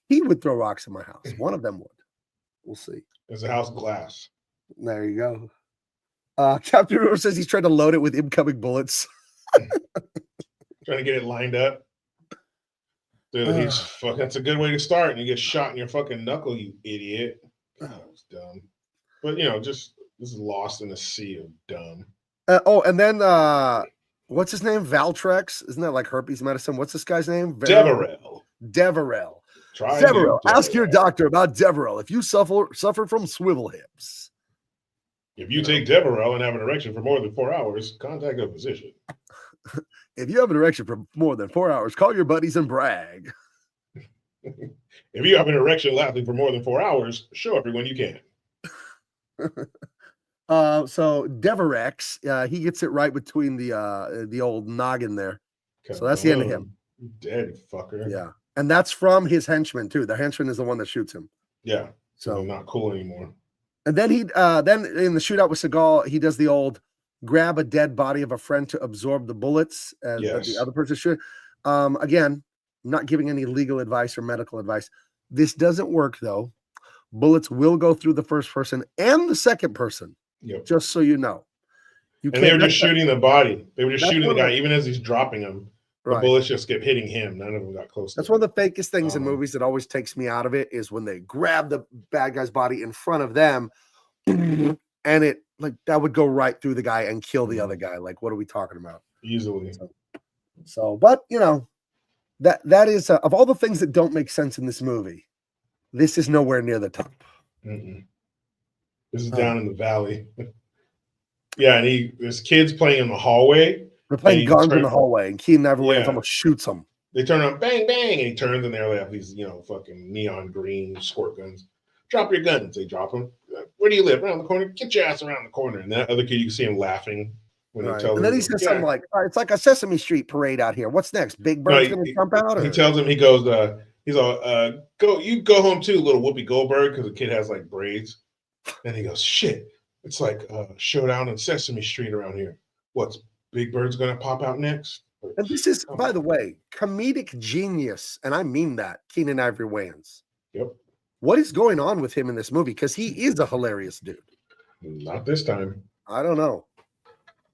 He would throw rocks at my house. One of them would. We'll see. Is the house glass? There you go. Captain River says he's trying to load it with incoming bullets. Trying to get it lined up. Dude, that's a good way to start. And you get shot in your fucking knuckle, you idiot. God, that was dumb. But this is lost in a sea of dumb. And then what's his name? Valtrex? Isn't that like herpes medicine? What's this guy's name? Deverell. Deverell. Ask your doctor about Deverell if you suffer from swivel hips. If you take Deverell and have an erection for more than 4 hours, contact a physician. If you have an erection for more than 4 hours, call your buddies and brag. If you have an erection lasting for more than 4 hours, show everyone you can. So Deverex, he gets it right between the old noggin there. So that's the end of him. Dead fucker. Yeah. And that's from his henchman too. The henchman is the one that shoots him. Yeah. So not cool anymore. And then then in the shootout with Seagal, he does the old grab a dead body of a friend to absorb the bullets that the other person shoot. Again, I'm not giving any legal advice or medical advice. This doesn't work though. Bullets will go through the first person and the second person. Yep. Just so you know. They were just shooting the body. They were just shooting the guy, even as he's dropping him. Right. The bullets just kept hitting him. None of them got close. That's one of the fakest things in movies that always takes me out of it is when they grab the bad guy's body in front of them and it like that would go right through the guy and kill the other guy. Like, what are we talking about? Easily. So but that is of all the things that don't make sense in this movie, this is nowhere near the top. Mm-mm. This is down in the valley. Yeah, and there's kids playing in the hallway. They're playing guns in the hallway, and Keenan Everwayans almost shoots them. They turn on, bang, bang, and he turns, and they have these, fucking neon green squirt guns. Drop your guns. They drop them. Where do you live? Around the corner. Get your ass around the corner. And that other kid, you can see him laughing when he tells him. And then he says something like, "All right, it's like a Sesame Street parade out here. What's next? Big Bird's going to jump out?" He tells him, he goes, go home too, little Whoopi Goldberg, because the kid has like braids. And he goes, shit, it's like a showdown on Sesame Street around here. What's Big Bird's going to pop out next? And this is, by the way, comedic genius, and I mean that, Keenan Ivory Wayans. Yep. What is going on with him in this movie? Because he is a hilarious dude. Not this time. I don't know.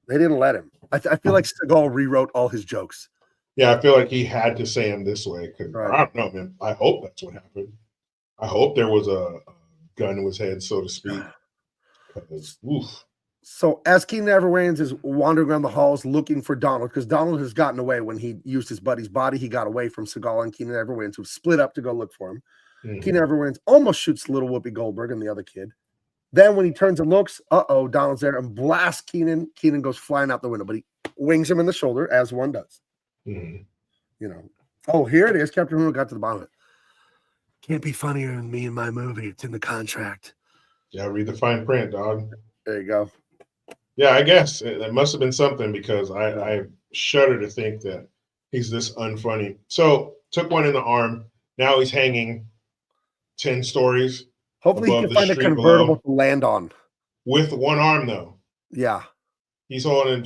They didn't let him. I feel like Seagal rewrote all his jokes. Yeah, I feel like he had to say him this way. Because I don't know, man. I hope that's what happened. I hope there was a gun in his head, so to speak. Oof. So as Keenan Ivory Wayans is wandering around the halls looking for Donald, because Donald has gotten away when he used his buddy's body, he got away from Seagal and Keenan Ivory Wayans, who split up to go look for him. Mm-hmm. Keenan Ivory Wayans almost shoots little Whoopi Goldberg and the other kid. Then when he turns and looks, Donald's there and blasts Keenan. Keenan goes flying out the window, but he wings him in the shoulder, as one does. Mm-hmm. Oh, here it is. Captain Hulu got to the bottom of it. Can't be funnier than me in my movie. It's in the contract. Yeah, read the fine print, dog. There you go. Yeah, I guess that must have been something, because I shudder to think that he's this unfunny. So took one in the arm. Now he's hanging 10 stories. Hopefully he can find a convertible to land on. With one arm, though. Yeah. He's holding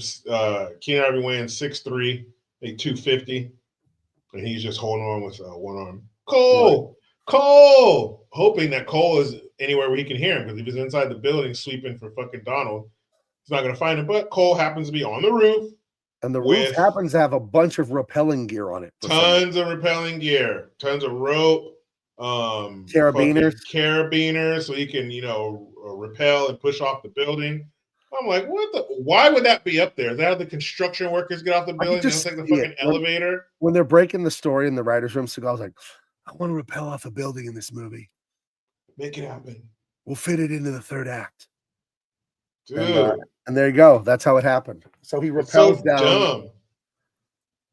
Keenan Ivory Wayans 6'3", 250, and he's just holding on with one arm. Cole! Hoping that Cole is anywhere where he can hear him, because if he's inside the building sweeping for fucking Donald, he's not going to find him. But Cole happens to be on the roof. And the roof happens to have a bunch of rappelling gear on it. Tons of rappelling gear. Tons of rope. Carabiners, so he can, rappel and push off the building. I'm like, why would that be up there? Is that how the construction workers get off the building? They don't take the fucking elevator. When they're breaking the story in the writer's room, Seagal's like, I want to rappel off a building in this movie. Make it happen. We'll fit it into the third act. Dude. And there you go. That's how it happened. So he rappels down.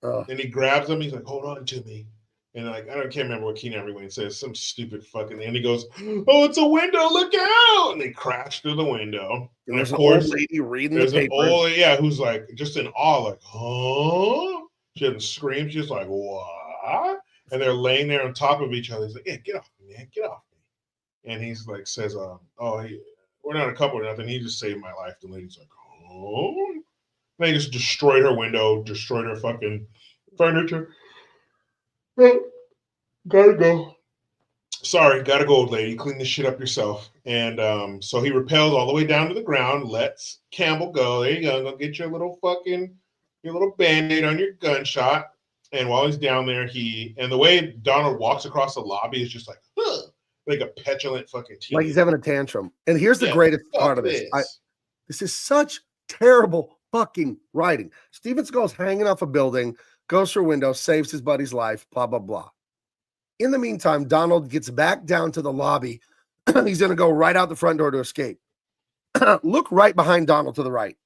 Dumb. And he grabs him. He's like, hold on to me. And I can't remember what Keenan Ivory Wayans says. Some stupid fucking thing. And he goes, oh, it's a window. Look out. And they crash through the window. And there's of course, an old lady reading the paper. Who's like just in awe, like, huh? She doesn't scream. She's like, what? And they're laying there on top of each other. He's like, yeah, get off me, man. Get off me. And he's like, says, we're not a couple or nothing. He just saved my life. The lady's like, oh. And they just destroyed her window, destroyed her fucking furniture. Gotta go. Sorry, gotta go, old lady. Clean this shit up yourself. And so he rappels all the way down to the ground, lets Campbell go. There you go. Go get your little Band-Aid on your gunshot. And while he's down there, and the way Donald walks across the lobby is just like, like a petulant fucking teenager. Like he's having a tantrum. And here's the greatest part of this. This is such terrible fucking writing. Steven Seagal's hanging off a building, goes through a window, saves his buddy's life, blah, blah, blah. In the meantime, Donald gets back down to the lobby. He's going to go right out the front door to escape. Look right behind Donald to the right.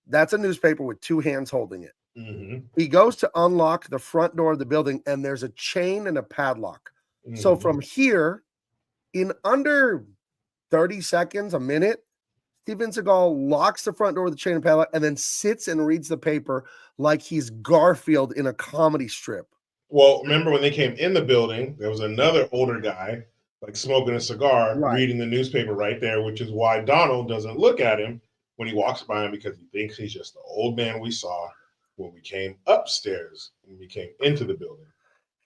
That's a newspaper with two hands holding it. Mm-hmm. He goes to unlock the front door of the building, and there's a chain and a padlock. Mm-hmm. So from here, in under 30 seconds, a minute, Steven Seagal locks the front door with the chain and padlock and then sits and reads the paper like he's Garfield in a comedy strip. Well, remember when they came in the building, there was another older guy, like smoking a cigar, reading the newspaper right there, which is why Donald doesn't look at him when he walks by him, because he thinks he's just the old man we saw when we came upstairs and we came into the building.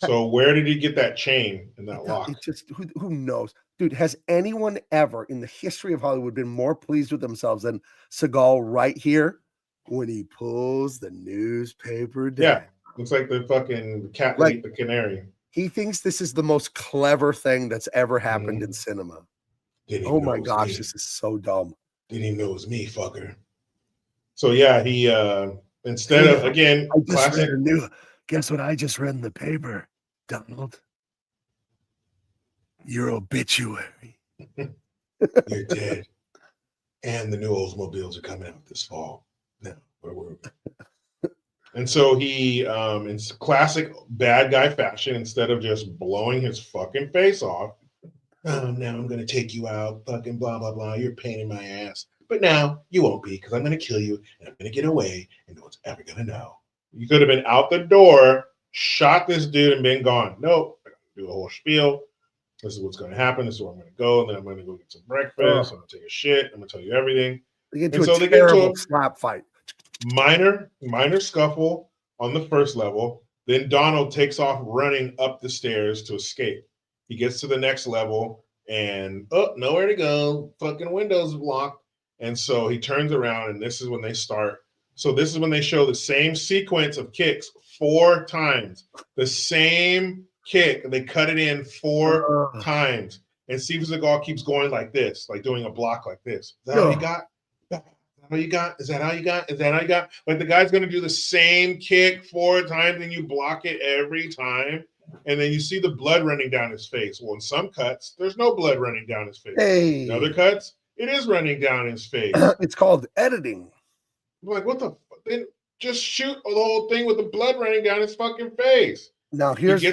So where did he get that chain and that lock? It's just, who knows? Dude, has anyone ever in the history of Hollywood been more pleased with themselves than Seagal right here when he pulls the newspaper down? Yeah, looks like the fucking cat ate the canary. He thinks this is the most clever thing that's ever happened in cinema. Oh my gosh, this is so dumb. Then he knows me, fucker. So yeah, he instead of again, classic. Guess what I just read in the paper, Donald? Your obituary. You're dead. And the new Oldsmobiles are coming out this fall. Now, where were we? And so he, in classic bad guy fashion, instead of just blowing his fucking face off, oh, now I'm going to take you out, fucking blah, blah, blah. You're a pain in my ass. But now you won't be, because I'm going to kill you, and I'm going to get away, and no one's ever going to know. You could have been out the door, shot this dude, and been gone. Nope. I got to do a whole spiel. This is what's going to happen. This is where I'm going to go. And then I'm going to go get some breakfast. I'm going to take a shit. I'm going to tell you everything. They get into a terrible slap fight. Minor scuffle on the first level. Then Donald takes off running up the stairs to escape. He gets to the next level and nowhere to go. Fucking windows locked. And so he turns around, and this is when they start. So this is when they show the same sequence of kicks 4 times. The same kick. They cut it in 4 times. And Steven Seagal keeps going like this, like doing a block like this. Is that all you got? How you got? Is that how you got? Is that how you got? Like the guy's going to do the same kick 4 times, and you block it every time. And then you see the blood running down his face. Well, in some cuts, there's no blood running down his face. Hey. In other cuts, it is running down his face. It's called editing. I'm like, what the fuck? Then just shoot the whole thing with the blood running down his fucking face. Now here's he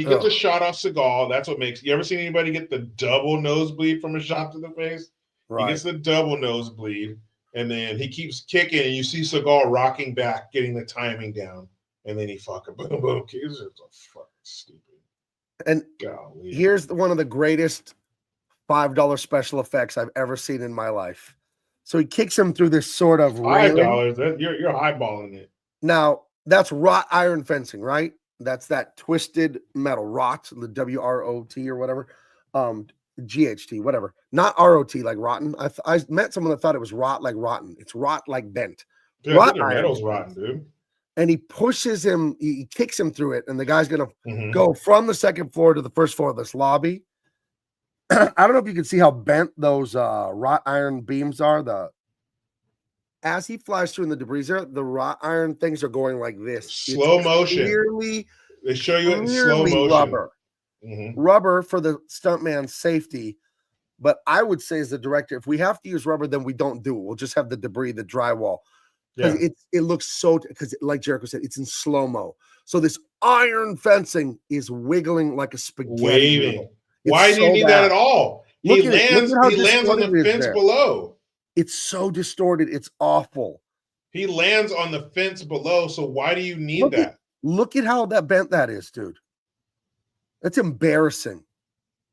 gets a shot off Seagal. That's what makes you ever seen anybody get the double nosebleed from a shot to the face? Right. He gets the double nosebleed. And then he keeps kicking, and you see Seagal rocking back, getting the timing down. And then he fucking boom, boom, kicks. It's fucking stupid. And golly. Here's one of the greatest $5 special effects I've ever seen in my life. So he kicks him through this sort of $5. You're eyeballing it. Now, that's wrought iron fencing, right? That's that twisted metal, wrought, the WROT or whatever. GHT, whatever, not ROT like rotten. I met someone that thought it was rot like rotten. It's rot like bent. Dude, I think your metal's rotten, dude. And he pushes him, he kicks him through it, and the guy's gonna go from the second floor to the first floor of this lobby. I don't know if you can see how bent those wrought iron beams are. As he flies through in the debris there, the wrought iron things are going like this. Slow motion. They show you it in slow motion. Rubber. Rubber for the stuntman's safety, but I would say as the director, if we have to use rubber, then we don't do it. We'll just have the debris, the drywall, because it looks so. Because like Jericho said, it's in slow mo. So this iron fencing is wiggling like a spaghetti. Waving. Why do you need that at all? He lands on the fence below. It's so distorted. It's awful. He lands on the fence below. So why do you need that? Look at how that bent that is, dude. That's embarrassing.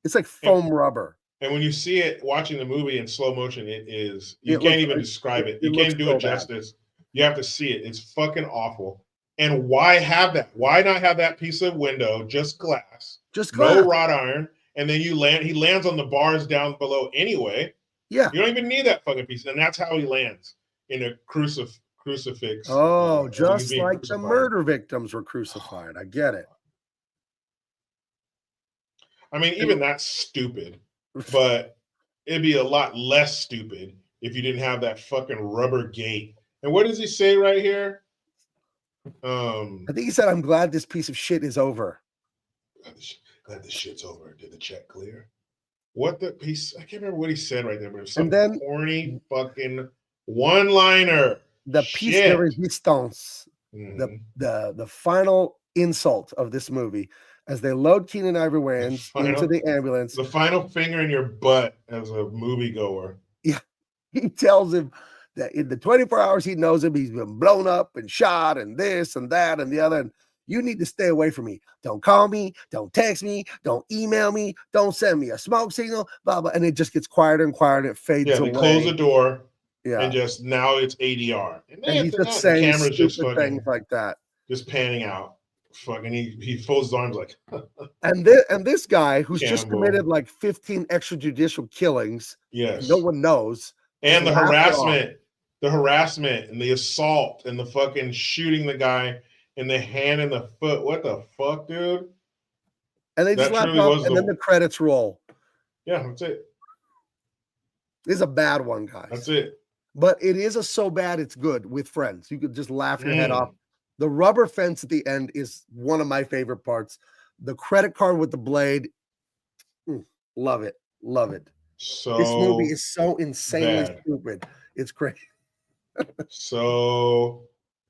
It's like foam rubber. And when you see it watching the movie in slow motion, you can't even describe it. You can't do it justice. You have to see it. It's fucking awful. And why have that? Why not have that piece of window, just glass, no wrought iron, and then he lands on the bars down below anyway. Yeah. You don't even need that fucking piece. And that's how he lands in a crucifix. Oh, just like the murder victims were crucified. I get it. I mean, even that's stupid, but it'd be a lot less stupid if you didn't have that fucking rubber gate. And what does he say right here? I think he said, "I'm glad this piece of shit is over." Glad this shit's over. Did the check clear? What the piece? I can't remember what he said right there, but it was some corny fucking one-liner. The piece de resistance, the final insult of this movie. As they load Keenan Ivory Wayans into the ambulance. The final finger in your butt as a moviegoer. Yeah. He tells him that in the 24 hours he knows him, he's been blown up and shot and this and that and the other. And you need to stay away from me. Don't call me. Don't text me. Don't email me. Don't send me a smoke signal. Blah, blah. And it just gets quieter and quieter. It fades away. They close the door. Yeah. And just now it's ADR. And he's just saying stupid things like that. Just panning out. Fucking he folds his arms like and this guy who's just committed like 15 extrajudicial killings, no one knows, and the harassment and the assault and the fucking shooting the guy in the hand and the foot. What the fuck, dude? And they just laugh off, and then the credits roll. Yeah, that's it. This is a bad one, guys. That's it. But it is a so bad it's good with friends. You could just laugh your head off. The rubber fence at the end is one of my favorite parts. The credit card with the blade. Love it. Love it. So This movie is so insanely bad. stupid. It's crazy. So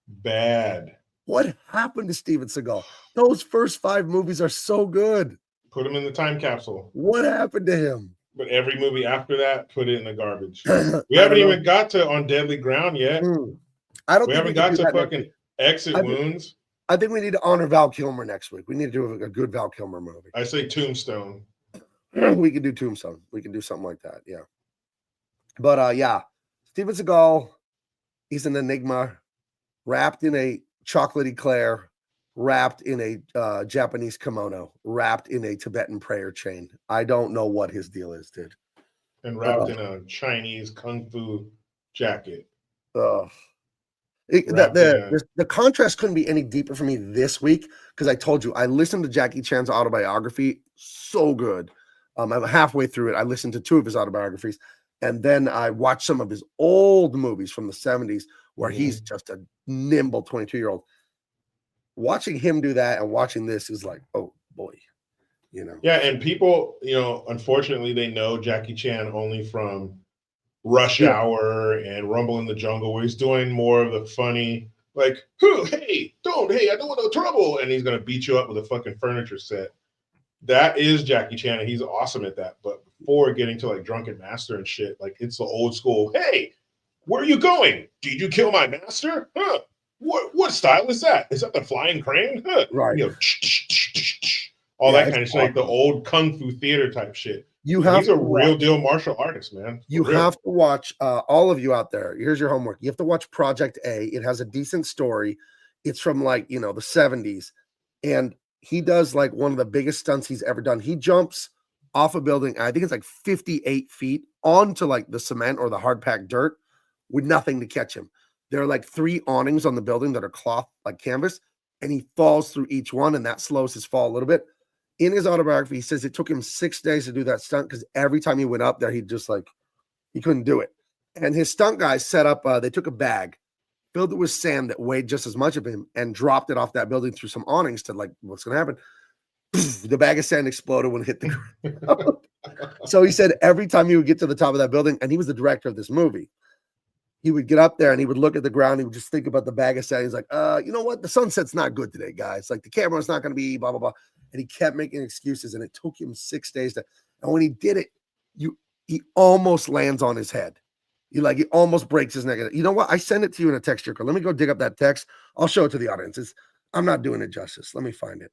bad. What happened to Steven Seagal? Those first 5 movies are so good. Put him in the time capsule. What happened to him? But every movie after that, put it in the garbage. I We haven't don't know. even got to On Deadly Ground yet. I don't We think haven't we can got do to that next fucking week. Exit I think- Wounds. I think we need to honor Val Kilmer next week. We need to do a good Val Kilmer movie. I say Tombstone. We can do Tombstone. We can do something like that. Yeah. But yeah, Steven Seagal, he's an enigma, wrapped in a chocolate eclair, wrapped in a Japanese kimono, wrapped in a Tibetan prayer chain. I don't know what his deal is, dude. And wrapped in a Chinese kung fu jacket. Ugh. Wrapped in The contrast couldn't be any deeper for me this week because I told you I listened to Jackie Chan's autobiography. So good. I'm halfway through it. I listened to 2 of his autobiographies, and then I watched some of his old movies from the 70s where he's just a nimble 22-year-old. Watching him do that and watching this is like, oh boy, you know. Yeah, and people, unfortunately, they know Jackie Chan only from Rush Hour and Rumble in the Jungle, where he's doing more of the funny, like, hey, I don't want no trouble, and he's gonna beat you up with a fucking furniture set. That is Jackie Chan, and he's awesome at that. But before getting to like Drunken Master and shit, like it's the old school. Hey, where are you going? Did you kill my master? Huh? What style is that? Is that the flying crane? Huh? Right. All that kind of shit, like the old kung fu theater type shit. He's a real deal martial artist, man. You have to watch, all of you out there. Here's your homework. You have to watch Project A. It has a decent story. It's from like, the 70s. And he does like one of the biggest stunts he's ever done. He jumps off a building, I think it's like 58 feet onto like the cement or the hard packed dirt with nothing to catch him. There are like 3 awnings on the building that are cloth, like canvas, and he falls through each one, and that slows his fall a little bit. In his autobiography, he says it took him 6 days to do that stunt because every time he went up there, he couldn't do it. And his stunt guys set up, they took a bag, filled it with sand that weighed just as much of him, and dropped it off that building through some awnings to like, what's going to happen? The bag of sand exploded when it hit the ground. So he said every time he would get to the top of that building, and he was the director of this movie, he would get up there and he would look at the ground. He would just think about the bag of sand. He's like, you know what? The sunset's not good today, guys. Like the camera's not going to be blah, blah, blah. And he kept making excuses, and it took him 6 days and when he did it, he almost lands on his head. He almost breaks his neck. You know what? I sent it to you in a text here. Let me go dig up that text. I'll show it to the audience. I'm not doing it justice. Let me find it.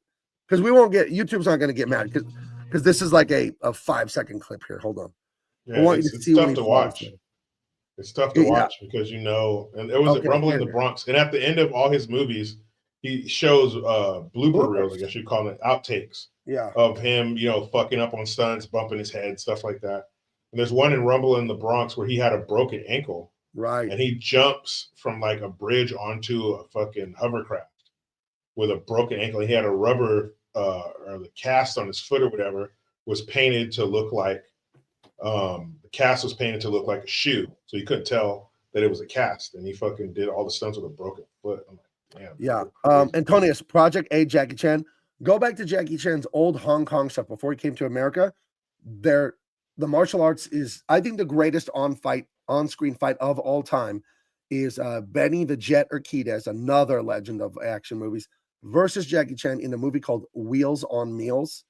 Because YouTube's not going to get mad because this is like a 5-second clip here. Hold on. Yeah, I want you to see tough to watch. It's tough to watch because and it was Rumble in the Bronx. And at the end of all his movies, he shows blooper reels, I guess you'd call it, outtakes. Yeah. Of him, fucking up on stunts, bumping his head, stuff like that. And there's one in Rumble in the Bronx where he had a broken ankle. Right. And he jumps from like a bridge onto a fucking hovercraft with a broken ankle. He had a rubber or the cast on his foot or whatever was painted to look like the cast was painted to look like a shoe. So you couldn't tell that it was a cast. And he fucking did all the stunts with a broken foot. I'm like, damn. Yeah. Antonius, Project A, Jackie Chan. Go back to Jackie Chan's old Hong Kong stuff before he came to America. The martial arts is, I think, the greatest on-screen fight of all time is Benny the Jet Urquidez, another legend of action movies, versus Jackie Chan in a movie called Wheels on Meals.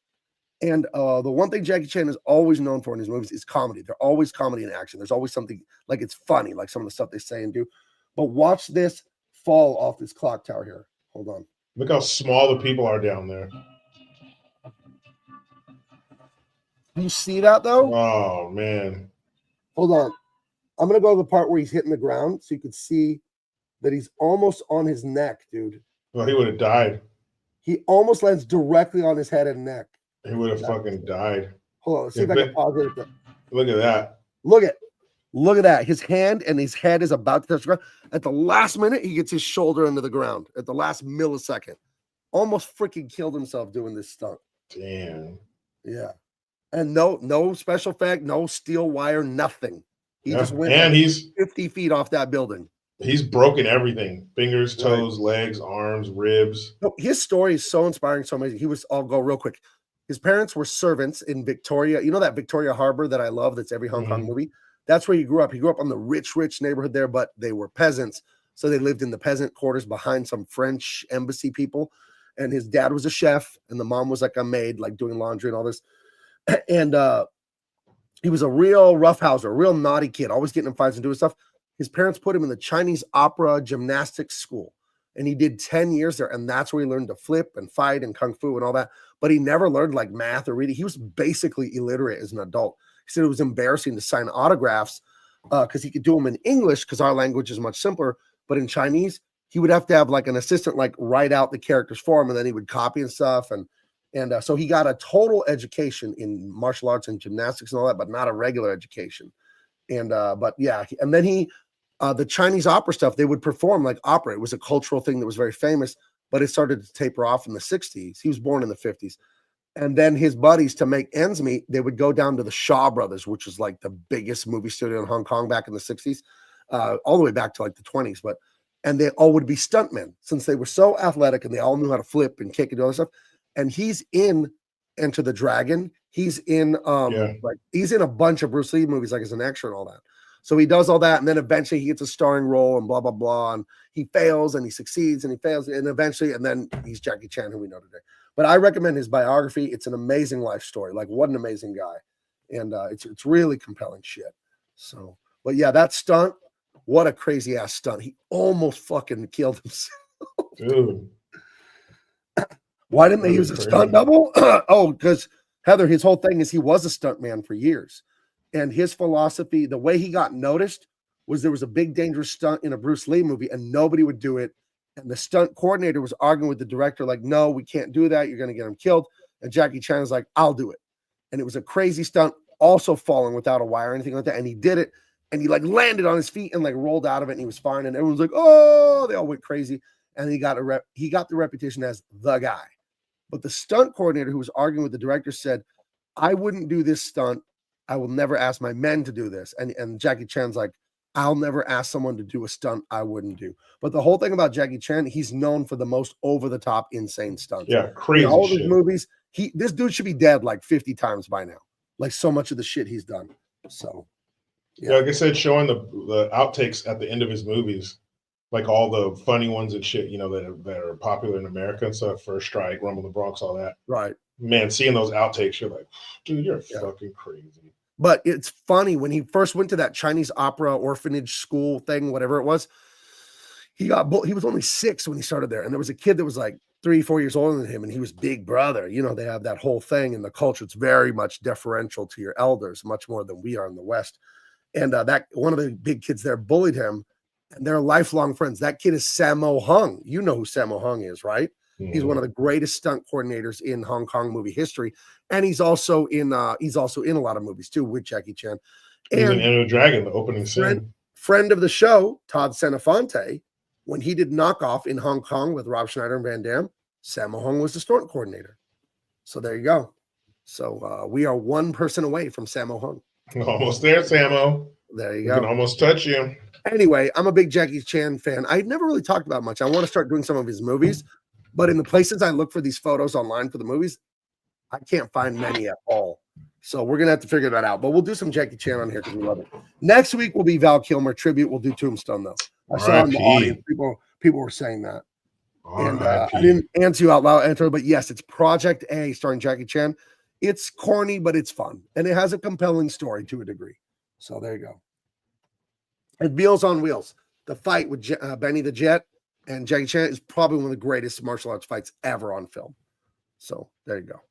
And the one thing Jackie Chan is always known for in his movies is comedy. They're always comedy and action. There's always something like it's funny, like some of the stuff they say and do. But watch this fall off this clock tower here. Hold on. Look how small the people are down there. Do you see that though? Oh man. Hold on. I'm gonna go to the part where he's hitting the ground so you can see that he's almost on his neck, dude. Well, he would have died. He almost lands directly on his head and neck. He would have fucking died. Hold on, let's see if I can pause it. Look at that. Look at that. His hand and his head is about to touch the ground. At the last minute, he gets his shoulder into the ground. At the last millisecond. Almost freaking killed himself doing this stunt. Damn. Yeah. And no special effect, no steel wire, nothing. He just went and he's 50 feet off that building. He's broken everything. Fingers, toes, legs, arms, ribs. No, his story is so inspiring, so amazing. I'll go real quick. His parents were servants in Victoria. You know that Victoria Harbor that I love? That's every Hong Kong movie. That's where he grew up. He grew up on the rich neighborhood there, but they were peasants. So they lived in the peasant quarters behind some French embassy people. And his dad was a chef, and the mom was like a maid, like doing laundry and all this. And he was a real roughhouser, a real naughty kid, always getting in fights and doing stuff. His parents put him in the Chinese opera gymnastics school, and he did 10 years there. And that's where he learned to flip and fight and kung fu and all that. But he never learned like math or reading. He was basically illiterate as an adult. He said it was embarrassing to sign autographs because he could do them in English because our language is much simpler. But in Chinese, he would have to have like an assistant like write out the characters for him, and then he would copy and stuff. And so he got a total education in martial arts and gymnastics and all that, but not a regular education. And but yeah, and then he the Chinese opera stuff, they would perform like opera. It was a cultural thing that was very famous, but it started to taper off in the 60s. He was born in the 50s. And then his buddies, to make ends meet, they would go down to the Shaw Brothers, which was like the biggest movie studio in Hong Kong back in the 60s, all the way back to like the 20s. And they all would be stuntmen since they were so athletic and they all knew how to flip and kick and do all that stuff. And he's in Enter the Dragon. He's in like he's in a bunch of Bruce Lee movies, like as an extra and all that. So he does all that, and then eventually he gets a starring role and blah blah blah, and he fails and he succeeds and he fails, and eventually, and then he's Jackie Chan, who we know today. But I recommend his biography. It's an amazing life story. Like, what an amazing guy, and it's really compelling shit. So, but yeah, that stunt, what a crazy ass stunt. He almost fucking killed himself. Dude. Why didn't they use a stunt double? Oh, because Heather, his whole thing is he was a stunt man for years. And his philosophy, the way he got noticed was there was a big dangerous stunt in a Bruce Lee movie and nobody would do it. And the stunt coordinator was arguing with the director, like, no, we can't do that. You're going to get him killed. And Jackie Chan was like, I'll do it. And it was a crazy stunt, also falling without a wire or anything like that. And he did it. And he like landed on his feet and like rolled out of it and he was fine. And everyone was like, oh, they all went crazy. And he got the reputation as the guy. But the stunt coordinator who was arguing with the director said, I wouldn't do this stunt. I will never ask my men to do this. And Jackie Chan's like, I'll never ask someone to do a stunt I wouldn't do. But the whole thing about Jackie Chan, he's known for the most over-the-top, insane stunts. Yeah, crazy in all of shit. his movies, this dude should be dead like 50 times by now. Like so much of the shit he's done. So, yeah, like I said, showing the outtakes at the end of his movies, like all the funny ones and shit, you know, that are popular in America and stuff, First Strike, Rumble in the Bronx, all that. Right. Man, seeing those outtakes, you're like, dude, you're fucking crazy. But it's funny, when he first went to that Chinese opera orphanage school thing, whatever it was, he was only 6 when he started there. And there was a kid that was like 3-4 years older than him, and he was big brother. You know, they have that whole thing in the culture. It's very much deferential to your elders, much more than we are in the West. And that one of the big kids there bullied him, and they're lifelong friends. That kid is Sammo Hung. You know who Sammo Hung is, right? Mm-hmm. He's one of the greatest stunt coordinators in Hong Kong movie history, and he's also in a lot of movies too with Jackie Chan. He's in Enter the Dragon, the opening scene. Friend of the show, Todd Senefonte, when he did Knockoff in Hong Kong with Rob Schneider and Van Damme, Sammo Hung was the stunt coordinator. So there you go. So we are one person away from Sammo Hung. Almost there, Sammo. There you we go. Can almost touch you. Anyway, I'm a big Jackie Chan fan. I never really talked about much. I want to start doing some of his movies, but in the places I look for these photos online for the movies, I can't find many at all. So we're going to have to figure that out. But we'll do some Jackie Chan on here because we love it. Next week will be Val Kilmer tribute. We'll do Tombstone, though. I saw in the audience, people were saying that. And I didn't answer you out loud, but yes, it's Project A starring Jackie Chan. It's corny, but it's fun. And it has a compelling story to a degree. So there you go. And Meals on Wheels. The fight with Benny the Jet and Jackie Chan is probably one of the greatest martial arts fights ever on film. So there you go.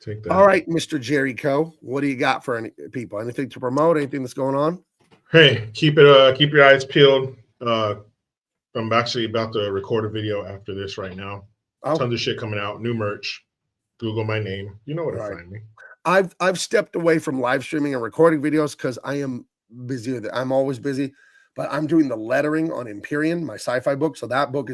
Take that. All right, Mr. Jerry Co. What do you got for people? Anything to promote? Anything that's going on? Hey, keep your eyes peeled. I'm actually about to record a video after this right now. Tons of shit coming out. New merch. Google my name. You know where to find me. I've stepped away from live streaming and recording videos because I am busy with it. I'm always busy, but I'm doing the lettering on Empyrean, my sci-fi book. So that book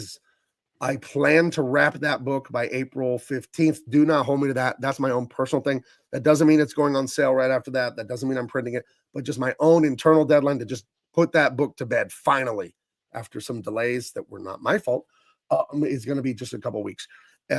I plan to wrap that book by April 15th. Do not hold me to that. That's my own personal thing. That doesn't mean it's going on sale right after that. That doesn't mean I'm printing it, but just my own internal deadline to just put that book to bed finally after some delays that were not my fault. Is going to be just a couple weeks.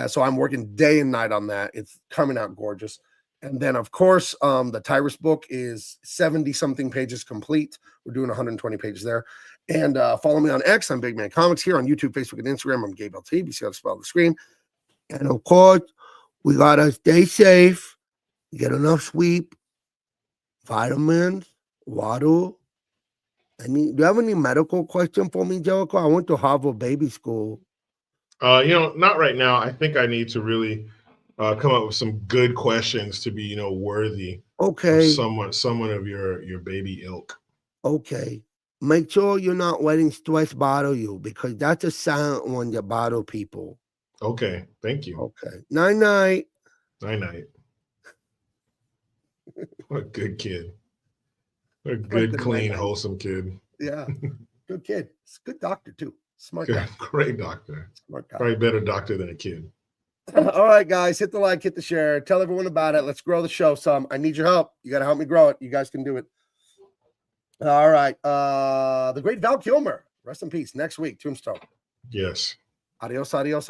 So I'm working day and night on that. It's coming out gorgeous. And then, of course, the Tyrus book is 70-something pages complete. We're doing 120 pages there. And follow me on X. I'm Big Man Comics here on YouTube, Facebook, and Instagram. I'm Gabe LT. You see how to spell the screen. And, of course, we got to stay safe, get enough sleep, vitamins, water. Do you have any medical question for me, Jericho? I went to Harvard Baby School. Not right now. I think I need to really come up with some good questions to be, worthy Okay. of someone of your baby ilk. Okay. Make sure you're not letting stress bother you, because that's a silent one that bother people. Okay. Thank you. Okay. Night-night. Night-night. What a good kid. A good, clean, wholesome kid. Yeah. Good kid. It's a good doctor, too. Smart Good, guy. great doctor. Smart guy. Probably better doctor than a kid. All right, guys. Hit the like, hit the share. Tell everyone about it. Let's grow the show some. I need your help. You got to help me grow it. You guys can do it. All right. The great Val Kilmer. Rest in peace. Next week, Tombstone. Yes. Adios, adios, adios.